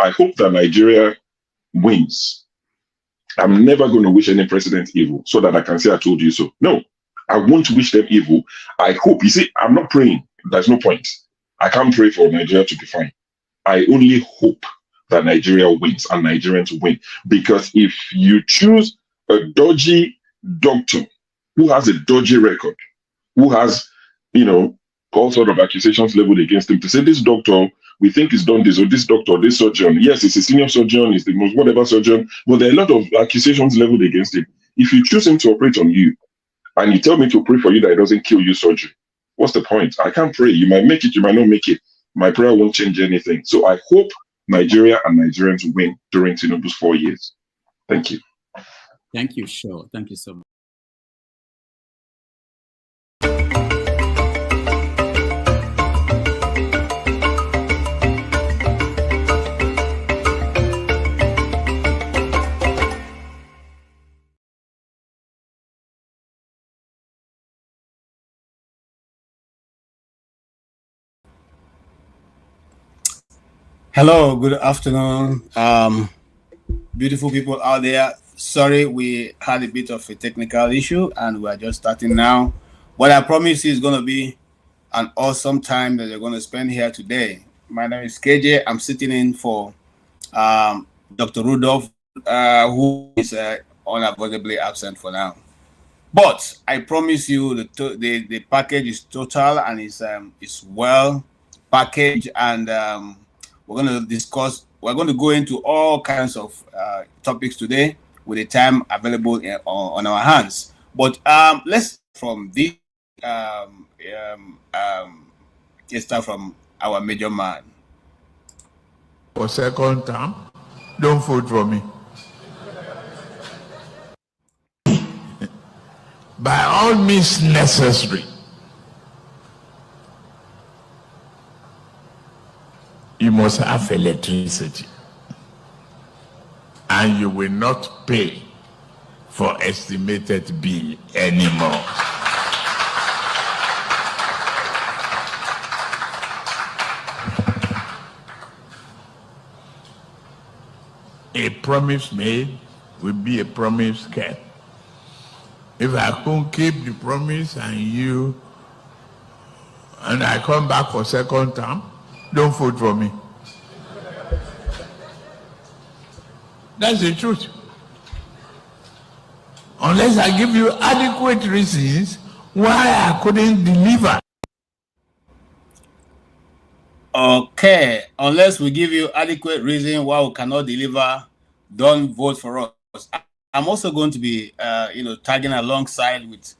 I hope that Nigeria wins. I'm never going to wish any president evil so that I can say I told you so. No, I won't wish them evil. I hope. You see, I'm not praying. There's no point. I can't pray for Nigeria to be fine. I only hope that Nigeria wins and Nigerians win. Because if you choose a dodgy doctor who has a dodgy record, who has, all sort of accusations leveled against him, to say this doctor, we think he's done this, or this doctor, this surgeon, yes, he's a senior surgeon, he's the most whatever surgeon, but there are a lot of accusations leveled against him. If you choose him to operate on you, and you tell me to pray for you that it doesn't kill you surgery, what's the point? I can't pray. You might make it, you might not make it. My prayer won't change anything. So I hope Nigeria and Nigerians win during Tinubu's 4 years. Thank you. Thank you, sure. Thank you so much. Hello, good afternoon, beautiful people out there. Sorry, we had a bit of a technical issue and we're just starting now. What I promise you is going to be an awesome time that you're going to spend here today. My name is KJ. I'm sitting in for Dr. Rudolph, who is unavoidably absent for now. But I promise you the package is total and it's well packaged, and we're going to go into all kinds of topics today with the time available on our hands. But let's from this let's start from our major man. For second term, don't vote for me. By all means necessary. You must have electricity, and you will not pay for estimated bill anymore. A promise made will be a promise kept. If I can't keep the promise and I come back for second term, don't vote for me. That's the truth. Unless I give you adequate reasons why I couldn't deliver. Okay, unless we give you adequate reason why we cannot deliver, don't vote for us. I'm also going to be, tagging alongside with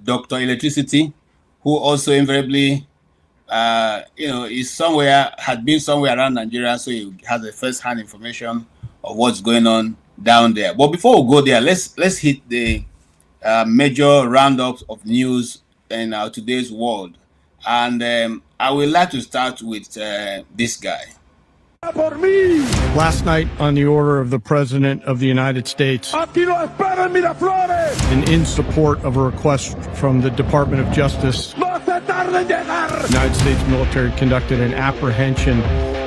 Dr. Electricity, who also invariably had been somewhere around Nigeria, so he has the first-hand information of what's going on down there. But before we go there, let's hit the major roundups of news in today's world. And I would like to start with this guy. Last night, on the order of the President of the United States, and in support of a request from the Department of Justice, the United States military conducted an apprehension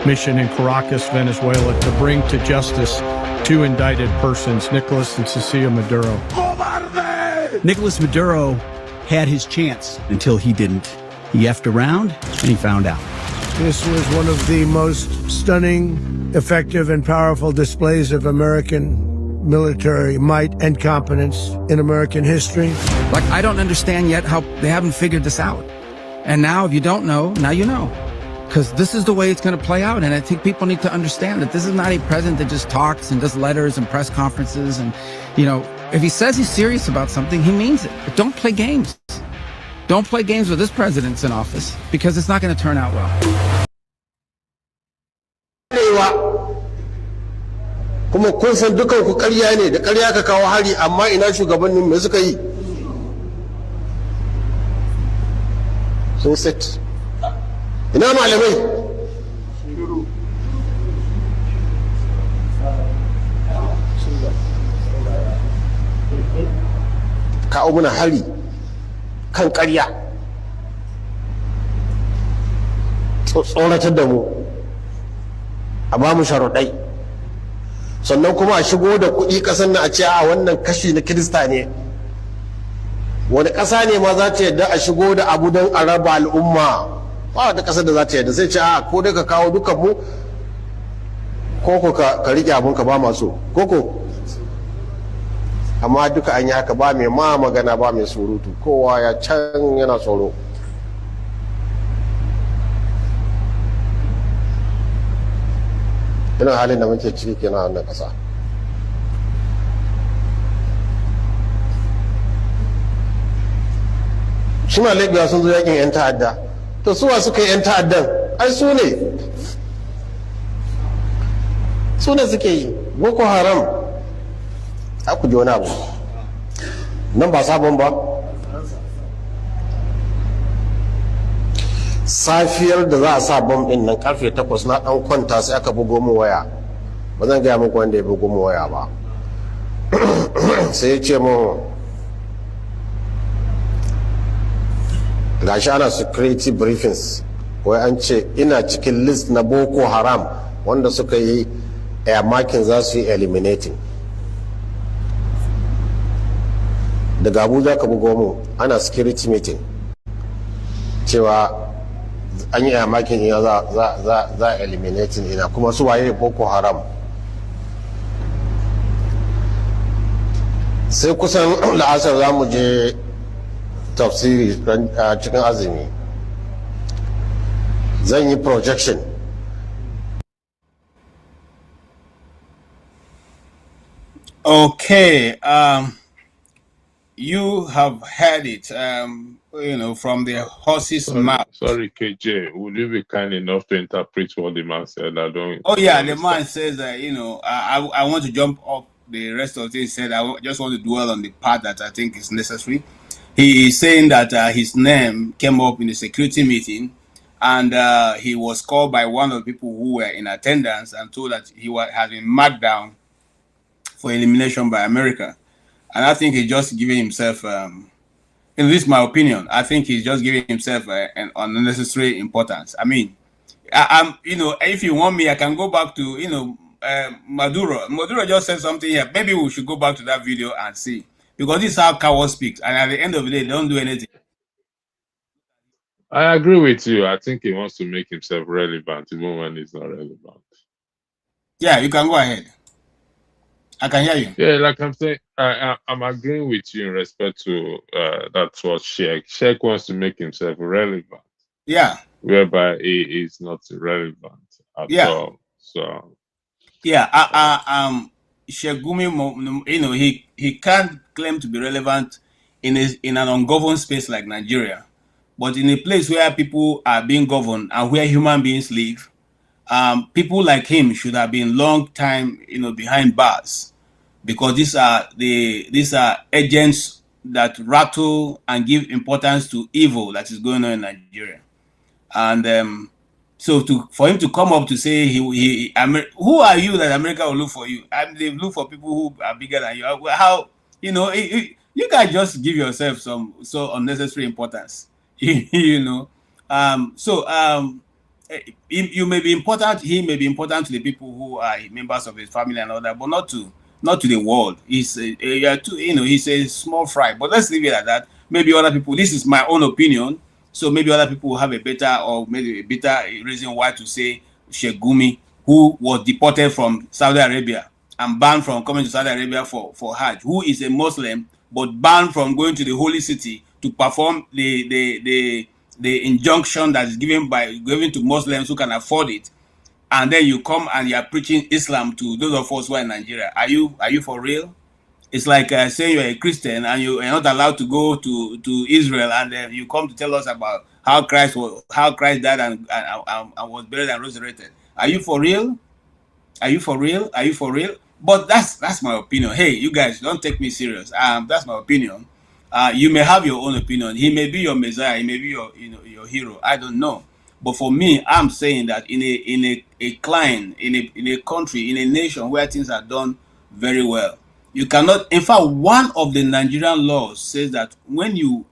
mission in Caracas, Venezuela, to bring to justice two indicted persons, Nicolás and Cecilia Maduro. Nicolás Maduro had his chance until he didn't. He effed around and he found out. This was one of the most stunning, effective, and powerful displays of American military might and competence in American history. Like, I don't understand yet how they haven't figured this out. And now, if you don't know, now you know. Because this is the way it's going to play out. And I think people need to understand that this is not a president that just talks and does letters and press conferences. And, if he says he's serious about something, he means it. But don't play games. Don't play games with this president's in office, because it's not going to turn out well. Kuma kun san dukan ku ƙarya ne, da ƙarya ka kawo hari, amma ina shugabannin me suka yi? Sun sit. Ina malamai? Kawo muna hari kan ƙarya, tsoratar da mu. a ba mu sharuɗai, sannan kuma a shigo da kuɗi ƙasar na a ce a wannan kashi na Kirista ne. Wani ƙasa ne ma za ta yadda a shigo da abu don a raba al'umma? Ba wata ƙasar da za ta yadda, sai ce a ko dai ka kawo dukan mu ko ka riƙe abun ka ba masu koko. Amma duka an yi haka, ba mai ma magana, ba mai surutu, kowa ya can yana tsoro. Irin halin da muke ciki kenan a wannan ƙasa. Suna laifiya sun zo yakin 'yan ta'adda, to suwa suka yi 'yan ta'addan? Ai su ne suke yi. Boko Haram, a ku ji wani abu nan ba sabon ba. Safiyar da za a sa bom din nan karfe 8 na dan kwanta sai aka bugo mu waya, ba zan gaya muku wanda ya bugo mu waya ba. Sai ya ce mu gashi ana security briefings, wai an ce ina cikin list na Boko Haram wanda suka yi air marking za su yi eliminating. Daga Abuja ka bugo mu ana security meeting cewa an yi air marking ina za a eliminating ina, kuma su waye Boko Haram. Sai kusan la'asar za mu je tafsiri cikin azumi, zan yi projection. Okay, you have heard it, from the horse's mouth. Sorry, KJ, would you be kind enough to interpret what the man said? I don't. Oh yeah, the man says that I want to jump up the rest of it. He said just want to dwell on the part that I think is necessary. He is saying that his name came up in the security meeting, and he was called by one of the people who were in attendance and told that he had been marked down for elimination by America. And I think he's just giving himself, in this my opinion, I think he's just giving himself an unnecessary importance. I mean, if you want me, I can go back to, Maduro. Maduro just said something here. Maybe we should go back to that video and see. Because this is how cowards speak. And at the end of the day, they don't do anything. I agree with you. I think he wants to make himself relevant even when he's not relevant. Yeah, you can go ahead. I can hear you. Yeah, like I'm saying, I'm agreeing with you in respect to that's what Sheik. Sheik wants to make himself relevant. Yeah. Whereby he is not relevant at all. So. Yeah. Sheik Gumi, he can't claim to be relevant in an ungoverned space like Nigeria, but in a place where people are being governed and where human beings live. People like him should have been long time, behind bars, because these are agents that rattle and give importance to evil that is going on in Nigeria. And so for him to come up to say who are you that America will look for you? They look for people who are bigger than you. How you guys just give yourself some so unnecessary importance, you may be important. He may be important to the people who are members of his family and all that, but not to the world. He's he's a small fry. But let's leave it at that. Maybe other people. This is my own opinion. So maybe other people will have a better reason why to say Sheik Gumi, who was deported from Saudi Arabia and banned from coming to Saudi Arabia for Hajj, who is a Muslim but banned from going to the holy city to perform the injunction that is given to Muslims who can afford it, and then you come and you are preaching Islam to those of us who are in Nigeria. Are you for real? It's like saying you're a Christian and you are not allowed to go to Israel, and then you come to tell us about how Christ died and was buried and resurrected. Are you for real? Are you for real? Are you for real? But that's my opinion. Hey, you guys, don't take me serious. That's my opinion. You may have your own opinion. He may be your messiah. He may be your hero. I don't know. But for me, I'm saying that in a clime, in a country, in a nation where things are done very well, you cannot. In fact, one of the Nigerian laws says that when you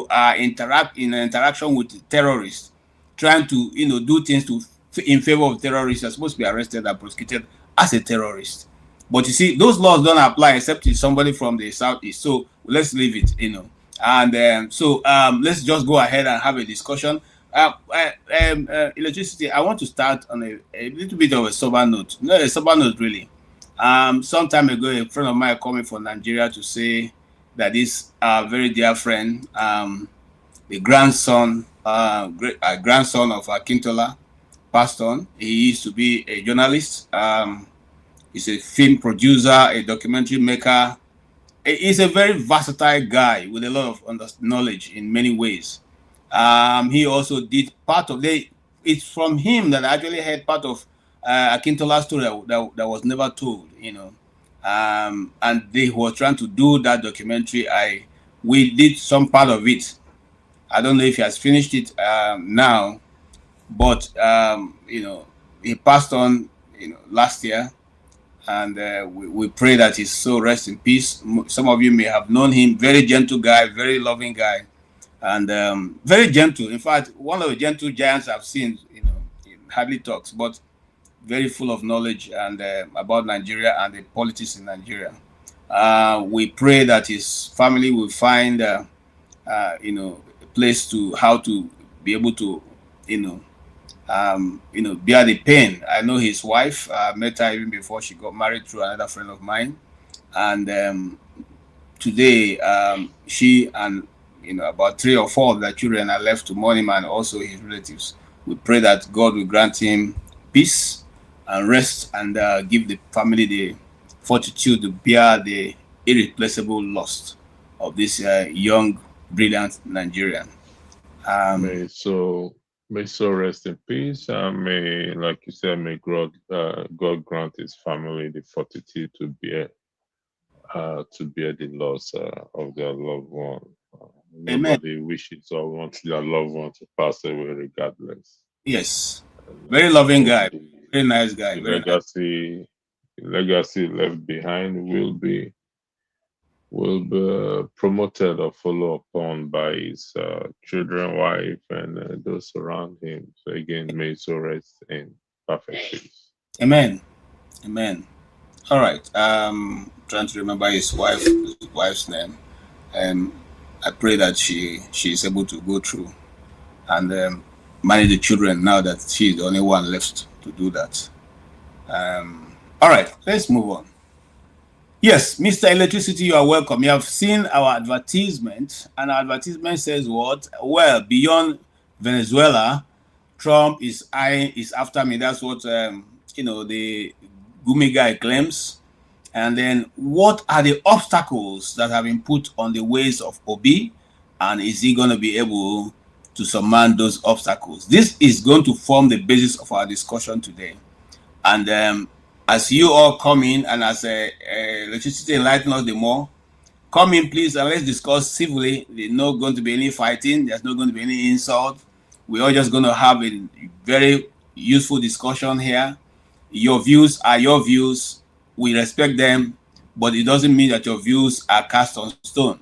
are in interaction with terrorists, trying to do things to in favor of terrorists are supposed to be arrested and prosecuted as a terrorist. But you see, those laws don't apply except if somebody from the southeast. So let's leave it, you know. And let's just go ahead and have a discussion. Electricity, I want to start on a little bit of a sober note. No, a sober note, really. Some time ago, a friend of mine coming from Nigeria to say that this very dear friend, the grandson of Akintola, passed on. He used to be a journalist. He's a film producer, a documentary maker. He's a very versatile guy with a lot of knowledge in many ways. He also did part of it's from him that I actually heard part of Akintola's story that was never told, you know. And they were trying to do that documentary. We did some part of it. I don't know if he has finished it now, but you know, he passed on, you know, last year, and we pray that his soul rests in peace. Some of you may have known him. Very gentle guy, very loving guy, and very gentle. In fact, one of the gentle giants I've seen. You know, he hardly talks, but very full of knowledge and about Nigeria and the politics in Nigeria. We pray that his family will find, you know, a place to how to be able to, you know, bear the pain. I know his wife. Met her even before she got married through another friend of mine, and today she and, you know, about 3 or 4 of their children are left to mourn him, and also his relatives. We pray that God will grant him peace and rest, and give the family the fortitude to bear the irreplaceable loss of this young, brilliant Nigerian. May so rest in peace, and may, like you said, may God grant his family the fortitude to bear the loss of their loved one. Nobody wishes or wants their loved one to pass away, regardless. Yes, very loving guy, very nice guy. The legacy left behind will be promoted or followed upon by his children, wife, and those around him. So again, may so rest in perfect peace. Amen. Amen. All right. Trying to remember his wife's name. I pray that she is able to go through and manage the children now that she is the only one left to do that. All right, let's move on. Yes, Mr. Electricity, you are welcome. You have seen our advertisement, and our advertisement says what? Well, beyond Venezuela, Trump is after me. That's what you know, the Gumi guy claims. And then, what are the obstacles that have been put on the ways of Obi, and is he going to be able to surmount those obstacles? This is going to form the basis of our discussion today. And as you all come in, and as Electricity enlighten us the more, come in, please, and let's discuss civilly. There's not going to be any fighting. There's not going to be any insult. We're all just going to have a very useful discussion here. Your views are your views. We respect them, but it doesn't mean that your views are cast on stone.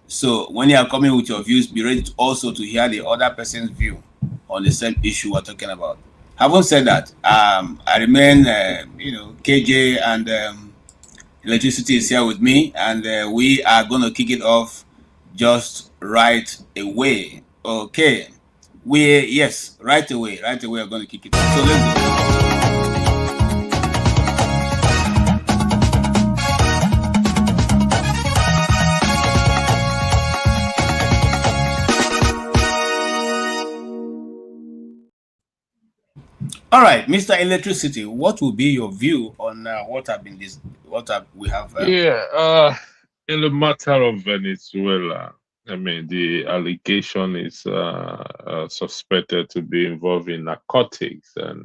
So when you are coming with your views, be ready to also to hear the other person's view on the same issue we're talking about. Having said that, I remain, you know, KJ and Electricity is here with me, and we are going to kick it off just right away. Okay. Yes, right away we're going to kick it off. So let's go. All right, Mr. Electricity, what will be your view on we have? In the matter of Venezuela, I mean, the allegation is suspected to be involved in narcotics, and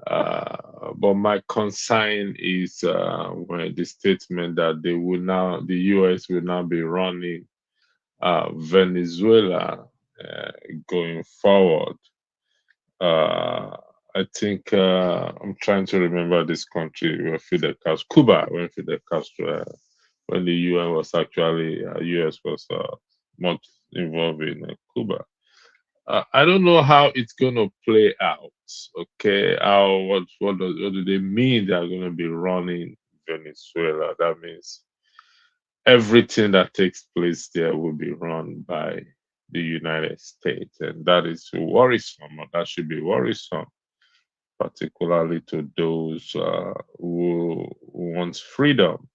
but my concern is when the statement that the U.S. will now be running Venezuela going forward. I think I'm trying to remember this country where Fidel Castro, Cuba, when Fidel Castro, when the UN was actually, US was not involved in Cuba. I don't know how it's going to play out. Okay, what do they mean they are going to be running Venezuela? That means everything that takes place there will be run by the United States, and that is worrisome. Or that should be worrisome, particularly to those who want freedom.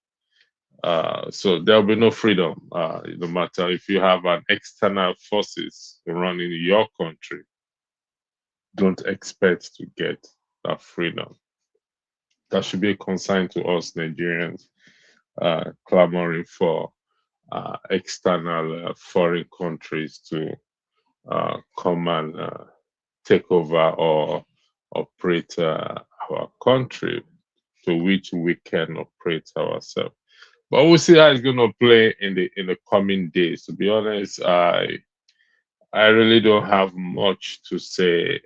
So there will be no freedom, no matter if you have an external forces running your country. Don't expect to get that freedom. That should be a concern to us Nigerians, clamoring for external foreign countries to come and take over or operate our country, to which we can operate ourselves. But we'll see how it's going to play in the coming days. To be honest, I really don't have much to say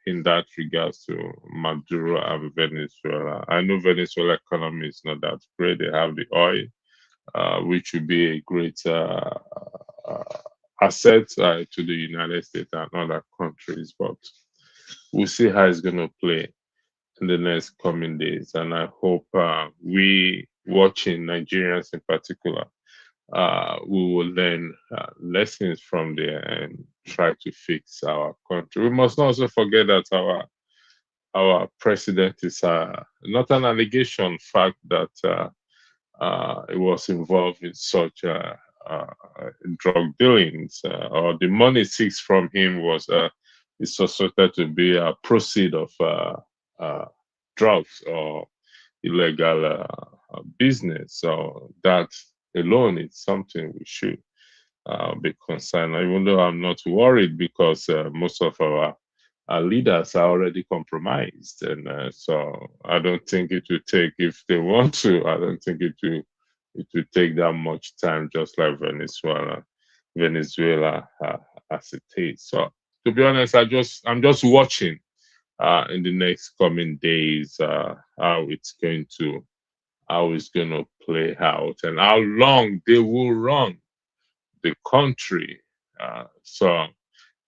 in that regards to Maduro and Venezuela. I know Venezuela economy is not that great. They have the oil, which would be a great asset to the United States and other countries. But we'll see how it's going to play in the next coming days. And I hope we watching, Nigerians in particular, we will learn lessons from there and try to fix our country. We must not also forget that our president is not an allegation fact that he was involved in such drug dealings, or the money seized from him was is suspected to be a proceed of drugs or illegal business. So that alone is something we should be concerned. Even though I'm not worried, because most of our leaders are already compromised, and so I don't think it will take, if they want to, I don't think it will take that much time, just like Venezuela as it is. So to be honest, I'm just watching in the next coming days how it's going to play out and how long they will run the country. So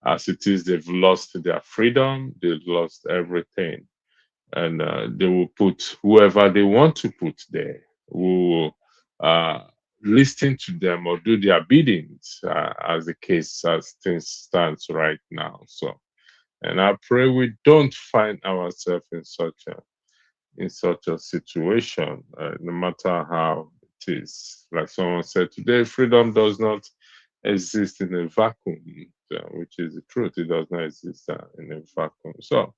as it is, they've lost their freedom, they've lost everything, and they will put whoever they want to put there, who will listen to them or do their biddings, as the case as things stands right now. So, and I pray we don't find ourselves in such a situation, no matter how it is. Like someone said today, freedom does not exist in a vacuum, which is the truth. It does not exist in a vacuum. So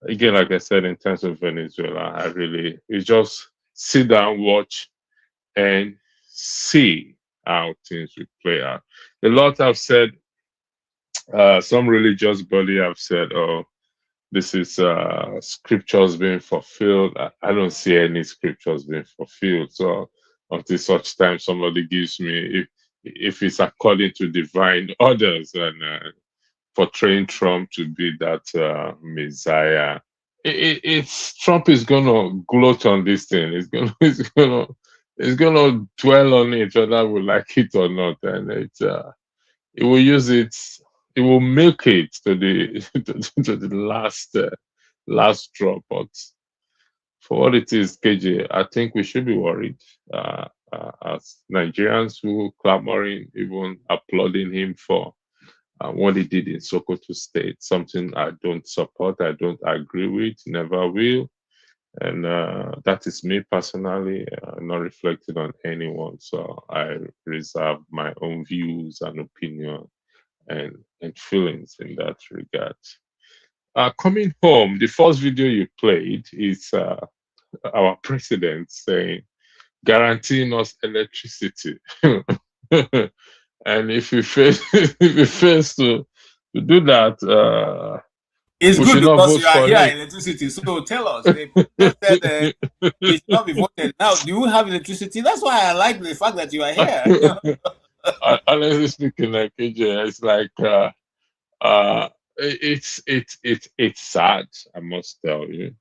again, like I said, in terms of Venezuela, we just sit down, watch, and see how things will play out. A lot have said, some religious body have said, oh, this is scriptures being fulfilled. I don't see any scriptures being fulfilled. So until such time somebody gives me, if it's according to divine orders, and portraying Trump to be that Messiah, Trump is gonna gloat on this thing. It's gonna dwell on it, whether we like it or not, and it will use it. It will milk it to the to the last drop. But for what it is, KJ, I think we should be worried as Nigerians who clamoring, even applauding him for what he did in Sokoto State. Something I don't support, I don't agree with, never will. And that is me personally, not reflecting on anyone. So I reserve my own views and opinion and feelings in that regard. Coming home, the first video you played is our president saying, guaranteeing us electricity. And if he fails, to do that, it's we good should not because vote you are for here him. electricity. So tell us, they said it should not be voted. Now, do you have electricity? That's why I like the fact that you are here. Honestly speaking, like AJ, it's like it's sad. I must tell you.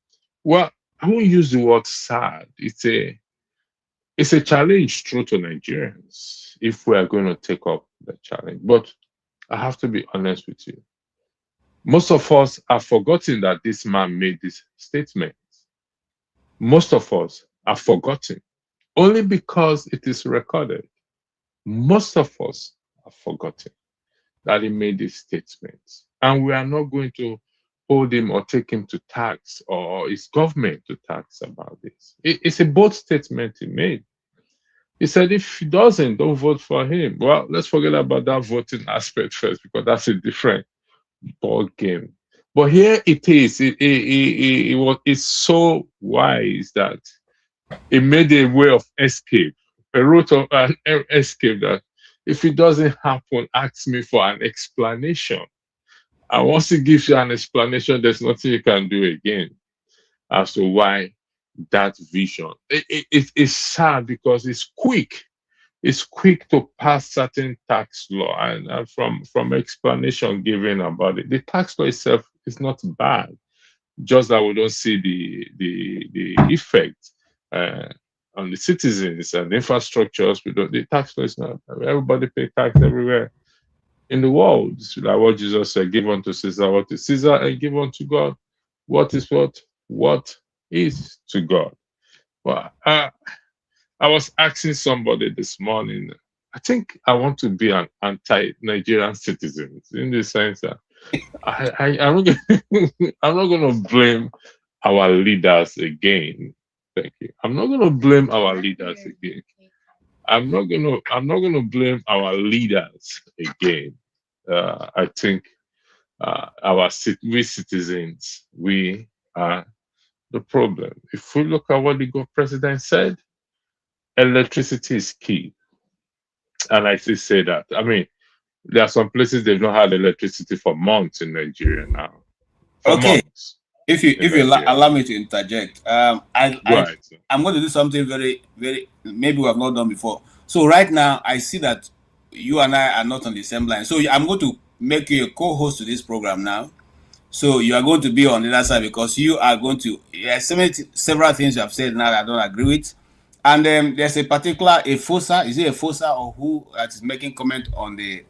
Well, I won't use the word sad. It's a challenge true to Nigerians if we are going to take up the challenge. But I have to be honest with you. Most of us have forgotten that this man made this statement. Most of us have forgotten, only because it is recorded. Most of us have forgotten that he made this statement. And we are not going to hold him or take him to tax or his government to tax about this. It's a bold statement he made. He said, if he doesn't, don't vote for him. Well, let's forget about that voting aspect first, because that's a different ball game. But here it is. It's so wise that it made a way of escape, a route of escape that if it doesn't happen, ask me for an explanation. And once he gives you an explanation, there's nothing you can do again as to why that vision. It's sad because it's quick. It's quick to pass certain tax law, and from explanation given about it, the tax law itself is not bad. Just that we don't see the effect on the citizens and the infrastructures. The tax law is not. Everybody pay tax everywhere in the world. It's like what Jesus said: "Give unto Caesar what is Caesar, and give unto God what is what is to God." Well, I was asking somebody this morning, I think I want to be an anti-Nigerian citizen, in the sense that I'm not going to blame our leaders again. Thank you. I'm not going to blame our leaders again. I'm not going to blame our leaders again. I think we citizens, we are the problem. If we look at what the president said, electricity is key. And I still say that. I mean, there are some places they've not had electricity for months in Nigeria now. Okay. Months. If you allow me to interject, I'm going to do something very, very, maybe we have not done before. So right now, I see that you and I are not on the same line. So I'm going to make you a co-host to this program now. So you are going to be on the other side, because you are going to, several things you have said now that I don't agree with. And there's a particular, a FOSA, is it a FOSA or who that is making comment on the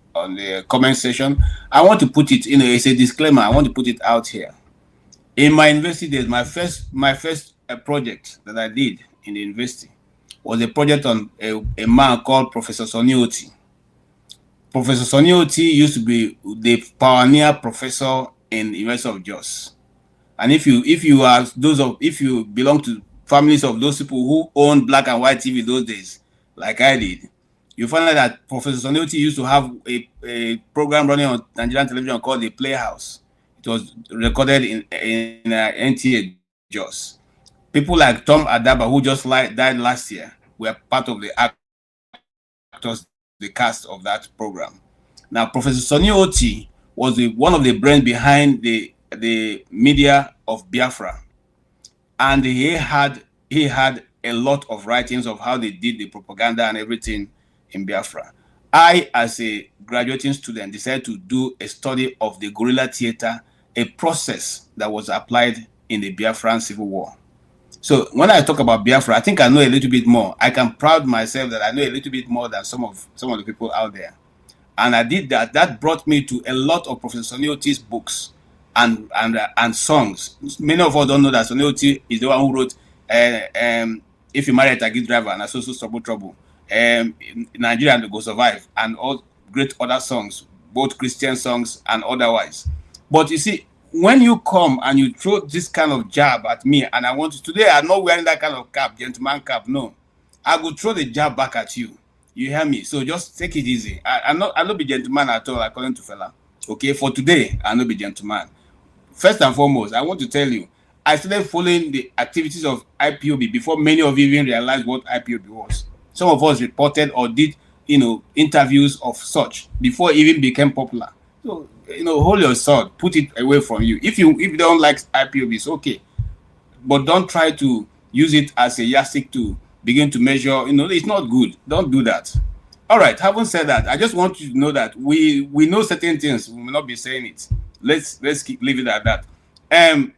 comment section? I want to put it in, it's a disclaimer, I want to put it out here. In my university days, my first project that I did in the university was a project on a man called Professor Sonny Oti. Professor Sonny Oti used to be the pioneer professor in the University of Jos. And if you belong to families of those people who owned black and white TV those days, like I did, you find out that Professor Sonny Oti used to have a program running on Nigerian television called The Playhouse. It was recorded in NTA Jos. People like Tom Adaba, who just died last year, were part of the actors, the cast of that program. Now, Professor Sonny Oti was one of the brains behind the media of Biafra, and he had a lot of writings of how they did the propaganda and everything in Biafra. I, as a graduating student, decided to do a study of the guerrilla theater, a process that was applied in the Biafran Civil War. So when I talk about Biafra, I think I know a little bit more. I can proud myself that I know a little bit more than some of the people out there. And I did that. That brought me to a lot of Professor Sonny Oti's books and songs. Many of us don't know that Sonny Oti is the one who wrote If You Marry a Taxi Driver and So Trouble, Nigeria Go Survive, and all great other songs, both Christian songs and otherwise. But you see, when you come and you throw this kind of jab at me, and I want to, today I'm not wearing that kind of cap, gentleman cap, no. I will throw the jab back at you. You hear me? So just take it easy. I'll not be gentleman at all, according to fella. Okay, for today, I'll not be gentleman. First and foremost, I want to tell you, I started following the activities of IPOB before many of you even realized what IPOB was. Some of us reported or did, interviews of such before it even became popular. So, hold your sword, put it away from you. If you don't like IPOB, it's okay. But don't try to use it as a yardstick to begin to measure, it's not good. Don't do that. All right, having said that, I just want you to know that we know certain things. We will not be saying it. Let's leave it at that.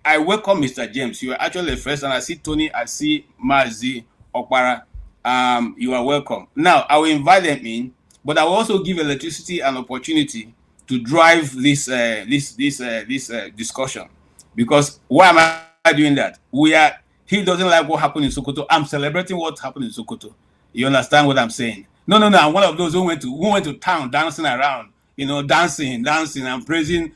I welcome Mr. James. You are actually the first, and I see Tony, I see Mazi, Okpara. You are welcome. Now, I will invite them in, but I will also give electricity an opportunity to drive this discussion. Because why am I doing that? He doesn't like what happened in Sokoto. I'm celebrating what happened in Sokoto. You understand what I'm saying? No. I'm one of those who went to town dancing around, dancing and praising,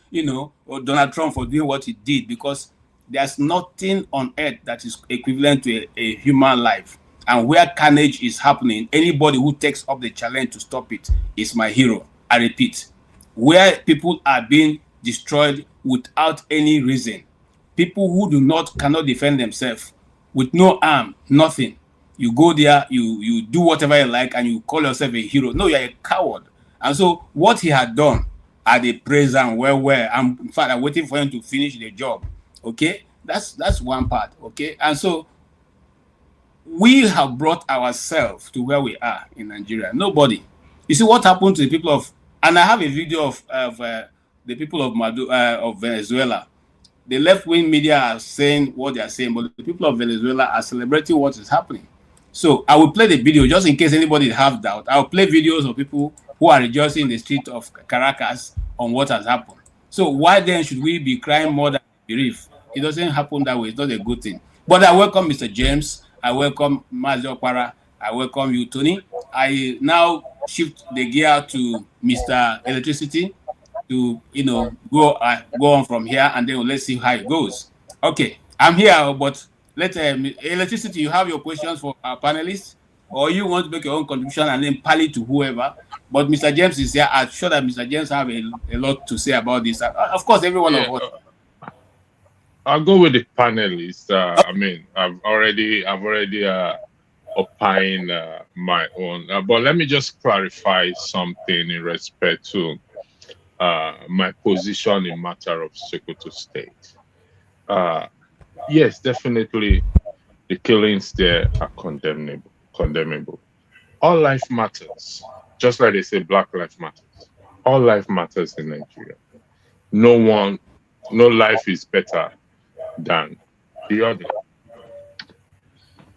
Donald Trump for doing what he did, because there's nothing on earth that is equivalent to a human life. And where carnage is happening, anybody who takes up the challenge to stop it is my hero. I repeat, where people are being destroyed without any reason, people who cannot defend themselves, with no arm, nothing. You go there, you do whatever you like, and you call yourself a hero. No, you're a coward. And so what he had done, I praise and well. In fact, I'm waiting for him to finish the job. Okay, that's one part. Okay, and so we have brought ourselves to where we are in Nigeria. Nobody. You see what happened to the people of, and I have a video of the people of Venezuela. The left-wing media are saying what they are saying, but the people of Venezuela are celebrating what is happening. So I will play the video just in case anybody have doubt. I will play videos of people who are rejoicing in the street of Caracas on what has happened. So why then should we be crying more than grief? It doesn't happen that way. It's not a good thing. But I welcome Mr. James. I welcome Mazi Okpara. I welcome you, Tony. I now shift the gear to Mr. Electricity to go on from here, and then let's see how it goes. Okay, I'm here, but let Electricity, you have your questions for our panelists, or you want to make your own contribution and then pally to whoever. But Mr. James is here. I'm sure that Mr. James have a lot to say about this. Of course, everyone of us. I'll go with the panelists. I mean, I've already opined my own, but let me just clarify something in respect to my position in matter of Sokoto State. Yes, definitely, the killings there are condemnable. All life matters, just like they say, Black life matters. All life matters in Nigeria. No life is better than the other.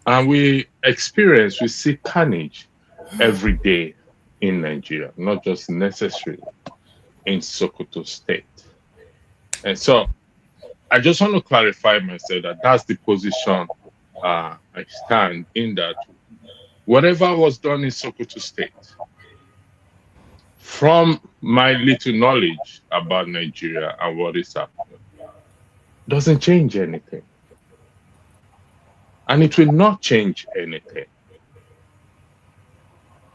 And we see carnage every day in Nigeria, not just necessarily in Sokoto State. And so I just want to clarify myself that that's the position I stand in, that whatever was done in Sokoto State, from my little knowledge about Nigeria and what is happening, doesn't change anything. And it will not change anything.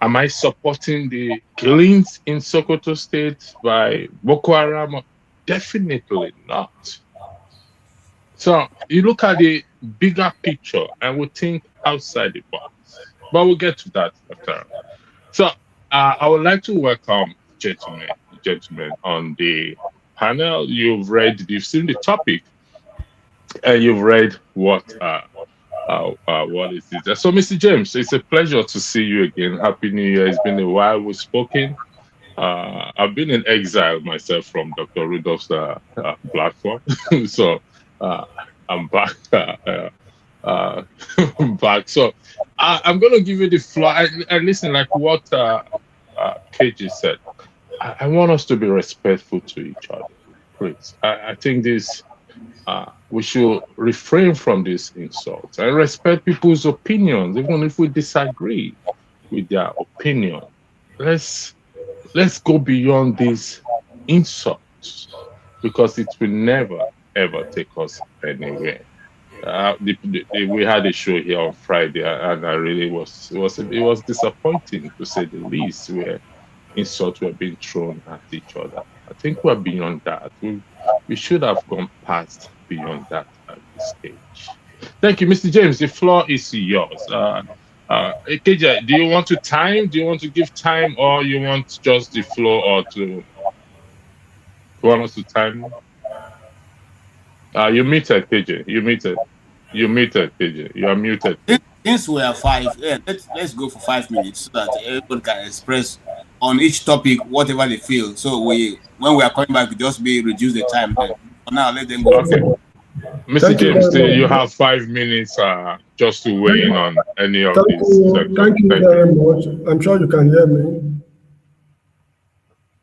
Am I supporting the killings in Sokoto State by Boko Haram? Definitely not. So you look at the bigger picture and we think outside the box. But we'll get to that after. So I would like to welcome gentlemen on the panel. You've seen the topic, and you've read what is it? So, Mr. James, it's a pleasure to see you again. Happy New Year. It's been a while we've spoken. I've been in exile myself from Dr. Rudolph's platform. So I'm back. Back. So I'm going to give you the floor. And listen, like what KG said, I want us to be respectful to each other. Please. I think this... we should refrain from these insults and respect people's opinions, even if we disagree with their opinion. Let's go beyond these insults, because it will never ever take us anywhere. We had a show here on Friday, and I really it was disappointing, to say the least, where insults were being thrown at each other. I think we're beyond that. We should have gone past beyond that at this stage. Thank you, Mr. James. The floor is yours. KJ, do you want to time? Do you want to give time, or you want just the floor, or you want us to time? You're muted, KJ. You're muted. You're muted, KJ. You are muted. Since we are five, let's go for 5 minutes so that everyone can express on each topic whatever they feel. So when we are coming back, we just reduce the time. Then. For now, let them go. Okay. Mr. James, you have 5 minutes just to weigh in on any of these. Thank you very much. I'm sure you can hear me.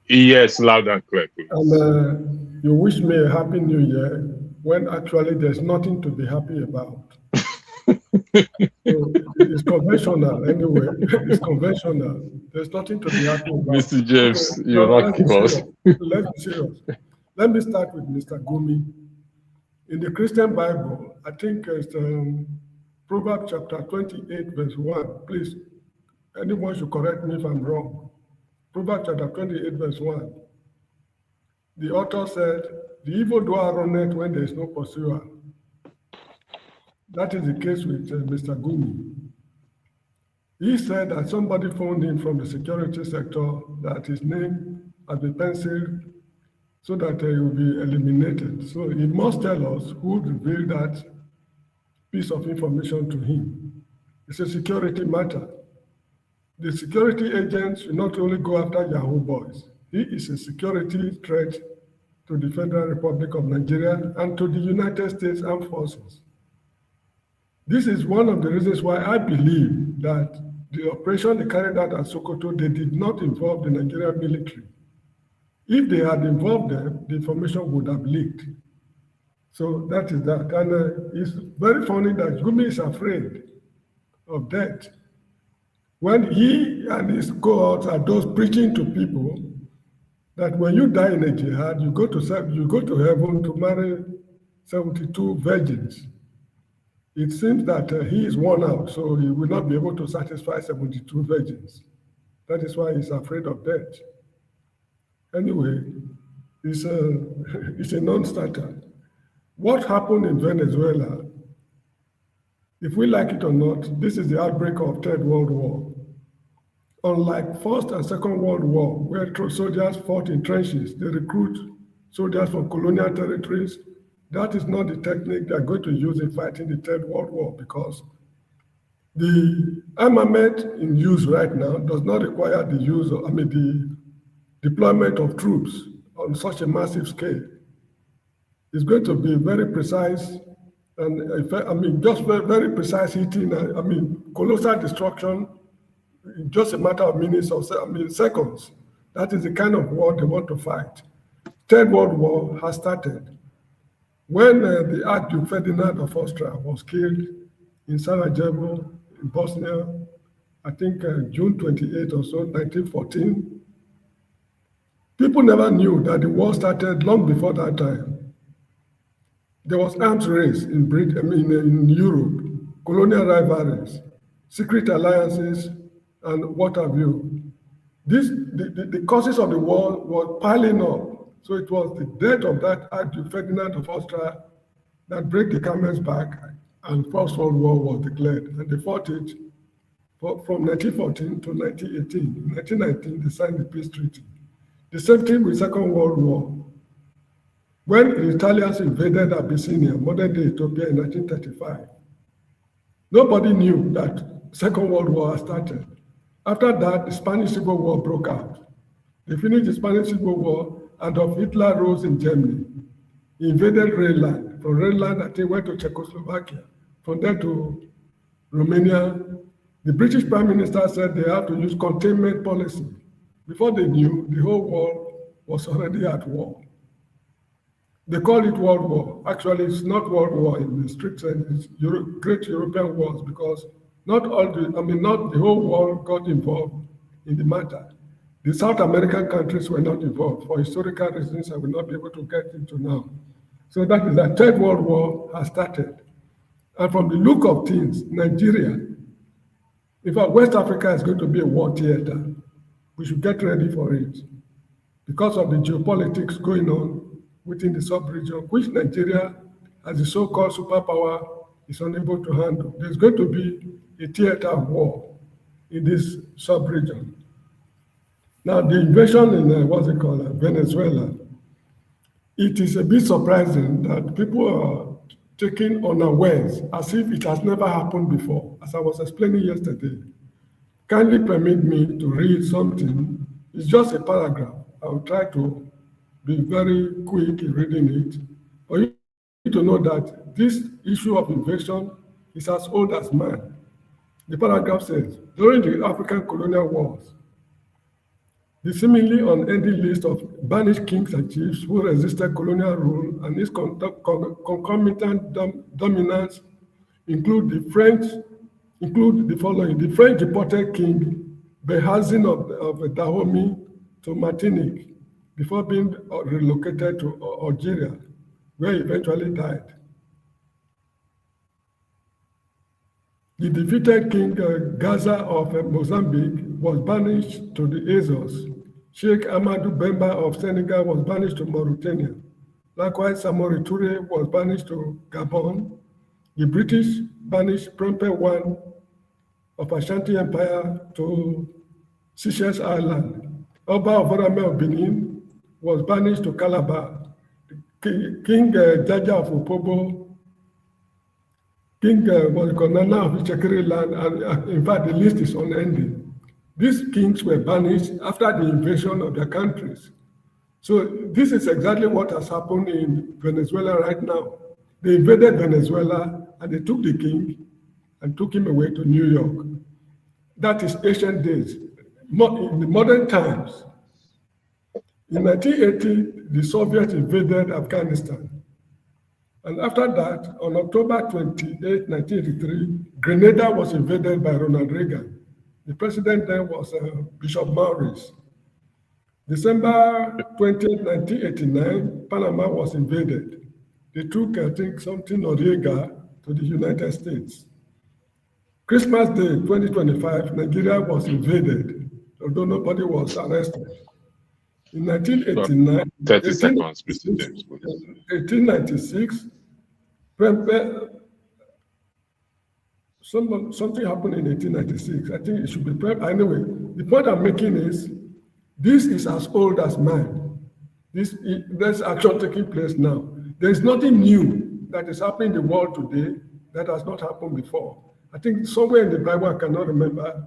Yes, loud and clear, please. And you wish me a happy new year when actually there's nothing to be happy about. So it's conventional anyway. It's conventional. There's nothing to be happy about. Mr. James, Okay, you're so not close. Let's be serious. Let me start with Mr. Gumi. In the Christian Bible, I think it's Proverbs chapter 28, verse 1. Please, anyone should correct me if I'm wrong. Proverbs chapter 28, verse 1. The author said, the evildoer runneth when there is no pursuer. That is the case with Mr. Gumi. He said that somebody phoned him from the security sector that his name has been penciled so that he will be eliminated. So he must tell us who revealed that piece of information to him. It's a security matter. The security agents should not only go after Yahoo boys. He is a security threat to the Federal Republic of Nigeria and to the United States Armed Forces. This is one of the reasons why I believe that the operation they carried out at Sokoto, they did not involve the Nigerian military. If they had involved them, the information would have leaked. So that is that. And it's very funny that Gumi is afraid of death. When he and his cohorts are those preaching to people that when you die in a jihad, you go to heaven to marry 72 virgins. It seems that he is worn out, so he will not be able to satisfy 72 virgins. That is why he's afraid of death. Anyway, it's a non-starter. What happened in Venezuela, if we like it or not, this is the outbreak of Third World War. Unlike First and Second World War, where soldiers fought in trenches, they recruit soldiers from colonial territories. That is not the technique they're going to use in fighting the Third World War, because the armament in use right now does not require the use of, the deployment of troops on such a massive scale. It's going to be very precise and just very precise hitting, colossal destruction in just a matter of minutes or seconds. That is the kind of war they want to fight. Third World War has started. When the Archduke Ferdinand of Austria was killed in Sarajevo, in Bosnia, I think June 28 or so, 1914, people never knew that the war started long before that time. There was arms race in in Europe, colonial rivalries, secret alliances, and what have you. The causes of the war were piling up. So it was the death of that Archduke Ferdinand of Austria that broke the camel's back, and First World War was declared. And they fought it from 1914 to 1918. In 1919, they signed the peace treaty. The same thing with Second World War. When the Italians invaded Abyssinia, modern-day Ethiopia, in 1935, nobody knew that Second World War had started. After that, the Spanish Civil War broke out. They finished the Spanish Civil War, and Hitler rose in Germany. He invaded Rhineland. From Rhineland, I think, went to Czechoslovakia. From there to Romania. The British Prime Minister said they had to use containment policy. Before they knew, the whole world was already at war. They call it World War. Actually, it's not World War in the strict sense. It's Great European Wars, because not the whole world got involved in the matter. The South American countries were not involved for historical reasons I will not be able to get into now. So that is that Third World War has started. And from the look of things, Nigeria, in fact, West Africa is going to be a war theater. We should get ready for it because of the geopolitics going on within the sub-region, which Nigeria, as a so-called superpower, is unable to handle. There's going to be a theater of war in this sub-region. Now, the invasion in, Venezuela, it is a bit surprising that people are taking unawares as if it has never happened before. As I was explaining yesterday, kindly permit me to read something. It's just a paragraph. I will try to be very quick in reading it. But you need to know that this issue of invasion is as old as man. The paragraph says, during the African colonial wars, The seemingly unending list of banished kings and chiefs who resisted colonial rule and its concomitant dominance include the following: the French deported King Behazin of Dahomey to Martinique before being relocated to Algeria, where he eventually died. The defeated King Gaza of Mozambique was banished to the Azores. Sheik Amadou Bemba of Senegal was banished to Mauritania. Likewise, Samori Touré was banished to Gabon. The British banished Prempeh I of Ashanti Empire to Seychelles Island. Oba of Orame of Benin was banished to Calabar. King Jaja of Opobo, King Nana of Ichekiri land, and in fact, the list is unending. These kings were banished after the invasion of their countries. So this is exactly what has happened in Venezuela right now. They invaded Venezuela and they took the king and took him away to New York. That is ancient days. In the modern times, in 1980, the Soviets invaded Afghanistan. And after that, on October 28, 1983, Grenada was invaded by Ronald Reagan. The president then was Bishop Maurice. December 20, 1989, Panama was invaded. They took, I think, something Noriega to the United States. Christmas Day, 2025, Nigeria was invaded, although nobody was arrested. In 1989, 30 seconds, Mr. James, please. 1896, something happened in 1896. I think it should be anyway. The point I'm making is this is as old as man. There's action taking place now. There's nothing new that is happening in the world today that has not happened before. I think somewhere in the Bible, I cannot remember,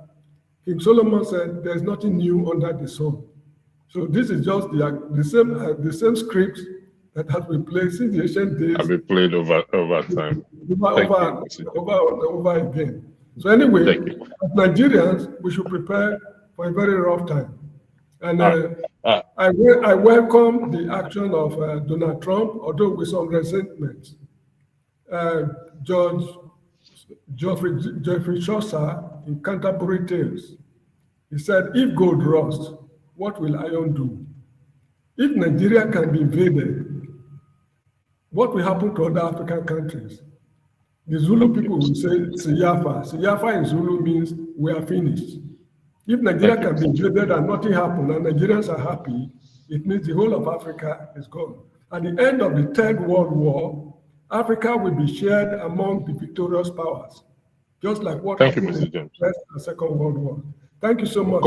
King Solomon said, there's nothing new under the sun. So this is just the same script that has been played since the ancient days. Have been played over time. Over again. So anyway, as Nigerians, we should prepare for a very rough time. And I welcome the action of Donald Trump, although with some resentment. Geoffrey Chaucer in Canterbury Tales, he said, if gold rust, what will iron do? If Nigeria can be invaded, what will happen to other African countries? The Zulu people will say Siyafa. Siyafa in Zulu means we are finished. If Nigeria can be invaded and nothing happened and Nigerians are happy, it means the whole of Africa is gone. At the end of the Third World War, Africa will be shared among the victorious powers, just like what happened in the First and Second World War. Thank you so much.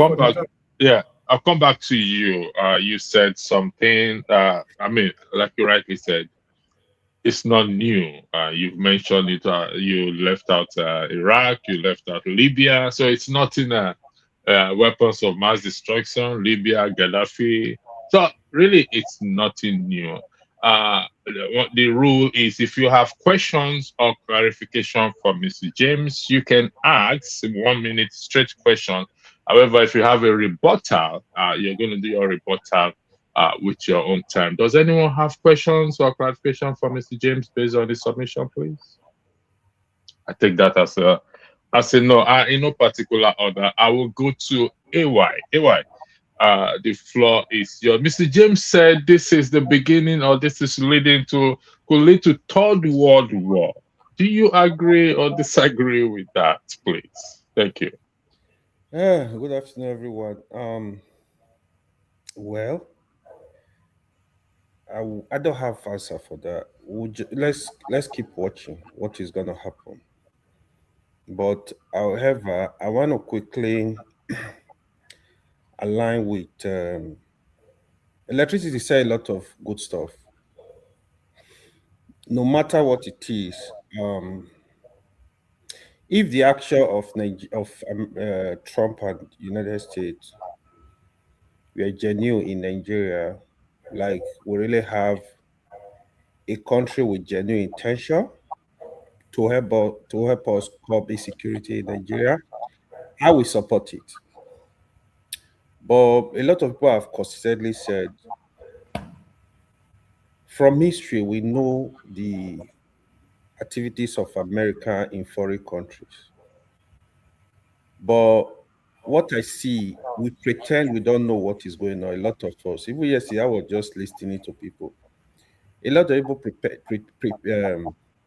I'll come back to you. You said something, like you rightly said, it's not new. You've mentioned it. You left out Iraq, you left out Libya. So it's not in weapons of mass destruction, Libya, Gaddafi. So really, it's nothing new. What the rule is, if you have questions or clarification for Mr. James, you can ask 1 minute straight question. However, if you have a rebuttal, you're going to do your rebuttal with your own time. Does anyone have questions or clarification for Mr. James based on the submission, please? I take that as a no. In no particular order, I will go to AY. AY, the floor is yours. Mr. James said this is the beginning, or this is could lead to Third World War. Do you agree or disagree with that, please? Thank you. Good afternoon, everyone. Well, I don't have answer for that. Let's keep watching what is going to happen. But however, I want to quickly align with electricity. Say a lot of good stuff. No matter what it is, if the action of Trump and United States were genuine in Nigeria, like we really have a country with genuine intention to help us curb insecurity in Nigeria, I will support it. But a lot of people have consistently said, from history, we know the activities of America in foreign countries. But what I see, we pretend we don't know what is going on. A lot of us, even yesterday, I was just listening to people. A lot of people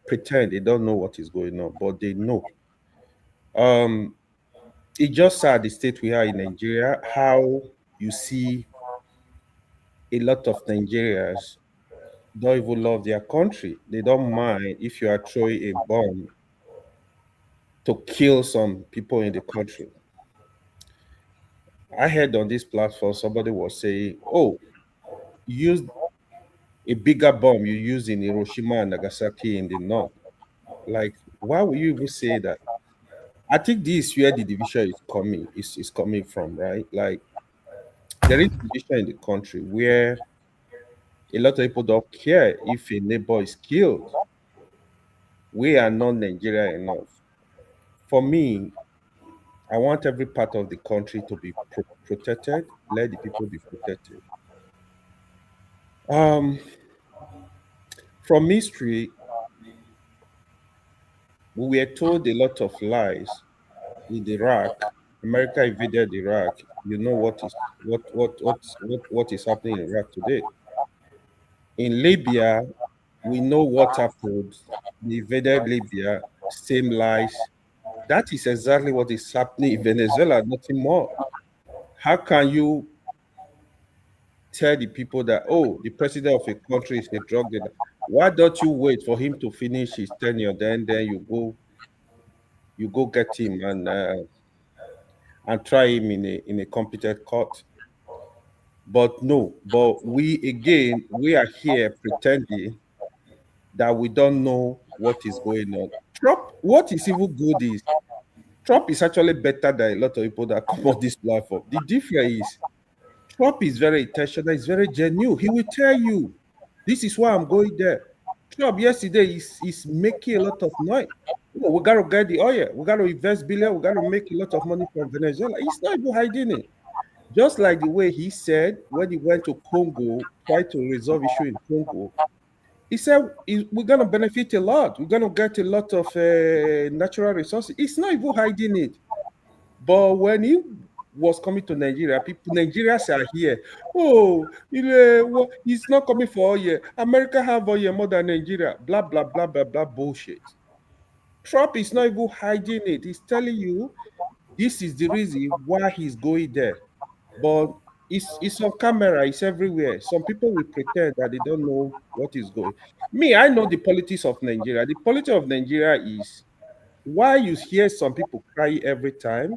pretend they don't know what is going on, but they know. Um, it just sad the state we are in Nigeria, how you see a lot of Nigerians don't even love their country. They don't mind if you are throwing a bomb to kill some people in the country. I heard on this platform somebody was saying, "Oh, use a bigger bomb you use in Hiroshima and Nagasaki in the north." Like, why would you even say that? I think this is where the division is coming from, right? Like, there is division in the country where a lot of people don't care if a neighbor is killed. We are not Nigeria enough. For me, I want every part of the country to be protected. Let the people be protected. Um, from history, we were told a lot of lies. In Iraq, America invaded Iraq. You know what is happening in Iraq today. In Libya, we know what happened. They invaded Libya, same lies. That is exactly what is happening in Venezuela, nothing more. How can you tell the people that, oh, the president of a country is a drug dealer? Why don't you wait for him to finish his tenure, then you go get him and try him in a competent court? But no, but we are here pretending that we don't know what is going on. Trump, what is even good is Trump is actually better than a lot of people that come on this platform. The difference is Trump is very intentional, he's very genuine. He will tell you, this is why I'm going there. Trump yesterday is making a lot of noise. You know, we got to get the oil, we got to invest billion, we got to make a lot of money from Venezuela. He's not even hiding it. Just like the way he said when he went to Congo, tried to resolve issue in Congo, he said we're going to benefit a lot. We're going to get a lot of natural resources. He's not even hiding it. But when he was coming to Nigeria, Nigerians are here. Oh, he's not coming for oil. America have oil more than Nigeria. Blah, blah, blah, blah, blah, bullshit. Trump is not even hiding it. He's telling you this is the reason why he's going there. But it's on camera, it's everywhere. Some people will pretend that they don't know what is going. Me, I know the politics of Nigeria. The politics of Nigeria is why you hear some people cry every time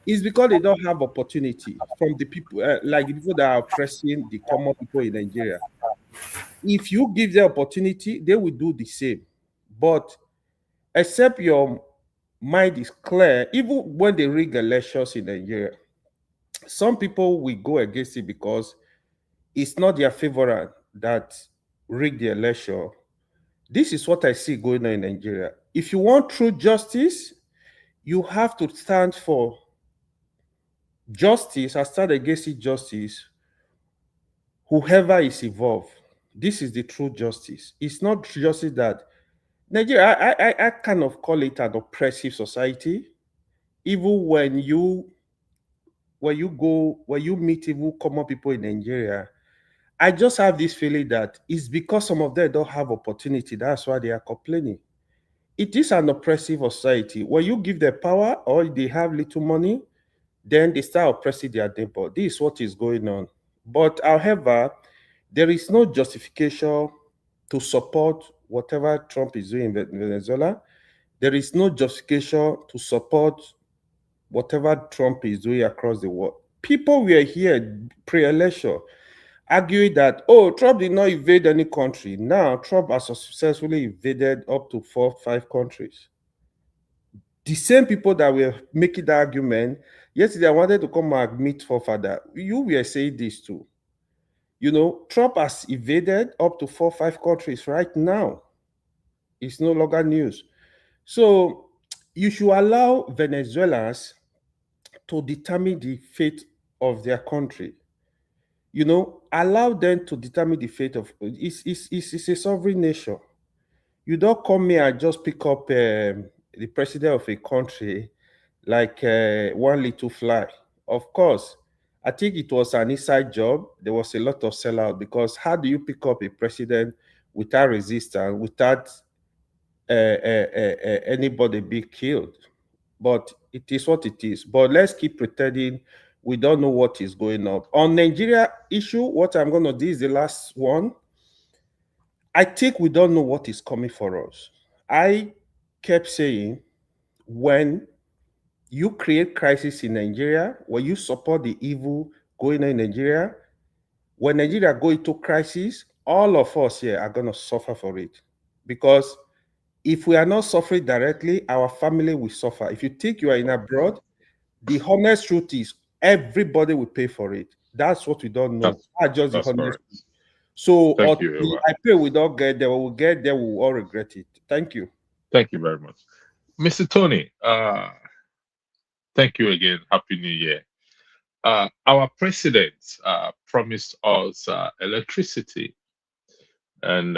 is because they don't have opportunity from the people, like the people that are oppressing the common people in Nigeria. If you give them opportunity, they will do the same. But except your mind is clear, even when they rig elections in Nigeria, some people will go against it because it's not their favorite that rig the election. This is what I see going on in Nigeria. If you want true justice, you have to stand for justice and stand against injustice, whoever is involved. This is the true justice. It's not justice that Nigeria, I kind of call it an oppressive society. Even when you meet even common people in Nigeria, I just have this feeling that it's because some of them don't have opportunity. That's why they are complaining. It is an oppressive society. When you give them power or they have little money, then they start oppressing their neighbor. This is what is going on. But however, there is no justification to support whatever Trump is doing in Venezuela. There is no justification to support whatever Trump is doing across the world. People were here pre-election arguing that, oh, Trump did not invade any country. Now, Trump has successfully invaded up to 4 or 5 countries. The same people that were making the argument, yesterday I wanted to come and admit for further. You were saying this too. You know, Trump has invaded up to 4 or 5 countries right now. It's no longer news. So you should allow Venezuelans to determine the fate of their country. You know, allow them to determine the fate of it's a sovereign nation. You don't come here and just pick up the president of a country like one little fly. Of course, I think it was an inside job. There was a lot of sellout because how do you pick up a president without resistance, without anybody be killed? But it is what it is. But let's keep pretending we don't know what is going on. On Nigeria issue, what I'm going to do is the last one. I think we don't know what is coming for us. I kept saying, when you create crisis in Nigeria, when you support the evil going on in Nigeria, when Nigeria go into crisis, all of us here are going to suffer for it. Because if we are not suffering directly, our family will suffer. If you think you are in abroad, the honest truth is everybody will pay for it. That's what we don't know. That's just the honest truth. So I pray we don't get there. We'll get there, we'll all regret it. Thank you. Thank you very much. Mr. Tony, thank you again. Happy New Year. Our president promised us electricity. And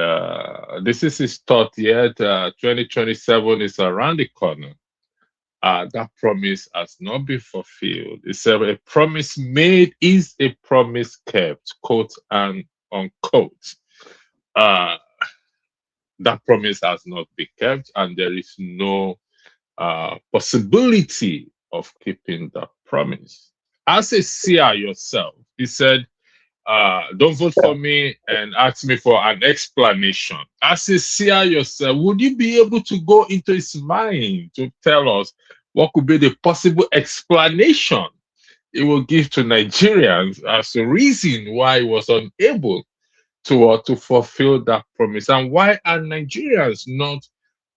this is his thought yet. 2027 is around the corner. That promise has not been fulfilled. It's a promise made is a promise kept, quote and unquote. That promise has not been kept, and there is no possibility of keeping that promise. As a seer yourself, he said, don't vote for me and ask me for an explanation. As a seer yourself, would you be able to go into his mind to tell us what could be the possible explanation it will give to Nigerians as a reason why he was unable to fulfill that promise? And why are Nigerians not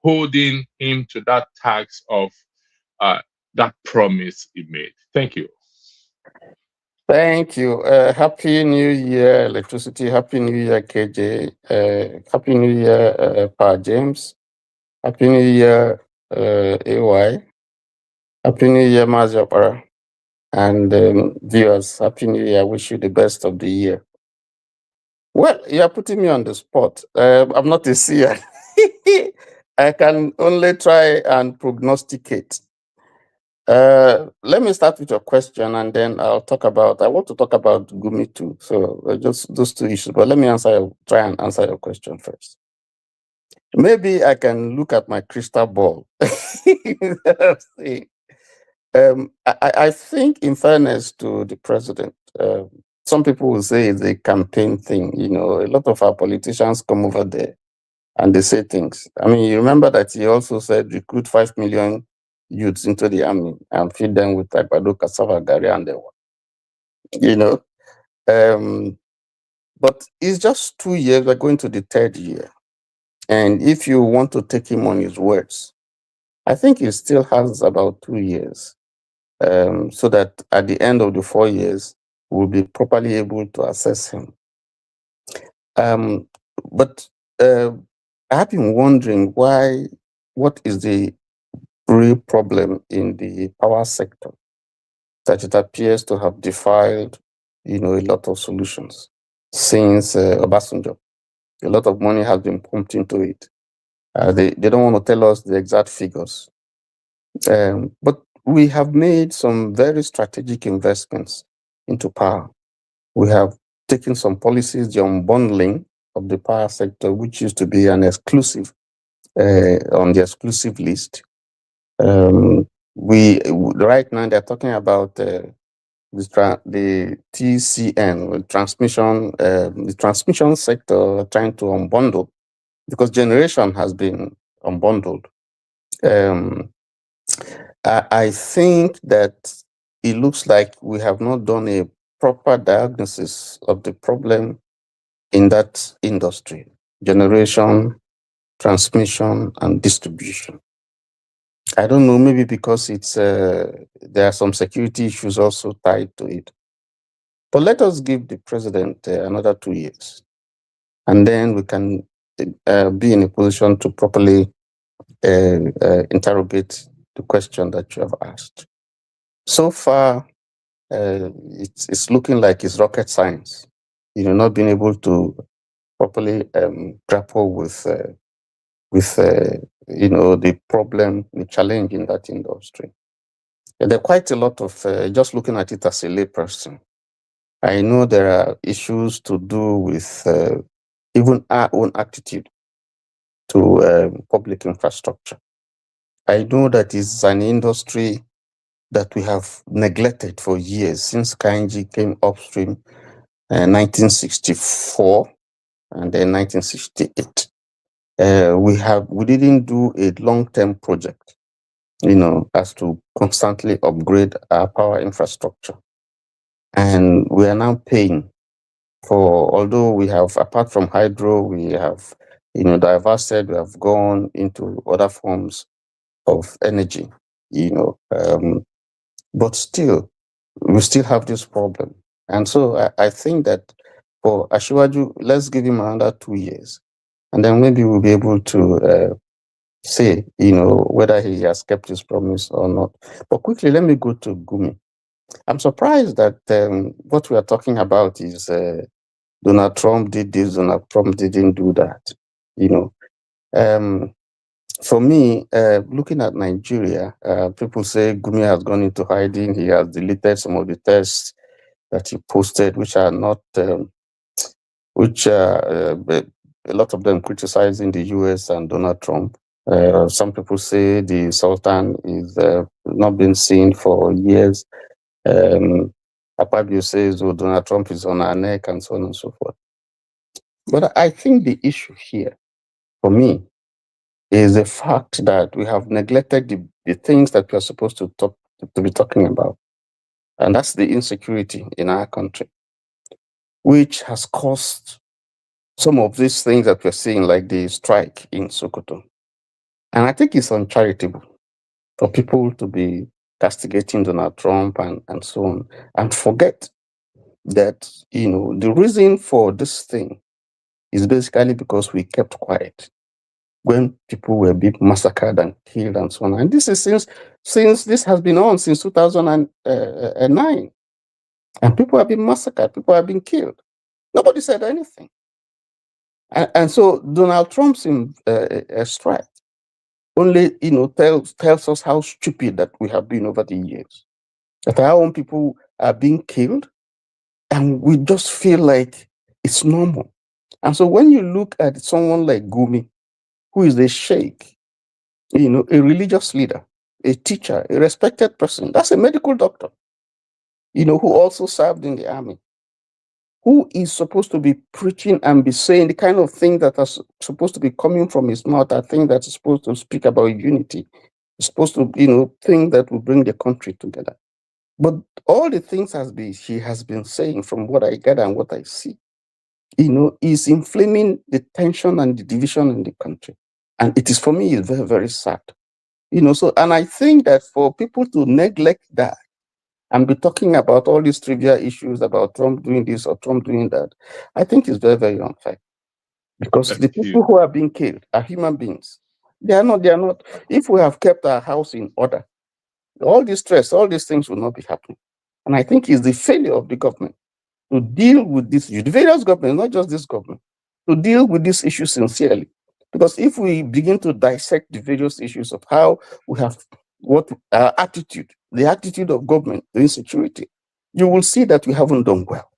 holding him to that task of that promise he made? Thank you. Thank you. Happy New Year, electricity. Happy New Year, KJ. Happy New Year, Pa James. Happy New Year, AY. Happy New Year, Mazapara. And viewers, Happy New Year. I wish you the best of the year. Well, you're putting me on the spot. I'm not a seer. I can only try and prognosticate. Let me start with your question, and then I want to talk about Gumi too. So just those two issues, but let me try and answer your question first. Maybe I can look at my crystal ball. I think, in fairness to the president, some people will say it's a campaign thing. You know, a lot of our politicians come over there and they say things. I mean, you remember that he also said recruit 5 million youths into the army and feed them with taekwondo, cassava, gari, and the one. You know, but it's just 2 years. We're going to the 3rd year, and if you want to take him on his words, I think he still has about 2 years, so that at the end of the 4 years, we'll be properly able to assess him. But I have been wondering what is the real problem in the power sector that it appears to have defiled, you know, a lot of solutions since Obasanjo. A lot of money has been pumped into it. They don't want to tell us the exact figures, but we have made some very strategic investments into power. We have taken some policies, the unbundling of the power sector, which used to be an exclusive on the exclusive list. Right now they're talking about the TCN the transmission sector, trying to unbundle because generation has been unbundled. I think that it looks like we have not done a proper diagnosis of the problem in that industry: generation, transmission, and distribution. I don't know, maybe because it's there are some security issues also tied to it. But let us give the president another 2 years, and then we can be in a position to properly interrogate the question that you have asked. So far, it's looking like it's rocket science. Not being able to properly grapple with the problem, the challenge in that industry. And there are quite a lot of, just looking at it as a layperson, I know there are issues to do with even our own attitude to public infrastructure. I know that it's an industry that we have neglected for years since Kainji came upstream in 1964 and then 1968. We didn't do a long-term project, as to constantly upgrade our power infrastructure. And we are now paying for, although we have, apart from hydro, we have, diversified, we have gone into other forms of energy, but still, we still have this problem. And so I think that for Asiwaju, let's give him another 2 years, and then maybe we'll be able to say, whether he has kept his promise or not. But quickly, let me go to Gumi. I'm surprised that what we are talking about is Donald Trump did this, Donald Trump didn't do that. For me, looking at Nigeria, people say Gumi has gone into hiding. He has deleted some of the texts that he posted, which are not, a lot of them criticizing the US and Donald Trump. Some people say the Sultan is not been seen for years. Akpabio says, Donald Trump is on our neck, and so on and so forth. But I think the issue here, for me, is the fact that we have neglected the things that we are supposed to be talking about. And that's the insecurity in our country, which has caused some of these things that we're seeing, like the strike in Sokoto. And I think it's uncharitable for people to be castigating Donald Trump and so on, and forget that, the reason for this thing is basically because we kept quiet when people were being massacred and killed and so on. And this is since this has been on since 2009. And people have been massacred, people have been killed. Nobody said anything. And so Donald Trump's strike only, tells us how stupid that we have been over the years. That our own people are being killed, and we just feel like it's normal. And so when you look at someone like Gumi, who is a sheik, a religious leader, a teacher, a respected person, that's a medical doctor, who also served in the army, who is supposed to be preaching and be saying the kind of thing that are supposed to be coming from his mouth, I think that's supposed to speak about unity, supposed to, think that will bring the country together. But all the things he has been saying, from what I gather and what I see, is inflaming the tension and the division in the country. And it is, for me, it's very, very sad. And I think that for people to neglect that and be talking about all these trivial issues about Trump doing this or Trump doing that, I think it's very, very unfair. Because the people who are being killed are human beings. They are not. If we have kept our house in order, all this stress, all these things will not be happening. And I think it's the failure of the government to deal with this issue, the various governments, not just this government, to deal with this issue sincerely. Because if we begin to dissect the various issues of how we have, what our attitude, the attitude of government, the insecurity, you will see that we haven't done well.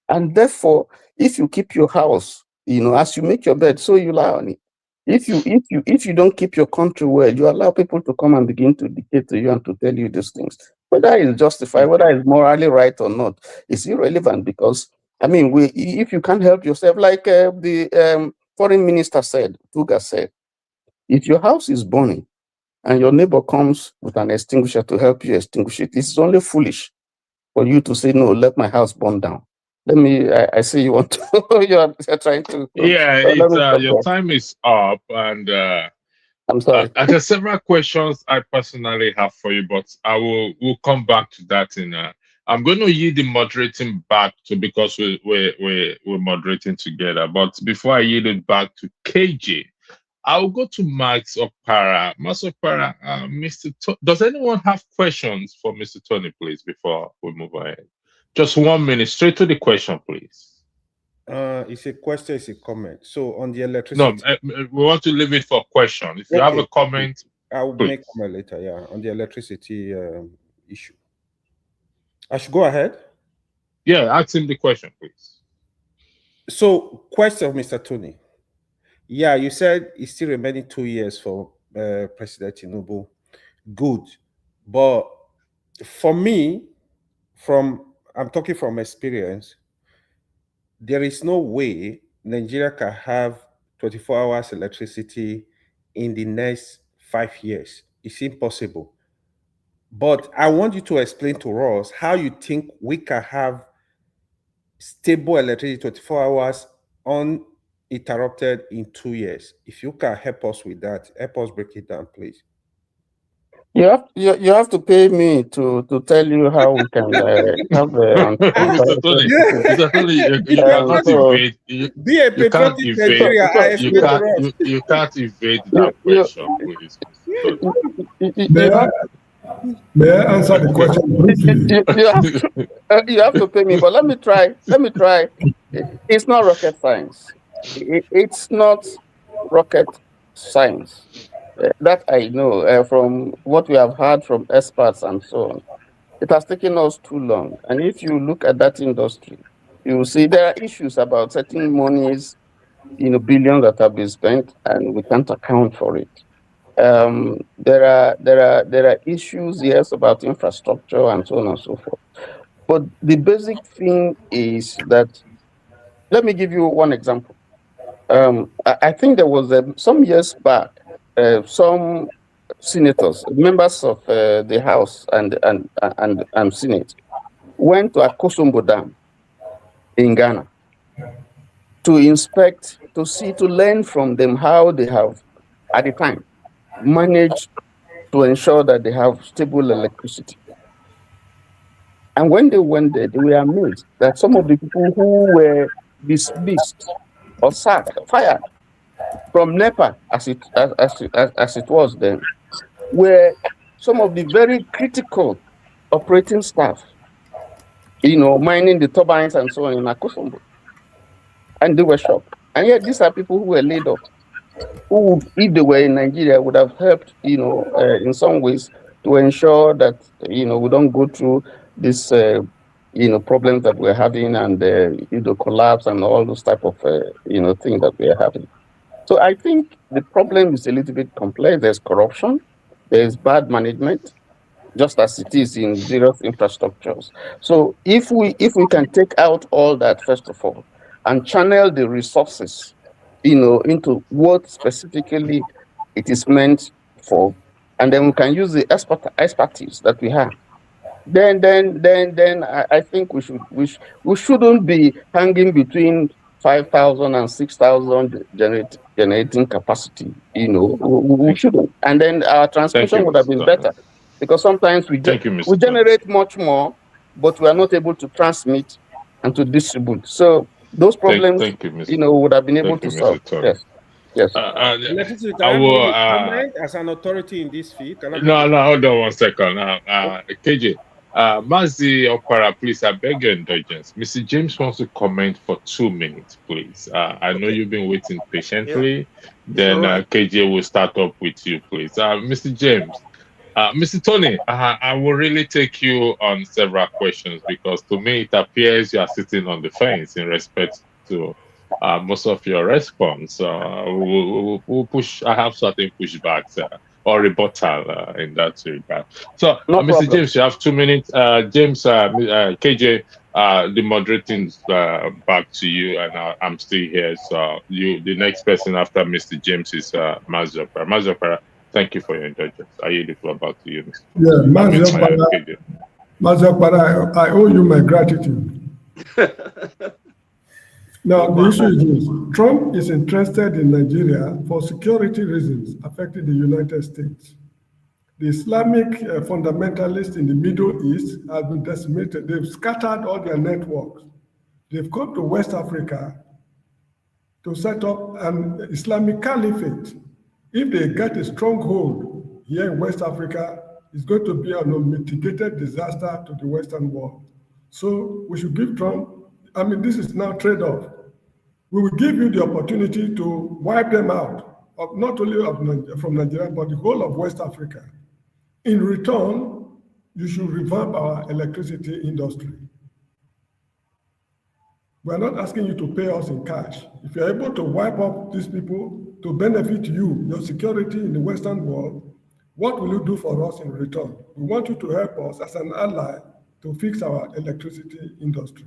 And therefore, if you keep your house, as you make your bed, so you lie on it. If you don't keep your country well, you allow people to come and begin to dictate to you and to tell you these things. Whether it's justified, whether it's morally right or not, it's irrelevant, because if you can't help yourself, like the foreign minister said, Tuga said, if your house is burning and your neighbor comes with an extinguisher to help you extinguish it, it's only foolish for you to say, no, let my house burn down. I see you want to, you're trying to. Your time is up, and I'm sorry. There are several questions I personally have for you, but we'll come back to that I'm going to yield the moderating back to, because we're moderating together. But before I yield it back to KJ, I'll go to Max Okpara. Max Okpara, does anyone have questions for Mr. Tony, please, before we move ahead? Just 1 minute, straight to the question, please. It's a question, it's a comment. So on the electricity. No, we want to leave it for question. If you have a comment, I'll make comment later. Yeah, on the electricity issue. I should go ahead. Yeah, ask him the question, please. So, question, Mr. Tony. Yeah, you said it's still remaining 2 years for President Tinubu. Good. But for me, I'm talking from experience, there is no way Nigeria can have 24 hours electricity in the next 5 years. It's impossible. But I want you to explain to us how you think we can have stable electricity 24 hours uninterrupted in 2 years. If you can help us with that, help us break it down, please. You have to pay me to tell you how we can have Mr. Tony, you cannot evade. You can't evade. You can't evade that question, please. May I answer the question briefly? You have to pay me, but let me try. It's not rocket science. It's not rocket science. That I know from what we have heard from experts and so on. It has taken us too long. And if you look at that industry, you will see there are issues about certain monies, billions that have been spent, and we can't account for it. There are issues, yes, about infrastructure and so on and so forth. But the basic thing is that, let me give you one example. I think there was some years back, some senators, members of the House and Senate, went to Akosombo Dam in Ghana to inspect, to learn from them how they have, at the time, managed to ensure that they have stable electricity. And when they went there, they were amazed that some of the people who were dismissed or sacked, fired from NEPA, as it was then, were some of the very critical operating staff, mining the turbines and so on in Akosombo. And they were shocked. And yet these are people who were laid off, who, if they were in Nigeria, would have helped, in some ways to ensure that, we don't go through this, problems that we're having and, collapse and all those type of, things that we're having. So I think the problem is a little bit complex. There's corruption, there's bad management, just as it is in various infrastructures. So if we can take out all that, first of all, and channel the resources, into what specifically it is meant for, and then we can use the expertise that we have. Then I think we shouldn't be hanging between 5,000 and 6,000 generating capacity. We shouldn't. And then our transmission would have been better, because sometimes we generate much more, but we are not able to transmit and to distribute. So those problems, would have been able to solve. Yes. I will comment as an authority in this field. No, hold on 1 second. KJ, Mazi Okpara, please, I beg your indulgence. Mr. James wants to comment for 2 minutes, please. I know you've been waiting patiently. Yeah. Then KJ will start up with you, please. Mr. James, Mr. Tony, I will really take you on several questions, because to me it appears you are sitting on the fence in respect to most of your response. We'll push. I have certain pushbacks or rebuttal in that regard. So, no Mr. Problem. James, you have 2 minutes. James, KJ, the moderating back to you, and I'm still here. So, the next person after Mr. James is Mazi Okpara. Mazi Okpara, thank you for your indulgence. I yield the floor back to you, Mr. Yeah, Mazi Okpara, I owe you my gratitude. Now, the issue is this. Trump is interested in Nigeria for security reasons affecting the United States. The Islamic fundamentalists in the Middle East have been decimated. They've scattered all their networks. They've come to West Africa to set up an Islamic caliphate If they get a stronghold here in West Africa, it's going to be an unmitigated disaster to the Western world. So we should give Trump, I mean, this is now trade-off. We will give you the opportunity to wipe them out, not only from Nigeria, but the whole of West Africa. In return, you should revamp our electricity industry. We're not asking you to pay us in cash. If you're able to wipe up these people to benefit you, your security in the Western world, what will you do for us in return? We want you to help us as an ally to fix our electricity industry.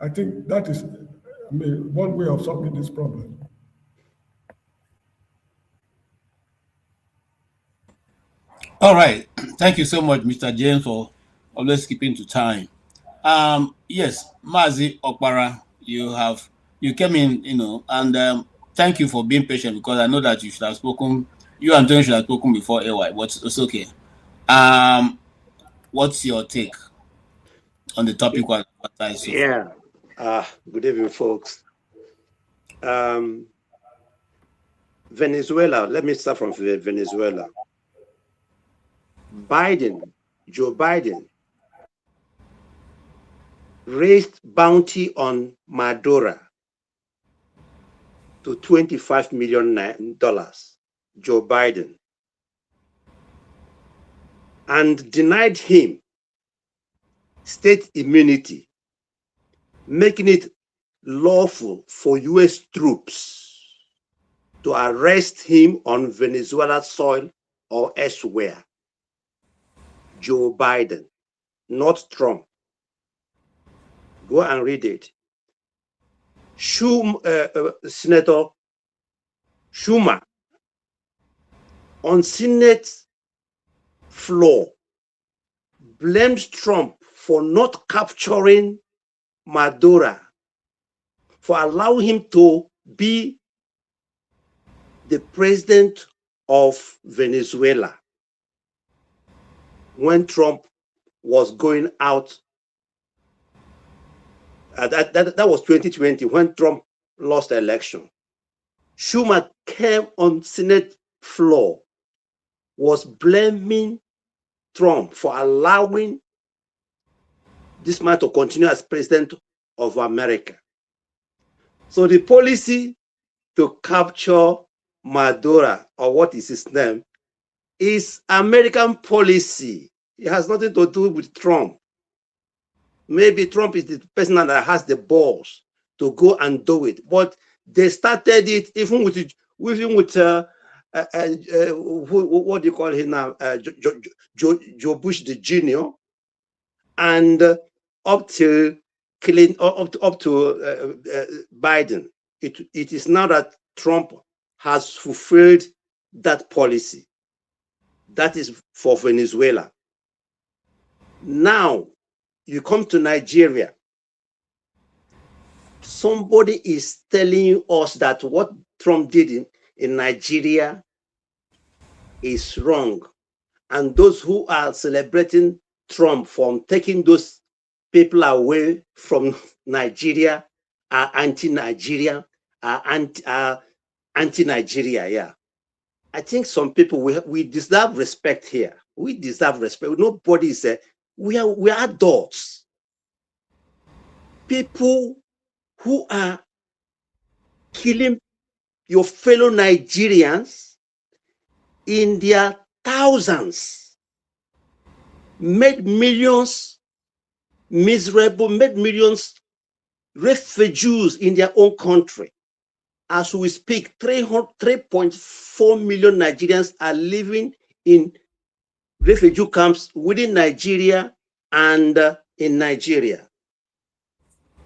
I think that is, one way of solving this problem. All right. Thank you so much, Mr. James, for always keeping to time. Yes, Mazi Okpara, you came in, and thank you for being patient, because I know that you should have spoken, you and Tony should have spoken before AY, but it's okay. What's your take on the topic? Yeah. Good evening, folks. Venezuela, let me start from Venezuela. Joe Biden, raised bounty on Maduro to $25 million, Joe Biden, and denied him state immunity, making it lawful for US troops to arrest him on Venezuela soil or elsewhere. Joe Biden, not Trump. Go and read it. Senator Schumer on Senate floor blames Trump for not capturing Maduro, for allowing him to be the president of Venezuela when Trump was going out. That was 2020 when Trump lost the election. Schumer came on Senate floor, was blaming Trump for allowing this man to continue as president of America. So the policy to capture Maduro, or what is his name, is American policy. It has nothing to do with Trump. Maybe Trump is the person that has the balls to go and do it, but they started it even with what do you call him now, Joe Bush the Jr. and up to Biden. It is now that Trump has fulfilled that policy. That is for Venezuela. Now you come to Nigeria. Somebody is telling us that what Trump did in Nigeria is wrong. And those who are celebrating Trump from taking those people away from Nigeria are anti-Nigeria, anti-Nigeria, yeah. I think some people, we deserve respect here. We deserve respect. Nobody is we are adults. People who are killing your fellow Nigerians in their thousands, made millions miserable, made millions refugees in their own country. As we speak, 3.4 million Nigerians are living in refugee camps within Nigeria and in Nigeria.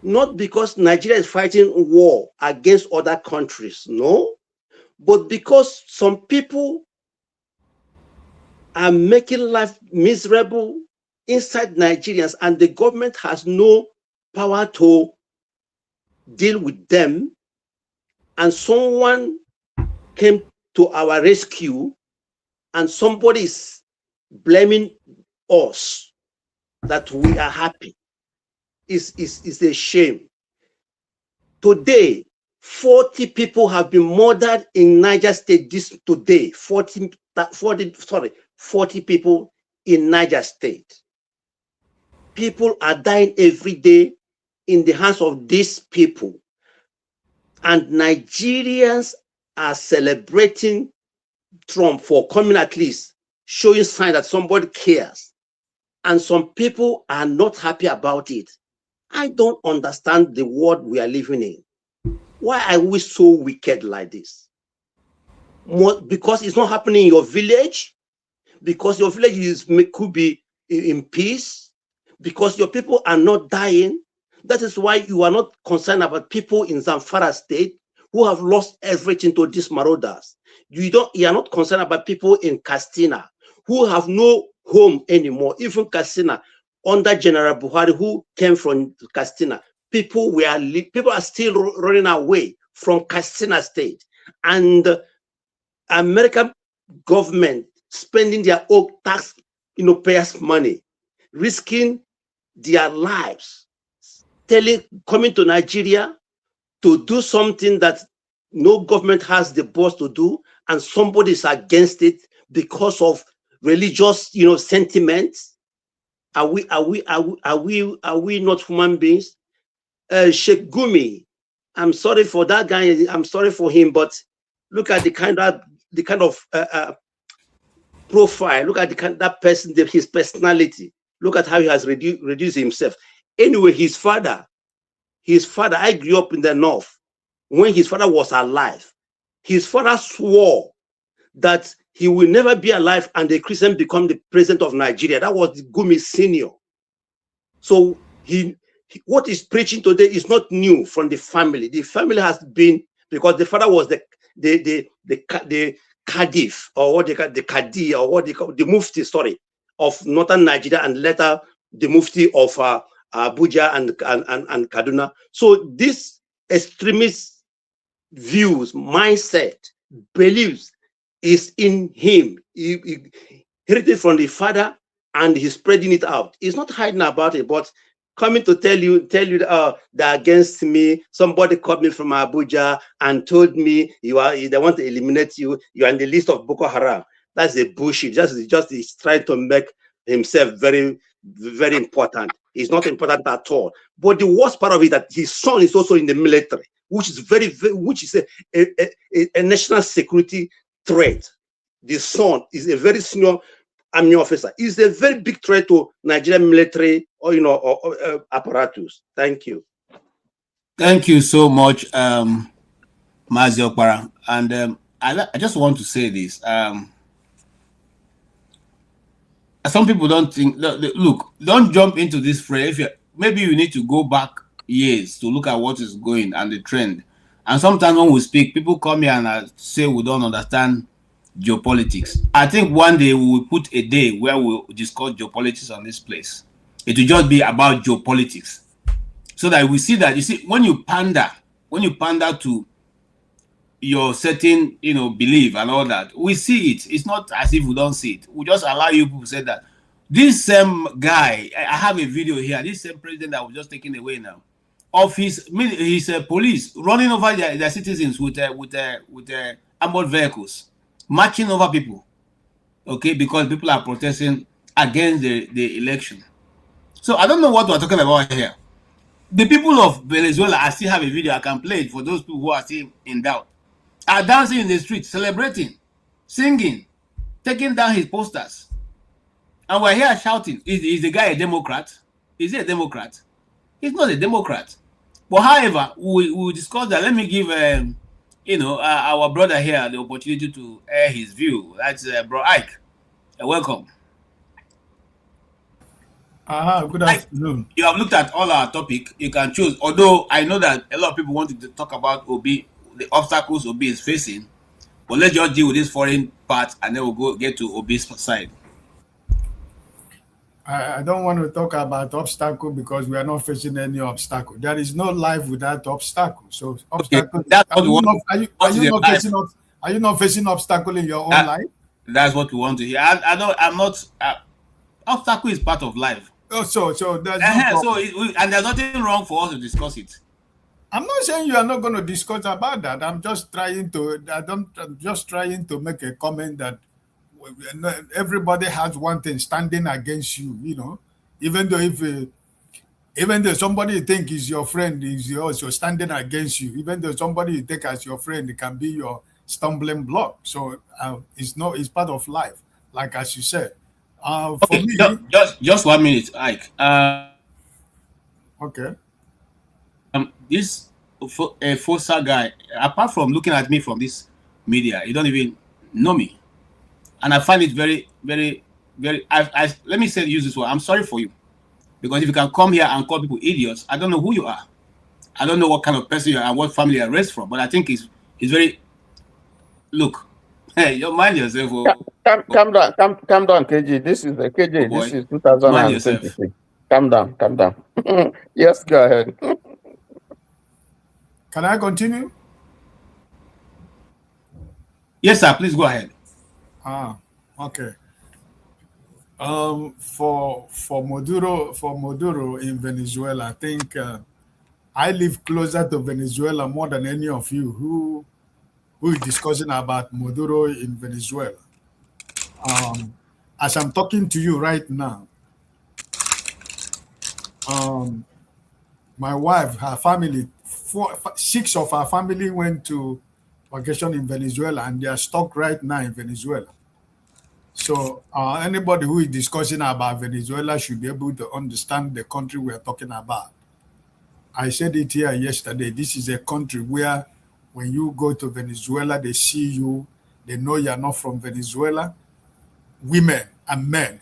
Not because Nigeria is fighting war against other countries, no, but because some people are making life miserable inside Nigerians, and the government has no power to deal with them. And someone came to our rescue, and somebody is blaming us that we are happy. It's a shame. Today, 40 people have been murdered in Niger State today. 40 people in Niger State. People are dying every day in the hands of these people. And Nigerians are celebrating Trump for coming, at least showing signs that somebody cares. And some people are not happy about it. I don't understand the world we are living in. Why are we so wicked like this? Because it's not happening in your village, because your village could be in peace, because your people are not dying. That is why you are not concerned about people in Zamfara State who have lost everything to these marauders. You are not concerned about people in Katsina who have no home anymore. Even Katsina, under General Buhari, who came from Katsina, people are still running away from Katsina State, and American government spending their own tax, payers' money, risking their lives, coming to Nigeria to do something that no government has the balls to do, and somebody is against it because of religious, sentiments. Are we not human beings? Sheik Gumi, I'm sorry for that guy. I'm sorry for him, but look at the kind of profile. Look at that person, his personality. Look at how he has reduced himself. Anyway, his father, I grew up in the north. When his father was alive, his father swore that he will never be alive and a Christian become the president of Nigeria. That was Gumi Senior. So what he's preaching today is not new from the family. The family has been, because the father was the Kadif, or what they call the Kadi, or what they call the Mufti, of northern Nigeria, and later the Mufti of Abuja and Kaduna. So this extremist views, mindset, beliefs is in him. He heard it from the father, and he's spreading it out. He's not hiding about it, but coming to tell you they're against me. Somebody called me from Abuja and told me they want to eliminate you. You are in the list of Boko Haram. That's a bullshit. Just he's trying to make himself very, very important. He's not important at all. But the worst part of it is that his son is also in the military, which is a national security threat. The son is a very senior army officer. He's a very big threat to Nigerian military or apparatus. Thank you. Thank you so much, Mazi Okpara. And I just want to say this. Some people don't think, look, don't jump into this phrase. Maybe you need to go back years to look at what is going and the trend. And sometimes when we speak, people come here and say we don't understand geopolitics. I think one day we will put a day where we'll discuss geopolitics on this place. It will just be about geopolitics, so that we see that, you see, when you pander to your certain belief and all that, we see it. It's not as if we don't see it. We just allow you people to say that. This same guy, I have a video here, this same president that was just taken away now, of his police running over their citizens with armored vehicles, marching over people, okay, because people are protesting against the election. So I don't know what we're talking about here. The people of Venezuela, I still have a video, I can play it for those people who are still in doubt, are dancing in the streets, celebrating, singing, taking down his posters. And we're here shouting, is the guy a Democrat? Is he a Democrat? He's not a Democrat. But however, we discussed that. Let me give our brother here the opportunity to air his view. That's Bro Ike. Welcome. Good afternoon. You have looked at all our topic. You can choose. Although I know that a lot of people want to talk about Obi, the obstacles Obi is facing. But let's just deal with this foreign part, and then we'll get to Obi's side. I don't want to talk about obstacle because we are not facing any obstacle. There is no life without obstacle. So obstacle. Okay, are you not facing obstacle in your own life? That's what we want to hear. I'm not. Obstacle is part of life. Oh, so there's and there's nothing wrong for us to discuss it. I'm not saying you are not going to discuss about that. I'm just trying to make a comment that everybody has one thing standing against you, even though somebody you think is your friend is also standing against you, even though somebody you take as your friend, it can be your stumbling block. So it's part of life, like as you said. For me, just 1 minute, Ike. Okay. This Fossa guy, apart from looking at me from this media, he don't even know me, and I find it very, very, very. Let me use this word. I'm sorry for you, because if you can come here and call people idiots, I don't know who you are. I don't know what kind of person you are and what family you're raised from, but I think it's very. Look, hey, you mind yourself. Calm down, KG. This is the KG. This is 2026. Calm down. Yes, go ahead. Can I continue? Yes, sir. Please go ahead. Okay. For Maduro in Venezuela, I think I live closer to Venezuela more than any of you who is discussing about Maduro in Venezuela. As I'm talking to you right now, my wife, her family, 6 of her family went to vacation in Venezuela, and they are stuck right now in Venezuela. So anybody who is discussing about Venezuela should be able to understand the country we are talking about. I said it here yesterday. This is a country where when you go to Venezuela, they see you, they know you're not from Venezuela. Women and men,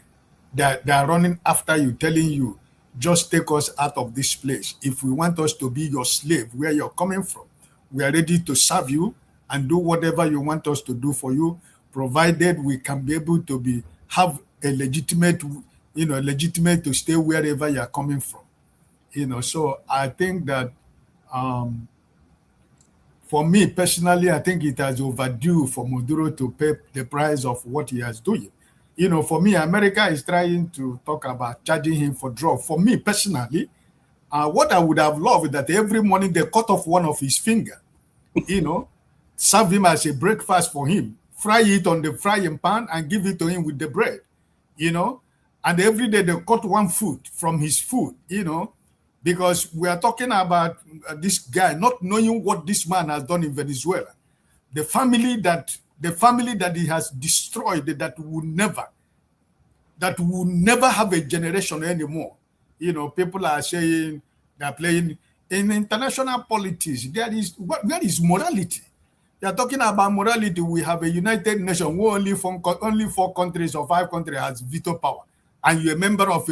they are running after you, telling you, just take us out of this place. If we want us to be your slave, where you're coming from, we are ready to serve you and do whatever you want us to do for you, provided we can be able to have a legitimate to stay wherever you are coming from. So I think that for me personally, I think it has overdue for Maduro to pay the price of what he is doing. For me, America is trying to talk about charging him for drugs. For me personally, what I would have loved is that every morning they cut off one of his fingers, serve him as a breakfast for him, fry it on the frying pan and give it to him with the bread, and every day they cut one foot from his food, because we are talking about this guy not knowing what this man has done in Venezuela. The family that he has destroyed, that will never have a generation anymore. People are saying they're playing in international politics. Where is morality? They are talking about morality. We have a United Nations where only 4 countries or 5 countries has veto power, and you're a member of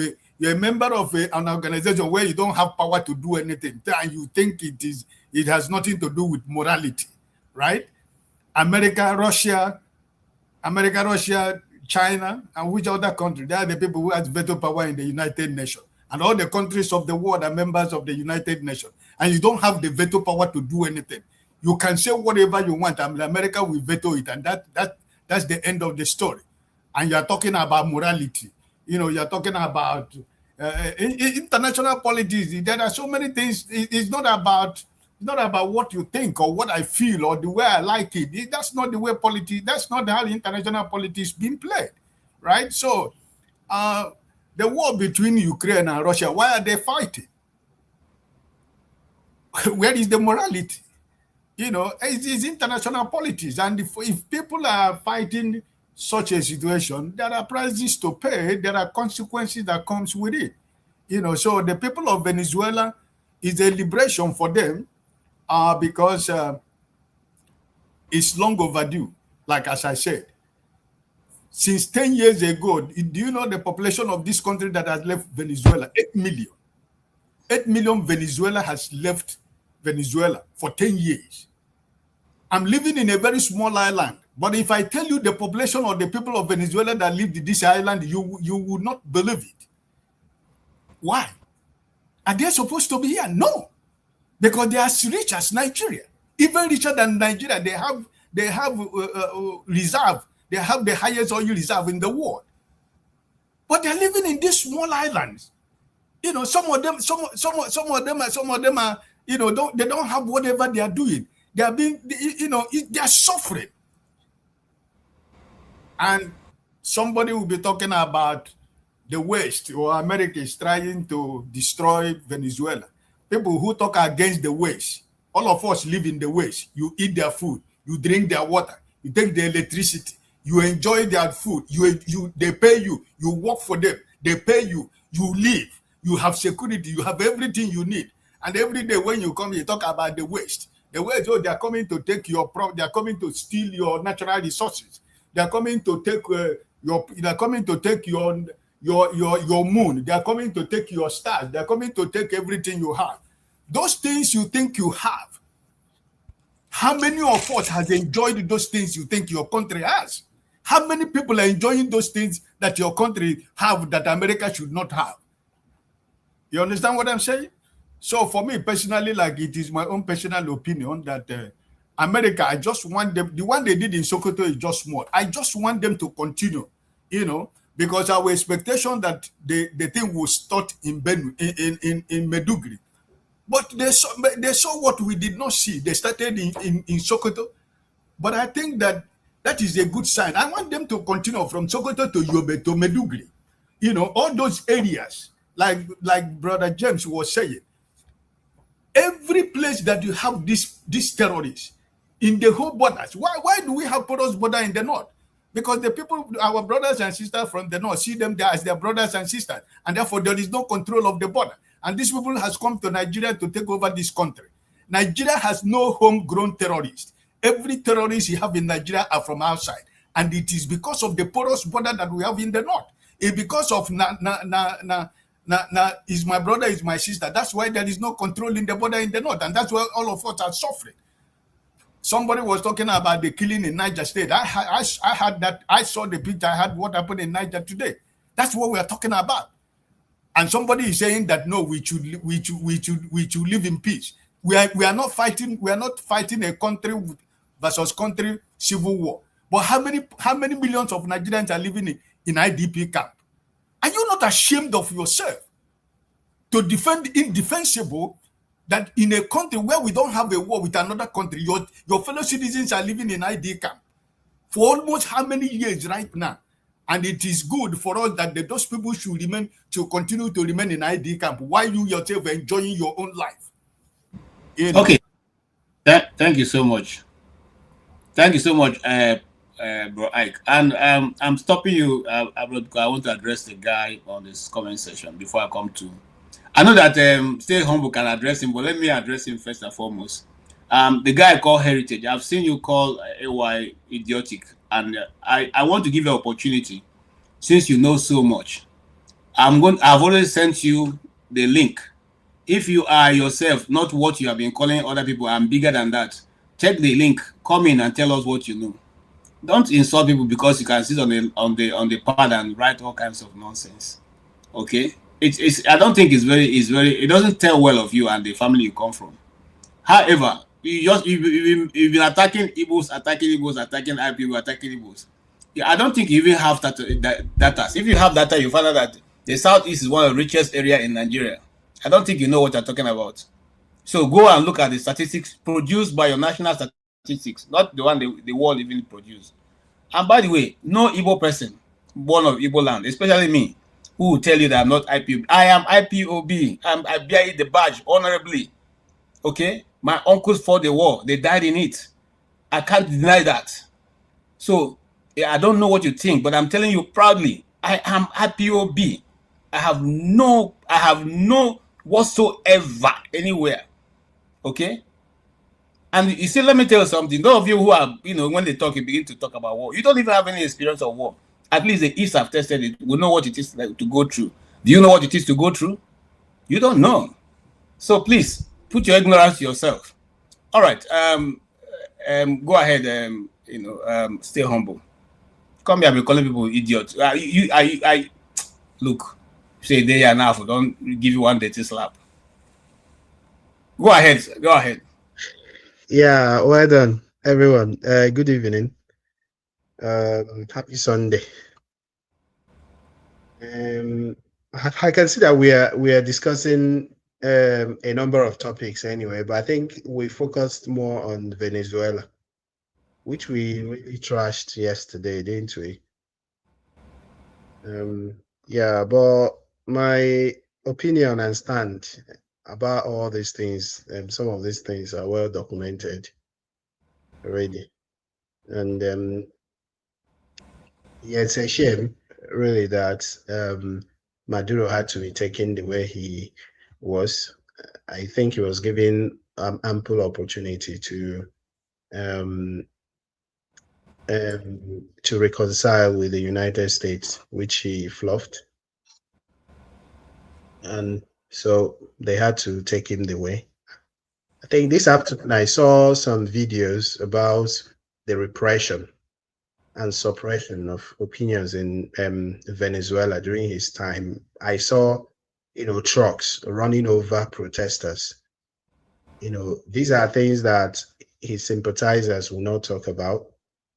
an organization where you don't have power to do anything, and you think it has nothing to do with morality, right? America, Russia, China, and which other country? They are the people who have veto power in the United Nations. And all the countries of the world are members of the United Nations. And you don't have the veto power to do anything. You can say whatever you want, and America will veto it. And that's the end of the story. And you're talking about morality. You're talking about international politics. There are so many things. It's not about what you think or what I feel or the way I like it. That's not the way politics, that's not how international politics being played, right? So the war between Ukraine and Russia, why are they fighting? Where is the morality? It's international politics. And if people are fighting such a situation, there are prices to pay, there are consequences that comes with it. So the people of Venezuela is a liberation for them, because it's long overdue, like as I said. Since 10 years ago, do you know the population of this country that has left Venezuela? 8 million. 8 million Venezuela has left Venezuela for 10 years. I'm living in a very small island, but if I tell you the population of the people of Venezuela that lived in this island, you would not believe it. Why? Are they supposed to be here? No. Because they are as rich as Nigeria, even richer than Nigeria. They have reserve. They have the highest oil reserve in the world. But they're living in these small islands. Some of them are, they don't have whatever they are doing. They are being, they are suffering. And somebody will be talking about the West or America is trying to destroy Venezuela. People who talk against the West, all of us live in the West. You eat their food, you drink their water, you take their electricity, you enjoy their food, they pay you, you work for them, they pay you, you live, you have security, you have everything you need. And every day when you come, you talk about the West. The West, they are coming to take your they are coming to steal your natural resources. They are coming to take your moon. They are coming to take your stars. They are coming to take everything you have. Those things you think you have, how many of us has enjoyed those things you think your country has? How many people are enjoying those things that your country have that America should not have? You understand what I'm saying? So for me personally, like, it is my own personal opinion that America, I just want them, the one they did in Sokoto is just small. I just want them to continue, because our expectation that the thing will start in Medugri. But they saw what we did not see. They started in Sokoto. But I think that is a good sign. I want them to continue from Sokoto to Yobe to Medugri. All those areas, like Brother James was saying, every place that you have these terrorists in the whole borders. Why do we have porous border in the north? Because the people, our brothers and sisters from the north, see them there as their brothers and sisters, and therefore there is no control of the border. And these people has come to Nigeria to take over this country. Nigeria has no homegrown terrorists. Every terrorist you have in Nigeria are from outside, and it is because of the porous border that we have in the north. It's because of is my brother, is my sister. That's why there is no control in the border in the north, and that's why all of us are suffering. Somebody was talking about the killing in Niger State. I had that. I saw the picture. I had what happened in Niger today. That's what we are talking about. And somebody is saying that no, we should live in peace. We are not fighting. We are not fighting a country versus country civil war. But how many millions of Nigerians are living in IDP camp? Are you not ashamed of yourself to defend the indefensible? That in a country where we don't have a war with another country, your fellow citizens are living in ID camp for almost how many years right now? And it is good for us that those people should continue to remain in ID camp while you yourself are enjoying your own life. Okay. Thank you so much. Thank you so much, Bro Ike. And I'm stopping you. I want to address the guy on this comment section before I come to. I know that Stay Humble can address him, but let me address him first and foremost. The guy called Heritage, I've seen you call AY idiotic, and I want to give you an opportunity, since you know so much. I've already sent you the link. If you are yourself, not what you have been calling other people, I'm bigger than that. Check the link, come in and tell us what you know. Don't insult people because you can sit on the pad and write all kinds of nonsense. Okay? I don't think it's very, it doesn't tell well of you and the family you come from. However, you've been attacking Igbos, attacking IPO, attacking Igbos. Yeah, I don't think you even have data. If you have data, you find out that the Southeast is one of the richest areas in Nigeria. I don't think you know what you're talking about. So go and look at the statistics produced by your national statistics, not the one the world even produced. And by the way, no Igbo person born of Igbo land, especially me, who will tell you that I'm not IPOB. I am IPOB. I bear the badge honorably. Okay? My uncles fought the war. They died in it. I can't deny that. So, I don't know what you think, but I'm telling you proudly, I am IPOB. I have no whatsoever anywhere. Okay? And you see, let me tell you something. Those of you who are, when they talk, you begin to talk about war. You don't even have any experience of war. At least the East have tested it. We know what it is to go through. Do you know what it is to go through? You don't know. So please, put your ignorance to yourself. All right. Go ahead. Stay humble. Come here, be calling people idiots. Look. Say they are now. Don't give you one dirty slap. Go ahead. Go ahead. Yeah. Well done, everyone. Good evening. Happy Sunday. I can see that we are discussing a number of topics anyway, but I think we focused more on Venezuela, which we really trashed yesterday, didn't we? Yeah, but my opinion and stand about all these things, some of these things are well documented already. And yeah, it's a shame, really, that Maduro had to be taken the way he was. I think he was given ample opportunity um, to reconcile with the United States, which he fluffed. And so they had to take him the way. I think this afternoon I saw some videos about the repression and suppression of opinions in Venezuela during his time. I saw, trucks running over protesters. These are things that his sympathizers will not talk about.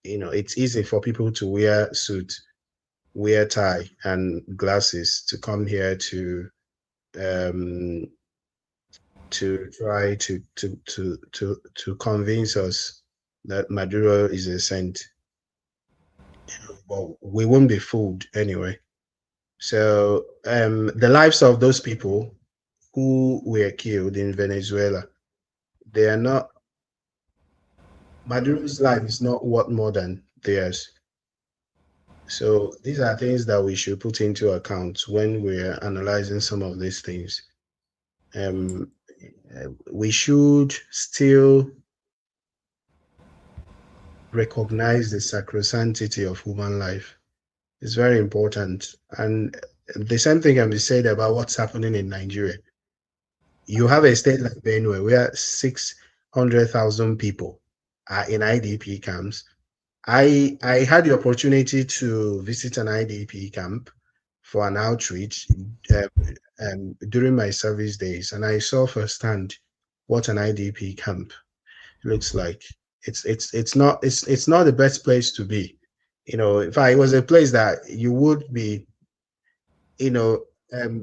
It's easy for people to wear suit, wear tie and glasses to come here to try to convince us that Maduro is a saint. But we won't be fooled anyway. So the lives of those people who were killed in Venezuela, they are not, Maduro's life is not worth more than theirs. So these are things that we should put into account when we're analyzing some of these things. We should still recognize the sacrosanctity of human life. It's very important. And the same thing can be said about what's happening in Nigeria. You have a state like Benue where 600,000 people are in IDP camps. I had the opportunity to visit an IDP camp for an outreach during my service days, and I saw firsthand what an IDP camp looks like. It's not the best place to be. If it was a place that you would be,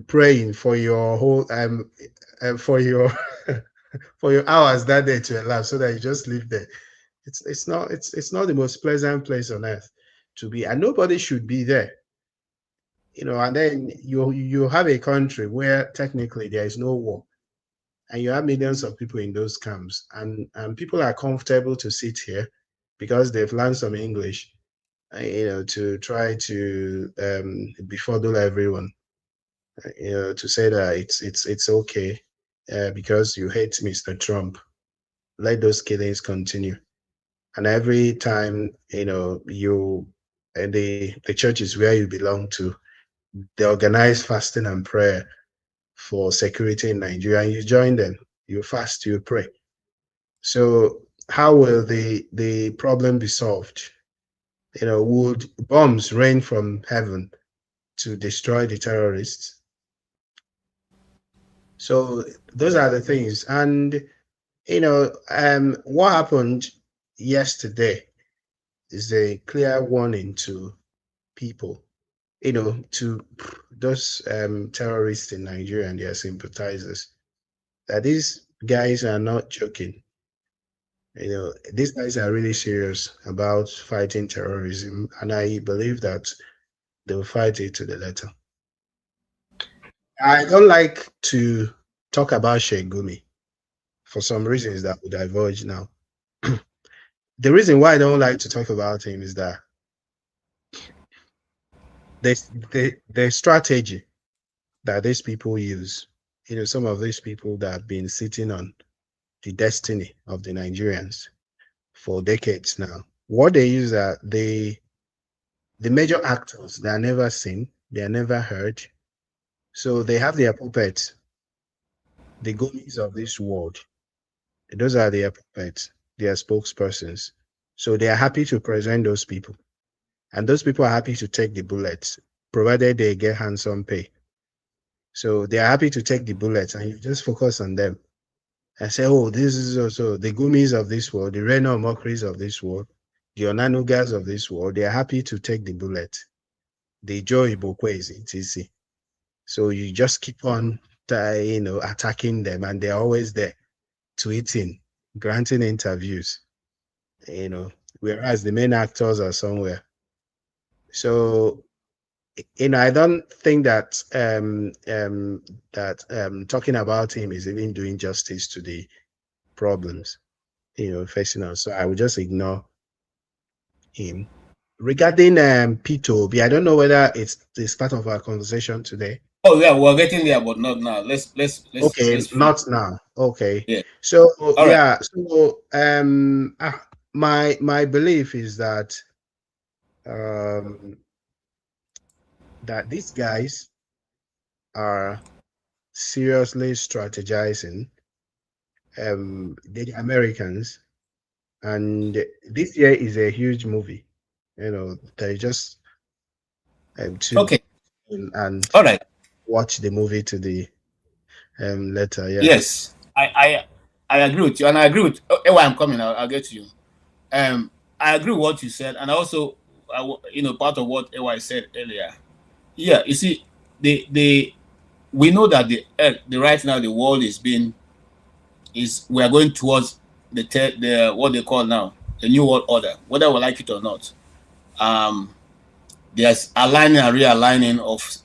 praying for your whole for your for your hours that day to elapse, so that you just live there. It's not the most pleasant place on earth to be, and nobody should be there. And then you have a country where technically there is no war, and you have millions of people in those camps, and people are comfortable to sit here because they've learned some English, to try to befuddle everyone, to say that it's okay because you hate Mr. Trump. Let those killings continue. And every time, you and the churches where you belong to, they organize fasting and prayer for security in Nigeria, and you join them. You fast, you pray. So how will the problem be solved? Would bombs rain from heaven to destroy the terrorists? So those are the things. And what happened yesterday is a clear warning to people, to those terrorists in Nigeria and their sympathizers, that these guys are not joking. These guys are really serious about fighting terrorism, and I believe that they'll fight it to the letter. I don't like to talk about Sheik Gumi for some reasons that will diverge now. The reason why I don't like to talk about him is that the strategy that these people use, some of these people that have been sitting on the destiny of the Nigerians for decades now, what they use are the major actors. They are never seen, they are never heard. So they have their puppets, the Gumis of this world. Those are their puppets, their spokespersons. So they are happy to present those people. And those people are happy to take the bullets, provided they get handsome pay. So they are happy to take the bullets, and you just focus on them and say, oh, this is also the Gumis of this world, the Reno mockeries of this world, the Onanugas of this world. They are happy to take the bullet. The Joe Ibokwes, etc. So you just keep on attacking them, and they're always there, tweeting, granting interviews, whereas the main actors are somewhere. So, I don't think that talking about him is even doing justice to the problems, facing us. So I would just ignore him. Regarding Peter Obi, I don't know whether it's part of our conversation today. Oh yeah, we're getting there, but not now. Let's Okay, not now. Okay. Yeah. So All yeah. right. So my belief is that that these guys are seriously strategizing. The Americans, and this year is a huge movie. They just okay. And all right. Watch the movie to the letter. Yeah. Yes, I agree with you, and I agree with. Where I'm coming, I'll get to you. I agree with what you said, and also, part of what Ewa said earlier. Yeah, you see, we know that the right now the world we are going towards the what they call now the new world order, whether we like it or not. There's aligning and realigning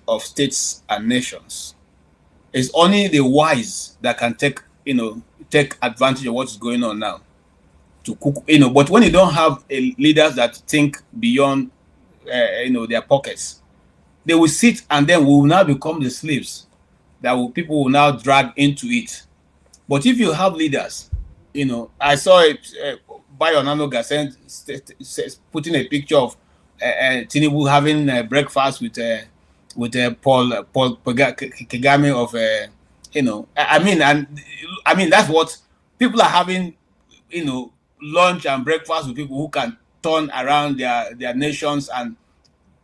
of states and nations. It's only the wise that can take advantage of what's going on now. But when you don't have leaders that think beyond their pockets, they will sit and then will now become the slaves that people will now drag into it. But if you have leaders, I saw it Bayo Onanuga putting a picture of Tinubu having breakfast with Paul Kagame of I mean that's what people are having, lunch and breakfast with people who can turn around their nations and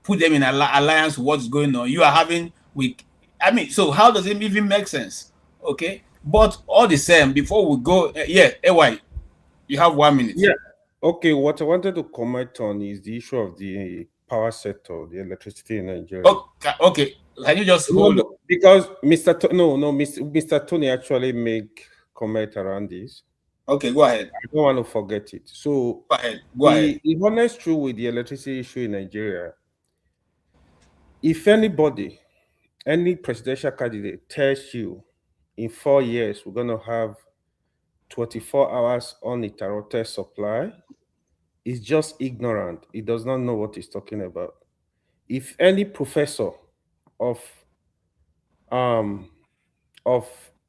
put them in alliance with what's going on. You are having so how does it even make sense? Okay, but all the same, before we go, AY, you have 1 minute. Yeah. Okay, what I wanted to comment on is the issue of the power sector, the electricity in Nigeria. Okay. Can you just hold on? Because Mr. Tony actually make comment around this. Okay, go ahead. I don't want to forget it. So go ahead. The honest truth with the electricity issue in Nigeria, if anybody, any presidential candidate tells you in 4 years we're going to have 24 hours uninterrupted supply, is just ignorant. He does not know what he's talking about. If any professor of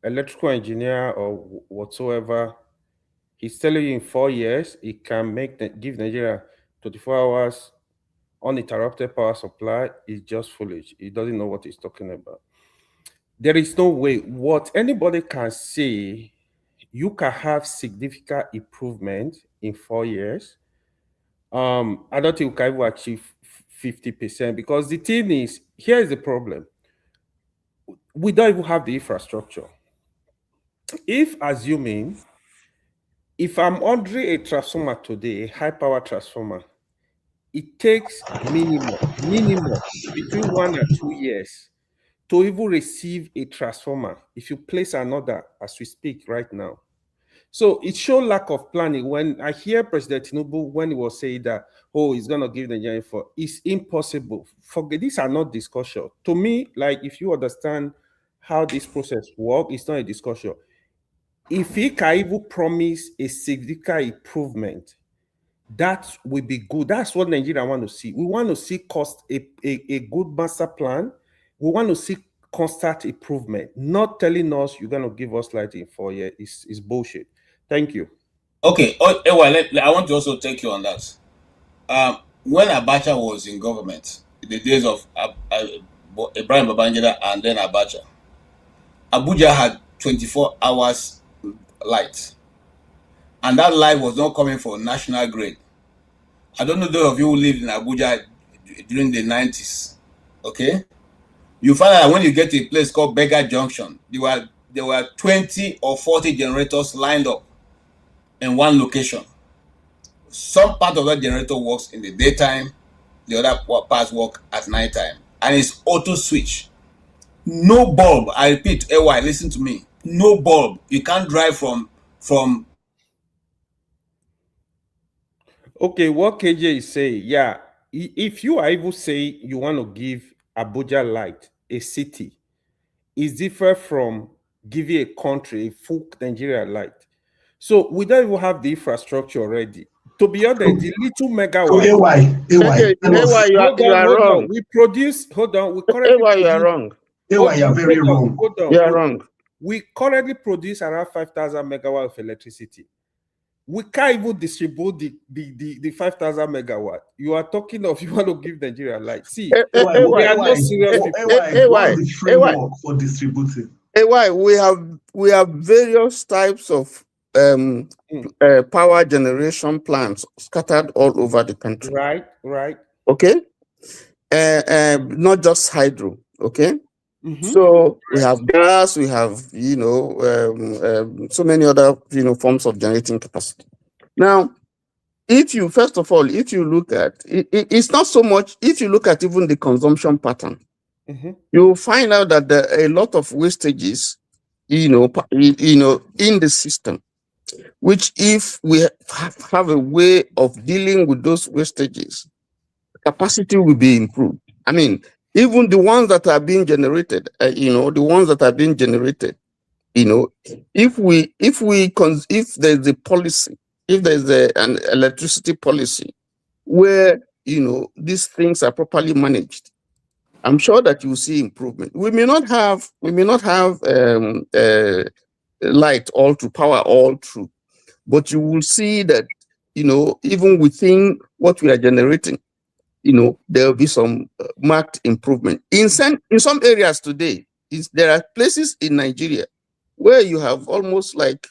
electrical engineer or whatsoever, he's telling you in 4 years he can give Nigeria 24 hours uninterrupted power supply, is just foolish. He doesn't know what he's talking about. There is no way. What anybody can say, you can have significant improvement in 4 years. I don't think we can even achieve 50%, because the thing is, here is the problem. We don't even have the infrastructure. If I'm ordering a transformer today, a high power transformer, it takes minimum between 1 and 2 years to even receive a transformer if you place another as we speak right now. So it shows lack of planning. When I hear President Tinubu, when he was saying that, he's going to give Nigeria it's impossible. Forget, these are not discussion. To me, like, if you understand how this process works, it's not a discussion. If he can even promise a significant improvement, that will be good. That's what Nigeria want to see. We want to see a good master plan. We want to see constant improvement. Not telling us you're going to give us light in 4 years is bullshit. Thank you. Okay. I want to also take you on that. When Abacha was in government, in the days of Ibrahim Babangida and then Abacha, Abuja had 24 hours light. And that light was not coming from national grid. I don't know those of you who lived in Abuja during the 90s. Okay? You find that when you get to a place called Beggar Junction, there were 20 or 40 generators lined up in one location. Some part of that generator works in the daytime, the other parts work at nighttime, and it's auto switch. No bulb. I repeat, AY, listen to me. No bulb. You can't drive from. Okay, what KJ is saying, yeah, if you are able to say you want to give Abuja light, a city, is different from giving a country a full Nigeria light. So we don't even have the infrastructure already. To be honest, the little megawatt. You are wrong. We produce, hold on, we currently AY, you are produce, wrong. You are very wrong. Hold on. You are wrong. We currently produce around 5,000 megawatts of electricity. We can't even distribute the 5,000 megawatt. You are talking of you want to give Nigeria light. See, we are not serious people. What's the framework for distributing? AY, we have various types of power generation plants scattered all over the country. Right. Okay, not just hydro. Okay. So we have gas, we have so many other forms of generating capacity. Now, if you look at it's not so much. If you look at even the consumption pattern, you'll find out that there are a lot of wastages, in the system. Which, if we have a way of dealing with those wastages, capacity will be improved. I mean, even the ones that are being generated, if there's a policy, if there's an electricity policy where these things are properly managed, I'm sure that you will see improvement. We may not have light all through, power all through, but you will see that even within what we are generating, there will be some marked improvement. In some areas today, there are places in Nigeria where you have almost like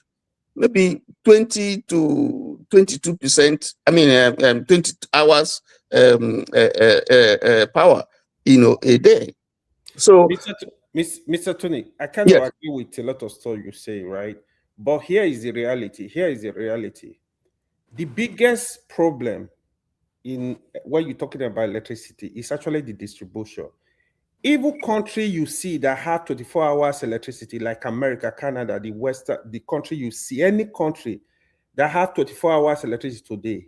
maybe 20 to 22%, 20 hours power, a day. So, Mr. Tony, I kind of agree with a lot of stuff you say, right? But here is the reality. The biggest problem in when you're talking about electricity is actually the distribution. Even country you see that have 24 hours electricity, like America, Canada, the country you see, any country that have 24 hours electricity today,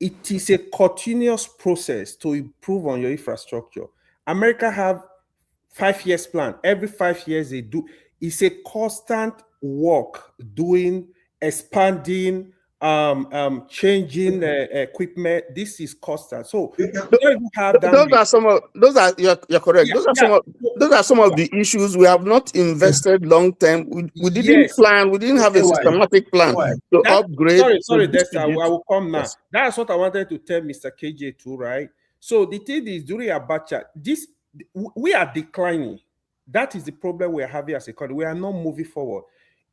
it is a continuous process to improve on your infrastructure. America have 5 years plan. Every 5 years they do. It's a constant work doing, expanding, changing equipment. This is constant. So you're correct. Those are some of the issues. We have not invested long term. We didn't plan. We didn't have a systematic plan to upgrade. Sorry, Dexter, I will come now. That's what I wanted to tell Mr. KJ too, right? So the thing is, during Abacha, we are declining. That is the problem we are having as a country. We are not moving forward.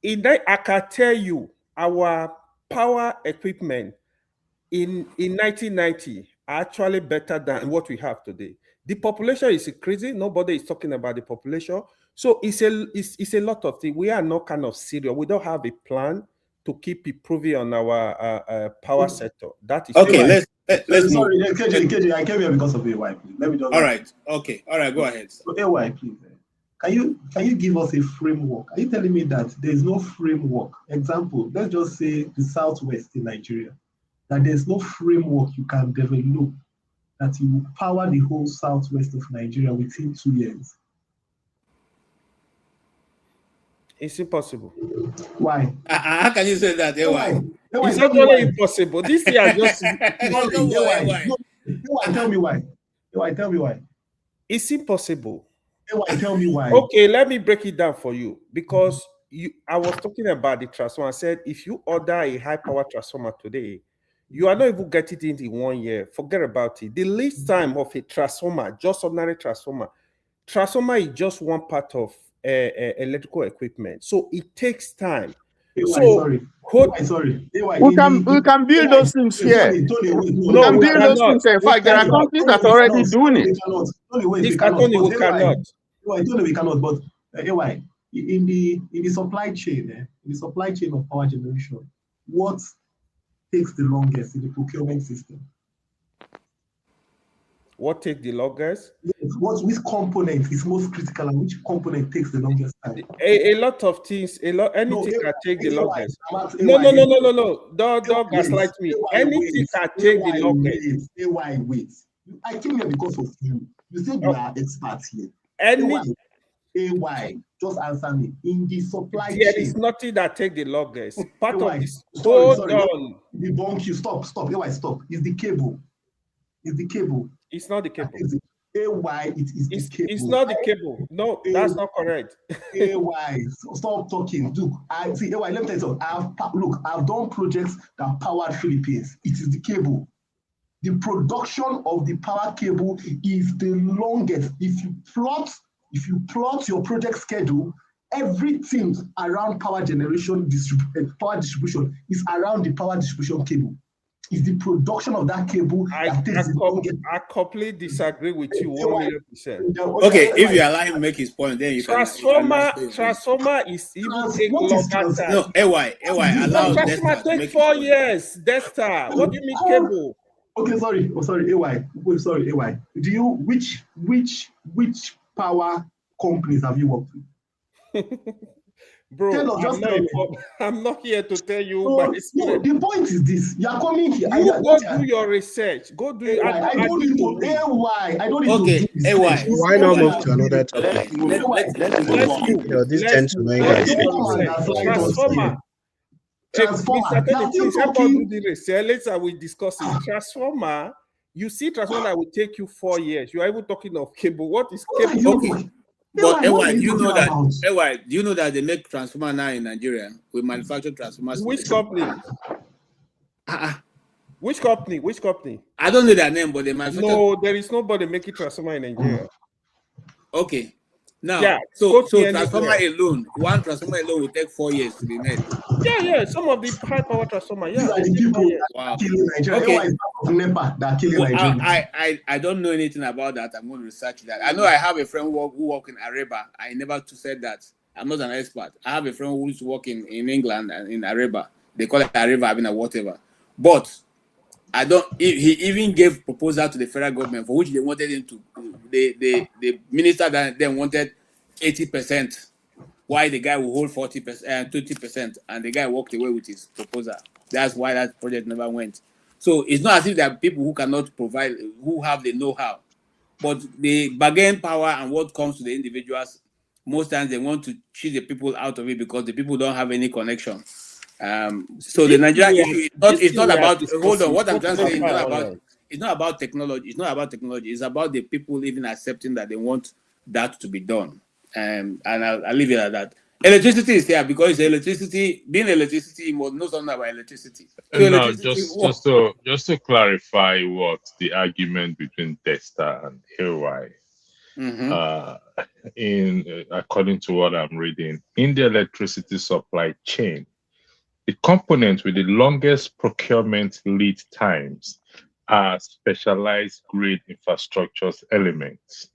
In that, I can tell you, our power equipment in 1990 are actually better than what we have today. The population is increasing. Nobody is talking about the population. So it's a lot of things. We are not kind of serious. We don't have a plan to keep improving on our power sector. That is okay. Let's sorry, KJ, I came here because of AY, please. Let me just. All right. Okay. All right. Go ahead. So AY, please. Can you give us a framework? Are you telling me that there is no framework? Example, let's just say the Southwest in Nigeria, that there's no framework you can develop that you will power the whole Southwest of Nigeria within 2 years. It's impossible. Why? How can you say that? Why? It's actually impossible. This year just. Tell me why. Tell me why. It's impossible. Tell me why. Okay, let me break it down for you. Because I was talking about the transformer. I said if you order a high power transformer today, you are not even getting it in 1 year. Forget about it. The lead time of a transformer, just ordinary transformer is just one part of electrical equipment. So it takes time. We can build those things here. We can build those things here. In fact, there are companies that are already doing it. We cannot. We cannot. But in the supply chain, of power generation, what takes the longest in the procurement system? What takes the longest? which component is most critical and which component takes the longest time? A lot of things, anything can take the longest. No. Don't gaslight me. Anything can take the longest. Wait. I came here because of you. You said you are experts here. AY, just answer me. In the supply chain, there is nothing that take the longest. Part of this. Hold on. Debunk you. Stop. AY, stop. It's the cable. It's not the cable. AY, it's the cable. It's not the cable. No, that's not correct. AY, stop talking. Look, AY, let me tell you something. I've done projects that powered Philippines. It is the cable. The production of the power cable is the longest. If you plot your project schedule, everything around power generation, power distribution is around the power distribution cable. It's the production of that cable that takes the longest. I completely disagree with you 100%. Okay, if you allow him to make his point, then you transformer is even take longer time. No, AY, allow transformer take 4 years. Desta, what do you mean cable? Okay, sorry, AY. Sorry, AY. Which power companies have you worked with? Bro, I'm not here to tell you. No, the point is this: you are coming here. Go do your research. Go do. I don't need to. AY. I don't need to. Okay, AY. Why not move to another topic? This gentleman guy. Transformer. Later we discuss it. Transformer. You see, transformer that will take you 4 years. You are even talking of cable. What is cable? Okay. But AY, do you know that they make transformer now in Nigeria? We manufacture transformers. Which company? Which company? I don't know their name, but they manufacture. No, there is nobody making transformer in Nigeria. Okay. Now, so transformer alone, one transformer alone will take 4 years to be made. Yeah. Some of the high power transformer. Yeah. Wow. Killing Nigeria. Okay. I don't know anything about that. I'm going to research that. I know I have a friend who work in Areba. I never said that. I'm not an expert. I have a friend who used to work in England and in Areba. They call it Areba, or whatever. But I don't. He even gave proposal to the federal government for which they wanted him to. The minister then wanted 80%. Why the guy will hold 40%, 20%, and the guy walked away with his proposal. That's why that project never went. So it's not as if there are people who cannot provide, who have the know-how, but the bargain power and what comes to the individuals, most times they want to cheat the people out of it because the people don't have any connection. So the Nigerian issue it's not about. Hold on, what I'm trying to say is it's not about technology. It's not about technology. It's about the people even accepting that they want that to be done. And I'll leave it at that. Electricity is here because electricity, being electricity, you must know something about electricity. So no, just to clarify what the argument between Desta and AY. According to what I'm reading, in the electricity supply chain, the components with the longest procurement lead times are specialized grid infrastructures elements,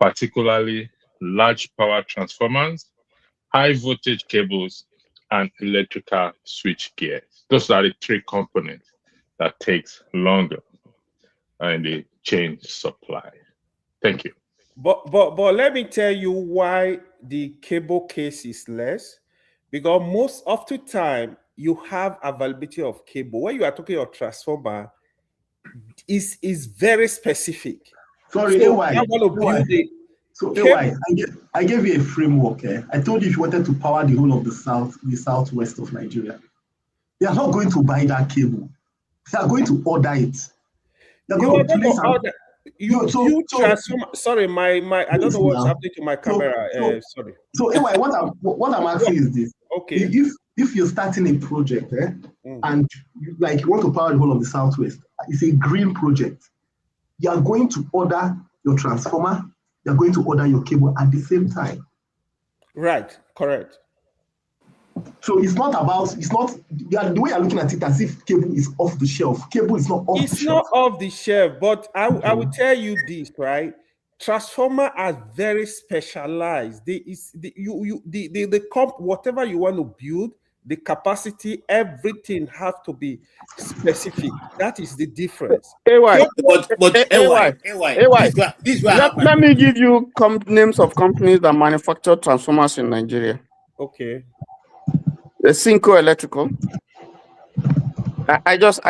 particularly large power transformers, high voltage cables, and electrical switch gears. Those are the three components that takes longer in the chain supply. Thank you. But let me tell you why the cable case is less. Because most of the time you have availability of cable. When you are talking of transformer, is very specific. Sorry, so AY. So I gave you a framework. I told you if you wanted to power the whole of the southwest of Nigeria, they are not going to buy that cable. They are going to order it. They're going to place order. Sorry, my I don't know what's happening to my camera. Sorry. So anyway, what I'm asking is this. Okay. If you're starting a project, and you want to power the whole of the southwest, it's a green project. You are going to order your transformer. You're going to order your cable at the same time. Right. Correct. So it's not the way you're looking at it as if cable is off the shelf. Cable is not off the shelf. It's not off the shelf, but I will tell you this, right? Transformer are very specialized. Whatever you want to build, the capacity, everything have to be specific. That is the difference. AY, AY, this let me give you names of companies that manufacture transformers in Nigeria. Okay. The Cinco Electrical. I just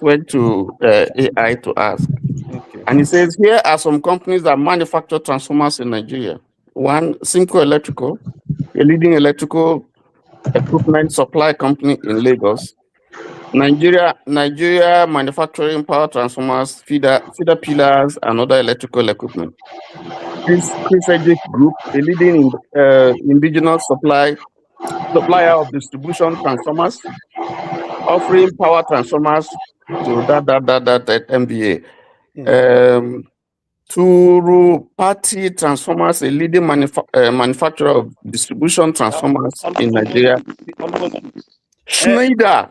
went to AI to ask. Okay. And it says here are some companies that manufacture transformers in Nigeria. One, Cinco Electrical, a leading electrical equipment supply company in Lagos. Nigeria manufacturing power transformers, feeder pillars, and other electrical equipment. Cries Group, a leading indigenous supplier of distribution transformers, offering power transformers to that MBA. Turupati Transformers, a leading manufacturer of distribution transformers in Nigeria. Schneider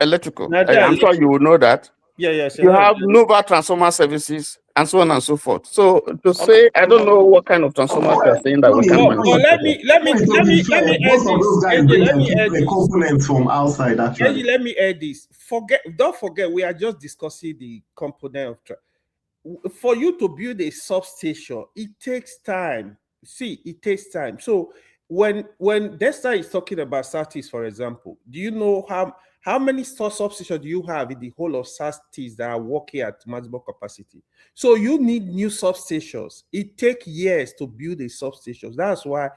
Electrical. I'm sure you will know that. Yes. You have Nova Transformer Services and so on and so forth. So to say, I don't know what kind of transformers you are saying that we can manufacture. Let me most of those guys bring components from outside. Actually, let me add this. Don't forget, we are just discussing the component of. For you to build a substation, it takes time. See, it takes time. So when Desta is talking about Southeast, for example, do you know how many substations do you have in the whole of Southeast that are working at maximum capacity? So you need new substations. It takes years to build a substation. That's why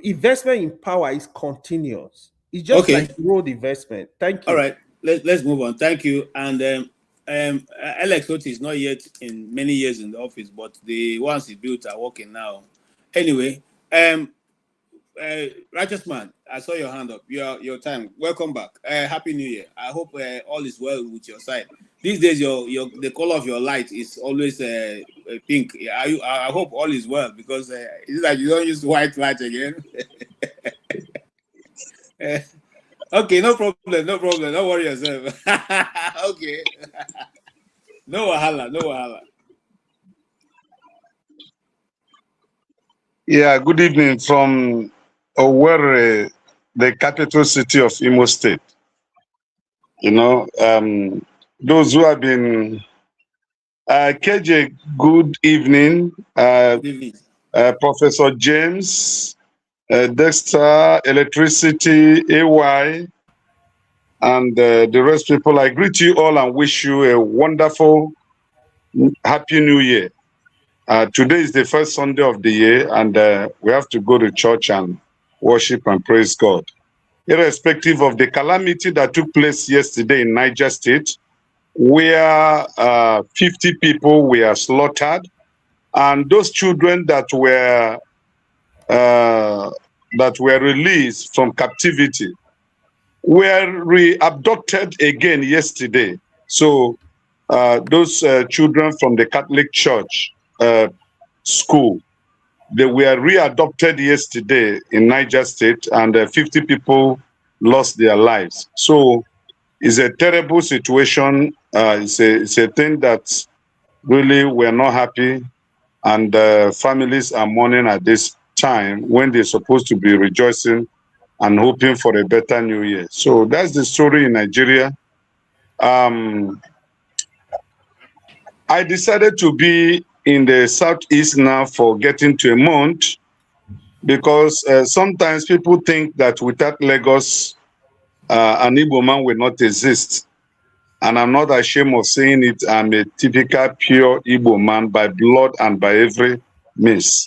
investment in power is continuous. It's just like road investment. Thank you. All right, let's move on. Thank you. And Alex Oti is not yet in many years in the office, but the ones he built are working now. Anyway, Righteous Man, I saw your hand up. Your time. Welcome back. Happy New Year. I hope all is well with your side. These days, the color of your light is always pink. I hope all is well, because it's like you don't use white light again. Okay, no problem. Don't worry yourself. Okay. No wahala. Yeah, good evening from Owerri, the capital city of Imo State. You know, those who have been KJ, good evening. Professor James, Dexter, Electricity, AY, and the rest people. I greet you all and wish you a wonderful, happy New Year. Today is the first Sunday of the year, and we have to go to church and worship and praise God. Irrespective of the calamity that took place yesterday in Niger State, where 50 people were slaughtered, and those children that were released from captivity were re-abducted again yesterday. So those children from the Catholic Church school, they were re-adopted yesterday in Niger State, and 50 people lost their lives. So it's a terrible situation. It's a thing that really we're not happy, and families are mourning at this time when they're supposed to be rejoicing and hoping for a better New Year. So that's the story in Nigeria. I decided to be in the Southeast now for getting to a month, because sometimes people think that without Lagos, an Igbo man will not exist. And I'm not ashamed of saying it. I'm a typical pure Igbo man by blood and by every means.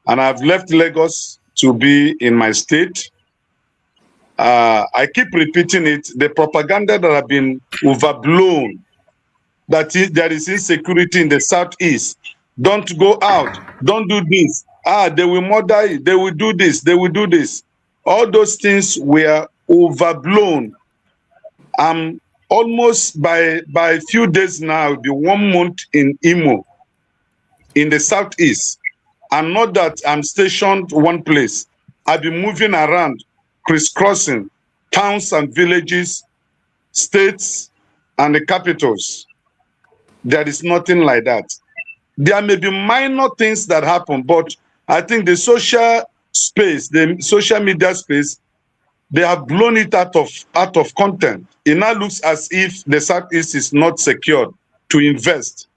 And I've left Lagos to be in my state. I keep repeating it. The propaganda that have been overblown, that there is insecurity in the Southeast. Don't go out. Don't do this. They will murder you. They will do this. They will do this. All those things were overblown. Almost by a few days now, it'll be 1 month in Imo, in the Southeast. And not that I'm stationed one place. I've been moving around, crisscrossing towns and villages, states, and the capitals. There is nothing like that. There may be minor things that happen, but I think the social space, the social media space, they have blown it out of content. It now looks as if the Southeast is not secured to invest.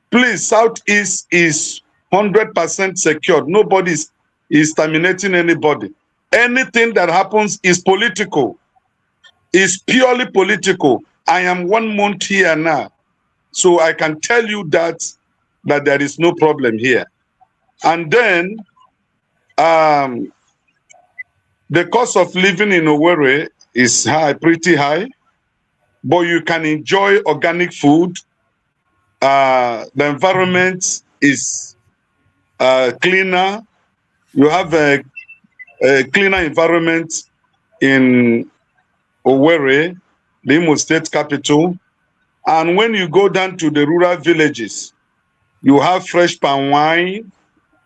Please, Southeast is 100% secured. Nobody is terminating anybody. Anything that happens is political. It's purely political. I am 1 month here now, so I can tell you that there is no problem here. And then the cost of living in Owerri is high, pretty high, but you can enjoy organic food. The environment is cleaner. You have a cleaner environment in Owerri, the Imo State capital. And when you go down to the rural villages, you have fresh palm wine,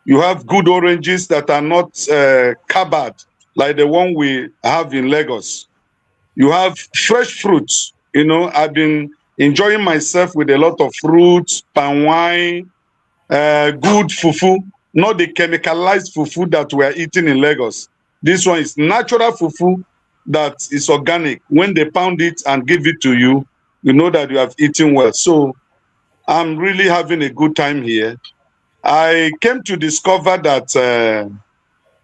you have good oranges that are not covered like the one we have in Lagos. You have fresh fruits. You know, I've been enjoying myself with a lot of fruits, palm wine, good fufu, not the chemicalized fufu that we are eating in Lagos. This one is natural fufu that is organic. When they pound it and give it to you, you know that you have eaten well. So I'm really having a good time here. I came to discover that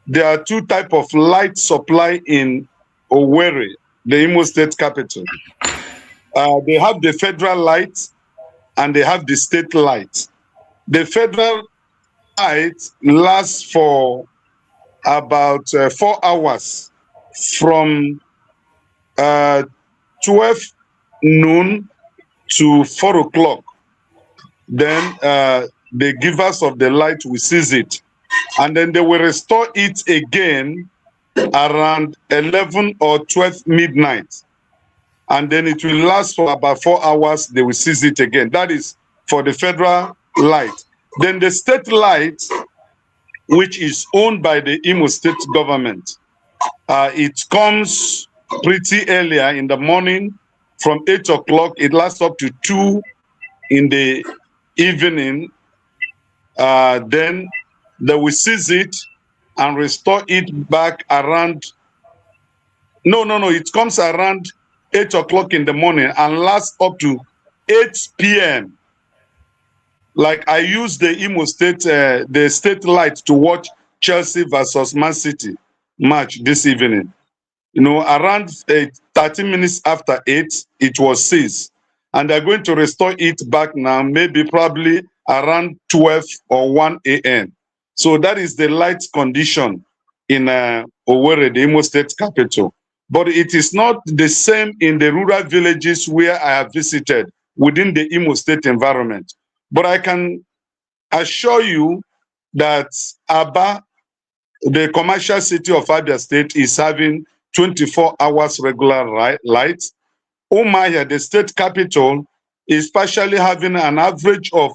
there are two types of light supply in Owerri, the Imo State capital. They have the federal light and they have the state light. The federal light lasts for about 4 hours from 12 noon to 4 o'clock. Then the givers of the light will seize it. And then they will restore it again around 11 or 12 midnight. And then it will last for about 4 hours. They will seize it again. That is for the federal light. Then the state light, which is owned by the Imo State government, it comes pretty earlier in the morning from 8 o'clock. It lasts up to 2 in the evening. Then they will seize it and restore it back around. No. It comes around 8 o'clock in the morning and lasts up to 8 p.m. Like I used the Imo State, the state light to watch Chelsea versus Man City match this evening. You know, around 30 minutes after 8, it was seized. And they're going to restore it back now, maybe probably around 12 or 1 a.m. So that is the light condition in Owerri, the Imo State capital. But it is not the same in the rural villages where I have visited within the Imo State environment. But I can assure you that Aba, the commercial city of Abia State, is having 24 hours regular light. Umuahia, the state capital, is partially having an average of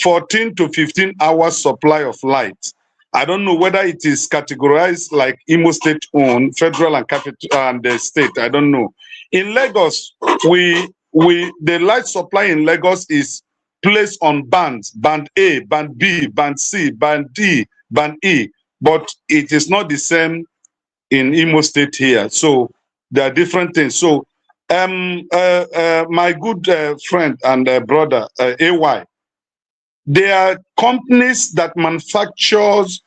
14 to 15 hours supply of light. I don't know whether it is categorized like Imo State owned, federal and capital and the state. I don't know. In Lagos, the light supply in Lagos is placed on bands: band A, band B, band C, band D, band E. But it is not the same in Imo State here. So there are different things. So my good friend and brother, AY, there are companies that manufactures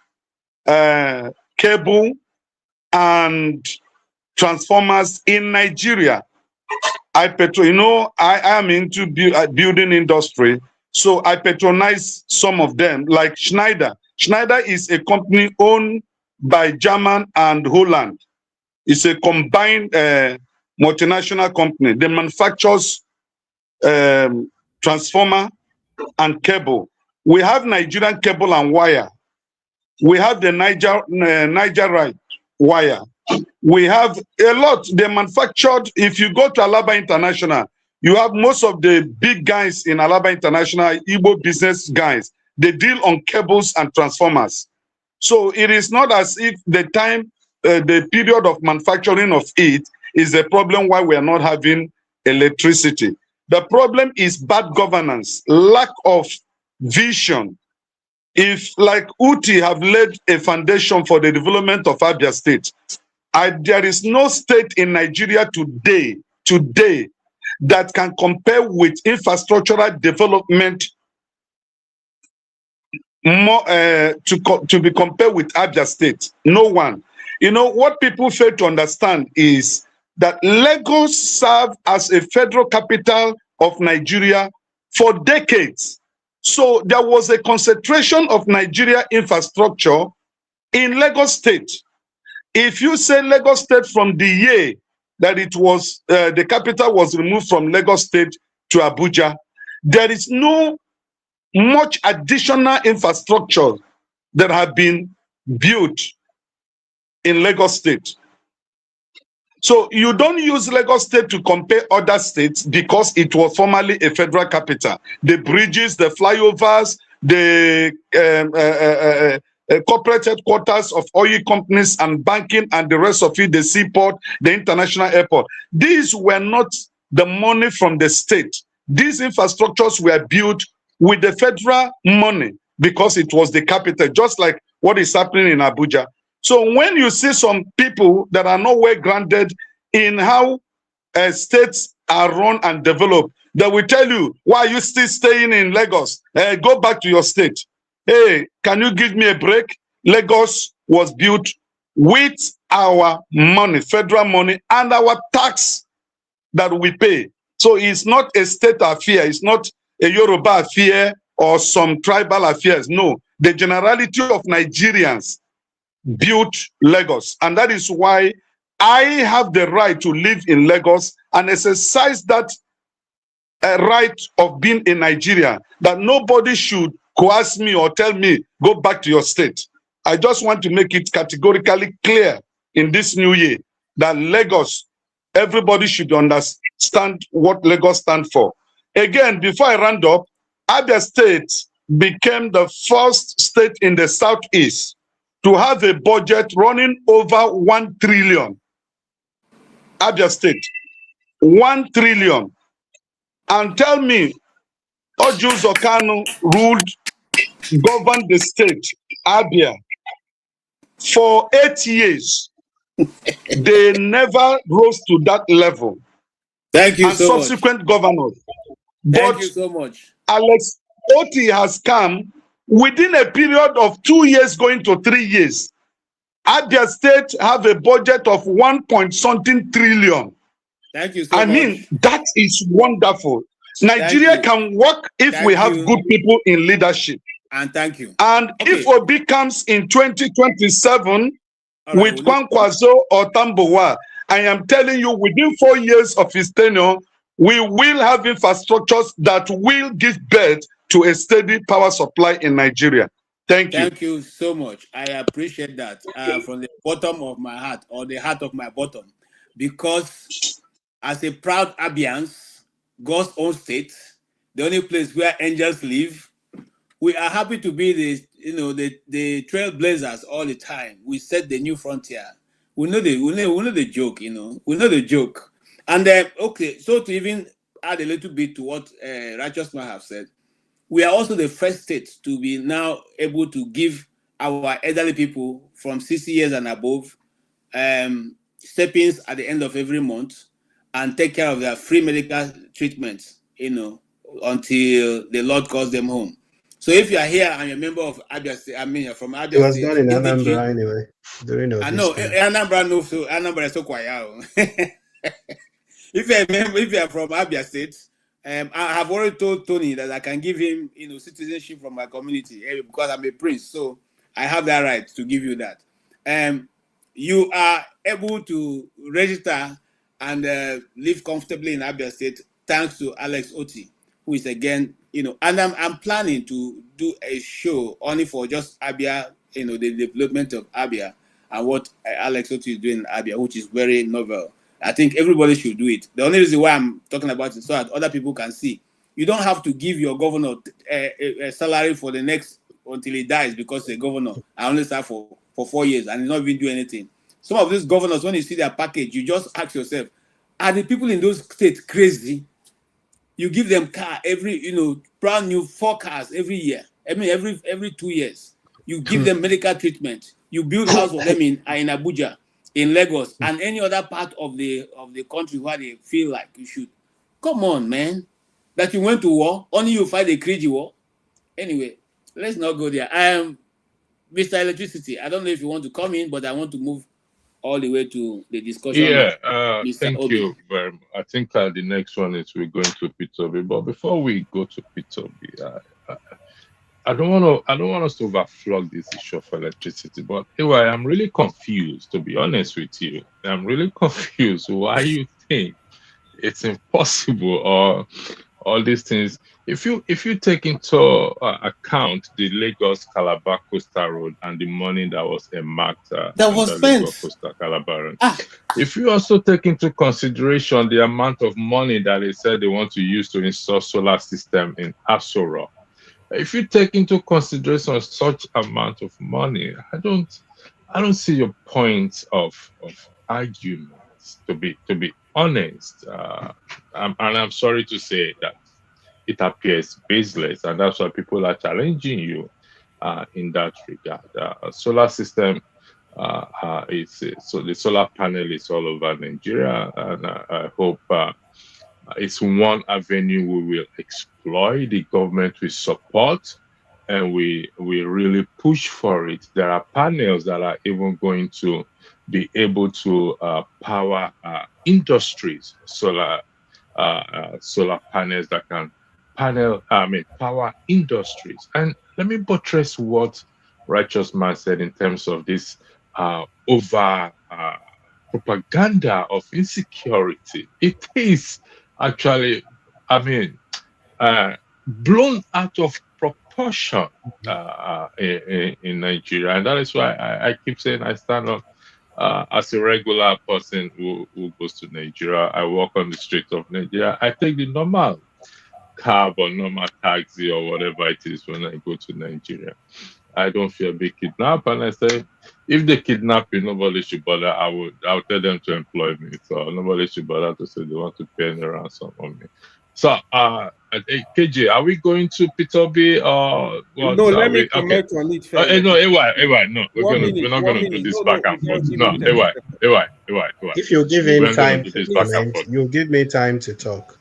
cable and transformers in Nigeria. I am into building industry, so I patronize some of them, like Schneider. Schneider is a company owned by German and Holland. It's a combined multinational company. They manufactures transformer and cable. We have Nigerian cable and wire. We have the Nigerite wire. We have a lot. They manufactured. If you go to Alaba International, you have most of the big guys in Alaba International, Igbo business guys. They deal on cables and transformers. So it is not as if the period of manufacturing of it is the problem why we are not having electricity. The problem is bad governance, lack of vision, if like Uti have laid a foundation for the development of Abia State, there is no state in Nigeria today that can compare with infrastructural development more to be compared with Abia State. No one. You know what people fail to understand is that Lagos served as a federal capital of Nigeria for decades. So there was a concentration of Nigeria infrastructure in Lagos State. If you say Lagos State from the year that it was the capital was removed from Lagos State to Abuja, there is no much additional infrastructure that have been built in Lagos State. So you don't use Lagos State to compare other states because it was formerly a federal capital. The bridges, the flyovers, the corporate headquarters of oil companies and banking and the rest of it, the seaport, the international airport. These were not the money from the state. These infrastructures were built with the federal money because it was the capital, just like what is happening in Abuja. So when you see some people that are not well grounded in how states are run and developed, they will tell you, why are you still staying in Lagos? Go back to your state. Hey, can you give me a break? Lagos was built with our money, federal money, and our tax that we pay. So it's not a state affair. It's not a Yoruba affair or some tribal affairs. No, the generality of Nigerians built Lagos. And that is why I have the right to live in Lagos and exercise that right of being in Nigeria, that nobody should coerce me or tell me, go back to your state. I just want to make it categorically clear in this new year that Lagos, everybody should understand what Lagos stands for. Again, before I round up, Abia State became the first state in the Southeast to have a budget running over 1 trillion. Abia State, 1 trillion. And tell me, Ojus Okano governed the state, Abia, for 8 years. They never rose to that level. Thank you and so much. Subsequent governors. Thank But you so much. Alex Oti has come within a period of 2 years going to 3 years. Abia State have a budget of 1.something trillion. Thank you so much. I mean, that is wonderful. Nigeria can work if we have good people in leadership. And thank you. And if Obi comes in 2027 with Kwankwaso or Tambowa, I am telling you, within 4 years of his tenure, we will have infrastructures that will give birth to a steady power supply in Nigeria. Thank you. Thank you so much. I appreciate that from the bottom of my heart, or the heart of my bottom, because as a proud Abians, God's own state, the only place where angels live, we are happy to be the trailblazers all the time. We set the new frontier. We know the joke, we know the joke. And okay, so to even add a little bit to what Righteous Man have said, we are also the first state to be now able to give our elderly people from 60 years and above step-ins at the end of every month and take care of their free medical treatment, until the Lord calls them home. So if you are here and you're a member of Abia State, you're from Abia State. It was done in Anambra anyway. I know, Anambra no, so Anambra is so quiet. If you are from Abia State, I have already told Tony that I can give him, citizenship from my community because I'm a prince. So I have that right to give you that. You are able to register and live comfortably in Abia State thanks to Alex Oti, who is again, and I'm planning to do a show only for just Abia, the development of Abia and what Alex Oti is doing in Abia, which is very novel. I think everybody should do it. The only reason why I'm talking about it is so that other people can see. You don't have to give your governor a salary for the next until he dies because the governor I only serve for 4 years and he's not even doing anything. Some of these governors, when you see their package, you just ask yourself, are the people in those states crazy? You give them car every, brand new 4 cars every year. I mean, every 2 years. You give them medical treatment. You build house for them in Abuja, in Lagos, and any other part of the country where they feel like you should. Come on, man. That you went to war, only you fight the Cries war. Anyway, let's not go there. Mr. Electricity, I don't know if you want to come in, but I want to move all the way to the discussion. Yeah, Mr. thank Obi. you very much. I think the next one is we're going to Peter Obi. But before we go to Peter Obi, I don't want us to overflog this issue of electricity. But anyway, I'm really confused, to be honest with you. I'm really confused why you think it's impossible or all these things. If you take into account the Lagos Calabar Coastal Road and the money that was earmarked that was the spent. Lagos Coastal Calabar, if you also take into consideration the amount of money that they said they want to use to install solar system in Aso Rock, if you take into consideration such amount of money, I don't see your point of arguments. To be honest, and I'm sorry to say that it appears baseless, and that's why people are challenging you in that regard. Solar system so the solar panel is all over Nigeria, and I hope it's one avenue we will exploit. The government will support, and we really push for it. There are panels that are even going to be able to power industries. Solar panels that can power industries. And let me buttress what Righteous Man said in terms of this over propaganda of insecurity. It is actually, blown out of proportion in Nigeria, and that is why I keep saying I stand up as a regular person who goes to Nigeria. I walk on the streets of Nigeria. I take the normal cab or normal taxi or whatever it is when I go to Nigeria. I don't fear being kidnapped, and I say, if they kidnap you, nobody should bother. I'll tell them to employ me. So nobody should bother to say they want to pay any ransom on me. So, KJ, are we going to Peter Obi or what? No, let me comment on it first. No, AY, no, we're not gonna do this back and forth. No, AY. If you give him time to comment, you'll give me time to talk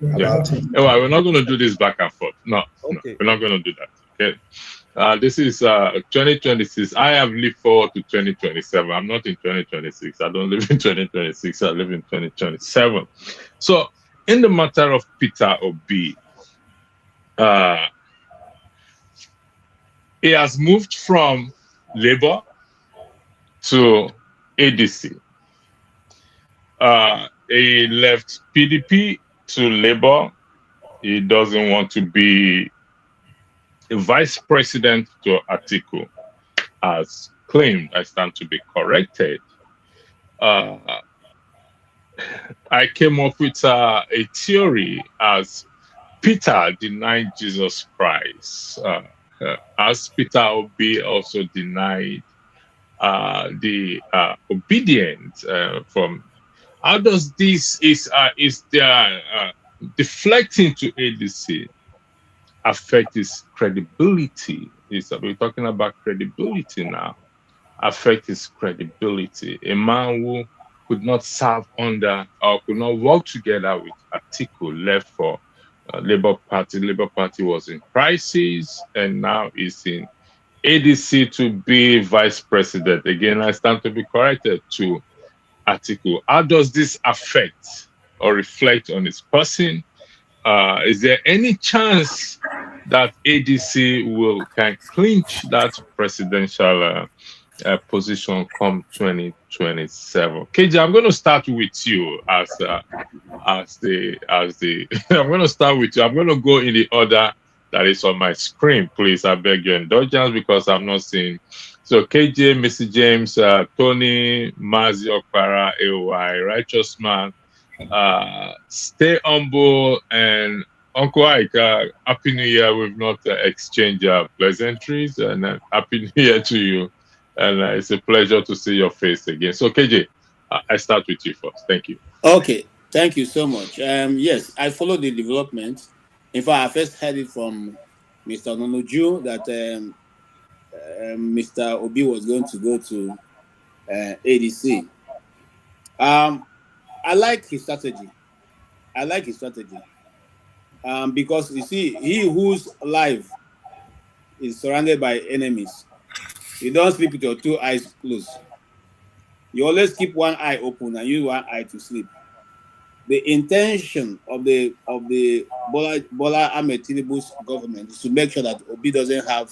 about it. AY, we're not gonna do this back and forth. No, we're not gonna do that. Okay. This is 2026. I have lived forward to 2027. I'm not in 2026. I don't live in 2026. I live in 2027. So, in the matter of Peter Obi, he has moved from Labour to ADC. He left PDP to Labour. He doesn't want to be a vice president to Atiku, as claimed. I stand to be corrected. I came up with a theory as Peter denied Jesus Christ, as Peter Obi also denied the obedience from. How does this is their deflecting to ADC affect his credibility? We're talking about credibility now. Affect his credibility. A man who could not serve under or could not work together with Atiku left for Labour Party. Labour Party was in crisis, and now is in ADC to be vice president. Again, I stand to be corrected to Atiku. How does this affect or reflect on his person? Is there any chance that ADC can clinch that presidential position come 2027? KJ, I'm going to start with you as the I'm going to start with you. I'm going to go in the order that is on my screen. Please, I beg your indulgence because I'm not seeing. So KJ, Mr. James, Tony, Mazi Okpara, AY, Righteous Man, stay humble, and Uncle Ike, Happy New Year. We've not exchanged pleasantries, and Happy New Year to you. And it's a pleasure to see your face again. So KJ, I start with you first. Thank you. Okay, thank you so much. Yes, I followed the development. In fact, I first heard it from Mr. Nonoju that Mr. Obi was going to go to ADC. I like his strategy. Because you see, he whose life is surrounded by enemies, you don't sleep with your two eyes closed. You always keep one eye open and use one eye to sleep. The intention of the Bola Ahmed Tinubu's government is to make sure that Obi doesn't have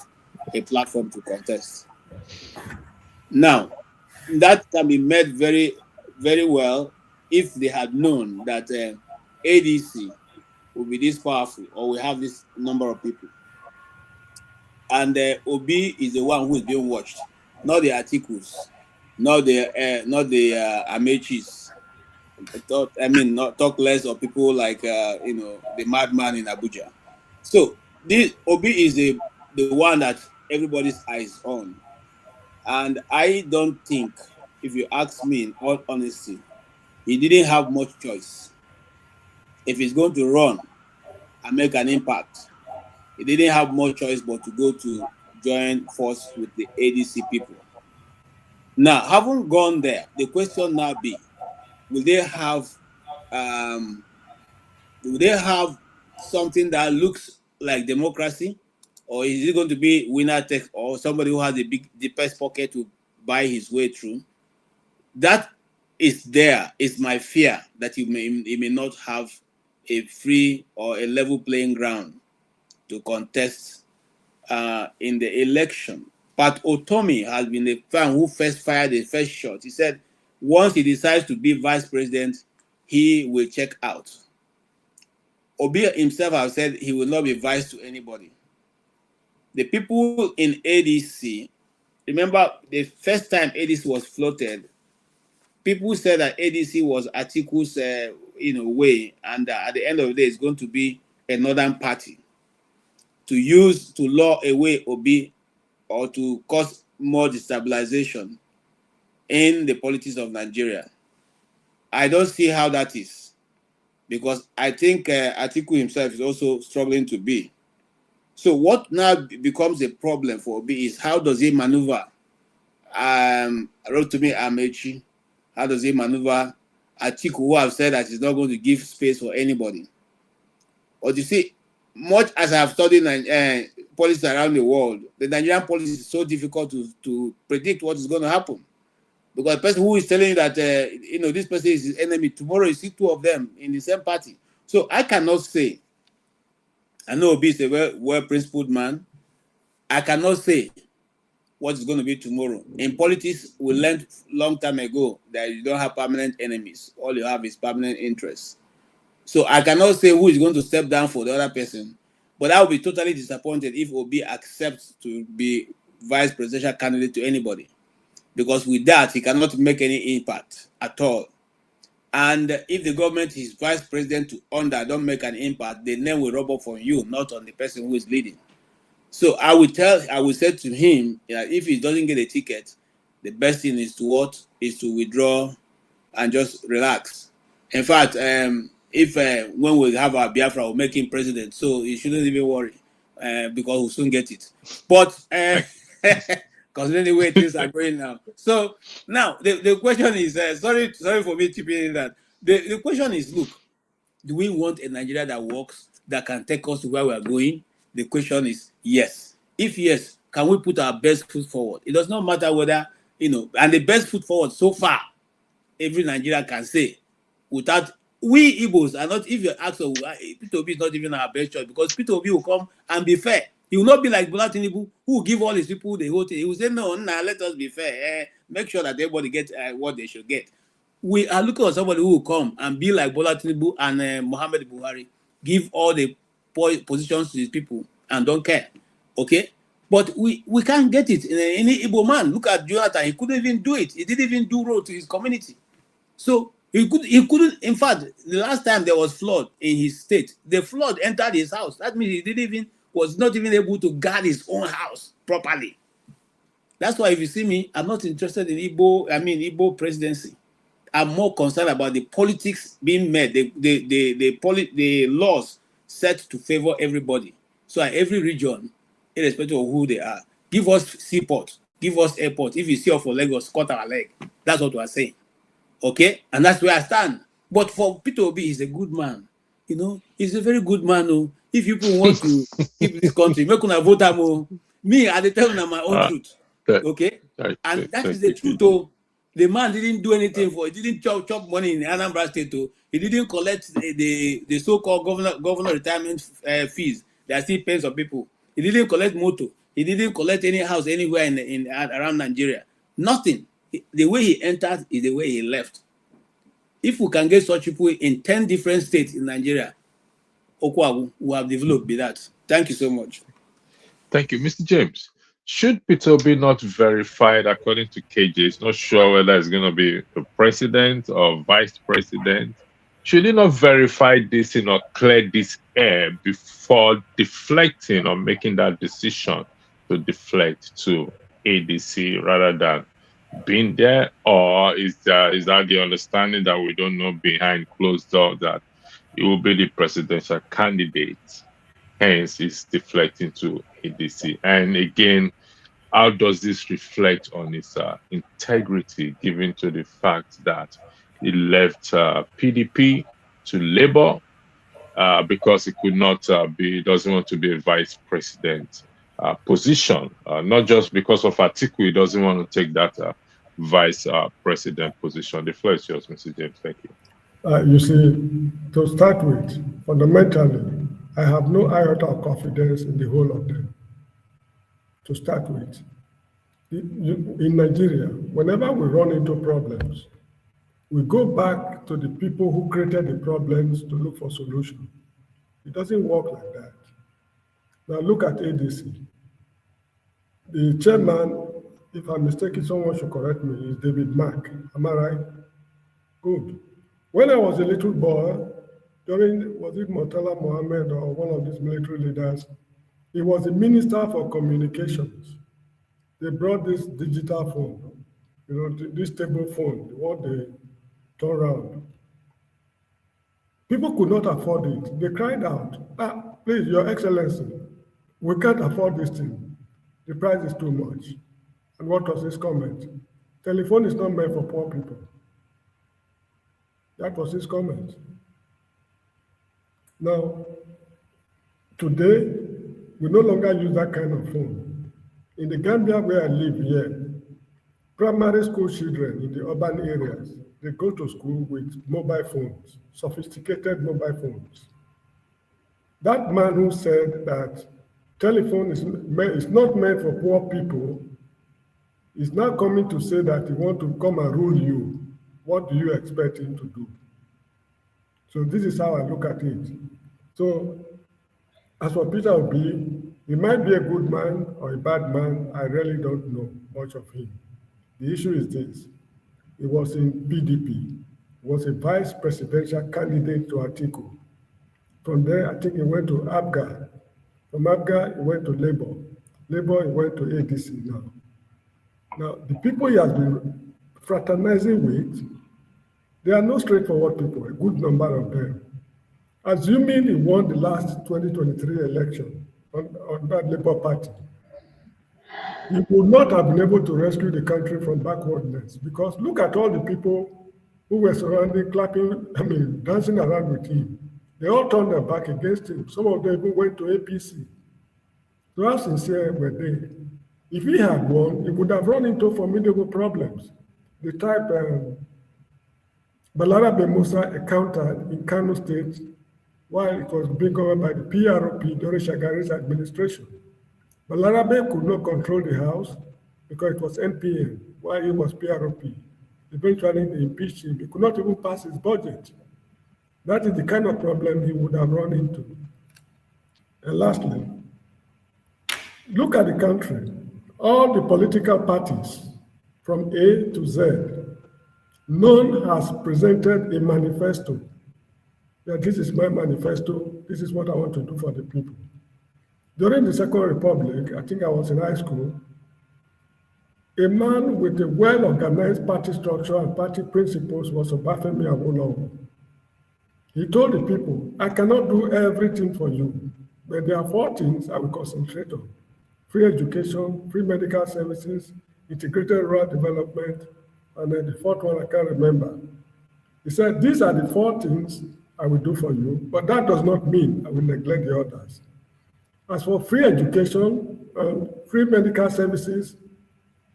a platform to contest. Now, that can be made very, very well if they had known that ADC will be this powerful, or we have this number of people, and Obi is the one who is being watched, not the Atikus, not the Amechis. Not talk less of people like the madman in Abuja. So this Obi is the one that everybody's eyes on, and I don't think, if you ask me in all honesty, he didn't have much choice. If he's going to run and make an impact, he didn't have much choice but to go to join force with the ADC people. Now, having gone there, the question now be, will they have something that looks like democracy, or is it going to be winner take, or somebody who has the deepest pocket to buy his way through? That is there. It's my fear that he may not have a free or a level playing ground to contest in the election. But Otomi has been the fan who first fired the first shot. He said once he decides to be vice president, he will check out. Obi himself has said he will not be vice to anybody. The people in ADC, remember the first time ADC was floated, people said that ADC was Atiku's way, and at the end of the day, it's going to be a northern party to lure away Obi or to cause more destabilization in the politics of Nigeria. I don't see how that is, because I think Atiku himself is also struggling to be. So what now becomes a problem for Obi is how does he maneuver Rotimi Amechi? How does he maneuver Atiku, who have said that he's not going to give space for anybody? But you see, much as I've studied politics around the world, the Nigerian politics is so difficult to predict what is going to happen. Because the person who is telling you that this person is his enemy, tomorrow you see two of them in the same party. So I cannot say. I know Obi is a well-principled man. I cannot say what is going to be tomorrow. In politics, we learned long time ago that you don't have permanent enemies. All you have is permanent interests. So I cannot say who is going to step down for the other person. But I will be totally disappointed if Obi accepts to be vice presidential candidate to anybody. Because with that, he cannot make any impact at all. And if the government is vice president to under don't make an impact, the name will rub off on you, not on the person who is leading. So I will say to him that if he doesn't get a ticket, the best thing is to withdraw and just relax. In fact, if when we have our Biafra, we'll make him president, so he shouldn't even worry because we'll soon get it. But considering the way things are going now, so now the question is, sorry for me chipping in that. The question is, look, do we want a Nigeria that works, that can take us to where we are going? The question is yes. If yes, can we put our best foot forward? It does not matter whether, and the best foot forward so far, every Nigerian can say, without, we Igbos are not, if you ask, Peter Obi is not even our best choice, because Peter Obi will come and be fair. He will not be like Bola Tinubu, who will give all his people the whole thing. He will say, no, let us be fair. Make sure that everybody gets what they should get. We are looking for somebody who will come and be like Bola Tinubu and Muhammad Buhari, give all the positions to these people and don't care. Okay? But we can't get it in any Igbo man. Look at Jonathan. He couldn't even do it. He didn't even do road to his community. So he couldn't. In fact, the last time there was flood in his state, the flood entered his house. That means he was not even able to guard his own house properly. That's why if you see me, I'm not interested in Igbo presidency. I'm more concerned about the politics being made, the laws set to favor everybody. So at every region, irrespective of who they are, give us seaport, give us airport. If you see us for Lagos, cut our leg. That's what we are saying. Okay? And that's where I stand. But for Peter Obi, he's a good man. You know, he's a very good man. Oh. If people want to keep this country, make una vote him. Me, I tell them my own truth. Okay? And that is the truth. Oh. The man didn't do anything for it. He didn't chop money in Anambra State. Oh. He didn't collect the so-called governor retirement fees that still pays on people. He didn't collect motor. He didn't collect any house anywhere in around Nigeria. Nothing. The way he entered is the way he left. If we can get such people in 10 different states in Nigeria, Okwabu will have developed by that. Thank you so much. Thank you. Mr. James, should Peter Obi not verified according to KJ? It's not sure whether it's going to be the president or vice president. Should he not verify this or clear this air before deflecting or making that decision to deflect to ADC rather than being there? Or is that the understanding that we don't know behind closed doors that it will be the presidential candidate, hence it's deflecting to ADC? And again, how does this reflect on his integrity, given to the fact that he left PDP to Labour because he could not doesn't want to be a vice president position, not just because of Atiku, he doesn't want to take that vice president position. The floor is yours, Mr. James. Thank you. You see, to start with, fundamentally, I have no iota of confidence in the whole of them. To start with, in Nigeria, whenever we run into problems, we go back to the people who created the problems to look for solutions. It doesn't work like that. Now look at ADC. The chairman, if I'm mistaken, someone should correct me, is David Mack. Am I right? Good. When I was a little boy, during, was it Murtala Mohammed or one of these military leaders, he was the minister for communications. They brought this digital phone, you know, this table phone, what they turn around. People could not afford it. They cried out, please, Your Excellency, we can't afford this thing. The price is too much. And what was his comment? Telephone is not meant for poor people. That was his comment. Now, today, we no longer use that kind of phone. In the Gambia where I live here, primary school children in the urban areas, they go to school with mobile phones, sophisticated mobile phones. That man who said that telephone is not meant for poor people is now coming to say that he wants to come and rule you. What do you expect him to do? So this is how I look at it. So as for Peter Obi, he might be a good man or a bad man. I really don't know much of him. The issue is this. He was in PDP, was a vice presidential candidate to Atiku. From there, I think he went to ABGA. From ABGA, he went to Labour. Labour, he went to ADC now. Now, the people he has been fraternizing with, they are not straightforward people, a good number of them. Assuming he won the last 2023 election on that Labour Party, he would not have been able to rescue the country from backwardness, because look at all the people who were surrounding, clapping, dancing around with him. They all turned their back against him. Some of them even went to APC. So how sincere were they? If he had won, he would have run into formidable problems. The type Balarabe Musa encountered in Kano State while it was being governed by the PROP during Shagari's administration. Balarabe could not control the House because it was NPN while he was PROP. Eventually, they impeached him. He could not even pass his budget. That is the kind of problem he would have run into. And lastly, look at the country. All the political parties from A to Z, none has presented a manifesto that this is my manifesto, this is what I want to do for the people. During the Second Republic, I think I was in high school, a man with a well-organized party structure and party principles was Obafemi Awolowo. He told the people, I cannot do everything for you, But there are 4 things I will concentrate on: free education, free medical services, integrated rural development, and then the 4th one I can't remember. He said, these are the 4 things I will do for you, but that does not mean I will neglect the others. As for free education and free medical services,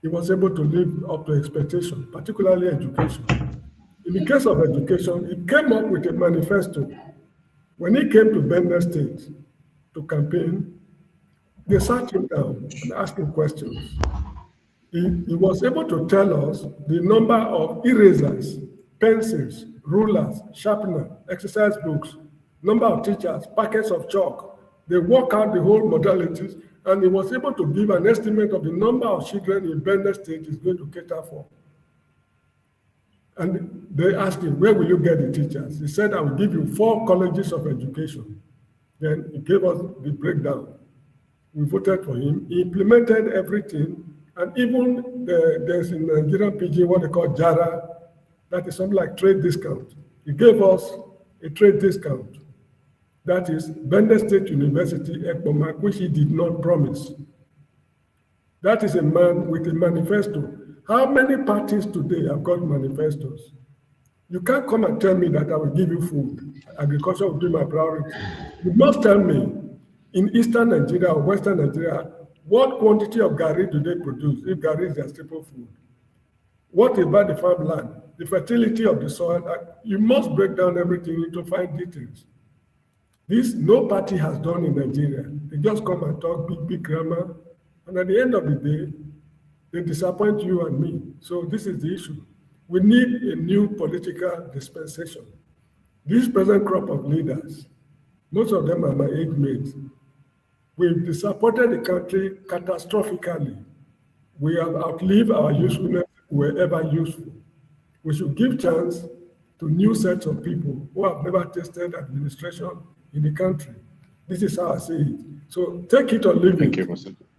he was able to live up to expectation, particularly education. In the case of education, he came up with a manifesto. When he came to Benue State to campaign, they sat him down and asked him questions. He was able to tell us the number of erasers, pencils, rulers, sharpener, exercise books, number of teachers, packets of chalk. They work out the whole modalities, and he was able to give an estimate of the number of children in Benue State is going to cater for. And they asked him, where will you get the teachers? He said, I will give you 4 colleges of education. Then he gave us the breakdown. We voted for him. He implemented everything. And even there's in Nigerian PG what they call JARA, that is something like trade discount. He gave us a trade discount. That is Benue State University, Ekpomak, which he did not promise. That is a man with a manifesto. How many parties today have got manifestos? You can't come and tell me that I will give you food. Agriculture will be my priority. You must tell me, in Eastern Nigeria or Western Nigeria, what quantity of gari do they produce, if gari is their staple food? What about the farmland, the fertility of the soil? You must break down everything into fine details. This no party has done in Nigeria. They just come and talk big grammar, and at the end of the day, they disappoint you and me. So this is the issue. We need a new political dispensation. This present crop of leaders, most of them are my age mates. We've disappointed the country catastrophically. We have outlived our usefulness wherever useful. We should give chance to new sets of people who have never tasted administration in the country. This is how I see it. So take it or leave it.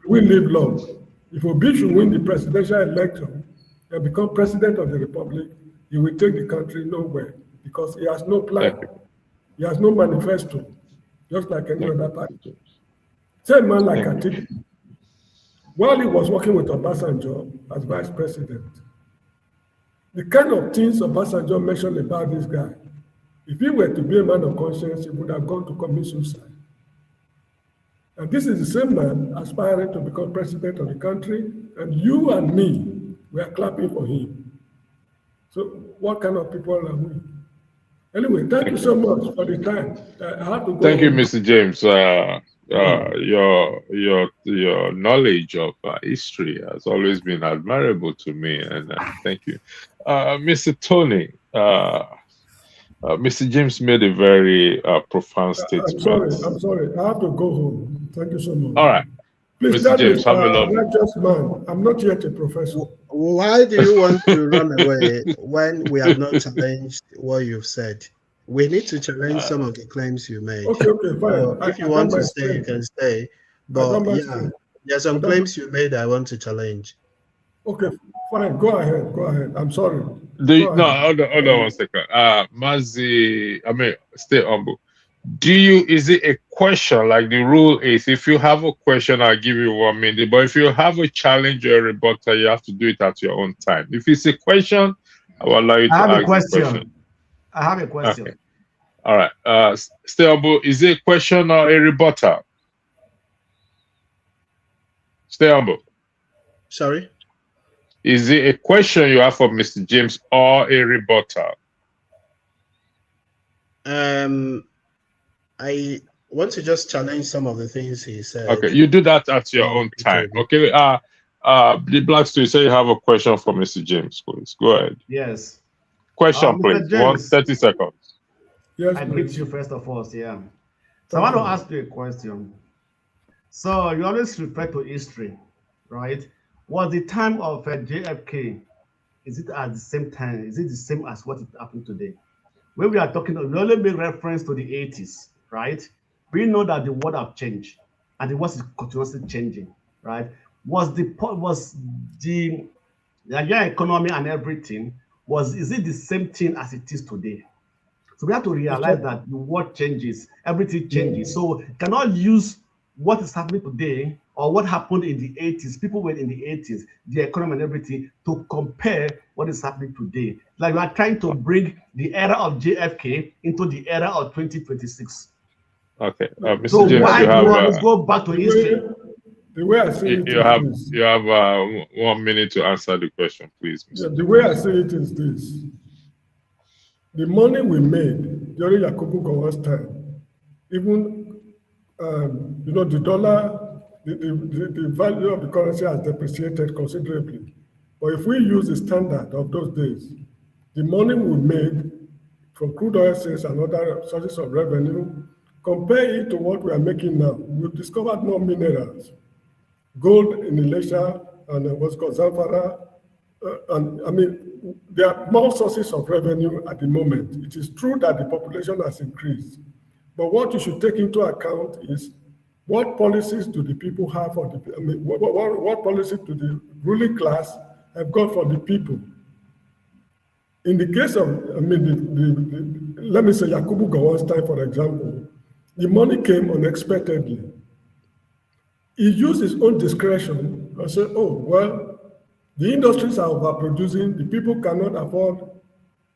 We live long. If Obi should win the presidential election and become president of the republic, he will take the country nowhere because he has no plan. He has no manifesto, just like any other party. Same man like Atiku. While he was working with Obasanjo as vice president, the kind of things Obasanjo mentioned about this guy, if he were to be a man of conscience, he would have gone to commit suicide. And this is the same man aspiring to become president of the country, and you and me, we are clapping for him. So what kind of people are we? Anyway, thank you so much for the time. I have to go. Thank you, Mr. James. Your knowledge of history has always been admirable to me, and thank you. Mr. Tony, Mr. James made a very profound statement. I'm sorry. I have to go home. Thank you so much. All right. Please, Mr. James, have a lovely man. I'm not yet a professor. Why do you want to run away when we have not challenged what you've said? We need to challenge some of the claims you made. Okay, fine. So if you want to stay, you can stay. But yeah, there are some claims you made I want to challenge. Okay, fine. Go ahead. I'm sorry. Hold on 1 second. Mazi, stay humble. Is it a question? Like the rule is, if you have a question, I'll give you 1 minute. But if you have a challenge or a rebuttal, you have to do it at your own time. If it's a question, I will allow you to ask the question. I have a question. Okay. All right. Stay humble. Is it a question or a rebuttal? Stay humble. Sorry? Is it a question you have for Mr. James or a rebuttal? I want to just challenge some of the things he said. Okay, you do that at your own time. Okay. The Black Student, say you have a question for Mr. James, please. Go ahead. Yes. Question, please. James, 30 seconds. Yes, I greet you first of all, yeah. So I want to ask you a question. So you always refer to history, right? Was the time of JFK, is it at the same time? Is it the same as what happened today? When we are talking, we only make reference to the 80s, right? We know that the world have changed and the world is continuously changing, right? Was the Nigerian economy and everything, is it the same thing as it is today? So we have to realize that the world changes, everything changes. So you cannot use what is happening today or what happened in the 80s, people were in the 80s, the economy and everything, to compare what is happening today. Like we are trying to bring the era of JFK into the era of 2026. Okay, Mr. So James, why you do have we always go back to history? The way I see it you have 1 minute to answer the question, please. Yeah, the way I see it is this. The money we made during Yakubu Gowon's time, even, the dollar, the value of the currency has depreciated considerably. But if we use the standard of those days, the money we made from crude oil sales and other sources of revenue, compare it to what we are making now. We've discovered more minerals, gold in Elisha and what's called Zamfara. There are more sources of revenue at the moment. It is true that the population has increased, but what you should take into account is what policies do the people have for the, what policies do the ruling class have got for the people? In the case of, let me say Yakubu Gowon's time, for example, the money came unexpectedly. He used his own discretion and said, oh, well, the industries are overproducing, the people cannot afford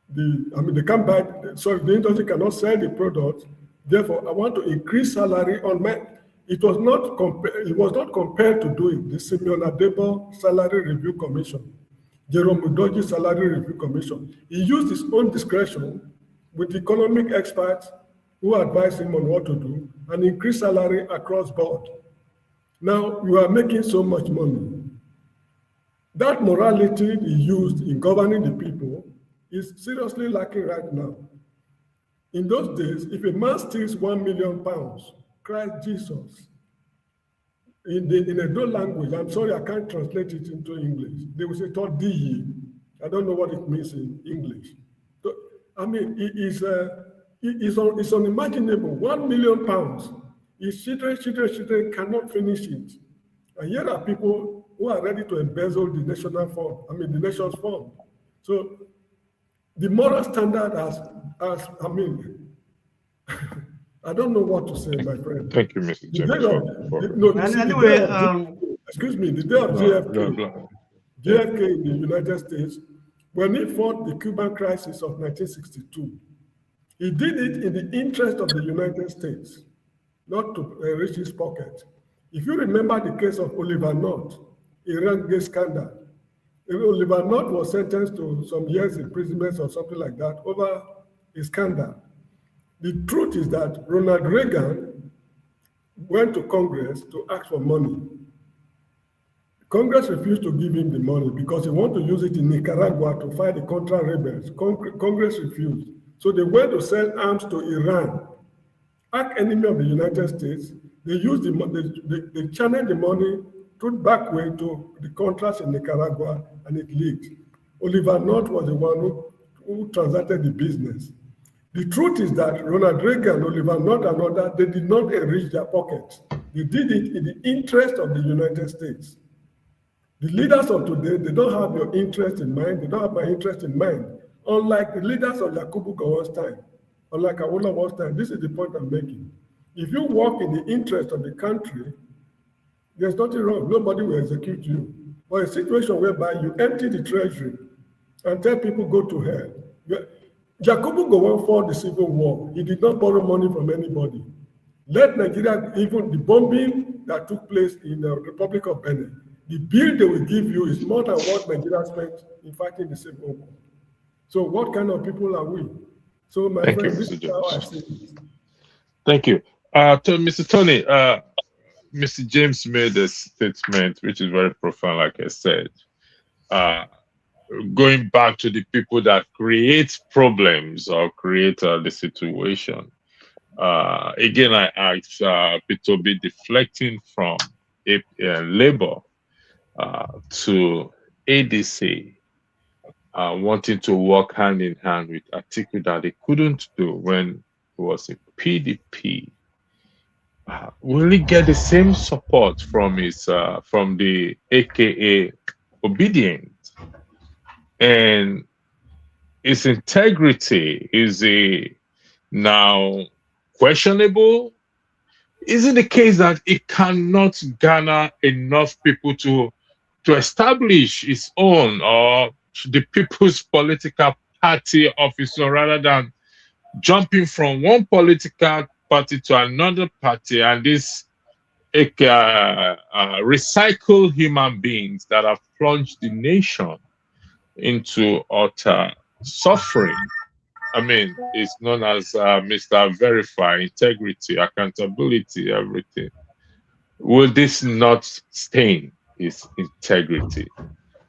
they can't buy, so the industry cannot sell the product. Therefore, I want to increase salary on my, it was not compared to do it. The Simeon Adebo Salary Review Commission, Jerome Udoji Salary Review Commission. He used his own discretion with economic experts who advised him on what to do and increase salary across board. Now, you are making so much money. That morality he used in governing the people is seriously lacking right now. In those days, if a man steals £1 million, Christ Jesus, in a Edo language, I'm sorry, I can't translate it into English. They will say, Todiyi. I don't know what it means in English. So, it's unimaginable. £1 million. His children cannot finish it. And here are people who are ready to embezzle the national fund, the nation's fund. So the moral standard I don't know what to say, my friend. Thank you, Mr. James. Excuse me, the day of JFK in the United States, when he fought the Cuban crisis of 1962, he did it in the interest of the United States, not to enrich his pocket. If you remember the case of Oliver North, Iran gate scandal, Oliver North was sentenced to some years imprisonment or something like that over a scandal. The truth is that Ronald Reagan went to Congress to ask for money. Congress refused to give him the money because he wanted to use it in Nicaragua to fight the Contra rebels. Congress refused. So they went to sell arms to Iran, arch enemy of the United States. They used they channeled the money to back way to the Contras in Nicaragua, and it leaked. Oliver North was the one who transacted the business. The truth is that Ronald Reagan, Oliver North, and others, they did not enrich their pockets. They did it in the interest of the United States. The leaders of today, they don't have your interest in mind. They don't have my interest in mind. Unlike the leaders of Yakubu Gowon's time, unlike Awolowo's time, this is the point I'm making. If you work in the interest of the country, there's nothing wrong. Nobody will execute you. But a situation whereby you empty the treasury and tell people go to hell. Yakubu Gowon fought the Civil War. He did not borrow money from anybody. Let Nigeria, even the bombing that took place in the Republic of Benin, the bill they will give you is more than what Nigeria spent in fighting the Civil War. So what kind of people are we? So my Thank friend, you, this is how I see it. Thank you. Mr. Tony, Mr. James made a statement which is very profound, like I said. Going back to the people that create problems or create the situation. Again, I asked Peter Obi deflecting from Labour to ADC, wanting to work hand in hand with Atiku that they couldn't do when it was in PDP. Will he get the same support from his from the AKA obedient? And his integrity is Now, questionable, is it the case that it cannot garner enough people to establish its own or the People's Political Party of its own, rather than jumping from one political party to another party, and this recycle human beings that have plunged the nation into utter suffering? I mean, it's known as Mr. Verify, integrity, accountability, everything. Will this not stain his integrity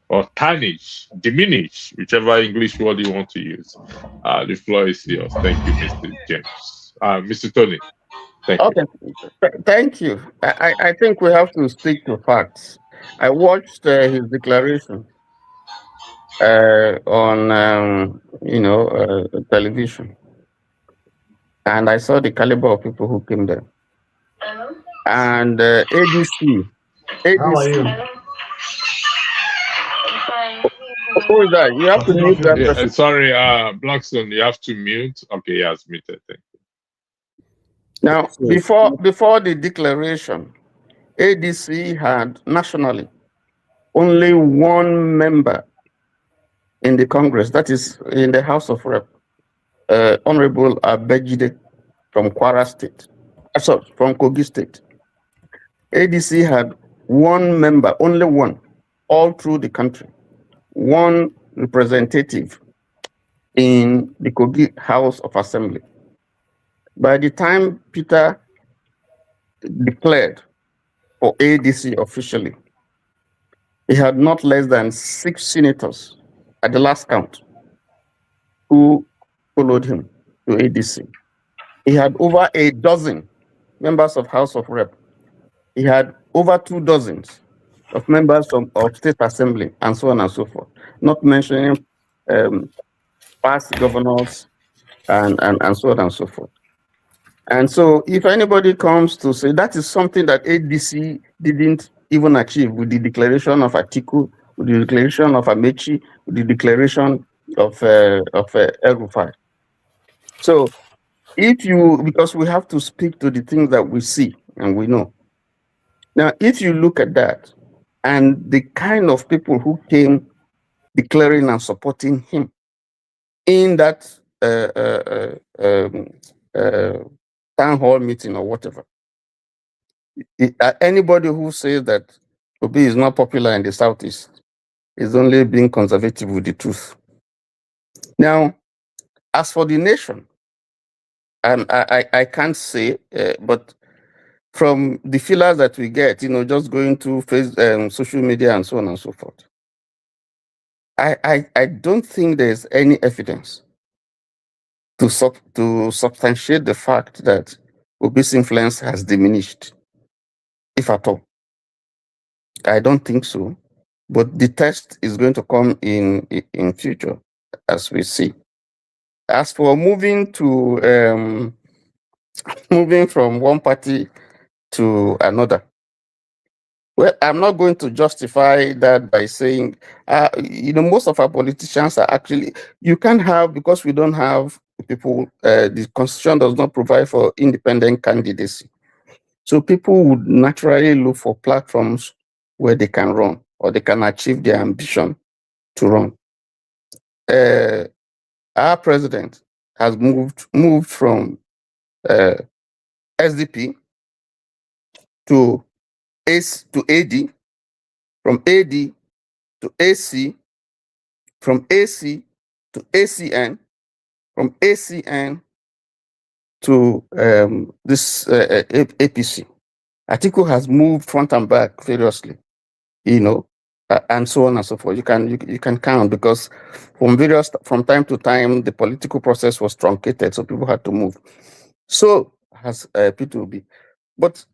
or tarnish, diminish, whichever English word you want to use? The floor is yours. Thank you, Mr. James. Mr. Tony, thank you. Thank you. I think we have to stick to facts. I watched his declaration on television, and I saw the caliber of people who came there. And ADC. How are you? Who is that? You have to mute that person. Sorry, Blackstone, you have to mute. Okay, yes, muted. Thank you. Now, before the declaration, ADC had nationally only one member in the Congress, that is in the House of Rep, Honorable Abejide from Kwara State, sorry, from Kogi State. ADC had one member, only one, all through the country, one representative in the Kogi House of Assembly. By the time Peter declared for ADC officially, he had not less than 6 senators at the last count who followed him to ADC. He had over a dozen members of House of Rep. He had over 2 dozens of members of State Assembly, and so on and so forth, not mentioning past governors and so on and so forth. And so if anybody comes to say that is something that ADC didn't even achieve with the declaration of Atiku, with the declaration of Amechi, with the declaration of El Rufai. So because we have to speak to the things that we see and we know. Now, if you look at that and the kind of people who came declaring and supporting him in that town hall meeting or whatever, anybody who says that Obi is not popular in the Southeast is only being conservative with the truth. Now, as for the nation, and I can't say, but from the feelers that we get, just going to social media and so on and so forth, I don't think there's any evidence to substantiate the fact that Obi's influence has diminished, if at all. I don't think so, but the test is going to come in future, as we see. As for moving from one party to another, well, I'm not going to justify that by saying, most of our politicians are actually, you can't have, because we don't have people, the Constitution does not provide for independent candidacy. So people would naturally look for platforms where they can run or they can achieve their ambition to run. Our president has moved from SDP to AD, from AD to AC, from AC to ACN, from ACN to this APC. Atiku has moved front and back variously, and so on and so forth. You can count, because from time to time the political process was truncated, so people had to move. So has Peter Obi. But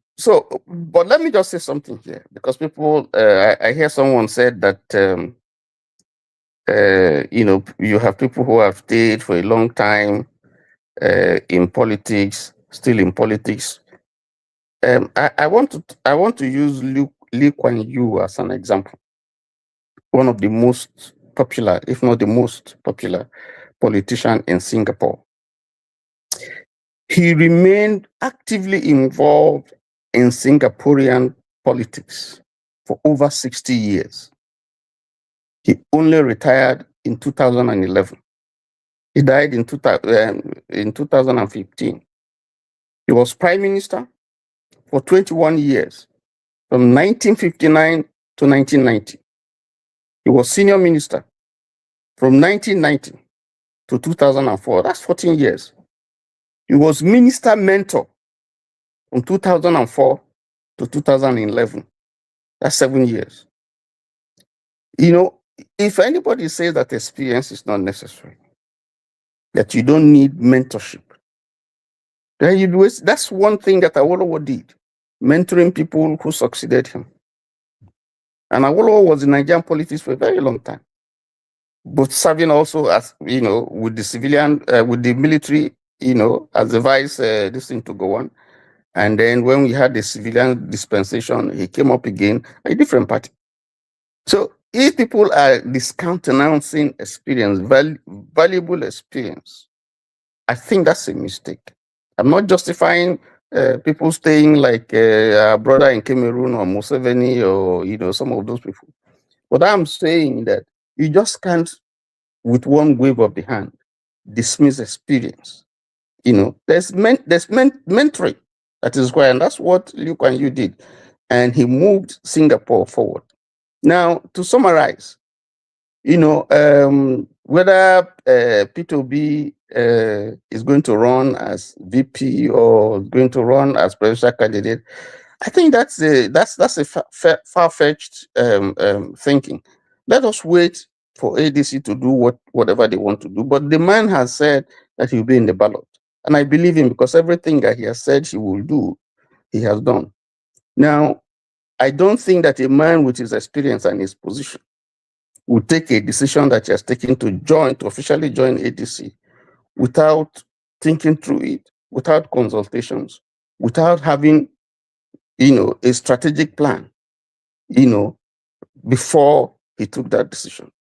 let me just say something here, because people, I hear someone said that you have people who have stayed for a long time in politics, still in politics. I want to use Lee Kuan Yew as an example. One of the most popular, if not the most popular, politician in Singapore. He remained actively involved in Singaporean politics for over 60 years. He only retired in 2011. He died in 2015. He was prime minister for 21 years, from 1959 to 1990. He was senior minister from 1990 to 2004. That's 14 years. He was minister mentor from 2004 to 2011. That's 7 years. You know, if anybody says that experience is not necessary, that you don't need mentorship, then you waste. That's one thing that Awolowo did, mentoring people who succeeded him. And Awolowo was in Nigerian politics for a very long time, but serving also as, you know, with the civilian, with the military, you know, as the vice, this thing to go on. And then when we had the civilian dispensation, he came up again, a different party. So if people are discountenancing experience, valuable experience, I think that's a mistake. I'm not justifying people staying like our brother in Cameroon or Museveni or, you know, some of those people. But I'm saying that you just can't, with one wave of the hand, dismiss experience. You know, there's mentoring that is required, and that's what Liu Kuan Yew did. And he moved Singapore forward. Now, to summarize, you know, whether Peter Obi is going to run as VP or going to run as presidential candidate, I think that's a far-fetched thinking. Let us wait for ADC to do whatever they want to do. But the man has said that he'll be in the ballot, and I believe him because everything that he has said he will do, he has done. Now, I don't think that a man with his experience and his position would take a decision that he has taken to officially join ADC without thinking through it, without consultations, without having, you know, a strategic plan, you know, before he took that decision.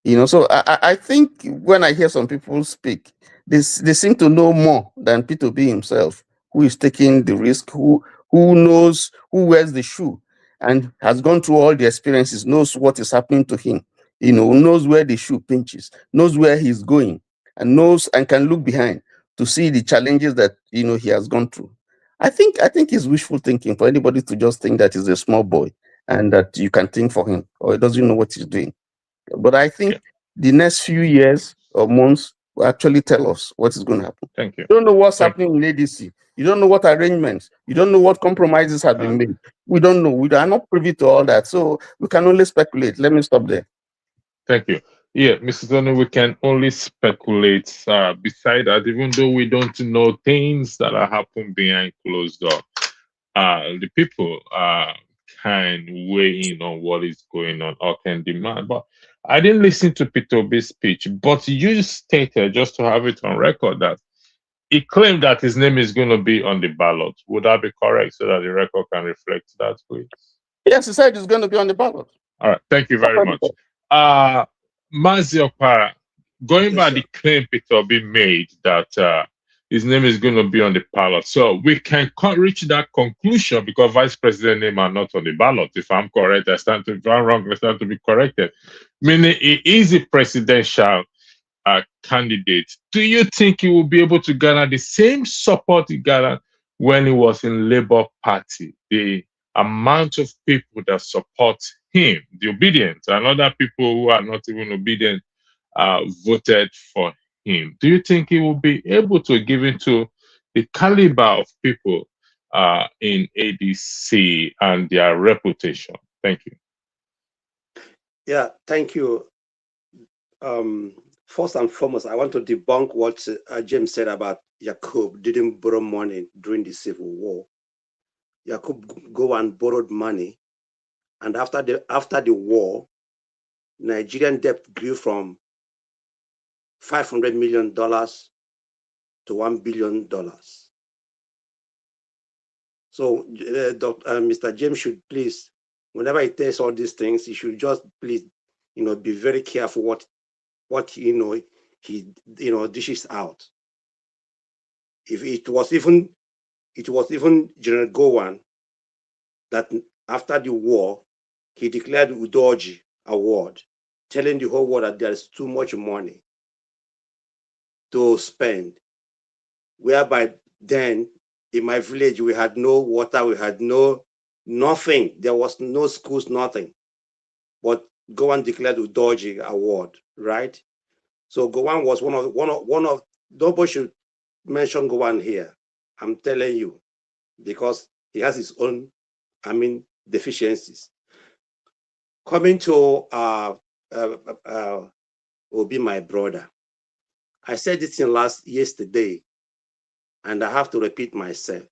You know, so I think when I hear some people speak, they seem to know more than Peter Obi himself, who is taking the risk, who knows, who wears the shoe, and has gone through all the experiences, knows what is happening to him, you know, knows where the shoe pinches, knows where he's going, and knows and can look behind to see the challenges that, you know, he has gone through. I think it's wishful thinking for anybody to just think that he's a small boy and that you can think for him or he doesn't know what he's doing. But I think the next few years or months will actually tell us what is going to happen. Thank you. You don't know what's happening in ADC. You don't know what arrangements. You don't know what compromises have been made. We don't know. We are not privy to all that. So we can only speculate. Let me stop there. Thank you. Yeah, Mr. Tony, we can only speculate. Beside that, even though we don't know things that are happening behind closed doors, the people can weigh in on what is going on or can demand. But I didn't listen to Peter Obi's speech, but you stated, just to have it on record, that he claimed that his name is going to be on the ballot. Would that be correct so that the record can reflect that, please? Yes, he said he's going to be on the ballot. All right, thank you very much. Mazi Okpara, going by the claim Peter Obi made that his name is going to be on the ballot. So we can reach that conclusion because Vice President name are not on the ballot. If I'm correct, if I'm wrong, I stand to be corrected. Meaning he is a presidential candidate. Do you think he will be able to garner the same support he garnered when he was in Labour Party? The amount of people that support him, the obedient, and other people who are not even obedient voted for him. Do you think he will be able to give into the caliber of people in ADC and their reputation? Thank you. Yeah, thank you. First and foremost, I want to debunk what James said about Yakub didn't borrow money during the Civil War. Yakub go and borrowed money, and after the war, Nigerian debt grew from $500 million to $1 billion. So Mr. James should please, whenever he tells all these things, he should just please, be very careful what he dishes out. If it was even General Gowon that after the war, he declared Udoji award, telling the whole world that there is too much money to spend. Whereby then in my village, we had no water, we had nothing. There was no schools, nothing. But Gowon declared Udoji award, right? So Gowon was one of nobody should mention Gowon here. I'm telling you, because he has his own, deficiencies. Coming to Obi, my brother, I said this in yesterday, and I have to repeat myself.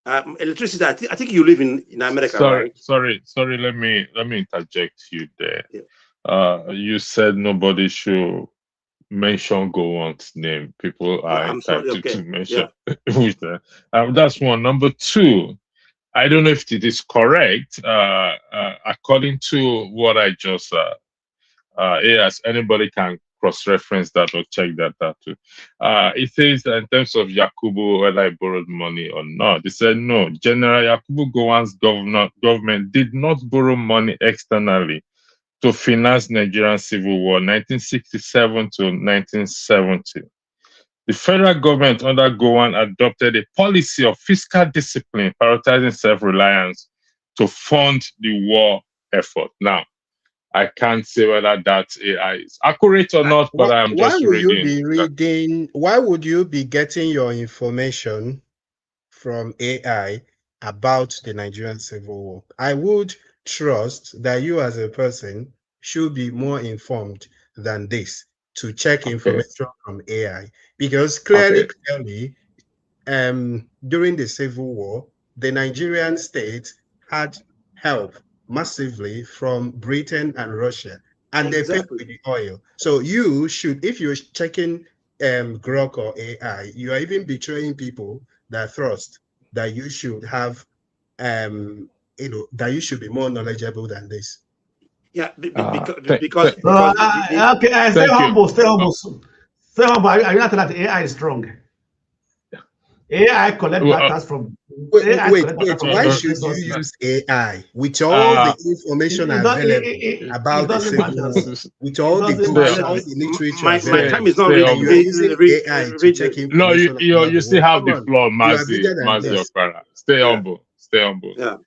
Electricity. I think you live in America, right? Sorry. Let me interject you there. Yeah. You said nobody should mention Gowon's name. People are entitled to mention. Yeah. That's one. Number two, I don't know if it is correct. According to what I just yes, anybody can cross-reference that or check that out too. It says that in terms of Yakubu, whether I borrowed money or not, they said no. General Yakubu Gowon's government did not borrow money externally to finance Nigerian civil war 1967 to 1970. The federal government under Gowon adopted a policy of fiscal discipline, prioritizing self-reliance to fund the war effort. Now, I can't say whether that AI is accurate or not, but I'm just reading. Why would you be getting your information from AI about the Nigerian Civil War? I would trust that you as a person should be more informed than this to check information from AI, because clearly, during the Civil War, the Nigerian state had help massively from Britain and Russia, and they paid with the oil. So you should, if you're checking Grok or AI, you are even betraying people that trust that you should have, that you should be more knowledgeable than this. Yeah, because okay, stay humble. Stay humble. Are you not that AI is strong? AI collect data from. Wait. Why should you use AI with all the information available about the Civil War, with all the books, all the literature? My time is not really AI to check information. No, you still have the floor, Mazi Okpara. Stay humble. Yeah.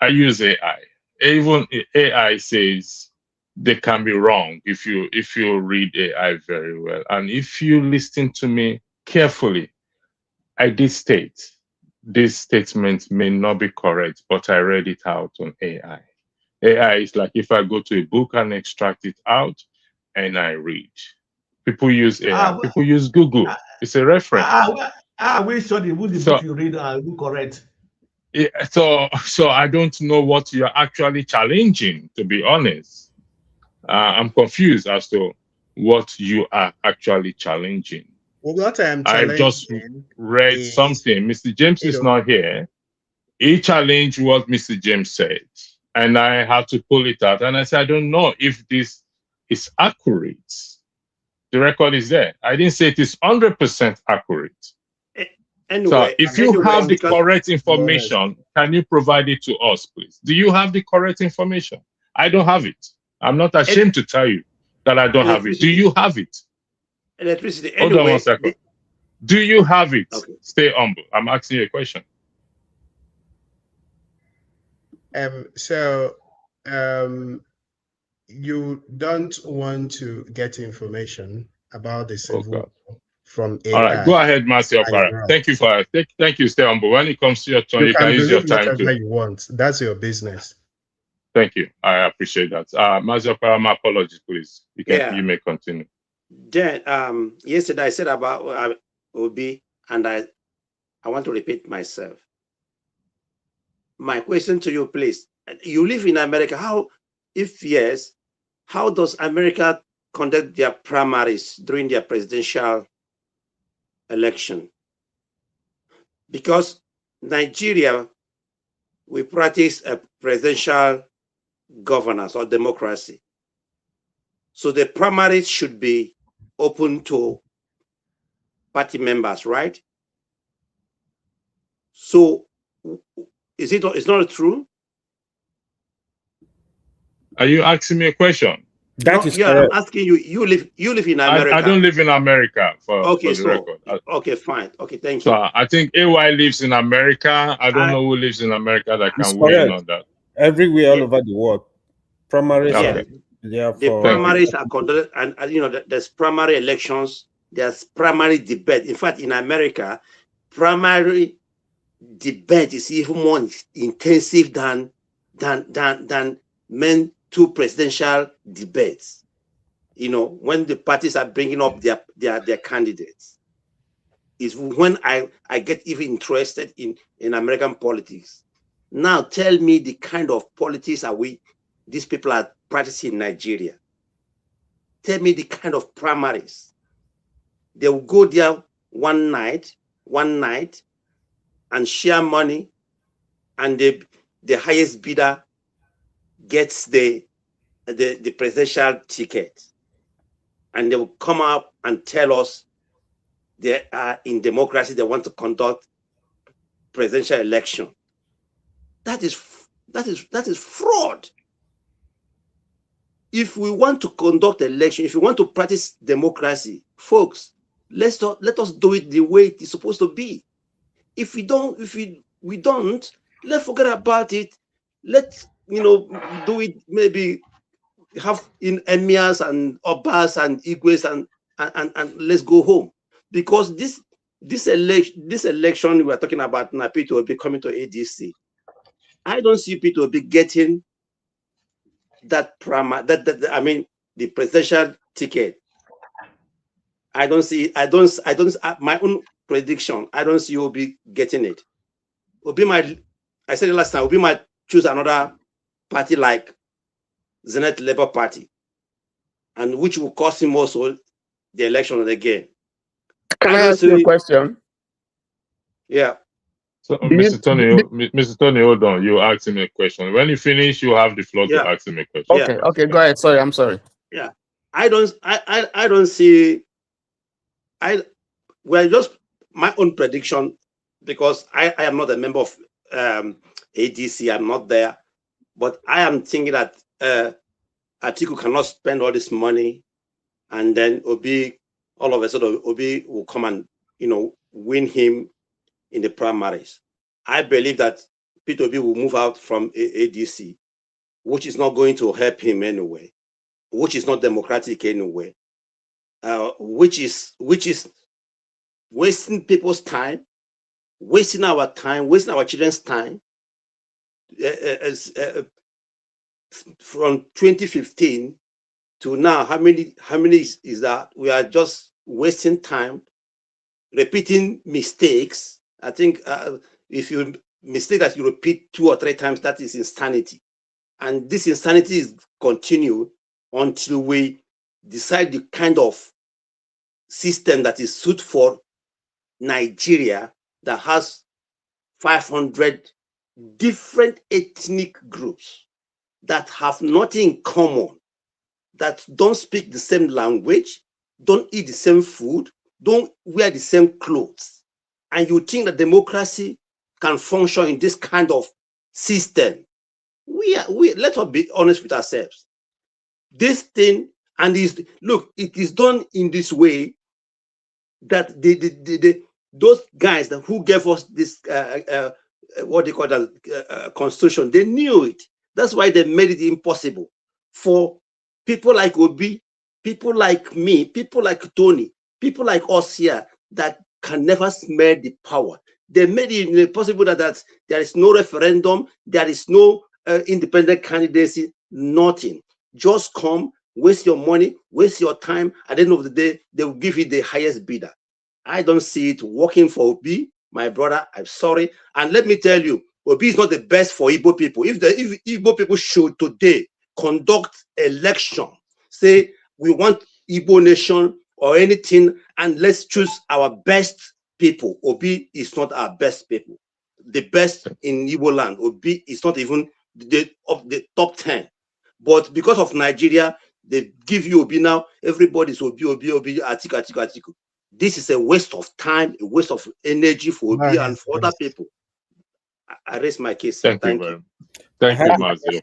I use AI. Even AI says they can be wrong if you read AI very well. And if you listen to me carefully, I did state this statement may not be correct, but I read it out on AI. AI is like if I go to a book and extract it out and I read. People use AI. People use Google. It's a reference. We sure the book you read are correct. So I don't know what you're actually challenging, to be honest. I'm confused as to what you are actually challenging. Well, what I am challenging, I just read something. Mr. James is not here. He challenged what Mr. James said, and I had to pull it out. And I said, I don't know if this is accurate. The record is there. I didn't say it is 100% accurate. Anyway, so if you have the correct information, can you provide it to us, please? Do you have the correct information? I don't have it. I'm not ashamed to tell you that I don't have it. Do you have it? Electricity. Hold on 1 second. Do you have it? Okay. Stay humble. I'm asking you a question. You don't want to get information about the Civil War from AI. All right, go ahead, Master Okpara. Thank you for thank you. Stay humble. When it comes to your turn, you can use your time to. You want. That's your business. Thank you. I appreciate that. Master Okpara, my apologies, please. You may continue. Then yesterday I said about Obi, and I want to repeat myself. My question to you, please. You live in America. If yes, how does America conduct their primaries during their presidential election? Because Nigeria, we practice a presidential governance or democracy. So the primaries should be open to party members, right? So is it? It's not true. Are you asking me a question? That is yeah, correct. I'm asking you. You live in America. I don't live in America. For the so record. okay, fine. Okay, thank So you. I think AY lives in America. I don't know who lives in America that It's can weigh in correct. on that. Everywhere all over the world. Primaries Okay. are there The for primaries are conducted, and you know, there's primary elections, there's primary debate. In fact, in America, primary debate is even more intensive than two presidential debates. You know, when the parties are bringing up their candidates, is when I get even interested in American politics. Now tell me the kind of politics these people are practicing in Nigeria. Tell me the kind of primaries. They will go there one night, and share money, and the highest bidder gets the presidential ticket. And they will come up and tell us they are in democracy, they want to conduct presidential election. That is fraud. If we want to conduct election, if we want to practice democracy, folks, let us do it the way it is supposed to be. If we don't, let's forget about it. Let's do it. Maybe have in emirs and obas and igwes and let's go home, because this election we are talking about now, Peter Obi coming to ADC. I don't see Peter Obi getting that I mean the presidential ticket. I don't see. I don't. My own prediction. I don't see Obi getting it. Obi might. I said it last time. Obi might choose another party like Zenith Labour Party, and which will cost him also the election again. Can I ask you a question? Yeah. So, Mr. Tony, hold on. You ask him a question. When you finish, you have the floor to ask him a question. Okay. Okay. Go ahead. Sorry. I'm sorry. Yeah. I don't see. Well, just my own prediction, because I am not a member of ADC. I'm not there, but I am thinking that Atiku cannot spend all this money, and then Obi, all of a sudden, Obi will come and win him in the primaries. I believe that Peter Obi will move out from ADC, which is not going to help him anyway, which is not democratic anyway, which is wasting people's time, wasting our time, wasting our children's time. From 2015 to now, how many is that? We are just wasting time, repeating mistakes. I think if you mistake that you repeat 2 or 3 times, that is insanity. And this insanity is continued until we decide the kind of system that is suited for Nigeria, that has 500 different ethnic groups that have nothing in common, that don't speak the same language, don't eat the same food, don't wear the same clothes. And you think that democracy can function in this kind of system? Let us be honest with ourselves. This thing, and it is done in this way that those guys who gave us this what they call the constitution, they knew it. That's why they made it impossible for people like Obi, people like me, people like Tony, people like us here that can never smell the power. They made it impossible that there is no referendum, there is no independent candidacy, nothing. Just come, waste your money, waste your time. At the end of the day, they will give you the highest bidder. I don't see it working for Obi, my brother. I'm sorry. And let me tell you, Obi is not the best for Igbo people. If Igbo people should today conduct election, say we want Igbo nation or anything, and let's choose our best people, Obi is not our best people. The best in Igbo land, Obi is not even of the top 10. But because of Nigeria, They give you Obi now. Everybody's Obi, Atiku. This is a waste of time, a waste of energy for Obi and for other people. I raise my case. Thank you, Mazio.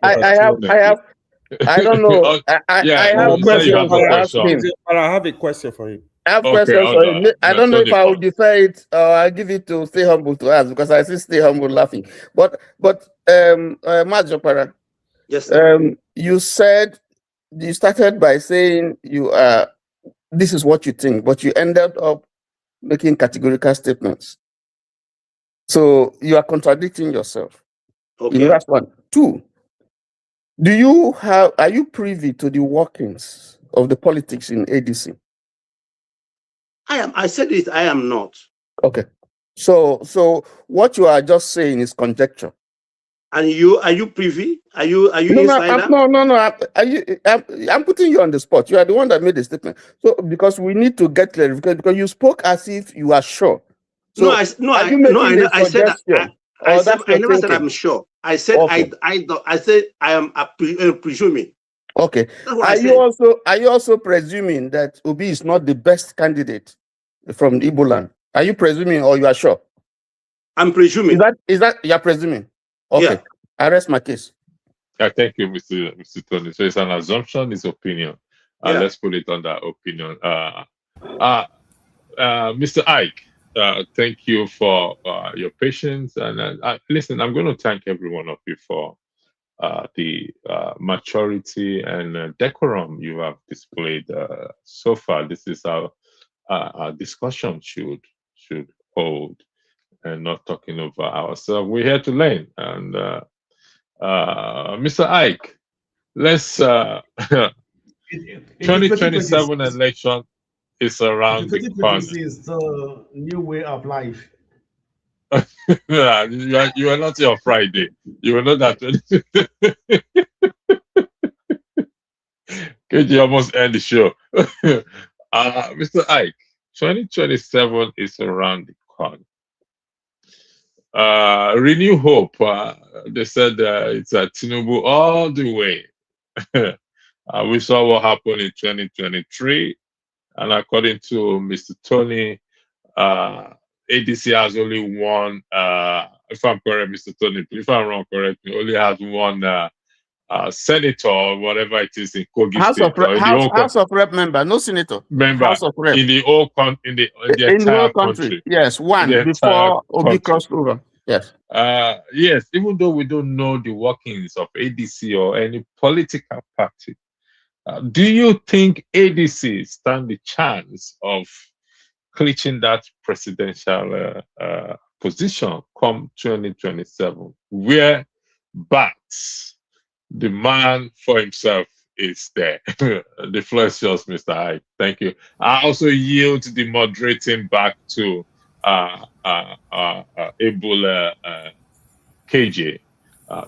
I don't know. I have a question for asking. I have a question for you. I have questions for you. I don't know if I will defer it or I'll give it to Stay Humble to ask, because I see Stay Humble laughing. But Majo Para, yes, you said you started by saying this is what you think, but you ended up making categorical statements. So you are contradicting yourself. Okay. That's one. Two, are you privy to the workings of the politics in ADC? I am. I said it. I am not. Okay. So what you are just saying is conjecture. And are you privy? Are you insider? No. I'm putting you on the spot. You are the one that made the statement. So because we need to get clarification, because you spoke as if you are sure. So I said I never said I'm sure. I said okay. I said I am presuming. Okay. Are you also presuming that Obi is not the best candidate from the Igbo land? Are you presuming, or you are sure? I'm presuming. Is that you're presuming? Okay. Yeah. I rest my case. Thank you, Mr. Tony. So it's an assumption, it's opinion. Let's put it under opinion. Mr. Ike, thank you for your patience. And listen, I'm going to thank every one of you for the maturity and decorum you have displayed so far. This is how our discussion should hold, and not talking over ourselves. We're here to learn. And Mr. Ike, let's 2027 election is around the corner. Is the new way of life. You are not here Friday. You will know that. KJ almost end the show. Mr. Ike, 2027 is around the corner. Renew hope. They said it's a Tinubu all the way. We saw what happened in 2023, and according to Mr. Tony, ADC has only one. If I'm correct, Mr. Tony, if I'm wrong, correct me. Only has one senator or whatever it is in Kogi State. House of Rep member, no senator. Member House of Rep. in the whole the entire country. Yes, one before Obi crossed over. Yes. Yes, even though we don't know the workings of ADC or any political party, do you think ADC stand the chance of clinching that presidential position come 2027, where Bats, the man for himself, is there? The floor is yours, Mr. Ike. Thank you. I also yield the moderating back to Ebola KJ.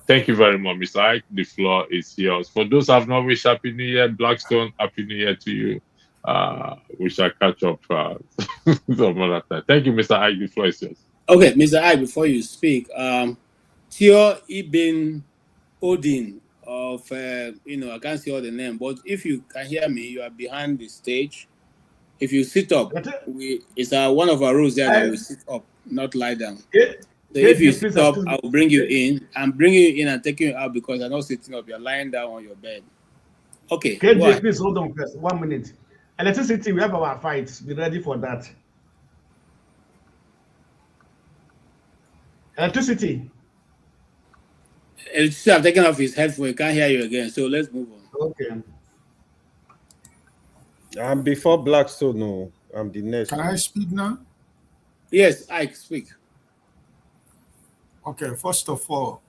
Thank you very much, Mr. Ike. The floor is yours. For those who have not wished Happy New Year, Blackstone, Happy New Year to you. We shall catch up some other time. Thank you, Mr. Ike. The floor is yours. Okay, Mr. Ike, before you speak, Theo Ibn Odin of, I can't see all the name, but if you can hear me, you are behind the stage. If you sit up, it's one of our rules there that we sit up, not lie down. So if you sit up, I will bring you in. I'm bringing you in and taking you out because I'm not sitting up. You're lying down on your bed. Okay. KJ, please hold on first. 1 minute. Electricity, we have our fights. Be ready for that. Electricity. I've taken off his headphone. He can't hear you again. So let's move on. Okay. Before Blackstone, no, I'm the next. Can I speak now? Yes, I speak. Okay, first of all,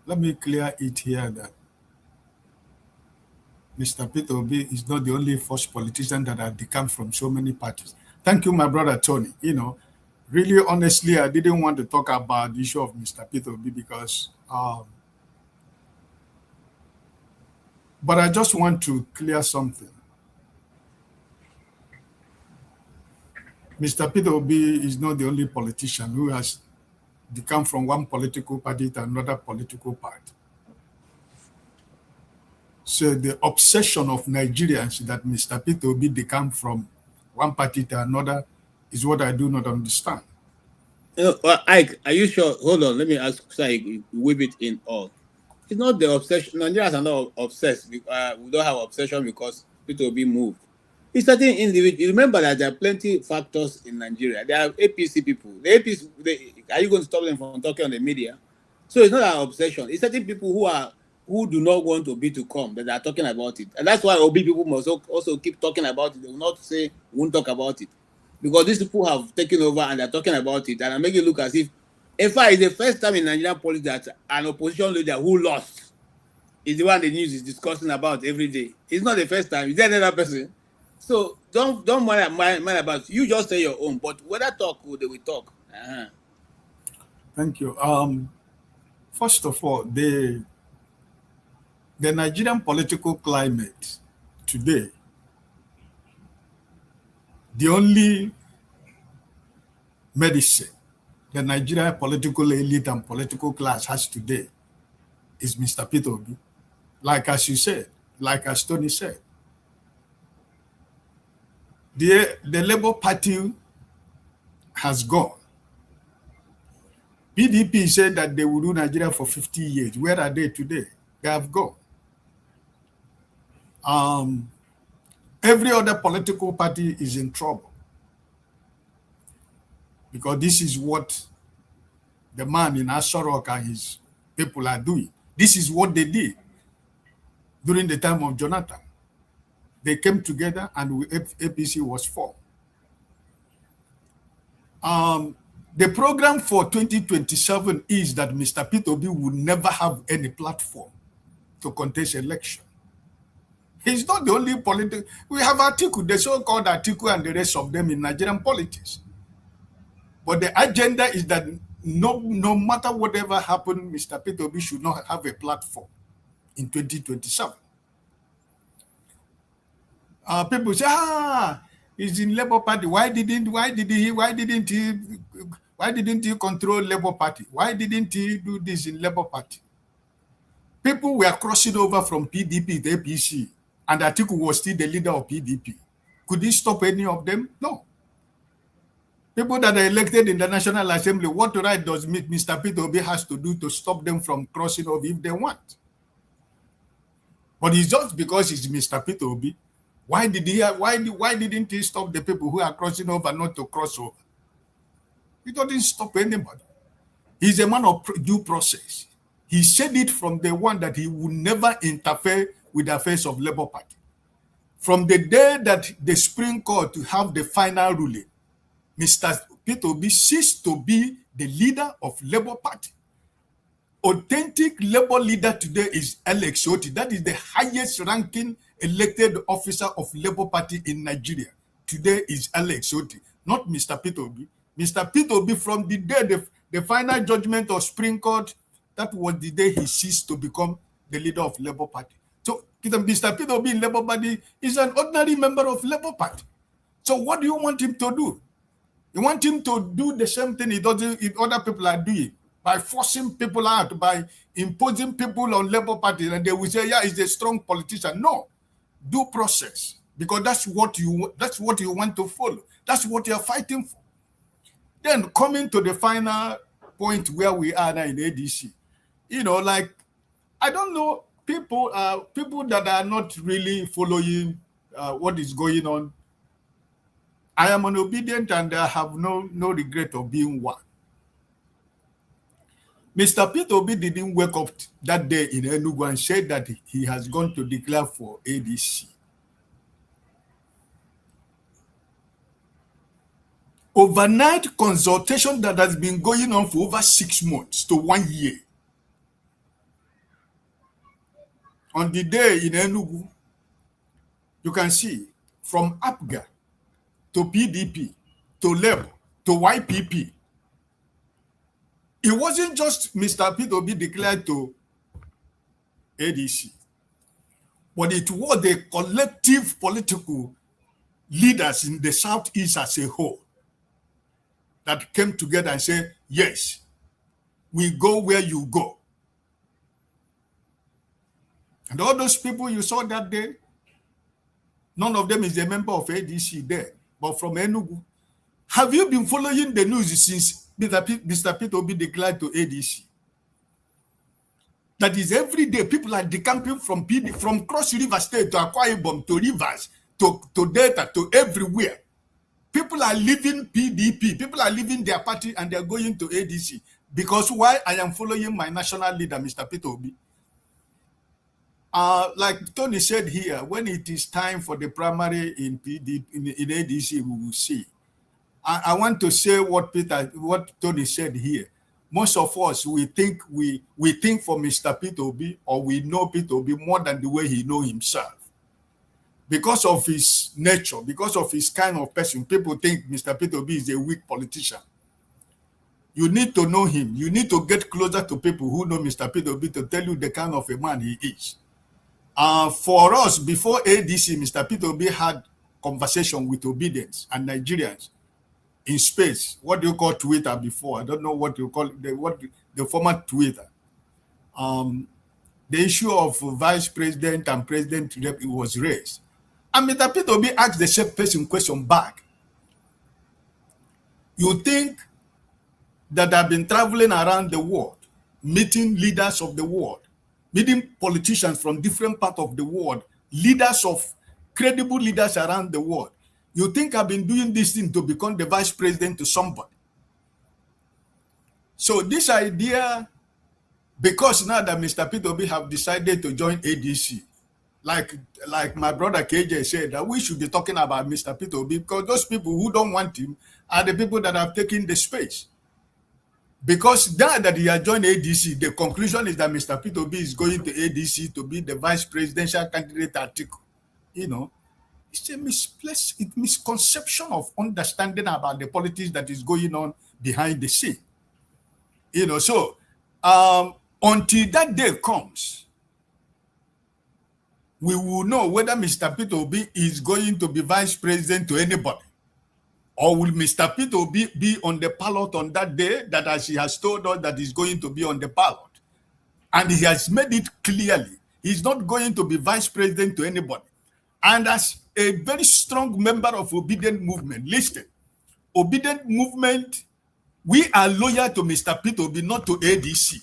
let me clear it here that Mr. Peter Obi is not the only first politician that have become from so many parties. Thank you, my brother Tony. Really, honestly, I didn't want to talk about the issue of Mr. Peter Obi because, but I just want to clear something. Mr. Peter Obi is not the only politician who has become from one political party to another political party. So the obsession of Nigerians that Mr. Peter Obi decamp from one party to another is what I do not understand. Ike, are you sure? Hold on, let me ask, so I weave it in all. It's not the obsession. Nigerians are not obsessed. We don't have obsession because Peter Obi moved. It's certain individuals. Remember that there are plenty factors in Nigeria. There are APC people. The APC, are you going to stop them from talking on the media? So it's not an obsession. It's certain people who do not want Obi to come that are talking about it. And that's why Obi people must also keep talking about it. They will not say, won't talk about it. Because these people have taken over and they're talking about it. And I make it look as if, in fact, it's the first time in Nigerian politics that an opposition leader who lost is the one the news is discussing about every day. It's not the first time. Is there another person? So don't mind about it. You just say your own. But whether talk, they will talk. Thank you. First of all, the Nigerian political climate today, the only medicine the Nigerian political elite and political class has today is Mr. Peter Obi. Like as you said, like as Tony said, the Labour Party has gone. PDP said that they will do Nigeria for 50 years. Where are they today? They have gone. Every other political party is in trouble because this is what the man in Asorok and his people are doing. This is what they did during the time of Jonathan. They came together and APC was formed. The program for 2027 is that Mr. Peter Obi will never have any platform to contest election. He's not the only political. We have Atiku, the so-called Atiku and the rest of them in Nigerian politics. But the agenda is that no matter whatever happened, Mr. Peter Obi should not have a platform in 2027. People say, he's in Labour Party. Why didn't he control Labour Party? Why didn't he do this in Labour Party? People were crossing over from PDP to APC, and Atiku was still the leader of PDP. Could he stop any of them? No. People that are elected in the National Assembly, what right does Mr. Peter Obi has to do to stop them from crossing over if they want? But it's just because it's Mr. Peter Obi. Why didn't he stop the people who are crossing over not to cross over? He didn't stop anybody. He's a man of due process. He said it from the one that he would never interfere with the affairs of Labour Party. From the day that the Supreme Court to have the final ruling, Mr. Peter Obi ceased to be the leader of Labour Party. Authentic Labour leader today is Alex Oti. That is the highest ranking elected officer of Labour Party in Nigeria. Today is Alex Oti, not Mr. Peter Obi. Mr. Peter Obi, from the day the final judgment of Supreme Court, that was the day he ceased to become the leader of Labour Party. So Mr. Peter Obi in Labour Party is an ordinary member of Labour Party. So what do you want him to do? You want him to do the same thing other people are doing, by forcing people out, by imposing people on Labour Party, and they will say, yeah, he's a strong politician. No, due process, because that's what you want to follow. That's what you're fighting for. Then coming to the final point where we are now in ADC, I don't know, people that are not really following what is going on. I am an obedient and I have no regret of being one. Mr. Peter Obi didn't wake up that day in Enugu and said that he has gone to declare for ADC. Overnight consultation that has been going on for over 6 months to 1 year. On the day in Enugu, you can see from APGA to PDP to Labour to YPP. It wasn't just Mr. Peter Obi declared to ADC, but it was the collective political leaders in the Southeast as a whole that came together and said, yes, we go where you go. And all those people you saw that day, none of them is a member of ADC there, but from Enugu. Have you been following the news since Mr. Peter Obi declared to ADC? That is, every day people are decamping from Cross River State to Akwa Ibom to Rivers to Delta to everywhere. People are leaving PDP. People are leaving their party and they're going to ADC. Because why? I am following my national leader, Mr. Peter Obi. Like Tony said here, when it is time for the primary in ADC, we will see. I want to say what Tony said here. Most of us, we think for Mr. Peter Obi, or we know Peter Obi more than the way he knows himself. Because of his nature, because of his kind of person, people think Mr. Peter Obi is a weak politician. You need to know him. You need to get closer to people who know Mr. Peter Obi to tell you the kind of a man he is. For us, before ADC, Mr. Peter Obi had conversation with Obedience and Nigerians in space. What do you call Twitter before? I don't know what you call it, the former Twitter. The issue of vice president and president was raised. And Mr. Peter Obi asked the same person question back. You think that I've been traveling around the world, meeting leaders of the world, meeting politicians from different parts of the world, leaders of credible leaders around the world. You think I've been doing this thing to become the vice president to somebody? So this idea, because now that Mr. Peter Obi have decided to join ADC, like my brother KJ said, that we should be talking about Mr. Peter Obi, because those people who don't want him are the people that have taken the space. Because now that he has joined ADC, the conclusion is that Mr. Peter Obi is going to ADC to be the vice presidential candidate article. You know, it's a misconception of understanding about the politics that is going on behind the scene. You know, so until that day comes, we will know whether Mr. Peter Obi is going to be vice president to anybody. Or will Mr. Peter Obi be on the ballot on that day, that as he has told us that he's going to be on the ballot? And he has made it clearly, he's not going to be vice president to anybody. And as a very strong member of Obedient Movement, listen, Obedient Movement, we are loyal to Mr. Peter Obi, not to ADC.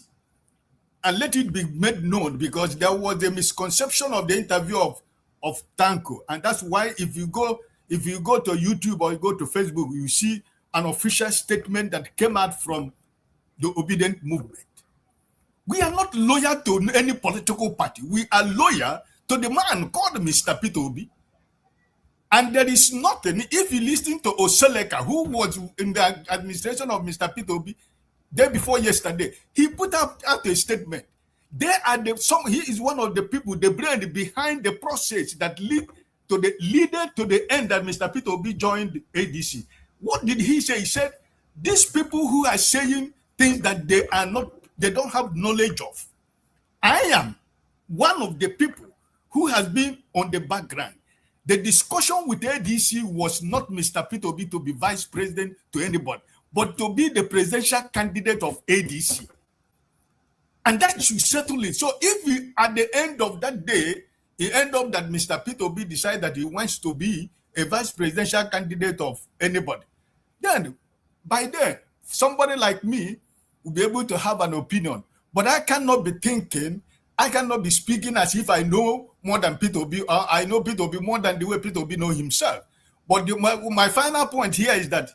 And let it be made known, because there was a misconception of the interview of Tanko. And that's why if you go to YouTube or you go to Facebook, you see an official statement that came out from the Obedient Movement. We are not loyal to any political party. We are loyal to the man called Mr. Peter Obi. And there is nothing, if you listen to Oseleka, who was in the administration of Mr. Peter Obi, day before yesterday, he put out a statement. He is one of the people, the brain behind the process that leaded to the end that Mr. Peter Obi joined ADC. What did he say? He said, these people who are saying things that they don't have knowledge of. I am one of the people who has been on the background. The discussion with ADC was not Mr. Peter Obi to be vice president to anybody, but to be the presidential candidate of ADC. And that should settle it. So if we, at the end of that day, it end up that Mr. Peter Obi decided that he wants to be a vice presidential candidate of anybody, then by then, somebody like me will be able to have an opinion. But I cannot be thinking, I cannot be speaking as if I know more than Peter Obi, or I know Peter Obi more than the way Peter Obi knows himself. But my final point here is that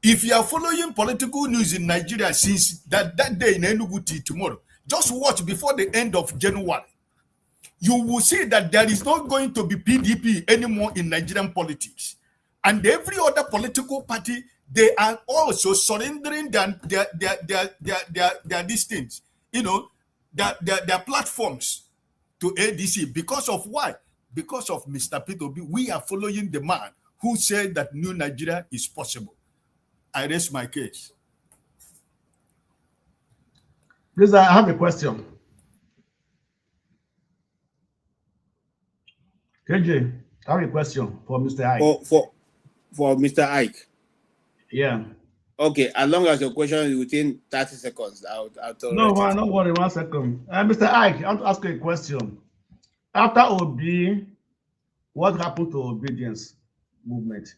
if you are following political news in Nigeria since that day in Enugu till tomorrow, just watch before the end of January. You will see that there is not going to be PDP anymore in Nigerian politics. And every other political party, they are also surrendering their these things, you know, their platforms to ADC. Because of why? Because of Mr. Peter Obi. We are following the man who said that new Nigeria is possible. I raise my case. Please, I have a question. KJ, I have a question for Mr. Ike. For Mr. Ike. Yeah. Okay, as long as your question is within 30 seconds, I'll tell you. No, don't worry, 1 second. Mr. Ike, I want to ask you a question. After Obi, what happened to obedience movement?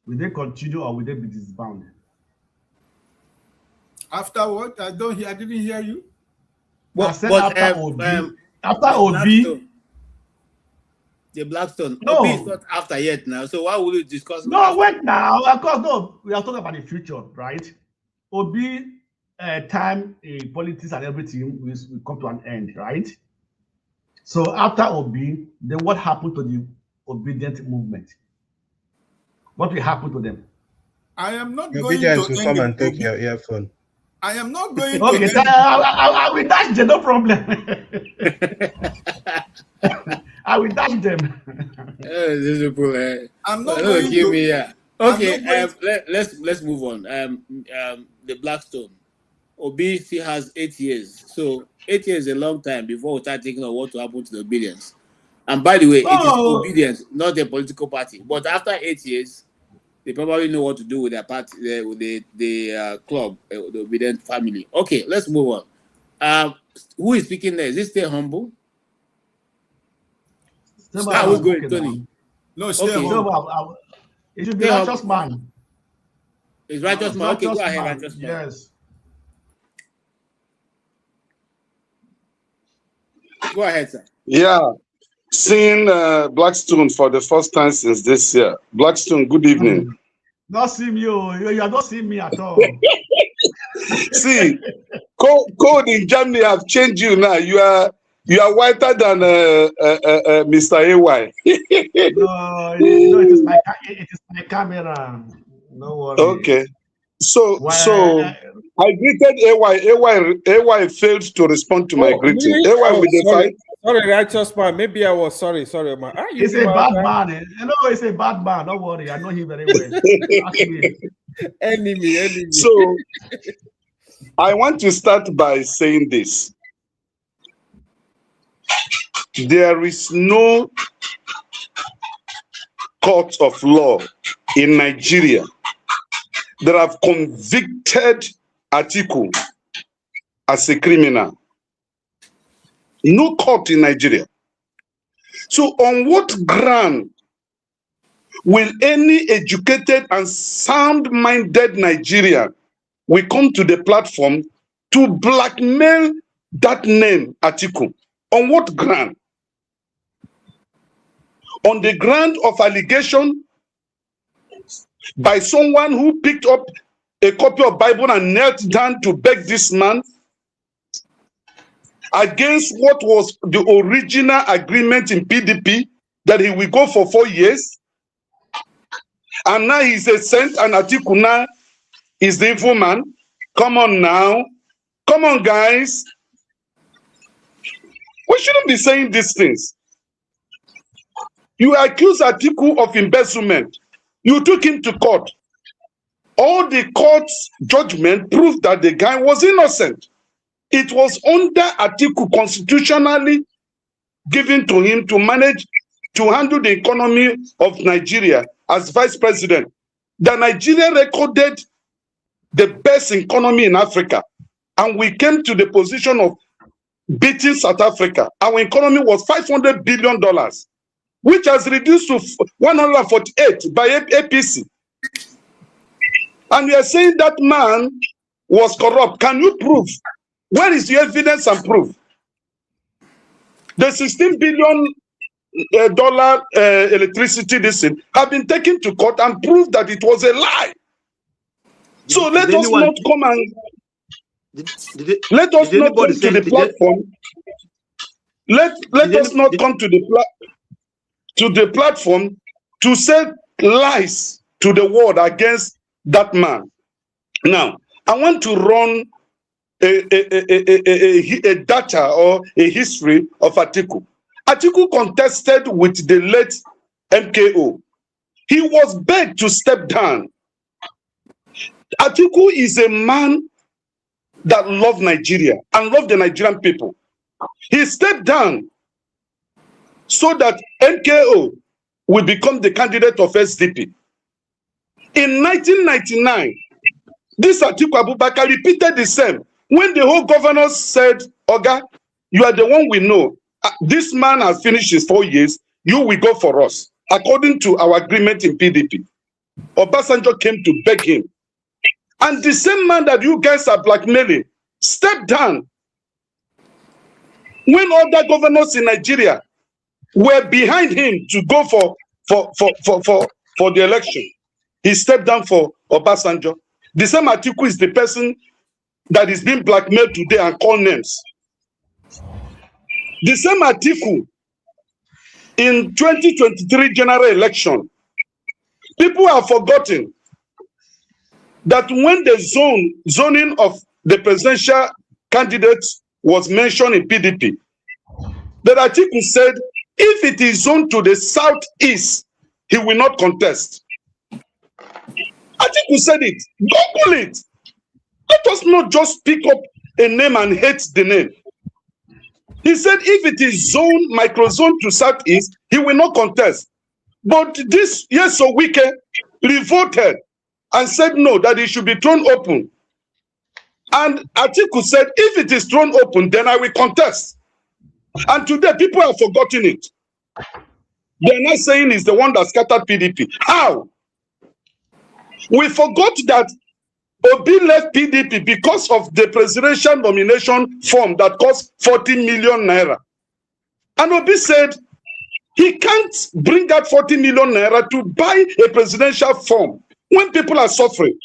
Will they continue or will they be disbanded? After what? I didn't hear you. I said after Obi. After Obi. The Blackstone. No. Obi is not after yet now. So why would you discuss? No, wait now. Of course, no. We are talking about the future, right? Obi time, politics and everything will come to an end, right? So after Obi, then what happened to the obedient movement? What will happen to them? I am not going Obedience to will come and take your earphone. I am not going okay, to. So I will dash them, no problem. I will dash them. I'm not going to give me. Okay, let's move on. The Blackstone. Obi still has 8 years, so 8 years is a long time before we start thinking of what will happen to the obedience. And by the way, it is obedience, not a political party. But after 8 years, they probably know what to do with their party, with the club, the obedient family. Okay, let's move on. Who is speaking there? Is it Stay Humble? How are we going, Tony? No, Stay Humble. It should be righteous man. It's righteous man. Okay, go ahead, righteous man. Yes. Go ahead, sir. Yeah, seeing Blackstone for the first time since this year. Blackstone, good evening. Not see me, you are not seeing me at all. See, code in Germany have changed you now. You are whiter than Mr. AY. No, it is my camera. No worry. Okay. So I greeted AY. AY failed to respond to my greeting. Really? AY with the fight. Sorry, righteous man. Maybe I was sorry, man. He's a bad man. It's a bad man. Don't worry. I know him very well. Enemy. So I want to start by saying this. There is no court of law in Nigeria that have convicted Atiku as a criminal. No court in Nigeria. So on what ground will any educated and sound-minded Nigerian will come to the platform to blackmail that name, Atiku? On what ground? On the ground of allegation by someone who picked up a copy of Bible and knelt down to beg this man against what was the original agreement in PDP that he will go for 4 years. And now he's a saint and Atiku now is the evil man. Come on now. Come on, guys. We shouldn't be saying these things. You accuse Atiku of embezzlement. You took him to court. All the court's judgment proved that the guy was innocent. It was under Atiku constitutionally given to him to manage, to handle the economy of Nigeria as vice president. That Nigeria recorded the best economy in Africa. And we came to the position of beating South Africa. Our economy was $500 billion, which has reduced to 148 by APC. And we are saying that man was corrupt. Can you prove? Where is the evidence and proof? The $16 billion electricity decision have been taken to court and proved that it was a lie. So let us not come and let us not come to the platform. Let us not come to the platform to say lies to the world against that man. Now, I want to run a data or a history of Atiku. Atiku contested with the late MKO. He was begged to step down. Atiku is a man that loved Nigeria and loved the Nigerian people. He stepped down so that MKO will become the candidate of SDP. In 1999, this Atiku Abubakar repeated the same. When the whole governors said, Oga, you are the one we know. This man has finished his 4 years. You will go for us. According to our agreement in PDP. Obasanjo came to beg him. And the same man that you guys are blackmailing stepped down. When other governors in Nigeria were behind him to go for the election, he stepped down for Obasanjo. The same Atiku is the person that is being blackmailed today and called names. The same Atiku in 2023 general election, people have forgotten that when the zoning of the presidential candidates was mentioned in PDP, that Atiku said, if it is zoned to the southeast, he will not contest. Atiku said it. Google it. Let us not just pick up a name and hate the name. He said if it is zone, microzone to southeast, he will not contest. But this Yeso Wike revolted and said no, that it should be thrown open. And Atiku said, if it is thrown open, then I will contest. And today, people have forgotten it. They're not saying he's the one that scattered PDP. How? We forgot that Obi left PDP because of the presidential nomination form that cost 40 million naira. And Obi said he can't bring out 40 million naira to buy a presidential form when people are suffering.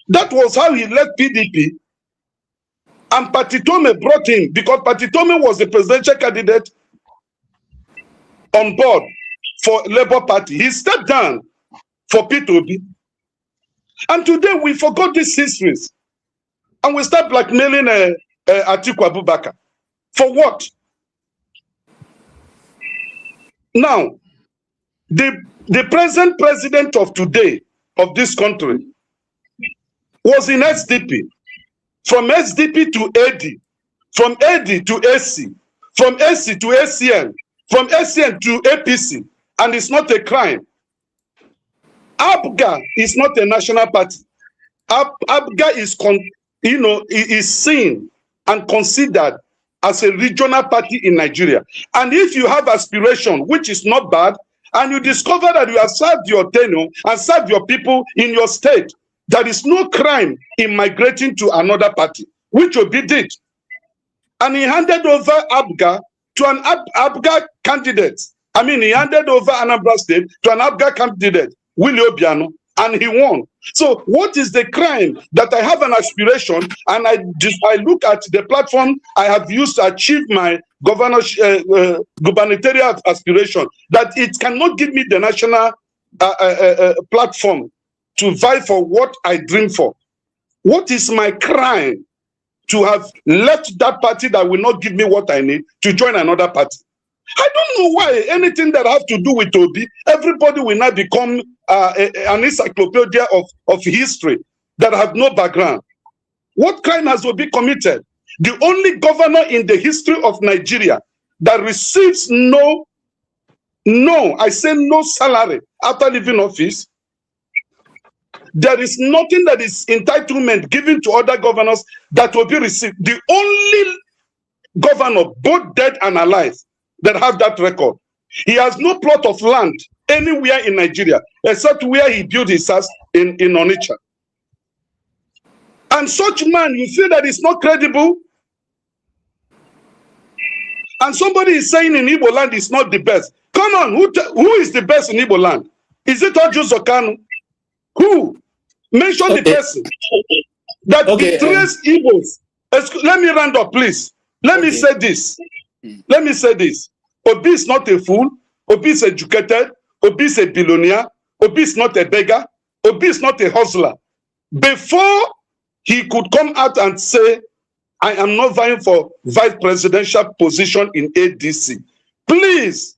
That was how he left PDP. And Patitome brought him because Patitome was the presidential candidate on board for Labour Party. He stepped down for Peter Obi. And today we forgot these histories. And we start blackmailing Atiku Abubakar. For what? Now, the present president of today, of this country, was in SDP. From SDP to AD. From AD to AC. From AC to ACN. From ACN to APC. And it's not a crime. ABGA is not a national party. ABGA is seen and considered as a regional party in Nigeria. And if you have aspiration, which is not bad, and you discover that you have served your tenure and served your people in your state, there is no crime in migrating to another party, which Obi did. And he handed over ABGA to an ABGA candidate. I mean, he handed over Anambra State to an ABGA candidate, Willie Obiano, and he won. So what is the crime that I have an aspiration and I look at the platform I have used to achieve my gubernatorial aspiration, that it cannot give me the national platform to vie for what I dream for? What is my crime to have left that party that will not give me what I need to join another party? I don't know why anything that have to do with Obi, everybody will now become an encyclopedia of history that have no background. What crime has Obi committed? The only governor in the history of Nigeria that receives no salary after leaving office. There is nothing that is entitlement given to other governors that will be received. The only governor, both dead and alive, that have that record. He has no plot of land anywhere in Nigeria except where he built his house in Onitsha. And such man, you feel that it's not credible? And somebody is saying in Igbo land is not the best. Come on, who is the best in Igbo land? Is it Ojo Zokanu? Who? Mention the person that betrays Igbos. Let me round up, please. Let me say this. Let me say this. Obi is not a fool. Obi is educated. Obi is a billionaire. Obi is not a beggar. Obi is not a hustler. Before he could come out and say, I am not vying for vice presidential position in ADC, please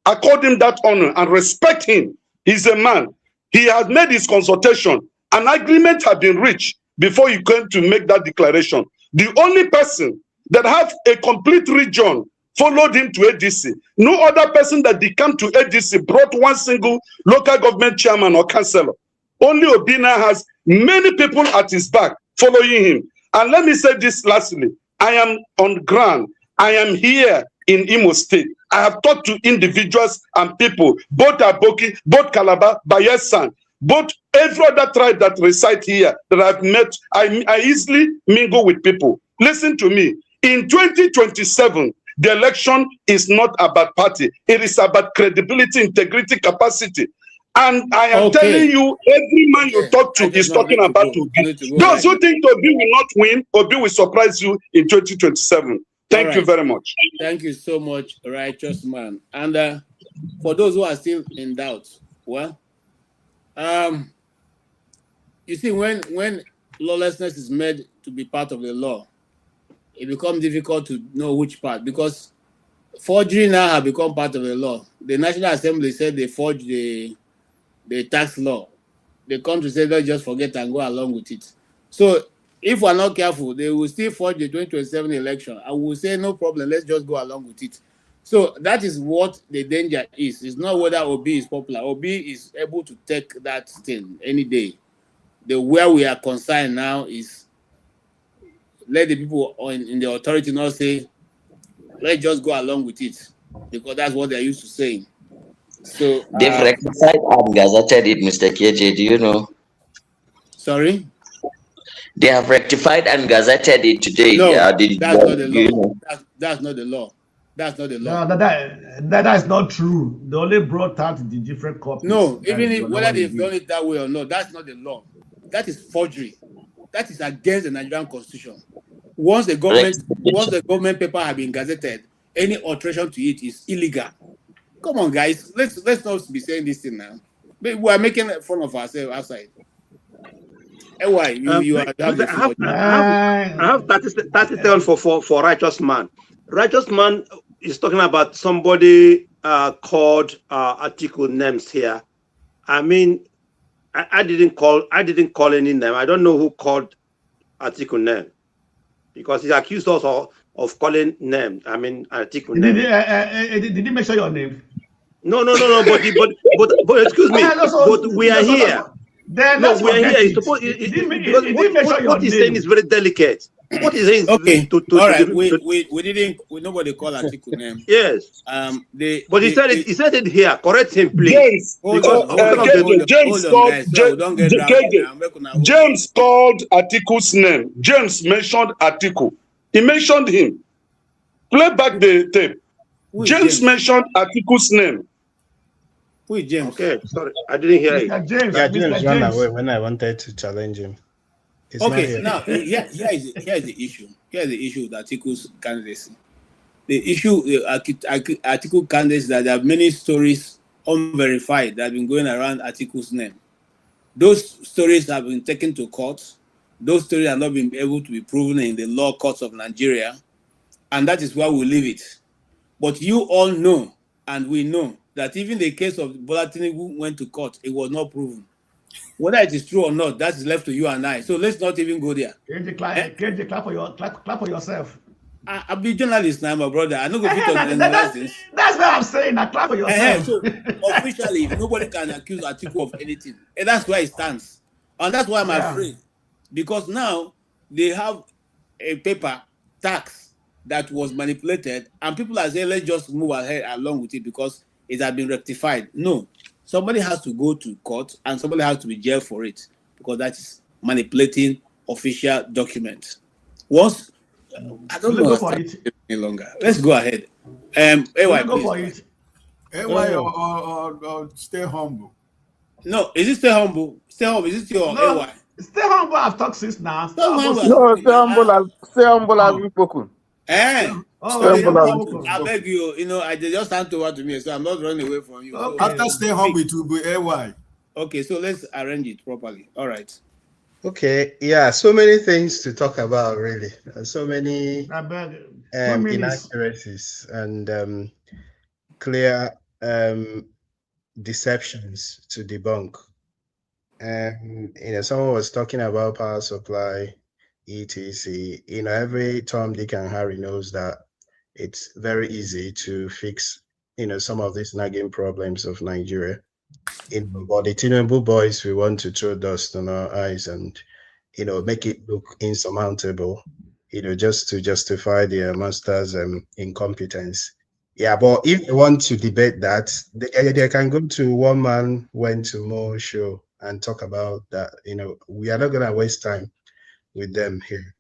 accord him that honor and respect him. He's a man. He has made his consultation. An agreement had been reached before he came to make that declaration. The only person that have a complete region followed him to ADC. No other person that they come to ADC brought one single local government chairman or councillor. Only Obina has many people at his back following him. And let me say this lastly. I am on ground. I am here in Imo State. I have talked to individuals and people, both Aboki, both Calabar, Bayelsa, both every other tribe that reside here that I've met. I easily mingle with people. Listen to me. In 2027, the election is not about party. It is about credibility, integrity, capacity. And I am telling you, every man you talk to is talking about Obi. Those who think Obi will not win, Obi will surprise you in 2027. Thank you very much. Thank you so much, righteous man. And for those who are still in doubt, well, you see, when lawlessness is made to be part of the law, it becomes difficult to know which part, because forgery now has become part of the law. The National Assembly said they forged the tax law. The country said let's just forget and go along with it. So if we're not careful, they will still forge the 2027 election. I will say no problem, let's just go along with it. So that is what the danger is. It's not whether Obi is popular. Obi is able to take that thing any day. Where we are concerned now is let the people in the authority not say, let's just go along with it, because that's what they're used to saying. So they've rectified and gazetted it, Mr. KJ. Do you know? Sorry? They have rectified and gazetted it today. No, that's not the law. You know? That's not the law. That's not the law. No, that is not true. They only brought out the different copies. No, even if, whether they've done it that way or not, that's not the law. That is forgery. That is against the Nigerian Constitution. Once the government paper has been gazetted, any alteration to it is illegal. Come on, guys. Let's not be saying this thing now. We are making fun of ourselves outside. Why you are? I have 30 for righteous man. Righteous man is talking about somebody called article names here. I mean, I didn't call any name. I don't know who called article name, because he's accused us of calling name. I mean, article name. Did he mention your name? No. But excuse me. But we are here. No, we are here. What he's saying is very delicate. What is saying? Okay. All right. We didn't. Nobody called article name. Yes. But he said it here. Correct him, please. James called article's name. James mentioned article. He mentioned him. Play back the tape. James mentioned article's name. Who is James? Okay, sorry, I didn't hear it. James ran away when I wanted to challenge him. It's okay, now here is the issue. Here is the issue with articles candidacy. The issue article candidates that there are many stories unverified that have been going around articles' name. Those stories have been taken to court. Those stories have not been able to be proven in the law courts of Nigeria, and that is why we leave it. But you all know, and we know, that even the case of Bola Tinubu went to court, it was not proven. Whether it is true or not, that is left to you and I. So let's not even go there. Clap for yourself. I'll be a journalist now, my brother. I'm not going to analyze this. That's what I'm saying. Now clap for yourself. So officially, nobody can accuse Atiku of anything. And that's where it stands. And that's why I'm afraid. Because now they have a paper tax that was manipulated, and people are saying, let's just move ahead along with it because it has been rectified. No, somebody has to go to court and somebody has to be jailed for it, because that is manipulating official documents. Once, I don't know any longer. Let's go ahead. AY, go for it. AY or stay humble. No, is it stay humble? Stay humble. Is it your AY? Stay humble. I've talked since now. Stay humble as we spoken. I beg you, I just hand over to me, so I'm not running away from you. Okay. After stay humble, it will be AY. Okay, so let's arrange it properly. All right. Okay, yeah, so many things to talk about, really. So many inaccuracies and clear deceptions to debunk. And someone was talking about power supply, etc. Every Tom, Dick, and Harry knows that it's very easy to fix, some of these nagging problems of Nigeria. But the Tinubu boys, we want to throw dust on our eyes and, make it look insurmountable. just to justify their master's incompetence. Yeah, but if they want to debate that, they can go to One Man Went to More show and talk about that. We are not going to waste time with them here.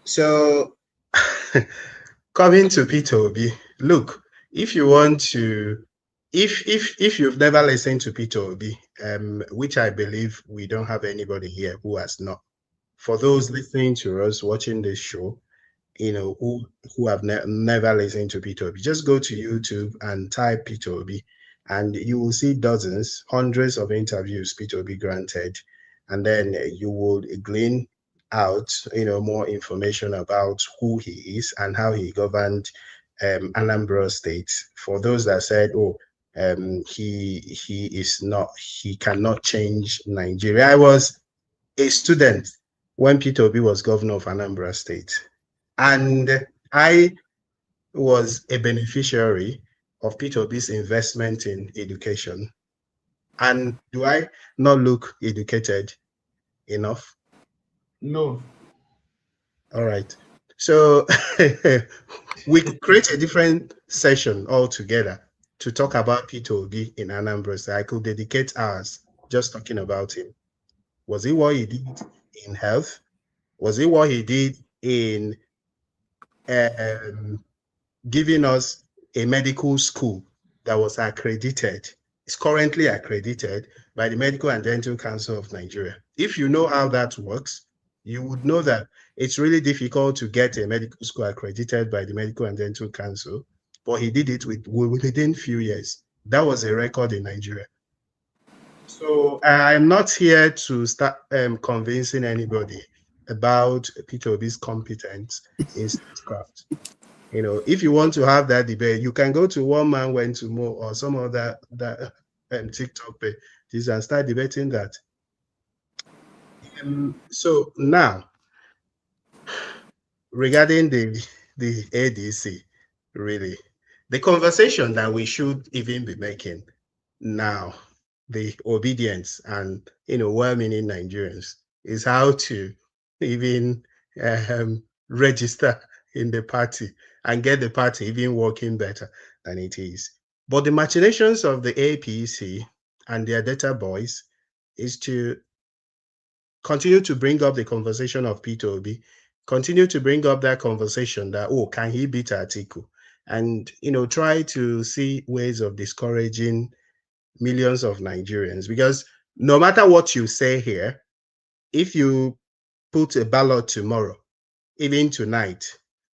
So coming to Peter Obi, look, if you want to, if you've never listened to Peter Obi, which I believe we don't have anybody here who has not. For those listening to us, watching this show, who have never listened to Peter Obi, just go to YouTube and type Peter Obi, and you will see dozens, hundreds of interviews Peter Obi granted, and then you will glean out, more information about who he is and how he governed Anambra State. For those that said, he cannot change Nigeria. I was a student when Peter Obi was governor of Anambra State, and I was a beneficiary of Peter Obi's investment in education. And do I not look educated enough? No. All right. So we could create a different session altogether to talk about Peter Obi in Anambra. So I could dedicate hours just talking about him. Was it what he did in health? Was it what he did in giving us a medical school that was accredited? It's currently accredited by the Medical and Dental Council of Nigeria. If you know how that works, you would know that it's really difficult to get a medical school accredited by the Medical and Dental Council, but he did it within few years. That was a record in Nigeria. So I'm not here to start convincing anybody about Peter Obi's competence in statecraft. If you want to have that debate, you can go to One Man Went to More or some other TikTok pages and start debating that. So now, regarding the ADC, really, the conversation that we should even be making now, the obedience and well-meaning Nigerians, is how to even register in the party and get the party even working better than it is. But the machinations of the APC and their data boys is to continue to bring up the conversation of Peter Obi, continue to bring up that conversation that, can he beat Atiku? And, try to see ways of discouraging millions of Nigerians. Because no matter what you say here, if you put a ballot tomorrow, even tonight,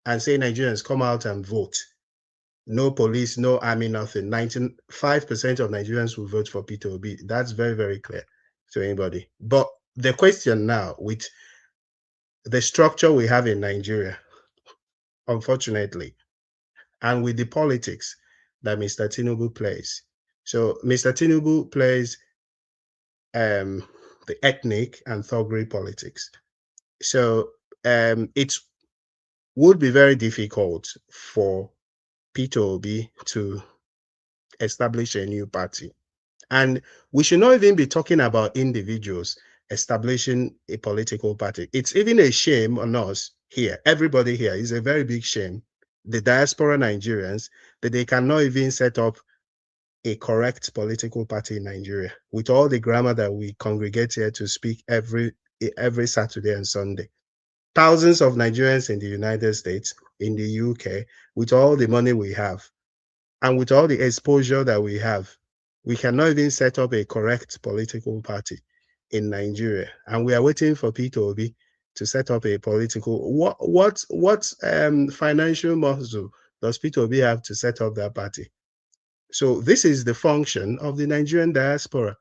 and say Nigerians come out and vote, no police, no army, nothing, 95% of Nigerians will vote for Peter Obi. That's very, very clear to anybody. But the question now, with the structure we have in Nigeria, unfortunately, and with the politics that Mr. Tinubu plays. So Mr. Tinubu plays the ethnic and thuggery politics. So it would be very difficult for Peter Obi to establish a new party. And we should not even be talking about individuals establishing a political party. It's even a shame on us here. Everybody here is a very big shame. The diaspora Nigerians, that they cannot even set up a correct political party in Nigeria with all the grammar that we congregate here to speak every Saturday and Sunday. Thousands of Nigerians in the United States, in the UK, with all the money we have, and with all the exposure that we have, we cannot even set up a correct political party in Nigeria. And we are waiting for Peter Obi to set up a political. What financial muscle does Peter Obi have to set up that party? So this is the function of the Nigerian diaspora,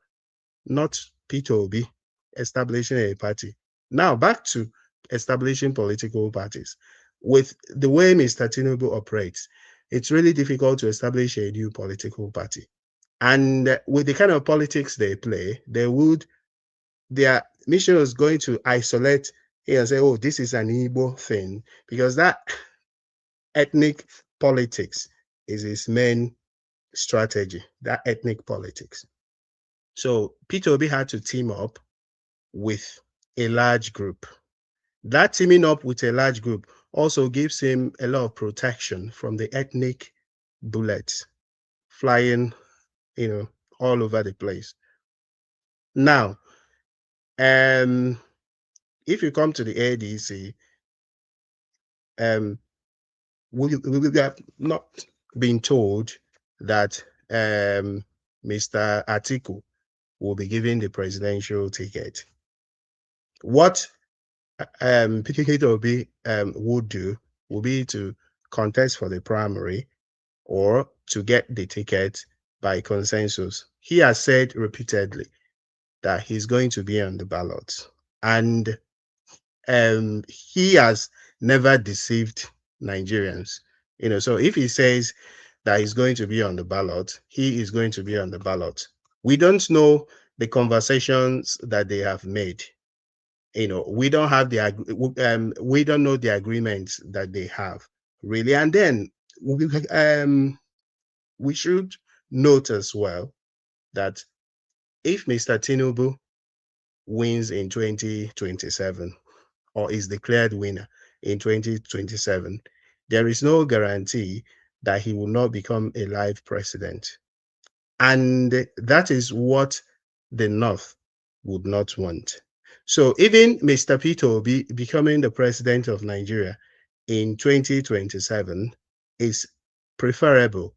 not Peter Obi establishing a party. Now back to establishing political parties. With the way Mr. Tinubu operates, it's really difficult to establish a new political party. And with the kind of politics they play, their mission is going to isolate and say, this is an Igbo thing, because that ethnic politics is his main strategy, that ethnic politics. So Peter Obi had to team up with a large group That teaming up with a large group also gives him a lot of protection from the ethnic bullets flying, all over the place. Now, if you come to the ADC, we have not been told that Mr. Atiku will be given the presidential ticket. What Peter Obi would do will be to contest for the primary or to get the ticket by consensus. He has said repeatedly that he's going to be on the ballot, and he has never deceived Nigerians. So if he says that he's going to be on the ballot, he is going to be on the ballot. We don't know the conversations that they have made. We don't have we don't know the agreements that they have, really. And then we should note as well that if Mr. Tinubu wins in 2027 or is declared winner in 2027, there is no guarantee that he will not become a live president. And that is what the North would not want. So even Mr. Peter Obi becoming the president of Nigeria in 2027 is preferable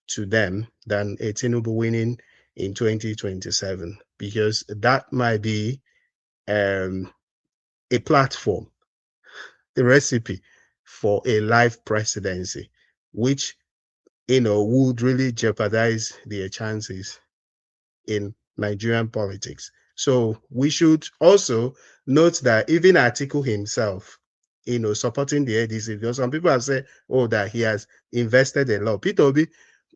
to them than a Tinubu winning in 2027, because that might be a platform, the recipe for a live presidency, which would really jeopardize their chances in Nigerian politics. So we should also note that even Atiku himself, supporting the ADC, because some people have said, that he has invested a lot. Peter Obi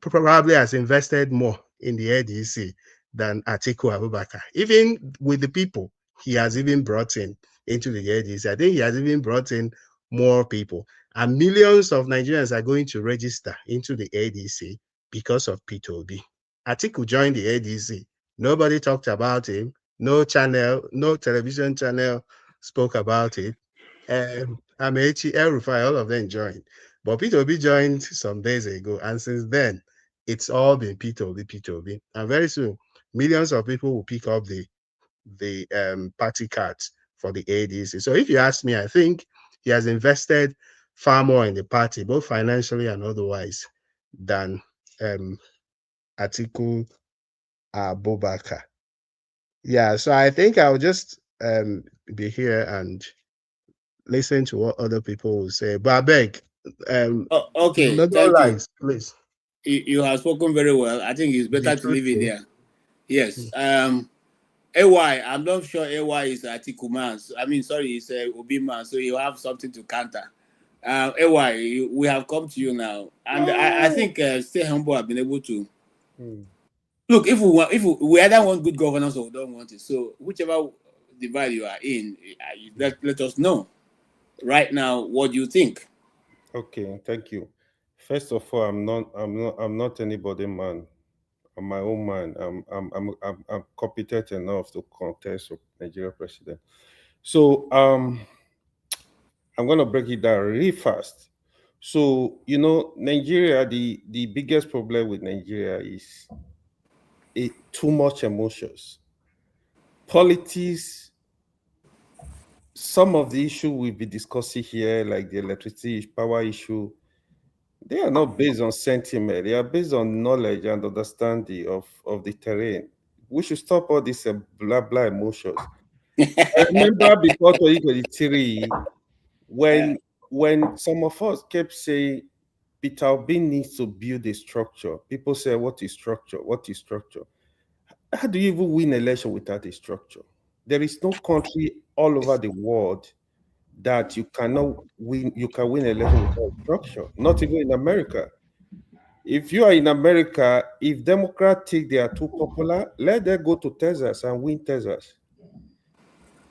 probably has invested more in the ADC than Atiku Abubakar. Even with the people he has even brought in into the ADC, I think he has even brought in more people. And millions of Nigerians are going to register into the ADC because of Peter Obi. Atiku joined the ADC. Nobody talked about him. No channel, no television channel spoke about it. Amechi, El-Rufai, all of them joined. But Peter Obi joined some days ago. And since then, it's all been Peter Obi, Peter Obi. And very soon, millions of people will pick up the party cards for the ADC. So if you ask me, I think he has invested far more in the party, both financially and otherwise, than Atiku Abubakar. Yeah, so I think I'll just be here and listen to what other people will say. But I beg, okay, no lies, please. You have spoken very well. I think it's better to leave it there. Yes. AY, I'm not sure AY is Atiku man. I mean, sorry, it's Obi man, so you have something to counter. AY, we have come to you now, and I think Stay Humble have been able to. Look, if we either want good governance or we don't want it, so whichever divide you are in, let us know right now what you think. Okay, thank you. First of all, I'm not anybody man. I'm my own man. I'm competent enough to contest for Nigeria president. So I'm gonna break it down really fast. So Nigeria, the biggest problem with Nigeria is too much emotions. Politics. Some of the issue we'll be discussing here, like the electricity power issue, they are not based on sentiment. They are based on knowledge and understanding of the terrain. We should stop all these blah blah emotions. I remember before 2023, when some of us kept saying Peter Obi needs to build a structure. People say, "What is structure? What is structure?" How do you even win an election without a structure? There is no country all over the world that you cannot win. You can win an election without a structure. Not even in America. If you are in America, if Democrats think they are too popular, let them go to Texas and win Texas.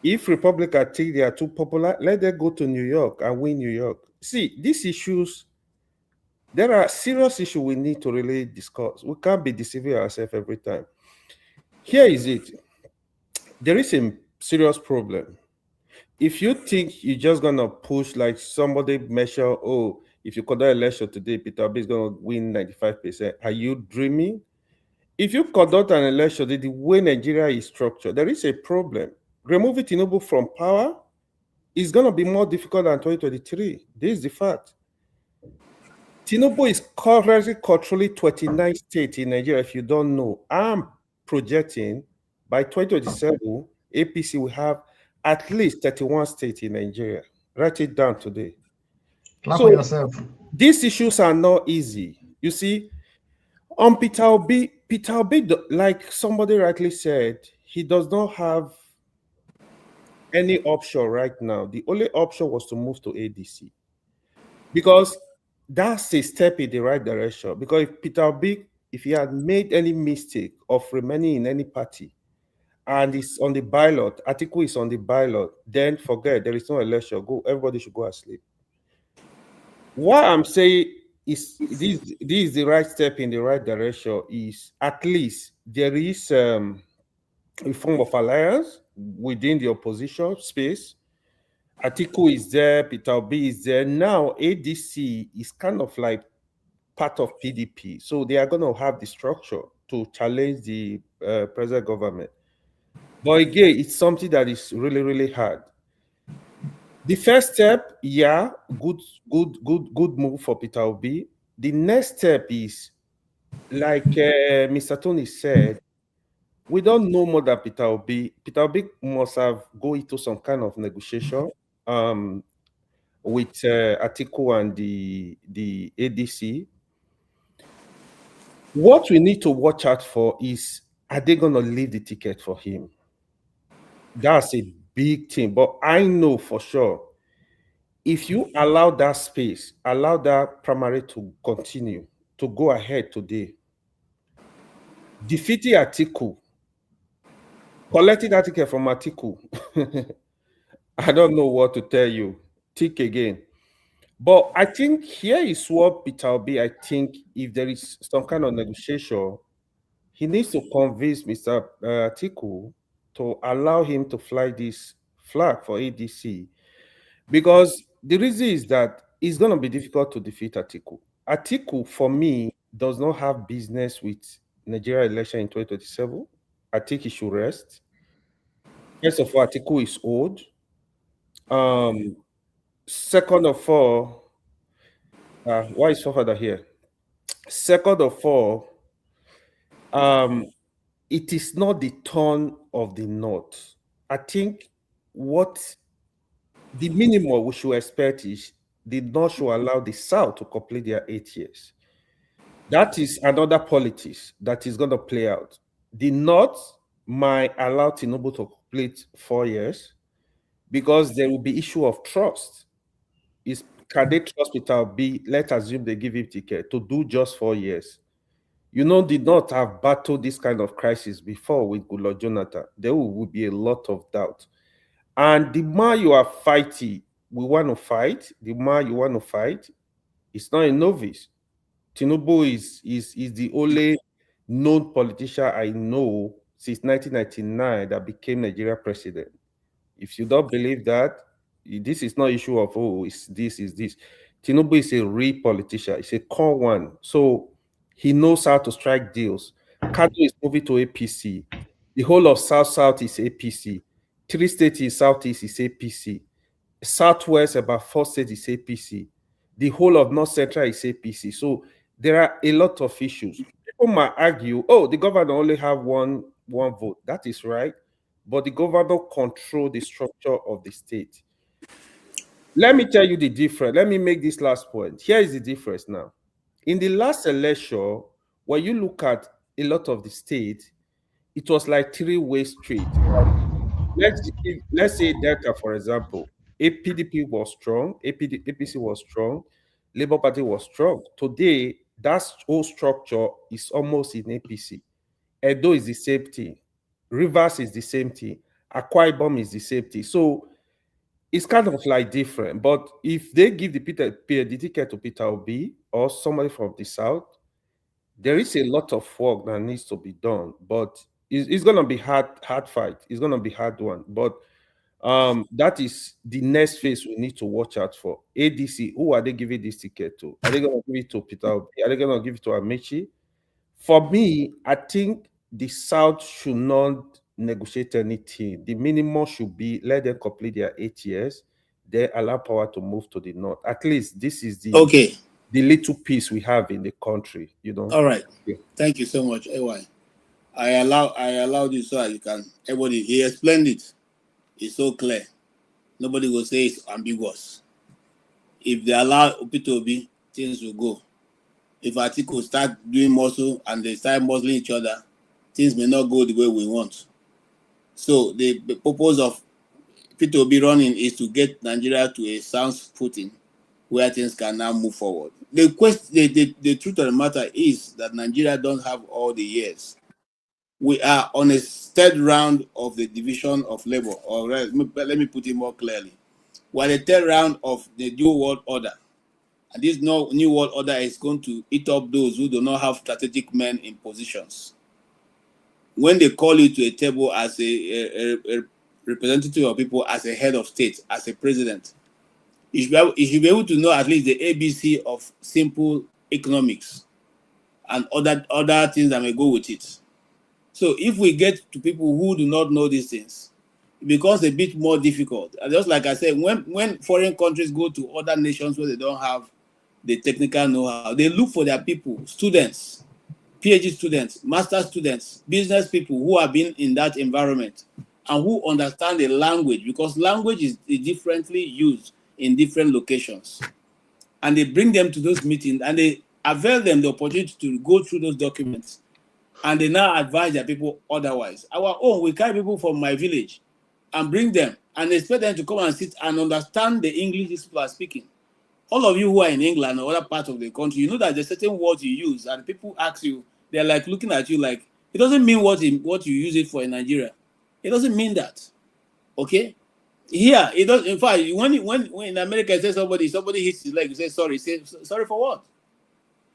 If Republicans think they are too popular, let them go to New York and win New York. See, these issues, there are serious issues we need to really discuss. We can't be deceiving ourselves every time. Here is it. There is a serious problem. If you think you're just gonna push like somebody measure, oh, if you conduct election today, Peter Obi is gonna win 95%. Are you dreaming? If you conduct an election, the way Nigeria is structured, there is a problem. Removing Tinubu from power is gonna be more difficult than 2023. This is the fact. Tinubu is currently controlling 29 states in Nigeria. If you don't know, I'm projecting by 2027, APC will have at least 31 states in Nigeria. Write it down today. Clap for yourself. These issues are not easy. You see, on Peter Obi, like somebody rightly said, he does not have any option right now. The only option was to move to ADC. Because that's a step in the right direction. Because if Peter Obi, if he had made any mistake of remaining in any party and it's on the ballot, Atiku is on the ballot, then forget, there is no election. Go, everybody should go asleep. What I'm saying is this is the right step in the right direction, is at least there is a form of alliance within the opposition space. Atiku is there, Peter Obi is there. Now ADC is kind of like part of PDP. So they are going to have the structure to challenge the present government. But again, it's something that is really, really hard. The first step, yeah, good move for Peter Obi. The next step is, like Mr. Tony said, we don't know more than Peter Obi. Peter Obi must have go into some kind of negotiation with Atiku and the ADC. What we need to watch out for is, are they going to leave the ticket for him? That's a big thing. But I know for sure, if you allow that space, allow that primary to continue, to go ahead today, defeating Atiku, collecting that ticket from Atiku, I don't know what to tell you. Think again. But I think here is what Peter Obi, I think if there is some kind of negotiation, he needs to convince Mr. Atiku to allow him to fly this flag for ADC. Because the reason is that it's going to be difficult to defeat Atiku. Atiku, for me, does not have business with Nigeria election in 2027. I think he should rest. First of all, Atiku is old. Second of all, why is Fafada here? Second of all, it is not the turn of the North. I think what the minimum we should expect is the North should allow the South to complete their 8 years. That is another politics that is going to play out. The North might allow Tinubu to complete 4 years because there will be issue of trust. Can they trust Peter Obi? Let's assume they give him ticket to do just 4 years. You know, did not have battled this kind of crisis before with Goodluck Jonathan. There will be a lot of doubt. And the more you are fighting, we want to fight. The more you want to fight, it's not a novice. Tinubu is the only known politician I know since 1999 that became Nigeria president. If you don't believe that, this is not issue of, oh, is this. Tinubu is a real politician. It's a core one. So he knows how to strike deals. Kano is moving to APC. The whole of South is APC. 3 states in Southeast is APC. Southwest, about 4 states is APC. The whole of North Central is APC. So there are a lot of issues. People might argue, oh, the governor only have one vote. That is right. But the governor controls the structure of the state. Let me tell you the difference. Let me make this last point. Here is the difference now. In the last election, when you look at a lot of the states, it was like 3-way street. Let's say Delta, for example. PDP was strong, APC was strong, Labour Party was strong. Today, that whole structure is almost in APC. Edo is the same thing. Rivers is the same thing. Akwa Ibom is the same thing. So it's kind of like different. But if they give the ticket to Peter Obi or somebody from the South, there is a lot of work that needs to be done. But it's going to be hard fight. It's going to be hard one. But That is the next phase we need to watch out for. ADC, who are they giving this ticket to? Are they going to give it to Peter Obi? Are they going to give it to Amici? For me, I think the South should not negotiate anything. The minimum should be let them complete their 8 years, then allow power to move to the North. At least this is the little piece we have in the country, you know. All right. Yeah. Thank you so much, AY. I allowed you so that you can, everybody, he explained it. It's so clear. Nobody will say it's ambiguous. If they allow Peter Obi, things will go. If Atiku start doing muscle and they start muscling each other, things may not go the way we want. So the purpose of Peter Obi running is to get Nigeria to a sound footing where things can now move forward. The truth of the matter is that Nigeria don't have all the years. We are on a third round of the division of labor, or let me put it more clearly. We're the third round of the new world order. And this new world order is going to eat up those who do not have strategic men in positions. When they call you to a table as a representative of people, as a head of state, as a president, you should be able to know at least the ABC of simple economics and other things that may go with it. So if we get to people who do not know these things, it becomes a bit more difficult. And just like I said, when foreign countries go to other nations where they don't have the technical know-how, they look for their people, students, PhD students, master students, business people who have been in that environment and who understand the language, because language is differently used in different locations. And they bring them to those meetings and they avail them the opportunity to go through those documents. And they now advise their people otherwise. Our own, we carry people from my village and bring them and expect them to come and sit and understand the English these people are speaking. All of you who are in England or other parts of the country, you know that there's certain words you use and people ask you, they're like looking at you like, it doesn't mean what you use it for in Nigeria. It doesn't mean that. Okay? Here, it does. In fact, when in America, you say somebody hits his leg, you say sorry. Say sorry for what?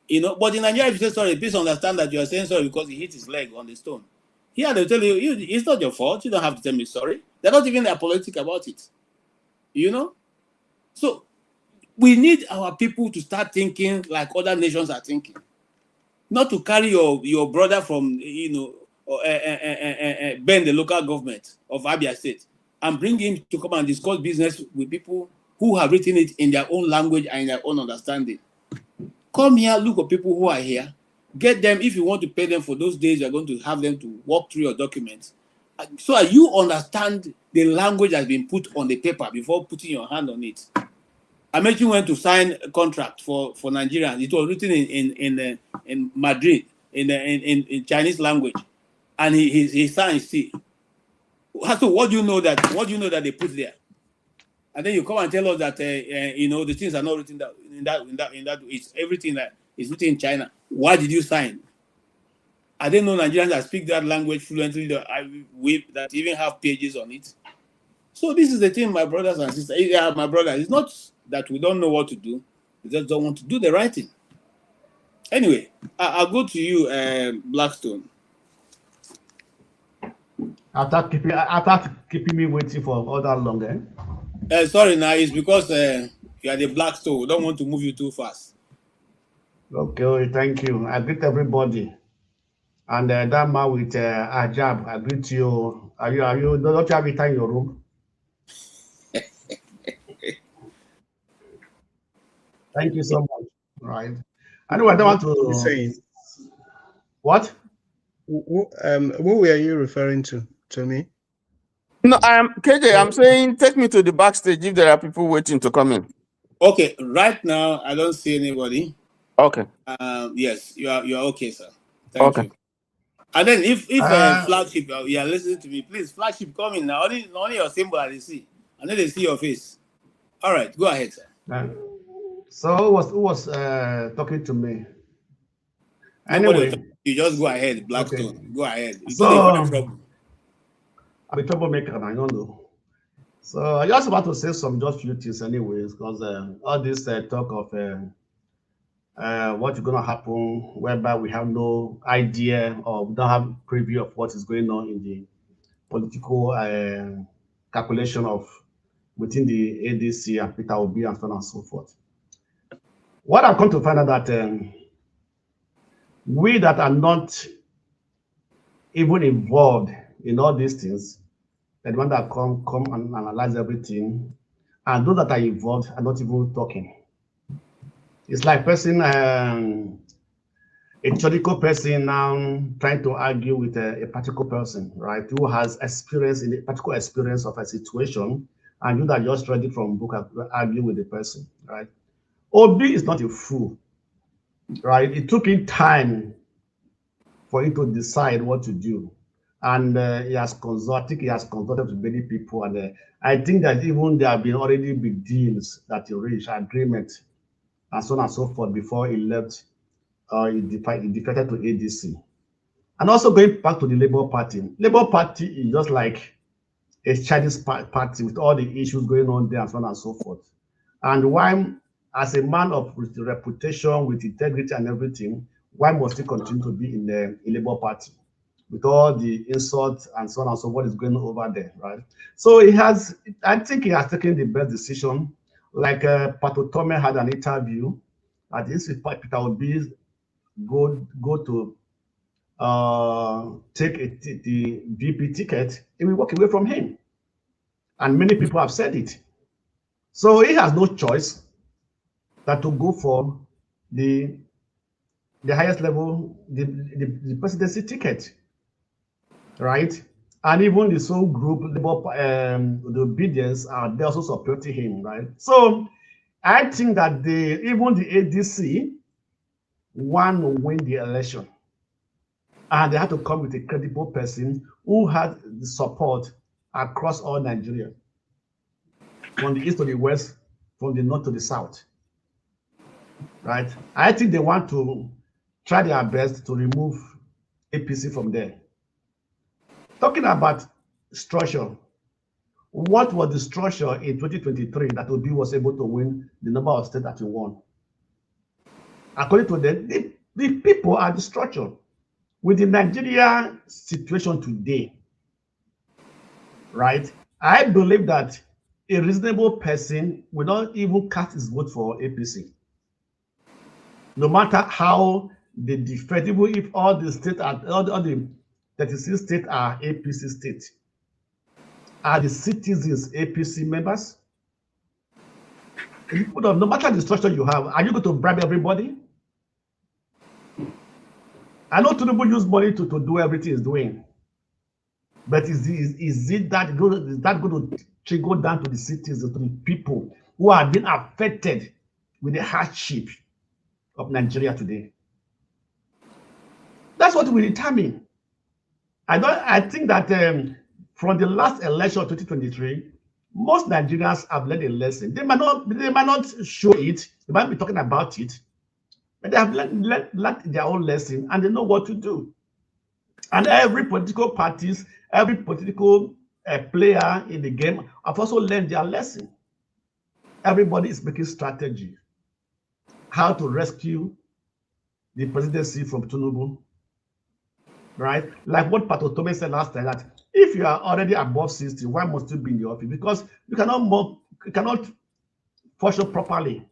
You know, but in Nigeria, if you say sorry, please understand that you are saying sorry because he hit his leg on the stone. Here, they'll tell you, it's not your fault. You don't have to tell me sorry. They're not even apologetic about it. You know? So, we need our people to start thinking like other nations are thinking. Not to carry your brother from, Ben, the local government of Abia State, and bring him to come and discuss business with people who have written it in their own language and in their own understanding. Come here, look at people who are here. Get them, if you want to pay them for those days, you're going to have them to walk through your documents. So that you understand the language that's been put on the paper before putting your hand on it. I met you went to sign a contract for Nigeria. It was written in Madrid in Chinese language, and he signed still. So what do you know that they put there? And then you come and tell us that the things are not written in that it's everything that is written in China. Why did you sign? I didn't know Nigerians that speak that language fluently that even have pages on it. So this is the thing, my brothers and sisters. My brother, it's not that we don't know what to do. We just don't want to do the right thing. Anyway, I'll go to you, Blackstone. After keeping me waiting for all that long, sorry, now it's because you are the Blackstone. We don't want to move you too fast. Okay, thank you. I greet everybody. And that man with Ajab, I greet you. Don't you have it in your room? Thank you so much. Right. Anyway, I don't want to say what? Who were you referring to me? No, KJ, I'm saying take me to the backstage if there are people waiting to come in. Okay, right now I don't see anybody. Okay. Yes, you are okay, sir. Thank you. And then if flagship, you are listening to me, please flagship come in now. Only your symbol I see, and then they see your face. All right, go ahead, sir. So who was talking to me? Anyway, you just go ahead, Blackstone. Okay. Go ahead. I'm a troublemaker, I don't know. So I just want to say just few things anyways, because all this talk of what's going to happen, whereby we have no idea or we don't have preview of what is going on in the political calculation of within the ADC and Peter Obi and so on and so forth. What I've come to find out that we that are not even involved in all these things, the one that come and analyze everything, and those that are involved are not even talking. It's like person, a theoretical person now trying to argue with a practical person, right? Who has experience in a practical experience of a situation, and you that just read it from book argue with the person, right? Obi is not a fool, right? It took him time for him to decide what to do. And he has consulted with many people. And I think that even there have been already big deals that he reached, agreement, and so on and so forth before he left, he defected to ADC. And also going back to the Labour Party. Labour Party is just like a Chinese party with all the issues going on there and so on and so forth. And why, as a man of reputation, with integrity and everything, why must he continue to be in the Labour Party with all the insults and so on and so forth is going over there, right? So I think he has taken the best decision. Like Pato Tome had an interview at this with Peter Obi go to take the VP ticket, he will walk away from him. And many people have said it. So he has no choice than to go for the highest level, the presidency ticket, right? And even the Soul Group, the obedience, they're also supporting him, right? So I think that even the ADC one will win the election. And they have to come with a credible person who has the support across all Nigeria, from the east to the west, from the north to the south, right? I think they want to try their best to remove APC from there. Talking about structure, what was the structure in 2023 that Obi was able to win the number of states that he won? According to them, the people are the structure. With the Nigeria situation today, right, I believe that a reasonable person will not even cast his vote for APC. No matter how they defect, even if all the states are, all the 36 states are APC states, are the citizens APC members? No matter the structure you have, are you going to bribe everybody? I know Tinubu use money to do everything he's doing, but is it that good? Is that going to trickle down to the citizens, to the people who have been affected with the hardship of Nigeria today? That's what we determine. I think that from the last election of 2023, most Nigerians have learned a lesson. They might not show it, they might be talking about it, but they have learned their own lesson and they know what to do. And every political parties, every political player in the game have also learned their lesson. Everybody is making strategy, how to rescue the presidency from Tinubu, right? Like what Pato Tome said last time, that if you are already above 60, why must you be in the office? Because you cannot function properly.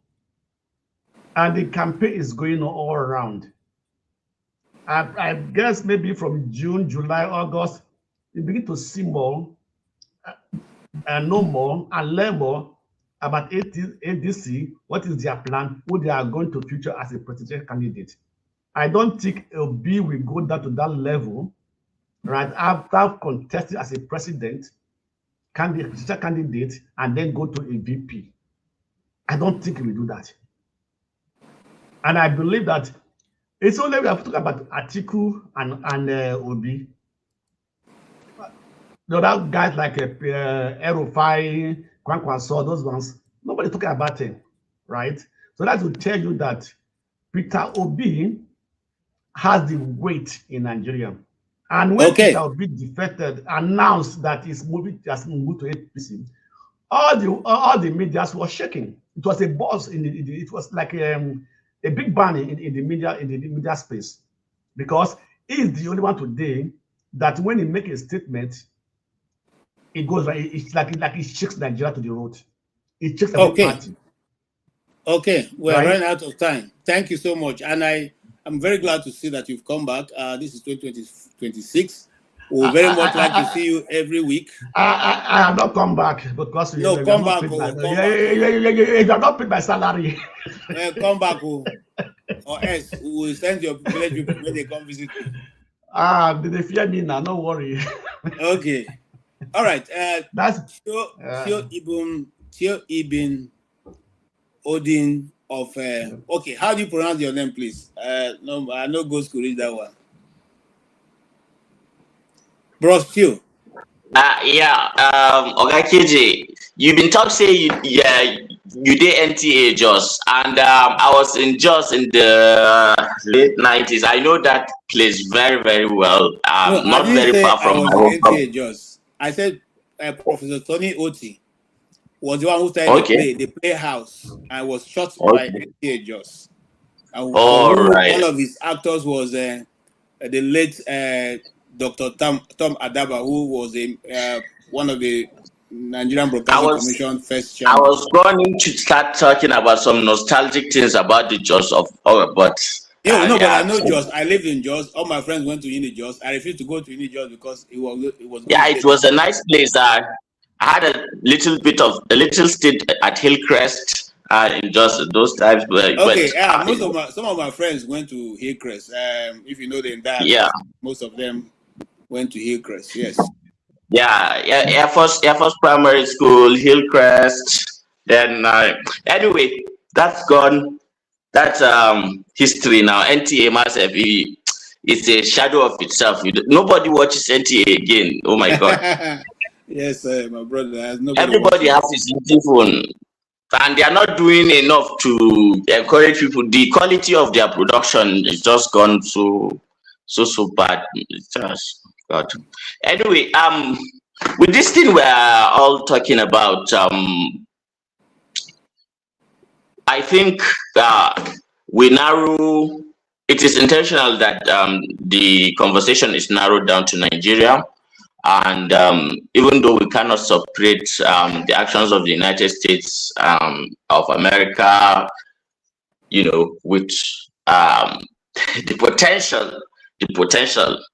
And the campaign is going all around. I guess maybe from June, July, August, you begin to see more and know more and learn more about ADC, what is their plan, who they are going to feature as a presidential candidate. I don't think Obi will go down to that level, right, after contesting as a presidential candidate and then go to a VP. I don't think he will do that. And I believe that it's only we have to talk about Atiku and Obi. The other guys like Erufai, Kwankwaso, those ones, nobody talking about it, right? So that will tell you that Peter Obi has the weight in Nigeria. And when Peter Obi defected, announced that his movie has moved to APC, all the media were shaking. It was a buzz it was like a big bang in the media space, because he is the only one today that when he make a statement, it goes right. It's like it shakes Nigeria to the road. It shakes every party. Okay, we're Right? running out of time. Thank you so much, and I'm very glad to see that you've come back. This is 2026. We very much like to see you every week. I have not come back because no, you come have back. not paid you have not paid my salary. Come back, or else we will send your village people when they come visit you. They fear me now. Don't worry. Okay, all right. That's Theo Ibn Odin of okay. How do you pronounce your name, please? No, I know go school read that one. Bro, Theo. Oga KJ, you've been talking say you did NTA Jos, and I was in Jos in the late 90s. I know that place very, very well. No, not very far from my home. NTA Jos. I said Professor Tony Oti was the one who started the Playhouse and was shot by NTA Jos. One of his actors was the late Dr. Tom Adaba, who was one of the Nigerian Broadcasting Commission first chairman. I was going to start talking about some nostalgic things about the Jos of but but I know Jos. I lived in Jos. All my friends went to Uni Jos. I refused to go to Uni Jos because it was it was a nice place. I had a little stint at Hillcrest in Jos those times. Some of my friends went to Hillcrest. If you know them, most of them went to Hillcrest. Yes. Air Force Primary School, Hillcrest. Then anyway, that's gone. That's history now. NTA myself, it's a shadow of itself. Nobody watches NTA again. Oh my God. Yes, my brother. Everybody has his little phone, and they are not doing enough to encourage people. The quality of their production is just gone so bad. It's just God. Anyway, with this thing we're all talking about, I think it is intentional that the conversation is narrowed down to Nigeria. And even though we cannot separate the actions of the United States of America, with the potential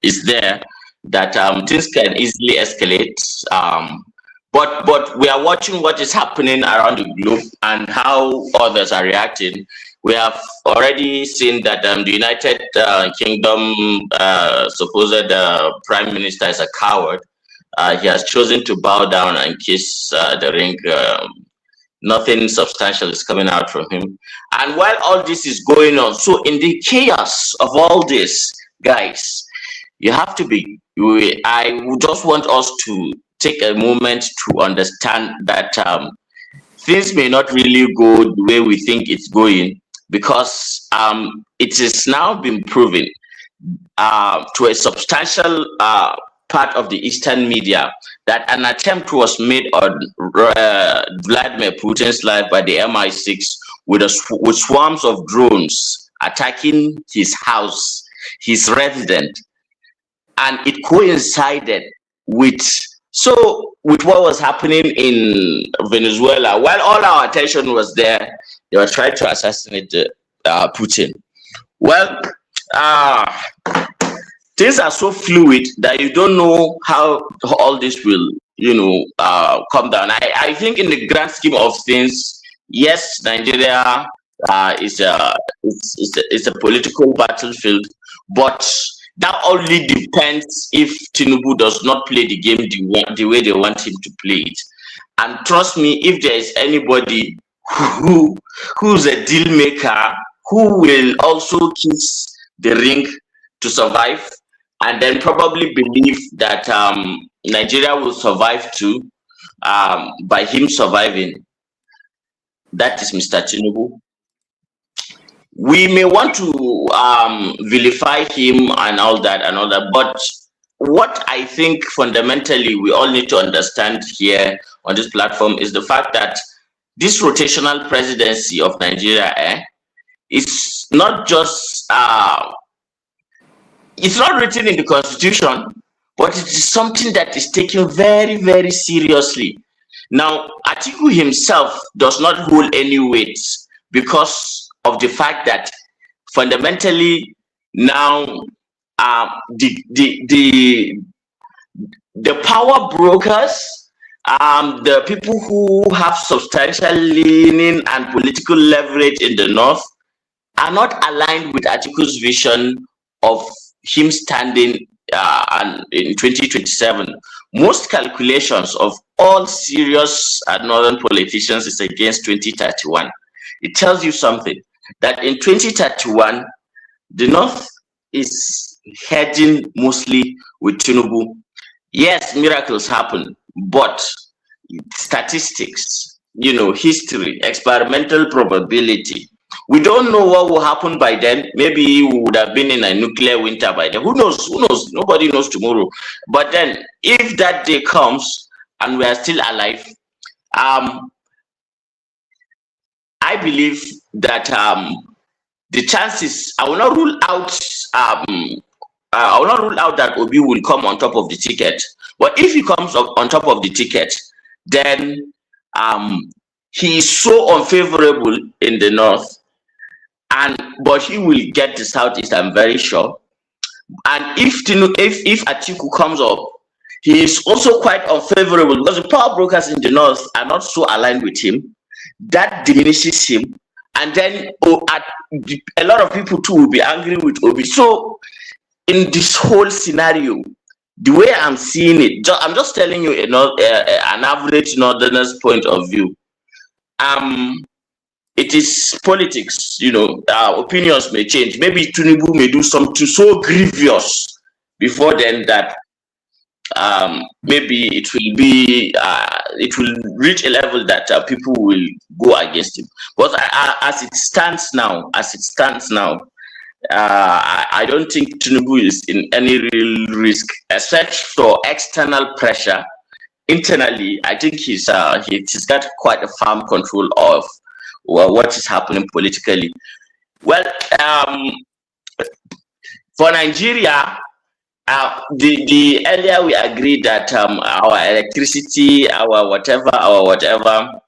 is there that things can easily escalate. But we are watching what is happening around the globe and how others are reacting. We have already seen that the United Kingdom supposed prime minister is a coward. He has chosen to bow down and kiss the ring. Nothing substantial is coming out from him. And while all this is going on, so in the chaos of all this, guys, you have to be. I would just want us to take a moment to understand that things may not really go the way we think it's going, because it is now been proven to a substantial part of the Eastern media that an attempt was made on Vladimir Putin's life by the MI6 with swarms of drones attacking his house, his residence, and it coincided with what was happening in Venezuela. While all our attention was there, they were trying to assassinate Putin. Well, things are so fluid that you don't know how all this will, come down. I think in the grand scheme of things, yes, Nigeria is a political battlefield, but that only depends if Tinubu does not play the game the way they want him to play it. And trust me, if there is anybody who's a deal maker, who will also kiss the ring to survive, and then probably believe that Nigeria will survive too by him surviving, that is Mr. Tinubu. We may want to vilify him and all that, but what I think fundamentally we all need to understand here on this platform is the fact that this rotational presidency of Nigeria is not just it's not written in the constitution, but it is something that is taken very, very seriously. Now, Atiku himself does not hold any weight because of the fact that fundamentally now the power brokers, the people who have substantial leaning and political leverage in the north are not aligned with Atiku's vision of him standing in 2027. Most calculations of all serious northern politicians is against 2031. It tells you something, that in 2031, the north is heading mostly with Tinubu. Yes, miracles happen, but statistics, history, experimental probability. We don't know what will happen by then. Maybe we would have been in a nuclear winter by then. Who knows? Who knows? Nobody knows tomorrow. But then, if that day comes and we are still alive, I believe that the chances, I will not rule out that Obi will come on top of the ticket. But if he comes on top of the ticket, then he is so unfavorable in the north, but he will get the southeast, I'm very sure. And if Atiku comes up, he is also quite unfavorable because the power brokers in the north are not so aligned with him. That diminishes him, and then a lot of people too will be angry with Obi. So in this whole scenario, the way I'm seeing it, I'm just telling you an average northerner's point of view. It is politics, opinions may change. Maybe Tinubu may do something so grievous before then that maybe it will reach a level that people will go against him. But as it stands now, I don't think Tinubu is in any real risk, except for external pressure. Internally, I think he's got quite a firm control of what is happening politically. Well, for Nigeria, the earlier we agreed that our electricity, our whatever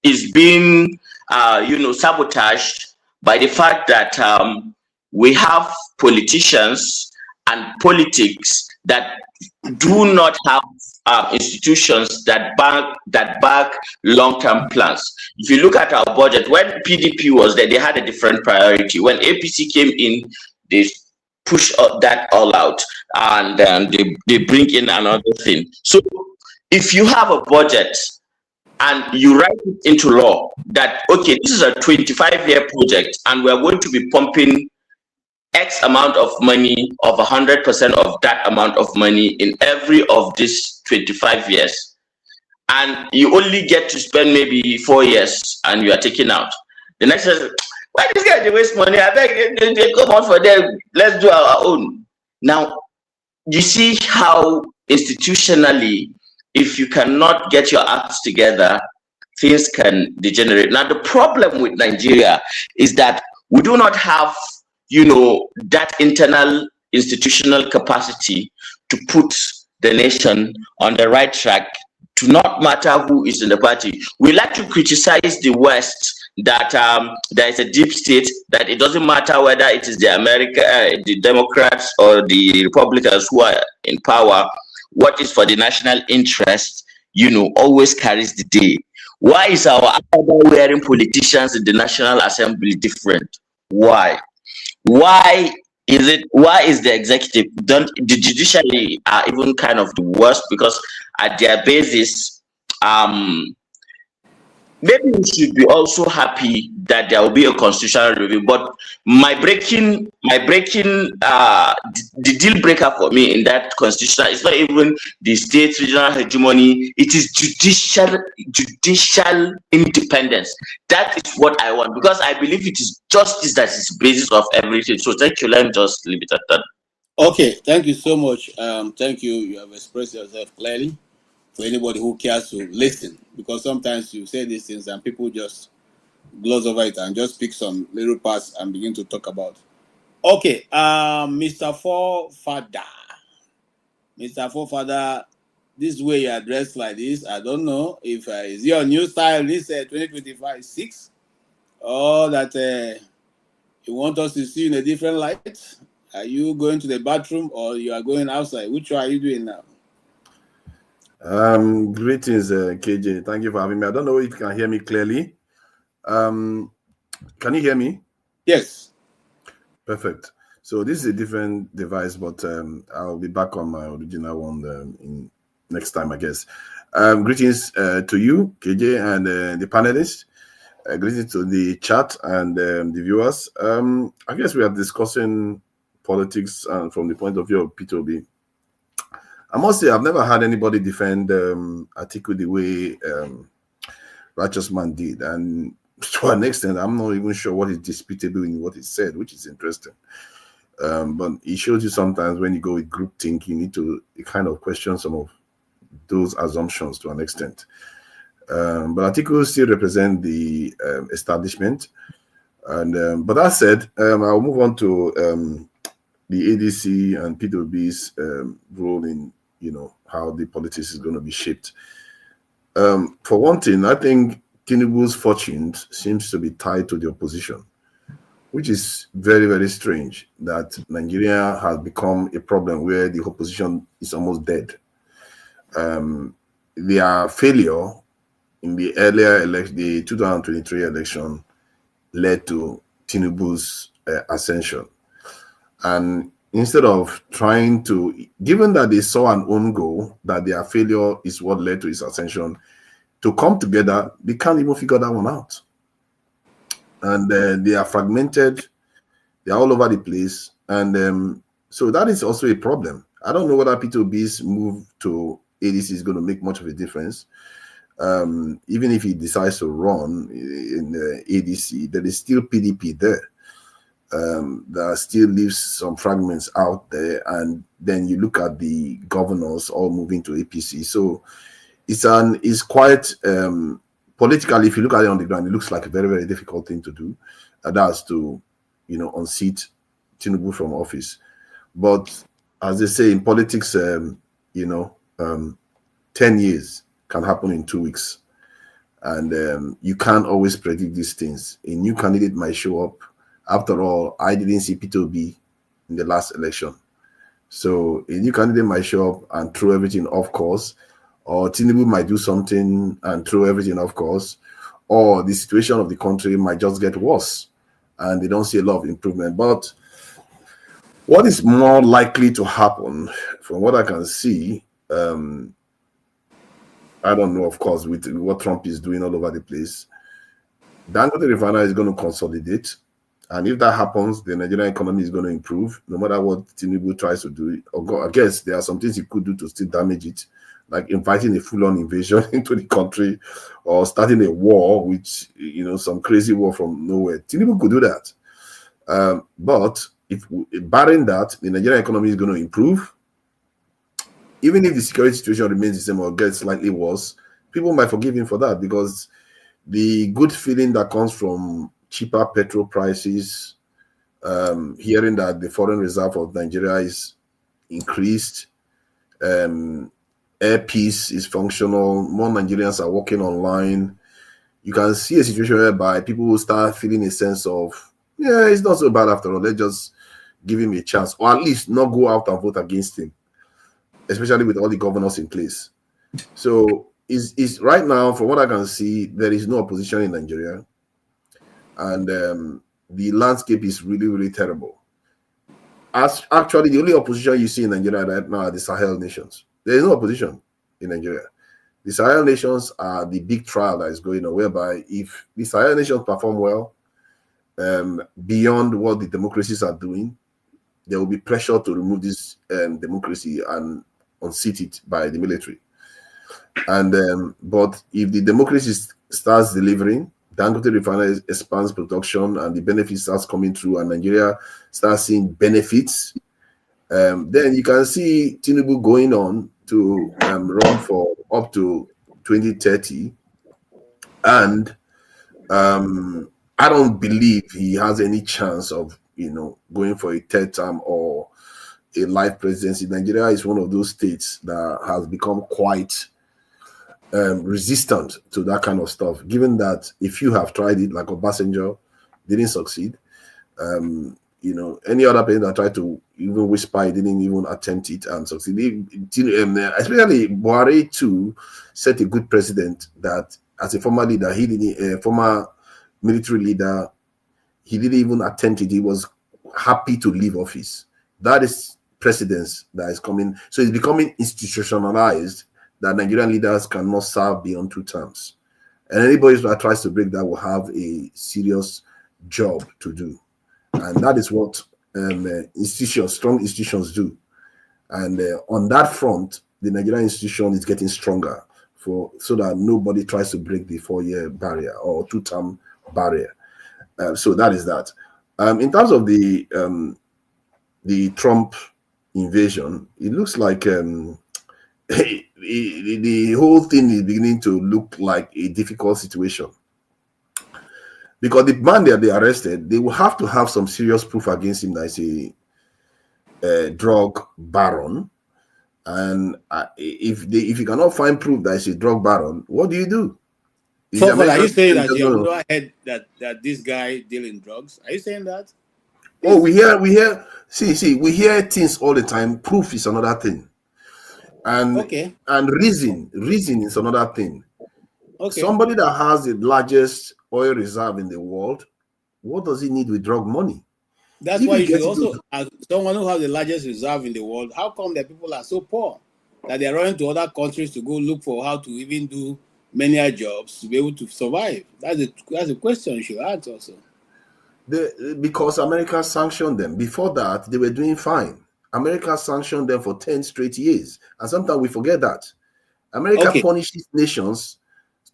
is being sabotaged by the fact that we have politicians and politics that do not have institutions that back long-term plans. If you look at our budget, when PDP was there, they had a different priority. When APC came in, they push that all out, and they bring in another thing. So if you have a budget and you write it into law that, okay, this is a 25-year project and we're going to be pumping X amount of money, of 100% of that amount of money in every of these 25 years, and you only get to spend maybe 4 years and you are taking out. The next is, why this guy they waste money? I beg they come out for them. Let's do our own. Now, you see how institutionally, if you cannot get your acts together, things can degenerate. Now, the problem with Nigeria is that we do not have, that internal institutional capacity to put the nation on the right track, to not matter who is in the party. We like to criticize the West, that there is a deep state, that it doesn't matter whether it is the Democrats or the Republicans who are in power. What is for the national interest, always carries the day. Why is our wearing politicians in the National Assembly different? Why is the executive the judiciary are even kind of the worst, because at their basis, maybe we should be also happy that there will be a constitutional review. But the deal breaker for me in that constitution is not even the state regional hegemony. It is judicial independence. That is what I want, because I believe it is justice that is the basis of everything. So thank you. Let me just leave it at that. Okay, thank you so much. Thank you. You have expressed yourself clearly. For anybody who cares to listen, because sometimes you say these things and people just gloss over it and just pick some little parts and begin to talk about. Okay, Mr. Forfada, Mr. Forefather, this way you are dressed like this, I don't know if is your new style this 2025 6 or that you want us to see in a different light. Are you going to the bathroom or you are going outside? Which one are you doing now? Greetings, KJ. Thank you for having me. I don't know if you can hear me clearly. Can you hear me? Yes. Perfect. So this is a different device, but I'll be back on my original one in next time, I guess. Greetings to you, KJ, and the panelists. Greetings to the chat and the viewers. I guess we are discussing politics from the point of view of Peter Obi. I must say, I've never had anybody defend Atiku the way Righteous Man did. And to an extent, I'm not even sure what is disputable in what he said, which is interesting. But it shows you sometimes when you go with group think, you need to kind of question some of those assumptions to an extent. But Atiku still represent the establishment. And but that said, I'll move on to the ADC and Peter Obi's role in, how the politics is going to be shaped. For one thing, I think Tinubu's fortunes seems to be tied to the opposition, which is very, very strange that Nigeria has become a problem where the opposition is almost dead. Their failure in the earlier election, the 2023 election, led to Tinubu's ascension. And instead of trying to, given that they saw an own goal, that their failure is what led to his ascension, to come together, they can't even figure that one out. And they are fragmented, they are all over the place. And so that is also a problem. I don't know whether Peter Obi's move to ADC is going to make much of a difference. Even if he decides to run in the ADC, there is still PDP there. That still leaves some fragments out there, and then you look at the governors all moving to APC. So it's quite politically, if you look at it on the ground, it looks like a very, very difficult thing to do. That's to unseat Tinubu from office. But as they say in politics, 10 years can happen in 2 weeks, and you can't always predict these things. A new candidate might show up. After all, I didn't see Peter Obi in the last election. So a new candidate might show up and throw everything off course, or Tinubu might do something and throw everything off course, or the situation of the country might just get worse and they don't see a lot of improvement. But what is more likely to happen, from what I can see, I don't know, of course, with what Trump is doing all over the place, Dangote Refinery is going to consolidate. And if that happens, the Nigerian economy is going to improve, no matter what Tinubu tries to do. I guess there are some things he could do to still damage it, like inviting a full-on invasion into the country or starting a war, which, some crazy war from nowhere. Tinubu could do that. But if barring that, the Nigerian economy is going to improve. Even if the security situation remains the same or gets slightly worse, people might forgive him for that, because the good feeling that comes from cheaper petrol prices, hearing that the foreign reserve of Nigeria is increased, air peace is functional, more Nigerians are working online. You can see a situation whereby people will start feeling a sense of, it's not so bad after all, let's just give him a chance, or at least not go out and vote against him, especially with all the governors in place. So is right now, from what I can see, there is no opposition in Nigeria. And the landscape is really, really terrible. Actually, the only opposition you see in Nigeria right now are the Sahel nations. There is no opposition in Nigeria. The Sahel nations are the big trial that is going on, whereby if the Sahel nations perform well, beyond what the democracies are doing, there will be pressure to remove this democracy and unseat it by the military. And but if the democracy starts delivering, Dangote Refinery expands production and the benefits starts coming through, and Nigeria starts seeing benefits, then you can see Tinubu going on to run for up to 2030. And I don't believe he has any chance of, going for a third term or a life presidency. Nigeria is one of those states that has become quite resistant to that kind of stuff, given that if you have tried it, like Obasanjo, didn't succeed. You know, any other person that tried to even whisper, he didn't even attempt it and succeed. Especially Buhari too set a good precedent that as a former leader, he didn't, former military leader, he didn't even attempt it. He was happy to leave office. That is precedence that is coming. So it's becoming institutionalized that Nigerian leaders cannot serve beyond 2 terms. And anybody that tries to break that will have a serious job to do. And that is what institutions, strong institutions do. And on that front, the Nigerian institution is getting stronger so that nobody tries to break the 4-year barrier or 2-term barrier. So that is that. In terms of the Trump invasion, it looks like the whole thing is beginning to look like a difficult situation. Because the man that they arrested, they will have to have some serious proof against him that is a drug baron. And if you cannot find proof that it's a drug baron, what do you do? Are you saying that you have not heard that this guy dealing drugs? Are you saying that? Oh, we hear we hear things all the time. Proof is another thing. And reason is another thing. Okay. Somebody that has the largest oil reserve in the world, what does he need with drug money? That's why you should also, as someone who has the largest reserve in the world, how come that people are so poor that they are running to other countries to go look for how to even do many jobs to be able to survive? That's a question you should ask also. Because America sanctioned them. Before that, they were doing fine. America sanctioned them for 10 straight years. And sometimes we forget that. America punishes nations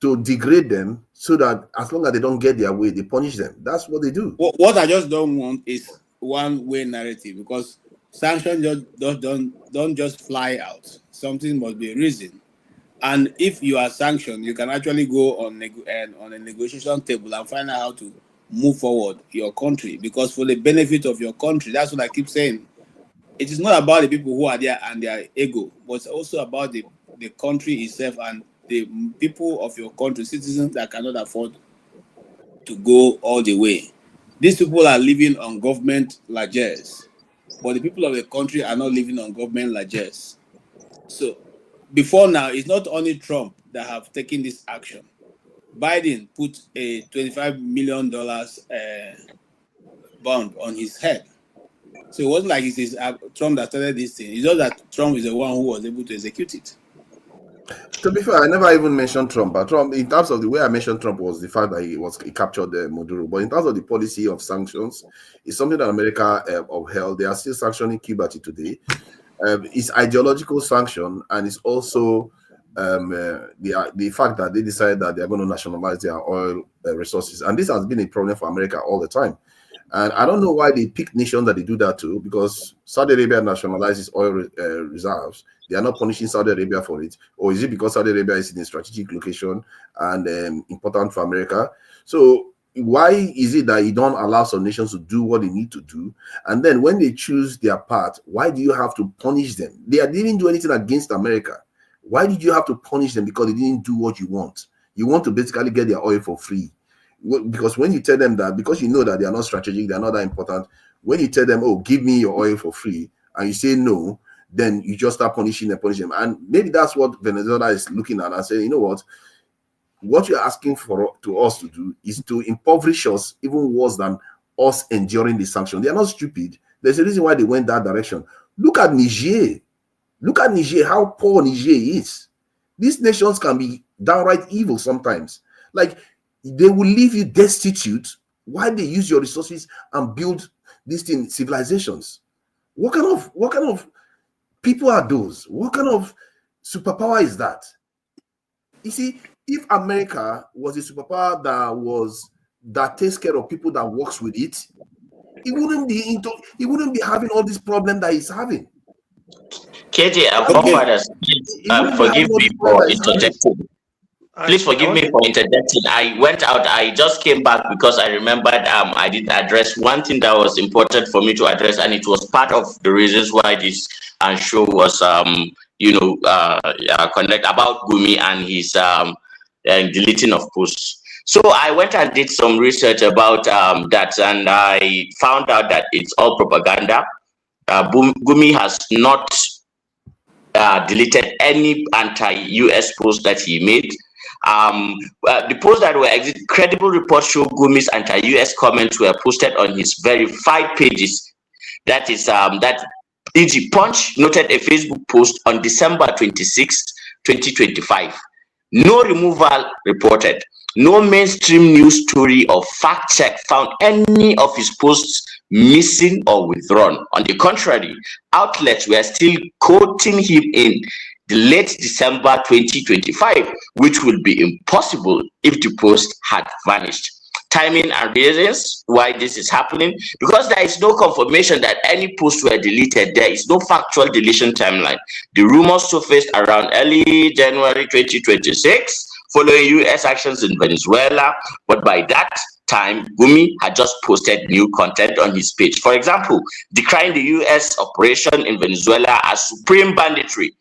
to degrade them so that as long as they don't get their way, they punish them. That's what they do. What I just don't want is one-way narrative, because sanctions don't just fly out. Something must be a reason. And if you are sanctioned, you can actually go on a negotiation table and find out how to move forward your country, because for the benefit of your country. That's what I keep saying. It is not about the people who are there and their ego, but it's also about the country itself and the people of your country, citizens that cannot afford to go all the way. These people are living on government largesse, but the people of the country are not living on government largesse. So before now, it's not only Trump that have taken this action. Biden put a $25 million bond on his head. So it wasn't like it's Trump that started this thing. It's just that Trump is the one who was able to execute it. To be fair, I never even mentioned Trump. But Trump, in terms of the way I mentioned Trump, was the fact that he captured Maduro. But in terms of the policy of sanctions, it's something that America upheld. They are still sanctioning Cuba today. It's ideological sanction, and it's also the fact that they decided that they're going to nationalize their oil resources. And this has been a problem for America all the time. And I don't know why they pick nations that they do that to, because Saudi Arabia nationalizes oil reserves. They are not punishing Saudi Arabia for it. Or is it because Saudi Arabia is in a strategic location and important for America? So why is it that you don't allow some nations to do what they need to do? And then when they choose their path, why do you have to punish them? They didn't do anything against America. Why did you have to punish them? Because they didn't do what you want. You want to basically get their oil for free. Because when you tell them that, because you know that they are not strategic, they are not that important, when you tell them, oh, give me your oil for free, and you say no, then you just start punishing them. And maybe that's what Venezuela is looking at and saying, you know what you're asking to us to do is to impoverish us even worse than us enduring the sanction. They are not stupid. There's a reason why they went that direction. Look at Niger. Look at Niger, how poor Niger is. These nations can be downright evil sometimes. Like, they will leave you destitute while they use your resources and build these civilizations. What kind of people are those? What kind of superpower is that? You see, if America was a superpower that takes care of people that works with it, it wouldn't be having all this problem that it's having. KJ, forgive me for interjecting. Please forgive me for interjecting. I went out. I just came back because I remembered I didn't address one thing that was important for me to address, and it was part of the reasons why this show was, conduct about Gumi and his deleting of posts. So I went and did some research about that, and I found out that it's all propaganda. Gumi has not deleted any anti-US post that he made. The posts that were credible reports show Gumi's anti-US comments were posted on his verified pages. That is that e.g. Punch noted a Facebook post on December 26, 2025. No removal reported. No mainstream news story or fact check found any of his posts missing or withdrawn. On the contrary, outlets were still quoting him in the late December 2025, which would be impossible if the post had vanished. Timing and reasons why this is happening, because there is no confirmation that any posts were deleted. There is no factual deletion timeline. The rumors surfaced around early January 2026 following US actions in Venezuela, but by that time, Gumi had just posted new content on his page. For example, decrying the US operation in Venezuela as supreme banditry.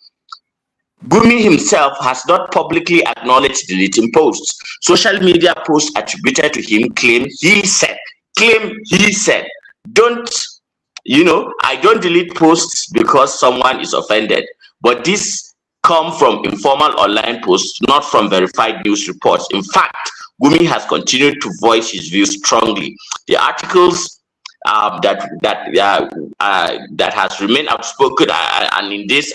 Gumi himself has not publicly acknowledged deleting posts. Social media posts attributed to him claim he said. Don't, I don't delete posts because someone is offended, but this come from informal online posts, not from verified news reports. In fact, Gumi has continued to voice his views strongly. The articles that has remained outspoken and in this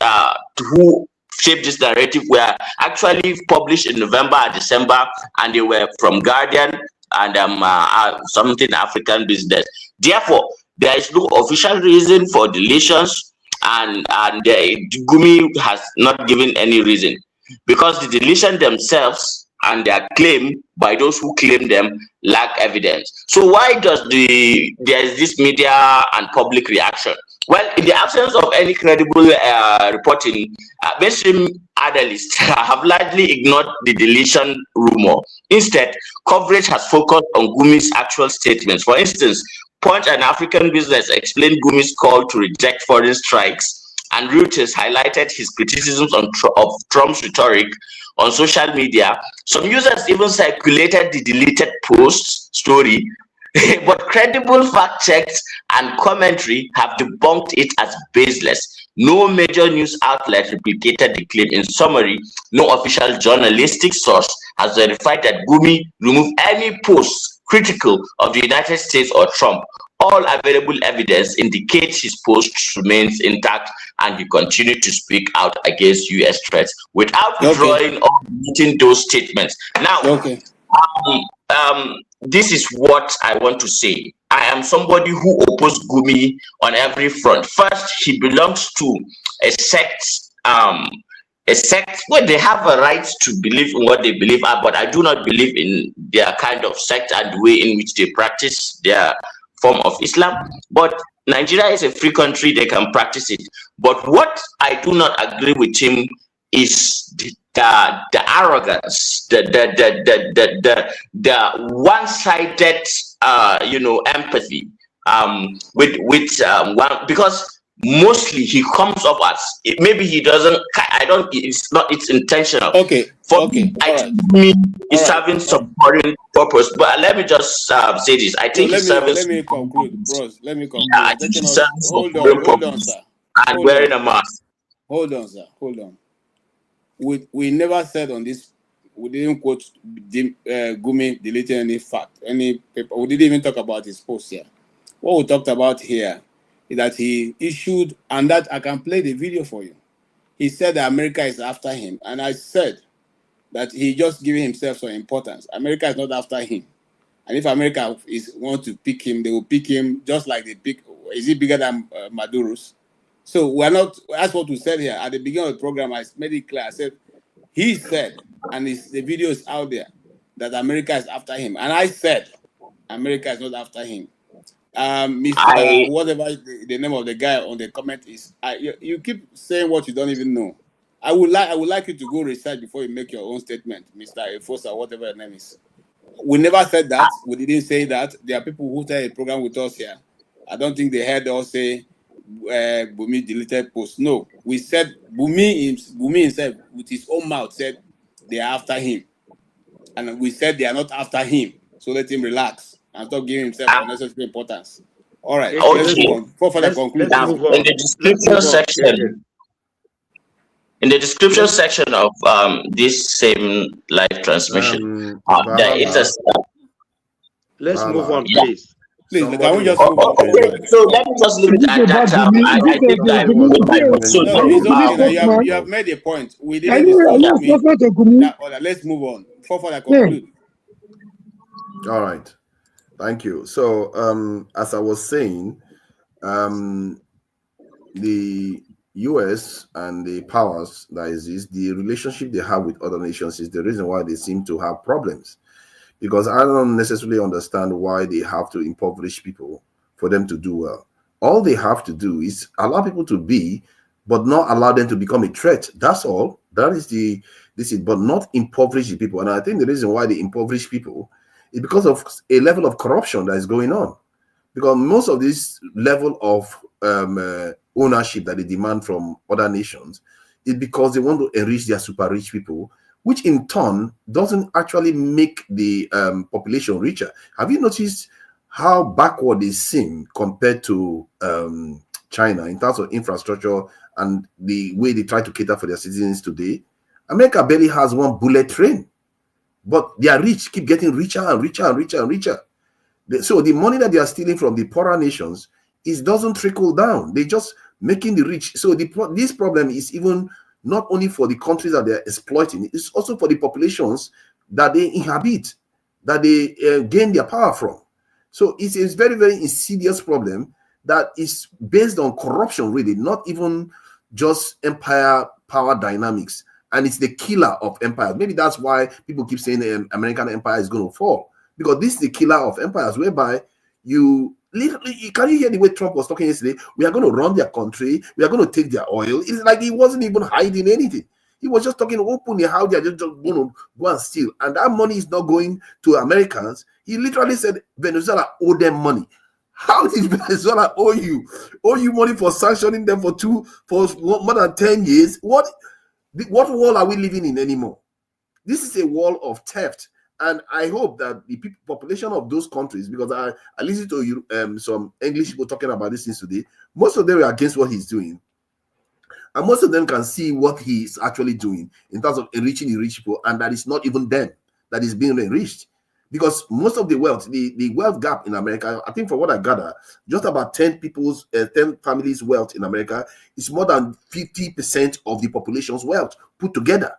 who shaped this narrative were actually published in November and December, and they were from Guardian and something African Business. Therefore, there is no official reason for deletions, and Gumi has not given any reason, because the deletion themselves and their claim by those who claim them lack evidence. So why does there is this media and public reaction? Well, in the absence of any credible reporting, mainstream analysts have largely ignored the deletion rumor. Instead, coverage has focused on Gumi's actual statements. For instance, Punch and African Business explained Gumi's call to reject foreign strikes, and Reuters highlighted his criticisms of Trump's rhetoric on social media. Some users even circulated the deleted post story, but credible fact checks and commentary have debunked it as baseless. No major news outlet replicated the claim. In summary, no official journalistic source has verified that Gumi removed any posts critical of the United States or Trump. All available evidence indicates his post remains intact, and he continued to speak out against U.S. threats without withdrawing or deleting those statements. Now, this is what I want to say. I am somebody who opposed Gumi on every front. First, he belongs to a sect where they have a right to believe in what they believe, but I do not believe in their kind of sect and the way in which they practice their form of Islam. But Nigeria is a free country, they can practice it. But what I do not agree with him is the arrogance, the one-sided empathy because mostly he comes up as maybe he doesn't. It's intentional. I think me is serving some foreign purpose. But let me just say this. I think he's serving. Let me conclude, bros. Let me conclude. Yeah, I think he's serving some foreign purpose and wearing a mask. Hold on, sir. Hold on. We never said on this. We didn't quote Gumi deleting any fact, any paper. We didn't even talk about his post here. What we talked about here is that he issued, and that I can play the video for you. He said that America is after him, and I said that he just giving himself some importance. America is not after him, and if America want to pick him, they will pick him just like they pick. Is he bigger than Maduro's? So we're not. That's what we said here at the beginning of the program. I made it clear. I said he said, and the video is out there, that America is after him, and I said America is not after him. Mr. Whatever the name of the guy on the comment is, you keep saying what you don't even know. I would like you to go research before you make your own statement, Mr. Efosa, whatever your name is. We never said that. We didn't say that. There are people who started a program with us here. I don't think they heard us say Gumi deleted posts. No, we said Gumi himself with his own mouth said they are after him, and we said they are not after him. So let him relax and stop giving himself unnecessary importance. All right, let's move on. For further conclusion, In the description section. In the description section of this same live transmission, there is a. Let's move on, please. Please, can we just move on? Okay, so let me just leave it at that. I think I will make my point. So you have made a point. We didn't discuss me. Let's move on. For further conclude. All right. Thank you. So, as I was saying, the US and the powers that exist, the relationship they have with other nations is the reason why they seem to have problems. Because I don't necessarily understand why they have to impoverish people for them to do well. All they have to do is allow people to be, but not allow them to become a threat. That's all. That is but not impoverish the people. And I think the reason why they impoverish people is because of a level of corruption that is going on. Because most of this level of ownership that they demand from other nations is because they want to enrich their super rich people, which in turn doesn't actually make the population richer. Have you noticed how backward they seem compared to China in terms of infrastructure and the way they try to cater for their citizens today? America barely has one bullet train, but they are rich, keep getting richer and richer and richer and richer. So the money that they are stealing from the poorer nations doesn't trickle down. They're just making the rich. So this problem is even not only for the countries that they're exploiting, it's also for the populations that they inhabit, that they gain their power from. So it's a very, very insidious problem that is based on corruption, really, not even just empire power dynamics. And it's the killer of empires. Maybe that's why people keep saying the American empire is going to fall. Because this is the killer of empires, whereby you literally, can you hear the way Trump was talking yesterday? We are going to run their country. We are going to take their oil. It's like he wasn't even hiding anything. He was just talking openly how they are just going to go and steal. And that money is not going to Americans. He literally said Venezuela owe them money. How did Venezuela owe you money for sanctioning them for more than 10 years? What world are we living in anymore? This is a world of theft. And I hope that the population of those countries, because I listened to some English people talking about these things today, most of them are against what he's doing. And most of them can see what he's actually doing in terms of enriching the rich people, and that is not even them that is being enriched. Because most of the wealth, the wealth gap in America, I think from what I gather, just about 10 families' wealth in America is more than 50% of the population's wealth put together.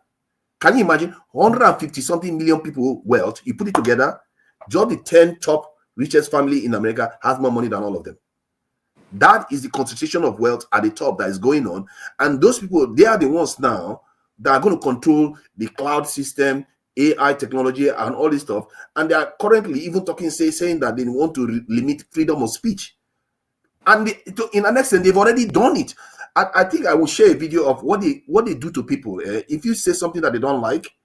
Can you imagine 150 something million people wealth? You put it together, just the 10 top richest family in America has more money than all of them. That is the concentration of wealth at the top that is going on. And those people, they are the ones now that are going to control the cloud system, AI technology, and all this stuff. And they are currently even saying that they want to limit freedom of speech. And in an extent, they've already done it. I think I will share a video of what they do to people. If you say something that they don't like,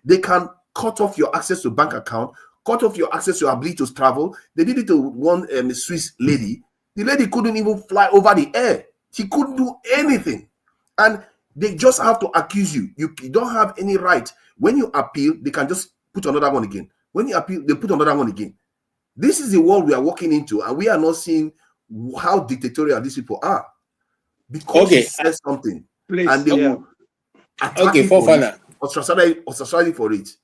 they can cut off your access to bank account, cut off your access to your ability to travel. They did it to one Swiss lady. The lady couldn't even fly over the air. She couldn't do anything. And they just have to accuse you. You don't have any right. When you appeal, they can just put another one again. When you appeal, they put another one again. This is the world we are walking into, and we are not seeing how dictatorial these people are. Because he says something, please, and they will attack you for it, ostracize for it.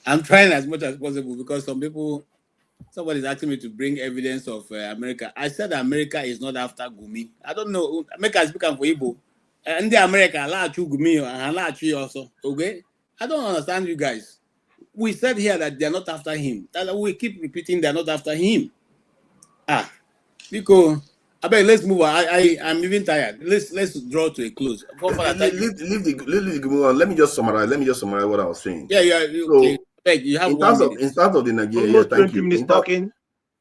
I'm trying as much as possible because somebody is asking me to bring evidence of America. I said America is not after Gumi. I don't know. America is speaking for Igbo. And the America, I like you Gumi, and I like you also. Okay? I don't understand you guys. We said here that they're not after him. That we keep repeating they're not after him. Because I bet let's move on. I'm even tired. Let's draw to a close. Leave the Gumi. Let me just summarize what I was saying. Yeah. Okay. You have in terms of the Nigeria, thank you.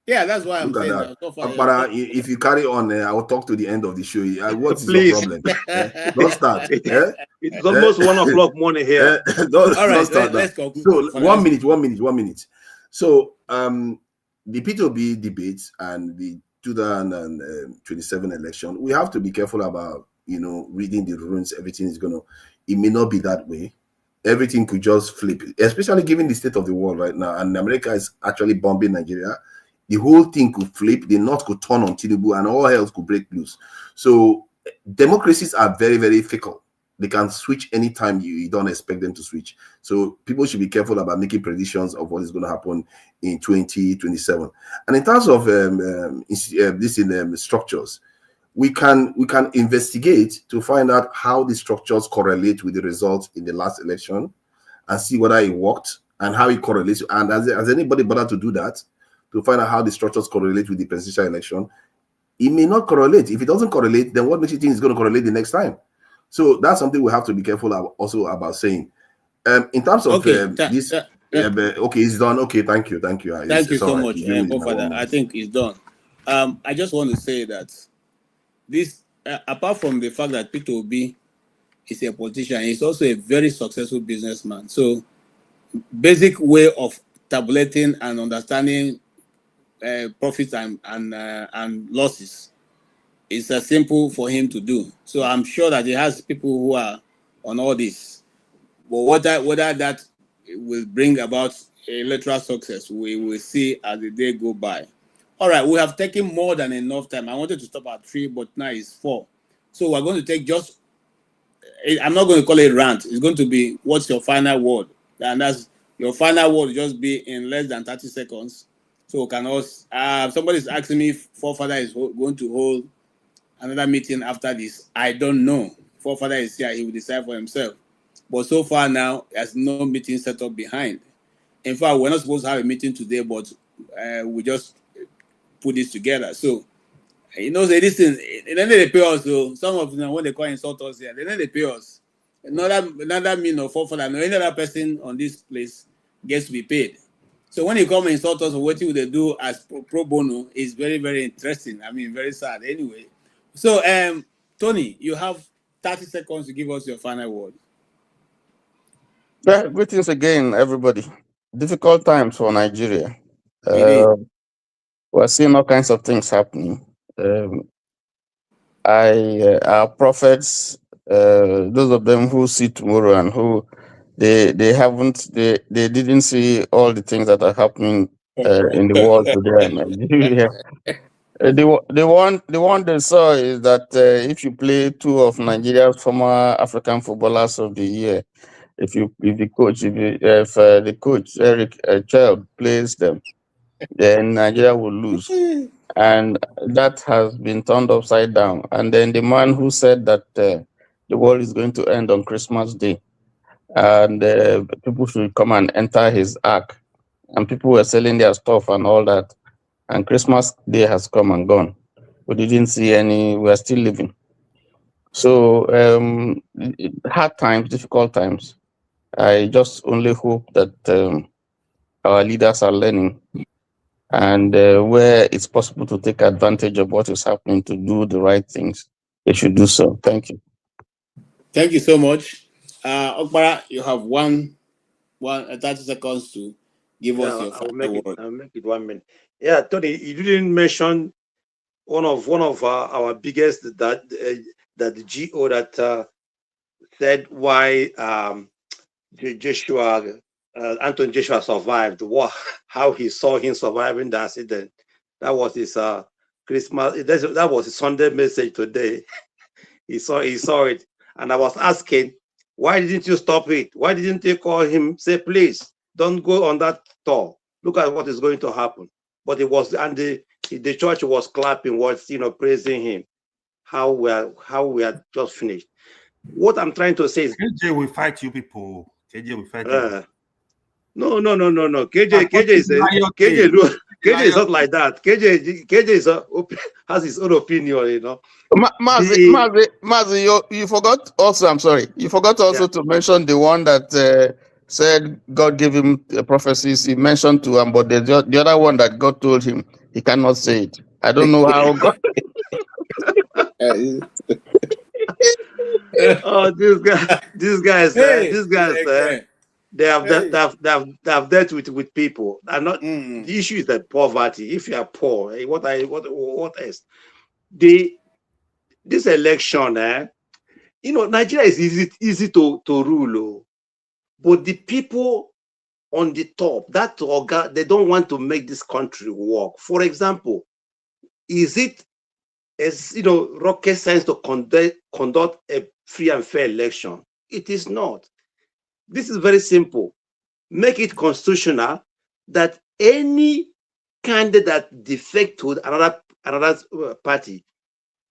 Yeah, that's why I'm Look at saying that. so far. Akbara, if you carry on, I will talk to the end of the show. What is Please. your problem? Don't start. It's almost 1 o'clock morning here. Don't start let's that. conclude. So 1 minute. So the P2B debates and the 2027 election, we have to be careful about reading the runes. Everything is it may not be that way. Everything could just flip, especially given the state of the world right now, and America is actually bombing Nigeria. The whole thing could flip, the North could turn on Tinubu, and all hell could break loose. So democracies are very, very fickle. They can switch anytime you don't expect them to switch. So people should be careful about making predictions of what is going to happen in 2027. And in terms of structures, we can investigate to find out how the structures correlate with the results in the last election and see whether it worked and how it correlates. And has anybody bothered to do that, to find out how the structures correlate with the presidential election? It may not correlate. If it doesn't correlate, then what makes you think it's going to correlate the next time? So that's something we have to be careful also about saying. In terms of this, okay, it's done. Okay, thank you. Thank you so much, Father. I think it's done. I just want to say that this, apart from the fact that Peter Obi is a politician, he's also a very successful businessman. So, basic way of tabulating and understanding profits and losses is simple for him to do. So I'm sure that he has people who are on all this. But whether that will bring about electoral success, we will see as the day go by. All right, we have taken more than enough time. I wanted to stop at 3, but now it's 4. So we're going to take just, I'm not going to call it rant. It's going to be, what's your final word? And that's your final word will just be in less than 30 seconds. So we can also, somebody's asking me if Forefather is going to hold another meeting after this. I don't know. Forefather is here, he will decide for himself. But so far now, there's no meeting set up behind. In fact, we're not supposed to have a meeting today, but we just put this together. So, say this thing, they pay us. So some of them, when they call insult us here, they pay us. Another mean or Forefather, no any other person on this place gets to be paid. So when you come and insult us, what you they do as pro bono is very, very interesting. I mean, very sad. Anyway, so Tony, you have 30 seconds to give us your final word. Yeah, greetings again, everybody. Difficult times for Nigeria. We're seeing all kinds of things happening. Our prophets, those of them who see tomorrow and who they didn't see all the things that are happening in the world today in Nigeria. The one they saw is that if you play 2 of Nigeria's former African footballers of the year, if the coach Eric Child plays them, then Nigeria will lose, and that has been turned upside down. And then the man who said that the world is going to end on Christmas Day, and people should come and enter his ark, and people were selling their stuff and all that, and Christmas Day has come and gone. We didn't see any. We are still living. So hard times, difficult times. I just only hope that our leaders are learning, and where it's possible to take advantage of what is happening to do the right things, they should do so. Thank you. Thank you so much. Okpara, you have 30 seconds to give us your final word. I'll make it 1 minute. Yeah, Tony, you didn't mention one of our biggest that the GO that said why Anthony Joshua survived, how he saw him surviving the accident. That was his Christmas. That was his Sunday message today. he saw it, and I was asking, why didn't you stop it? Why didn't you call him? Say, please don't go on that tour. Look at what is going to happen. But it was, and the church was clapping, was praising him. How we are just finished. What I'm trying to say is, KJ will fight you people. KJ will fight you. No. KJ is not like that. KJ has his own opinion, Mazi, you forgot also. I'm sorry. You forgot also to mention the one that said God gave him prophecies. He mentioned to him, but the other one that God told him He cannot say it. I don't know how God. Oh, these guys, they have dealt with people. And not the issue is that poverty. If you are poor, what else? This election, Nigeria is easy to rule, but the people on the top, they don't want to make this country work. For example, is it rocket science to conduct a free and fair election? It is not. This is very simple. Make it constitutional that any candidate defect to another party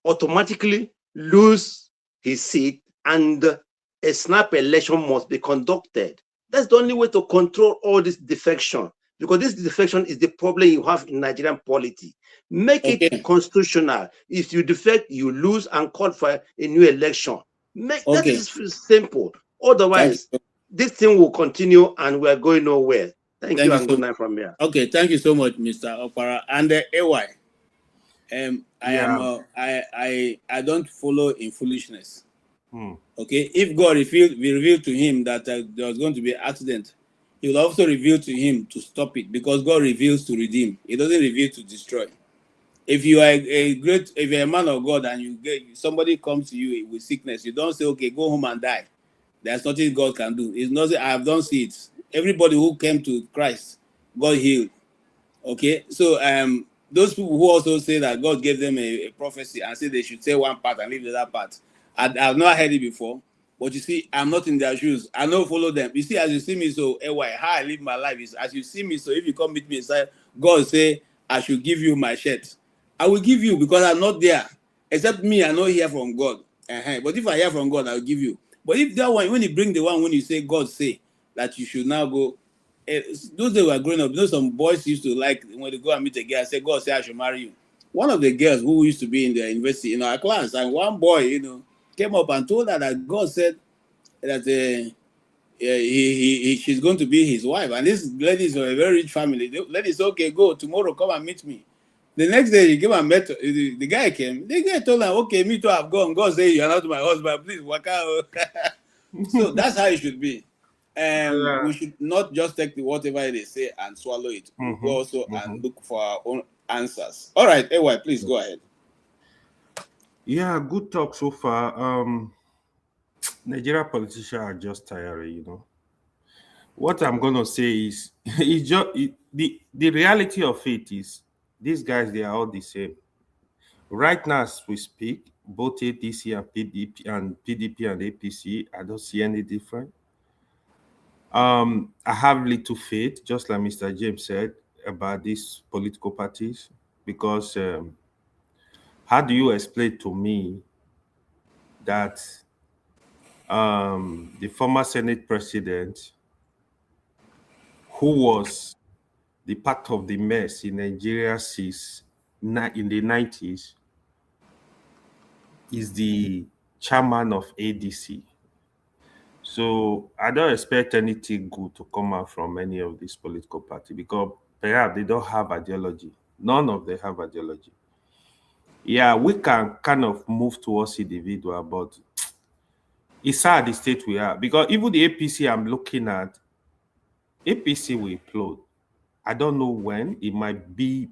automatically lose his seat, and a snap election must be conducted. That's the only way to control all this defection, because this defection is the problem you have in Nigerian polity. Make it constitutional. If you defect, you lose, and call for a new election. That is simple. Otherwise, this thing will continue and we're going nowhere. Thank you, and good night from here. Okay, thank you so much, Mr. Okpara. And AY, I don't follow in foolishness. Okay, if God revealed to him that there was going to be an accident, he will also reveal to him to stop it, because God reveals to redeem. He doesn't reveal to destroy. If you are if you're a man of God and somebody comes to you with sickness, you don't say, okay, go home and die. There's nothing God can do. It's nothing. I don't see it. Everybody who came to Christ got healed. Okay, so those people who also say that God gave them a prophecy and say they should say one part and leave the other part, I've never heard it before. But you see, I'm not in their shoes. I don't follow them. You see, as you see me, so how I live my life is as you see me. So if you come meet me inside, God say I should give you my shirt. I will give you, because I'm not there. Except me, I not hear from God. But if I hear from God, I'll give you. But if that one, when you bring the one, when you say God say that you should now go, those that were growing up, some boys used to like when they go and meet a girl, say, God say I should marry you. One of the girls who used to be in the university in our class, and one boy, came up and told her that God said that she's going to be his wife. And this lady is from a very rich family. The lady said, okay, go tomorrow, come and meet me. The next day, he came and met the guy came. The guy told her, okay, me too, I've gone. God say, you're not my husband, please work out. So that's how it should be. We should not just take whatever they say and swallow it. We go also and look for our own answers. All right, AY, please go ahead. Yeah, good talk so far. Nigeria politicians are just tired, What I'm gonna say is, the reality of it is, these guys, they are all the same. Right now, as we speak, both ADC and PDP and APC, I don't see any different. I have little faith, just like Mr. James said, about these political parties, because how do you explain to me that the former Senate president, who was the part of the mess in Nigeria since in the 90s, is the chairman of ADC? So I don't expect anything good to come out from any of these political parties, because perhaps they don't have ideology. None of them have ideology. Yeah, we can kind of move towards individual, but it's sad the state we are, because even the APC I'm looking at, APC will implode. I don't know when. It might be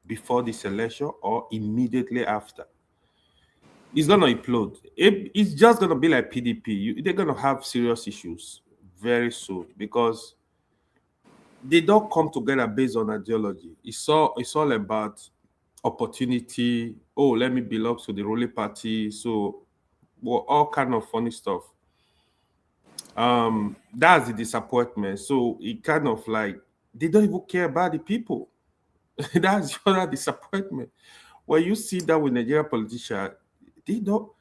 before this election or immediately after. It's going to implode. It's just going to be like PDP. They're going to have serious issues very soon, because they don't come together based on ideology. It's all about opportunity. Oh, let me belong to the ruling party. So, well, all kind of funny stuff. That's the disappointment. So it kind of like, they don't even care about the people. That's the other disappointment. When you see that with Nigerian politicians, they don't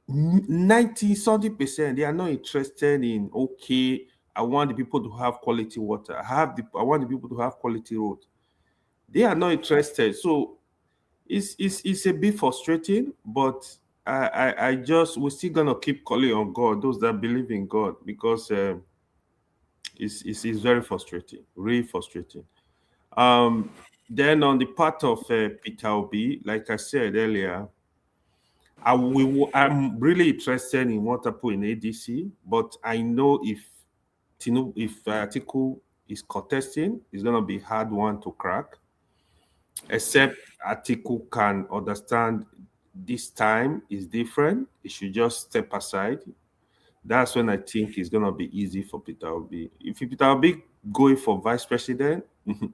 90-something%, they are not interested in, okay, I want the people to have quality water. I want the people to have quality road. They are not interested. So it's a bit frustrating, but we're still gonna keep calling on God, those that believe in God, because it's very frustrating, really frustrating. Then on the part of Peter Obi, like I said earlier, I'm really interested in what happened in ADC, but I know if Atiku is contesting, it's going to be a hard one to crack, except Atiku can understand this time is different. He should just step aside. That's when I think it's going to be easy for Peter Obi. If Peter Obi going for vice president,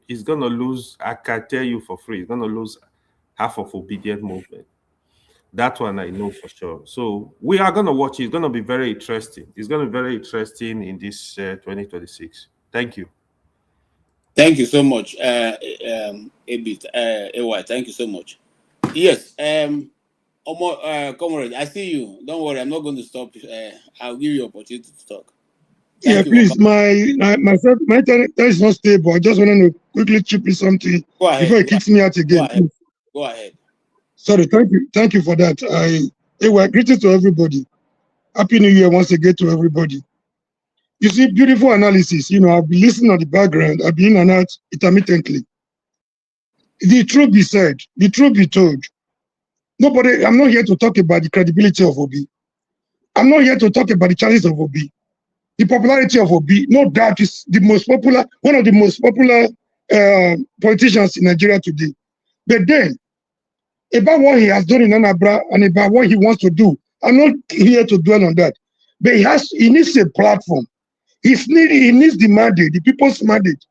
he's going to lose, I can tell you for free, he's going to lose half of obedient movement. That one I know for sure. So we are going to watch it. It's going to be very interesting. It's going to be very interesting in this 2026. Thank you. Thank you so much, Abit, AY. Thank you so much. Yes, comrade, I see you. Don't worry, I'm not going to stop. I'll give you opportunity to talk. Thank you, please. My time is not stable. I just want to quickly chip in something before it kicks me out again. Go ahead. Sorry, thank you for that. Greetings to everybody. Happy New Year once again to everybody. You see, beautiful analysis. I've been listening on the background. I've been in and out intermittently. The truth be said, the truth be told. I'm not here to talk about the credibility of Obi. I'm not here to talk about the challenges of Obi. The popularity of Obi, no doubt, is one of the most popular politicians in Nigeria today. But then, about what he has done in Anambra and about what he wants to do, I'm not here to dwell on that. But he needs a platform. He needs the mandate, the people's mandate,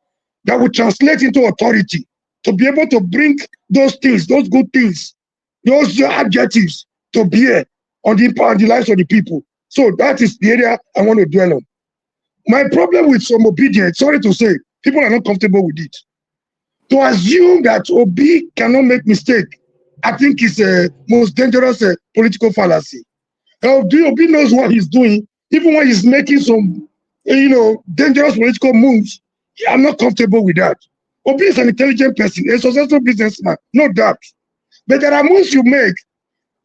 that will translate into authority to be able to bring those things, those good things, those adjectives to bear on the lives of the people. So that is the area I want to dwell on. My problem with some obedience, sorry to say, people are not comfortable with it. To assume that Obi cannot make mistake, I think is a most dangerous political fallacy. Obi knows what he's doing, even when he's making some, dangerous political moves. I'm not comfortable with that. Obi is an intelligent person, a successful businessman, no doubt. But there are moves you make.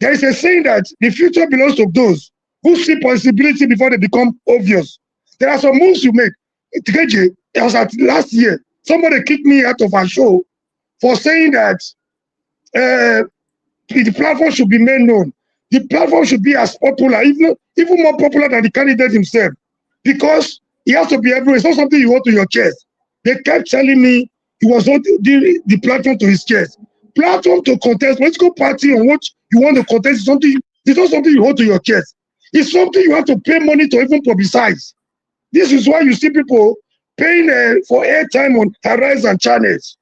There is a saying that the future belongs to those who see possibility before they become obvious. There are some moves you make. It was at last year. Somebody kicked me out of our show for saying that the platform should be made known. The platform should be as popular, even more popular than the candidate himself, because he has to be everywhere. It's not something you hold to your chest. They kept telling me he was not the platform to his chest. Platform to contest, political party on what you want to contest is something. It's not something you hold to your chest. It's something you have to pay money to even publicize. This is why you see people paying for airtime on Horizon channels.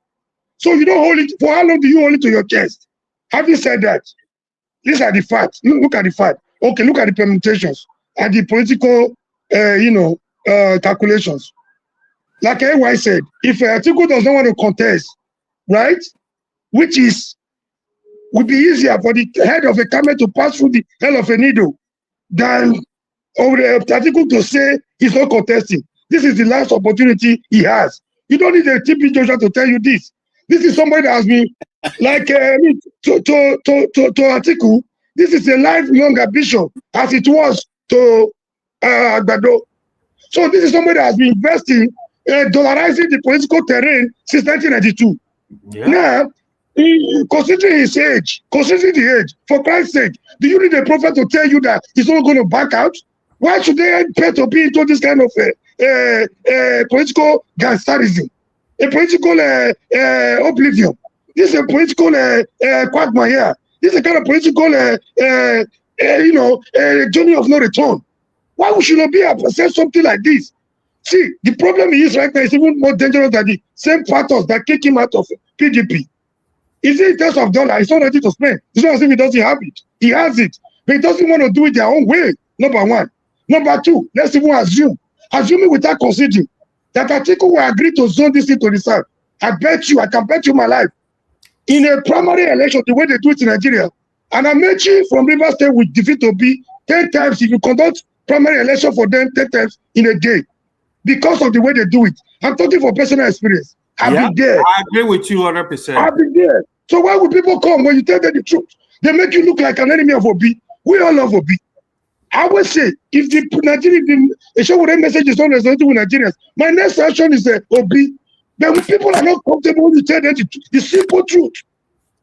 So you don't hold it. For how long do you hold it to your chest? Having said that, these are the facts. Look at the fact. Okay, look at the permutations and the political, calculations. Like AY said, if Atiku does not want to contest, right, which would be easier for the head of a camel to pass through the hell of a needle than Atiku to say he's not contesting. This is the last opportunity he has. You don't need a TP Joshua to tell you this. This is somebody that has been like to Atiku. This is a lifelong ambition, as it was to Agbado. So this is somebody that has been investing, dollarizing the political terrain since 1992. Yeah. Now, considering his age, for Christ's sake, do you need a prophet to tell you that he's not going to back out? Why should they pay to be into this kind of political gangsterism, a political oblivion? This is a political quagmire. This is a kind of political, journey of no return. Why we should not be able to say something like this? See, the problem is right now is even more dangerous than the same factors that kick him out of PDP. Is it in terms of dollar? He's not ready to spend. It's not as if he doesn't have it. He has it, but he doesn't want to do it their own way. Number one. Number two, let's even assuming without considering that Atiku will agree to zone this into the south. I can bet you my life. In a primary election, the way they do it in Nigeria, and Amechi from Rivers State will defeat Obi 10 times if you conduct primary election for them 10 times in a day, because of the way they do it. I'm talking for personal experience. I've been there. I agree with you 100%. I've been there. So why would people come when you tell them the truth? They make you look like an enemy of Obi. We all love Obi. I would say, if the Nigerian message is not resonating with Nigerians, my next action is Obi. But people are not comfortable to tell them the simple truth.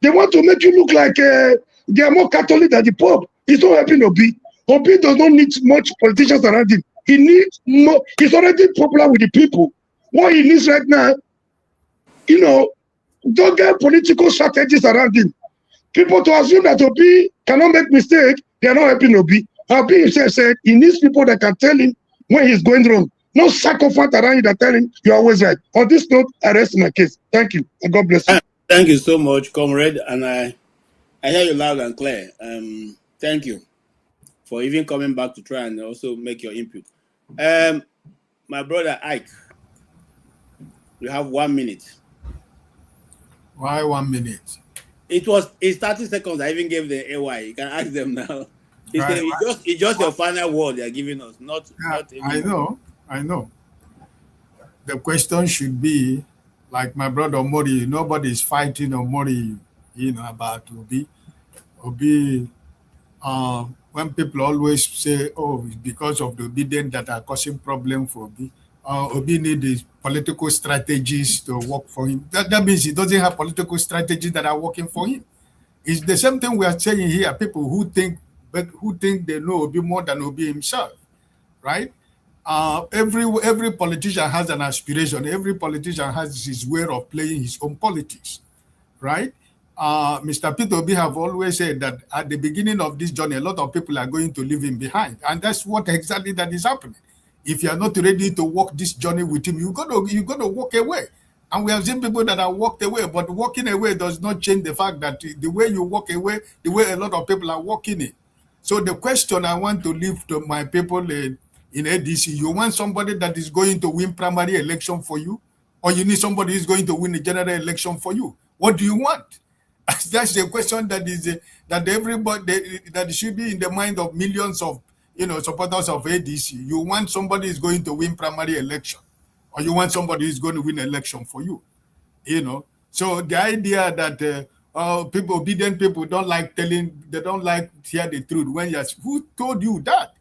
They want to make you look like they are more Catholic than the Pope. It's not helping Obi. Obi does not need much politicians around him. He needs more. He's already popular with the people. What he needs right now, don't get political strategies around him. People to assume that Obi cannot make mistakes, they are not helping Obi. Obi himself said he needs people that can tell him when he's going wrong. No sycophant around you that tell him you're always right. On this note, I rest my case. Thank you, and God bless you. Thank you so much, comrade, and I hear you loud and clear. Thank you for even coming back to try and also make your input. My brother Ike, you have 1 minute. Why 1 minute? It's 30 seconds. I even gave the AY. You can ask them now. It's just your final word they're giving us, not I know. The question should be, like my brother Mori, nobody is fighting or Mori, about Obi. When people always say, oh, it's because of the obedience that are causing problem for Obi. Obi needs political strategies to work for him. That means he doesn't have political strategies that are working for him. It's the same thing we are saying here. People who think they know Obi more than Obi himself, right? Every politician has an aspiration. Every politician has his way of playing his own politics, right? Mr. Peter Obi have always said that at the beginning of this journey, a lot of people are going to leave him behind, and that's what exactly that is happening. If you are not ready to walk this journey with him, you're gonna walk away. And we have seen people that have walked away, but walking away does not change the fact that the way you walk away, the way a lot of people are walking in. So the question I want to leave to my people in ADC, you want somebody that is going to win primary election for you, or you need somebody who is going to win the general election for you? What do you want? That's the question that everybody that should be in the mind of millions of supporters of ADC. You want somebody who is going to win primary election, or you want somebody who is going to win election for you. So the idea that obedient people don't like to hear the truth. Who told you that?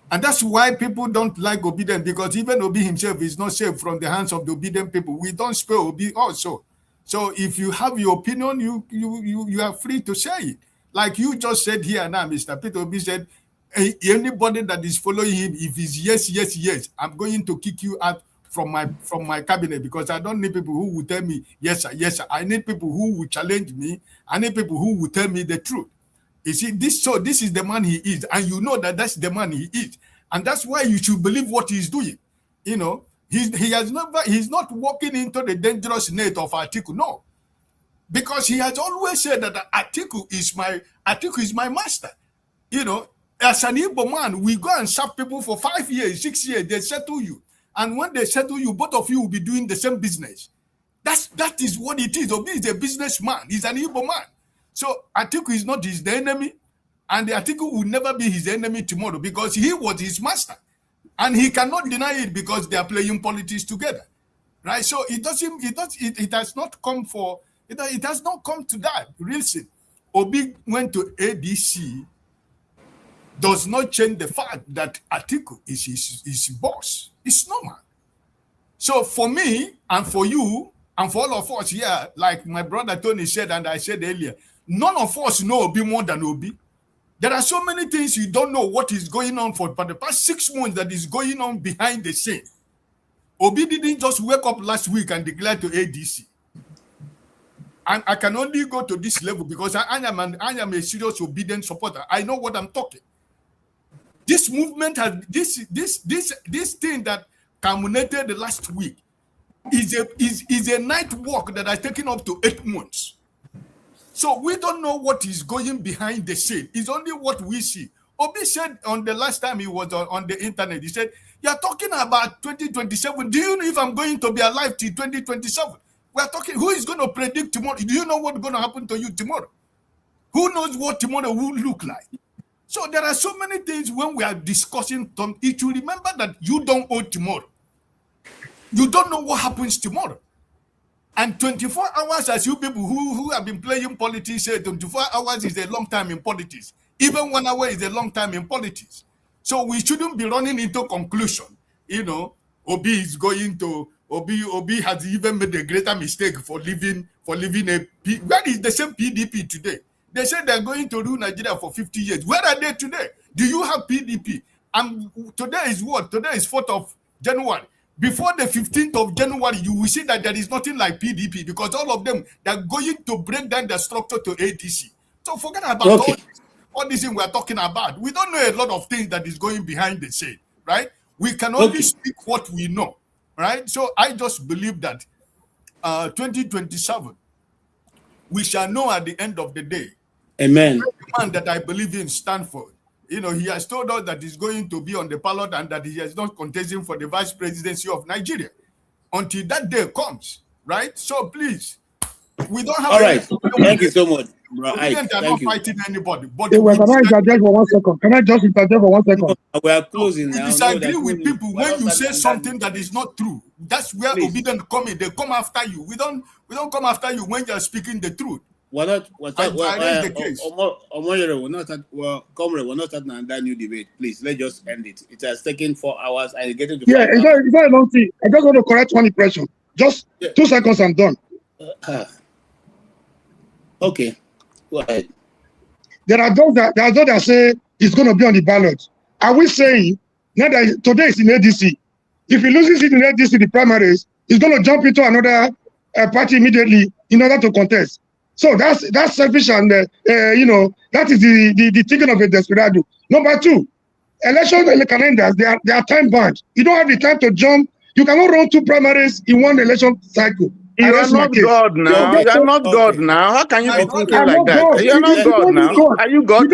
And that's why people don't like obedient, because even Obi himself is not safe from the hands of the obedient people. We don't spare Obi also. So if you have your opinion, you are free to say it. Like you just said here now, Mr. Peter Obi said, anybody that is following him, if it's yes, I'm going to kick you out from my cabinet, because I don't need people who will tell me yes sir. I need people who will challenge me. I need people who will tell me the truth. You see, this is the man he is, and you know that that's the man he is, and that's why you should believe what he's doing. He's not walking into the dangerous net of Atiku, no, because he has always said that Atiku is my master. As an Igbo man, we go and serve people for 5 years, 6 years, they settle you, and when they settle you, both of you will be doing the same business. That is what it is. Obi is a businessman. He's an Igbo man. So Atiku is not the enemy, and the Atiku will never be his enemy tomorrow, because he was his master, and he cannot deny it because they are playing politics together, right? So it has not come to that. Listen, Obi went to ADC does not change the fact that Atiku is his boss. It's normal. So for me and for you and for all of us here, like my brother Tony said and I said earlier, none of us know Obi more than Obi. There are so many things you don't know what is going on for the past 6 months that is going on behind the scene. Obi didn't just wake up last week and declare to ADC. And I can only go to this level because I am a serious obedient supporter. I know what I'm talking. This movement has this thing that culminated the last week is a night walk that has taken up to 8 months. So we don't know what is going behind the scene. It's only what we see. Obi said on the last time he was on the internet, he said, "You're talking about 2027. Do you know if I'm going to be alive till 2027? We're talking, who is going to predict tomorrow? Do you know what's going to happen to you tomorrow? Who knows what tomorrow will look like?" So there are so many things when we are discussing, you should remember that you don't own tomorrow. You don't know what happens tomorrow. And 24 hours, as you people who have been playing politics say, 24 hours is a long time in politics. Even 1 hour is a long time in politics. So we shouldn't be running into conclusion. Obi is going to Obi has even made a greater mistake for leaving where is the same PDP today? They said they're going to rule Nigeria for 50 years. Where are they today? Do you have PDP? And today is what? Today is 4th of January. Before the 15th of January, you will see that there is nothing like PDP because all of them, they're going to break down the structure to ADC. So forget about all this thing we're talking about. We don't know a lot of things that is going behind the scene, right? We can only speak what we know, right? So I just believe that 2027, we shall know at the end of the day. Amen. The man that I believe in stand for. He has told us that he's going to be on the ballot and that he is not contesting for the vice presidency of Nigeria until that day comes, right? So please, we don't have. All right. Thank you so much, bro. We are not fighting anybody. But can I interject for 1 second? Can I just interject for 1 second? We are closing now. We disagree with people when you say something that is not true. That's where obedient come in. They come after you. We don't come after you when you are speaking the truth. We're not the case. Comrade, we're not starting another new debate. Please, let's just end it. It has taken 4 hours and getting to it's not a long thing. I just want to correct one impression. Just 2 seconds, I'm done. Okay, go ahead. There are those that say it's going to be on the ballot. Are we saying now that today is in ADC? If he loses it in ADC, the primaries, he's going to jump into another party immediately in order to contest. So that's selfish, and that is the thinking of a desperado. Number 2, election calendars, they are time bound. You don't have the time to jump. You cannot run 2 primaries in one election cycle. You are not God now. You are not God now. How can you be thinking like that? You are not God now. Are you God?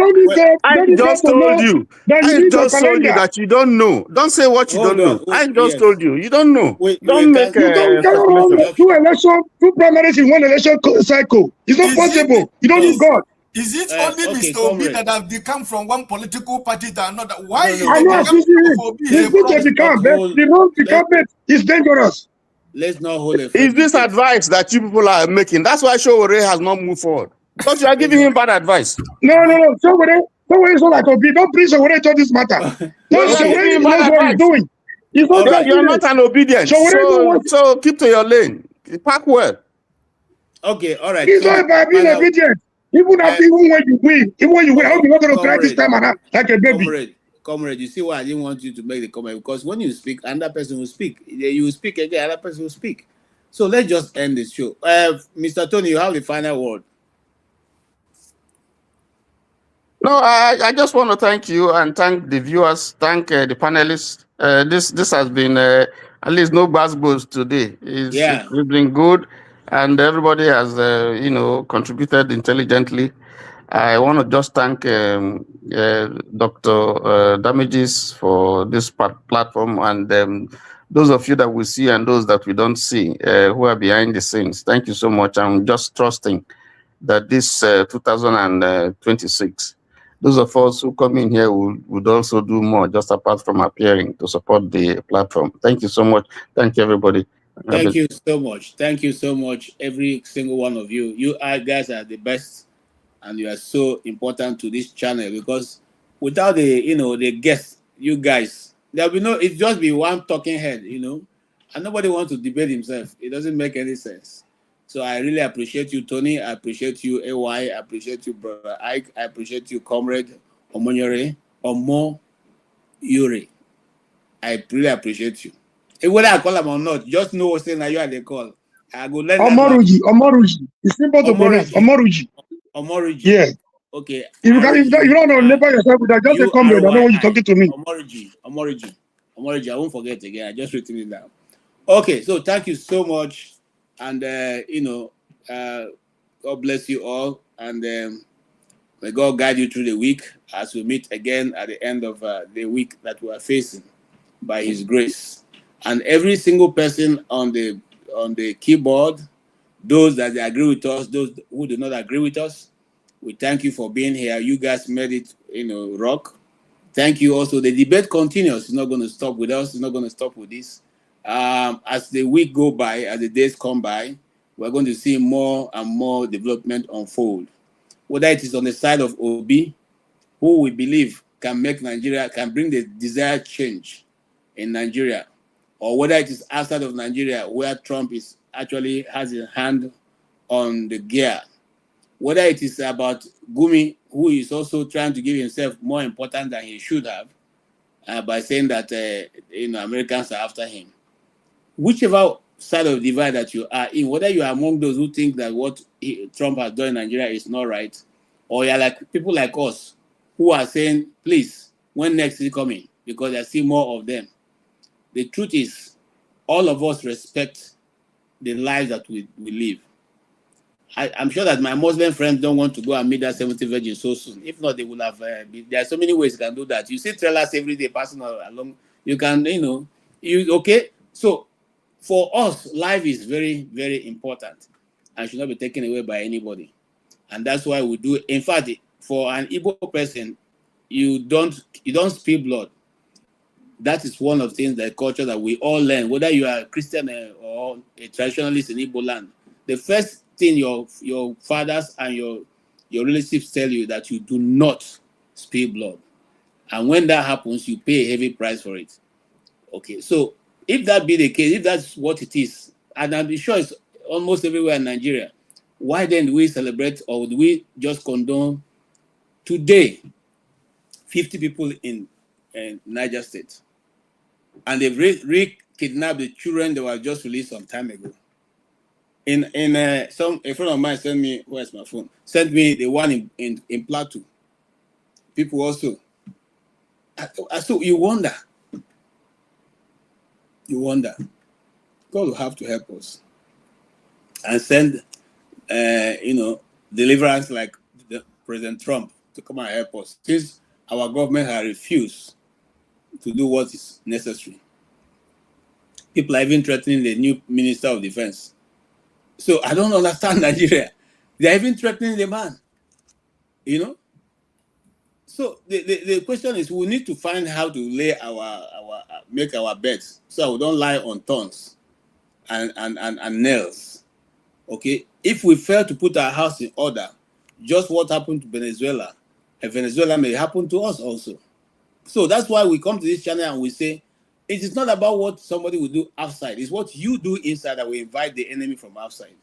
I just told you. I just told you that you don't know. Don't say what you don't know. I just told you. You don't know. Don't make a 2 primaries in one election cycle. It's not possible. You don't need God. Is it only Mr. Obi that have become from one political party to another? Why is I know it's good to become, but the wrong becoming is dangerous. Let's not hold it. Is this advice that you people are making? That's why Showore has not moved forward. Because you are giving him bad advice. No. Showore is not like Obi. Don't bring Showore to this matter. Showore knows what he's doing. You're not an obedient. So keep to your lane. Park well. Okay, all right. He's not about being obedient. Even when you win, I hope you're not going to cry this time around like a baby. Comrade, you see why I didn't want you to make the comment, because when you speak, another person will speak. You will speak again, another person will speak. So let's just end this show. Mr. Tony, you have the final word. No, I just want to thank you and thank the viewers, thank the panelists. This has been at least no buzzwords today. It's been good, and everybody has contributed intelligently. I want to just thank Dr. Damages for this platform, and those of you that we see and those that we don't see who are behind the scenes. Thank you so much. I'm just trusting that this 2026, those of us who come in here would also do more, just apart from appearing to support the platform. Thank you so much. Thank you, everybody. Thank you so much. Thank you so much, every single one of you. You guys are the best. And you are so important to this channel, because without the guests, you guys, there will be it just be one talking head, and nobody wants to debate himself. It doesn't make any sense. So I really appreciate you, Tony. I appreciate you, AY. I appreciate you, Brother Ike. I appreciate you, Comrade Omo Yuri. I really appreciate you. Whether I call him or not, just know what's saying that you are the call. I go let Omoruji. It's simple to pronounce. Omoruji. Omorigi. Yeah. Okay. If you don't know, label yourself with that, just a comrade. I know when you're talking to me. Omorigi. I won't forget again. I just written it down. Okay, so thank you so much, and God bless you all, and may God guide you through the week as we meet again at the end of the week that we are facing, by His grace. And every single person on the keyboard, those that agree with us, those who do not agree with us, we thank you for being here. You guys made it, rock. Thank you also. The debate continues. It's not going to stop with us. It's not going to stop with this. As the week go by, as the days come by, we're going to see more and more development unfold. Whether it is on the side of Obi, who we believe can make Nigeria, can bring the desired change in Nigeria, or whether it is outside of Nigeria, where Trump is actually has a hand on the gear, whether it is about Gumi, who is also trying to give himself more important than he should have by saying that Americans are after him. Whichever side of the divide that you are in, whether you are among those who think that what Trump has done in Nigeria is not right, or you're like people like us who are saying, please, when next is he coming? Because I see more of them. The truth is, all of us respect the lives that we live. I'm sure that my Muslim friends don't want to go and meet that 70 virgin so soon. If not, they will have. There are so many ways you can do that. You see trailers every day passing along. You can, okay. So for us, life is very, very important and should not be taken away by anybody. And that's why we do. In fact, for an Igbo person, you don't spill blood. That is one of the things, that culture that we all learn, whether you are a Christian or a traditionalist in Igbo land. The first thing your fathers and your relatives tell you that you do not spill blood. And when that happens, you pay a heavy price for it. Okay, so if that be the case, if that's what it is, and I'm sure it's almost everywhere in Nigeria, why then do we celebrate, or do we just condone today 50 people in Niger State? And they've re-kidnapped the children that were just released some time ago. A friend of mine sent me, where's my phone? Sent me the one in Plateau. People also. So you wonder. God will have to help us and send, deliverance like President Trump to come and help us, since our government has refused to do what is necessary. People are even threatening the new Minister of Defense. So I don't understand Nigeria. They're even threatening the man, So the question is, we need to find how to lay make our beds so we don't lie on thorns and nails. Okay, if we fail to put our house in order, just what happened to Venezuela, Venezuela may happen to us also. So that's why we come to this channel and we say, it is not about what somebody will do outside. It's what you do inside that we invite the enemy from outside.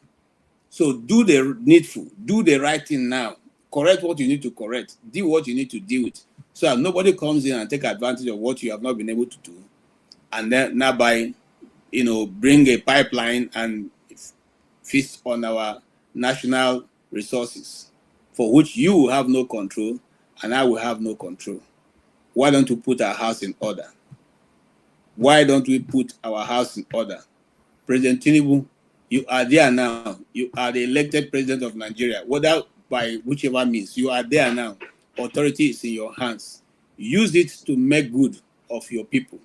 So do the needful, do the right thing now. Correct what you need to correct. Deal what you need to deal with. So that nobody comes in and take advantage of what you have not been able to do. And then now by, bring a pipeline and feast on our national resources, for which you will have no control and I will have no control. Why don't we put our house in order? Why don't we put our house in order? President Tinubu, you are there now. You are the elected president of Nigeria. Whether by whichever means, you are there now. Authority is in your hands. Use it to make good of your people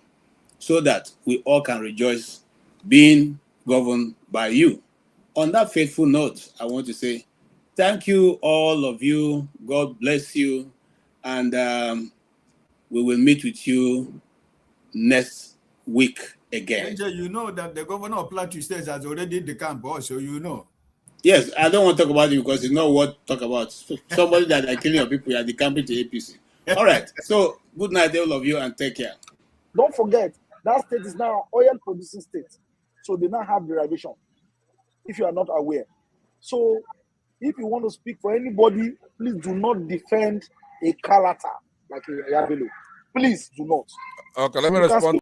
so that we all can rejoice being governed by you. On that faithful note, I want to say thank you, all of you. God bless you. And we will meet with you next week again. AJ, you know that the governor of Plateau State has already decamp, so you know. Yes, I don't want to talk about it because it's not what to talk about. Somebody that are killing your people, you are decamping to APC. All right. So good night, all of you, and take care. Don't forget, that state is now an oil producing state. So they now have derivation, if you are not aware. So if you want to speak for anybody, please do not defend a Kalata like a Yabelo. Please do not. Okay, let me respond.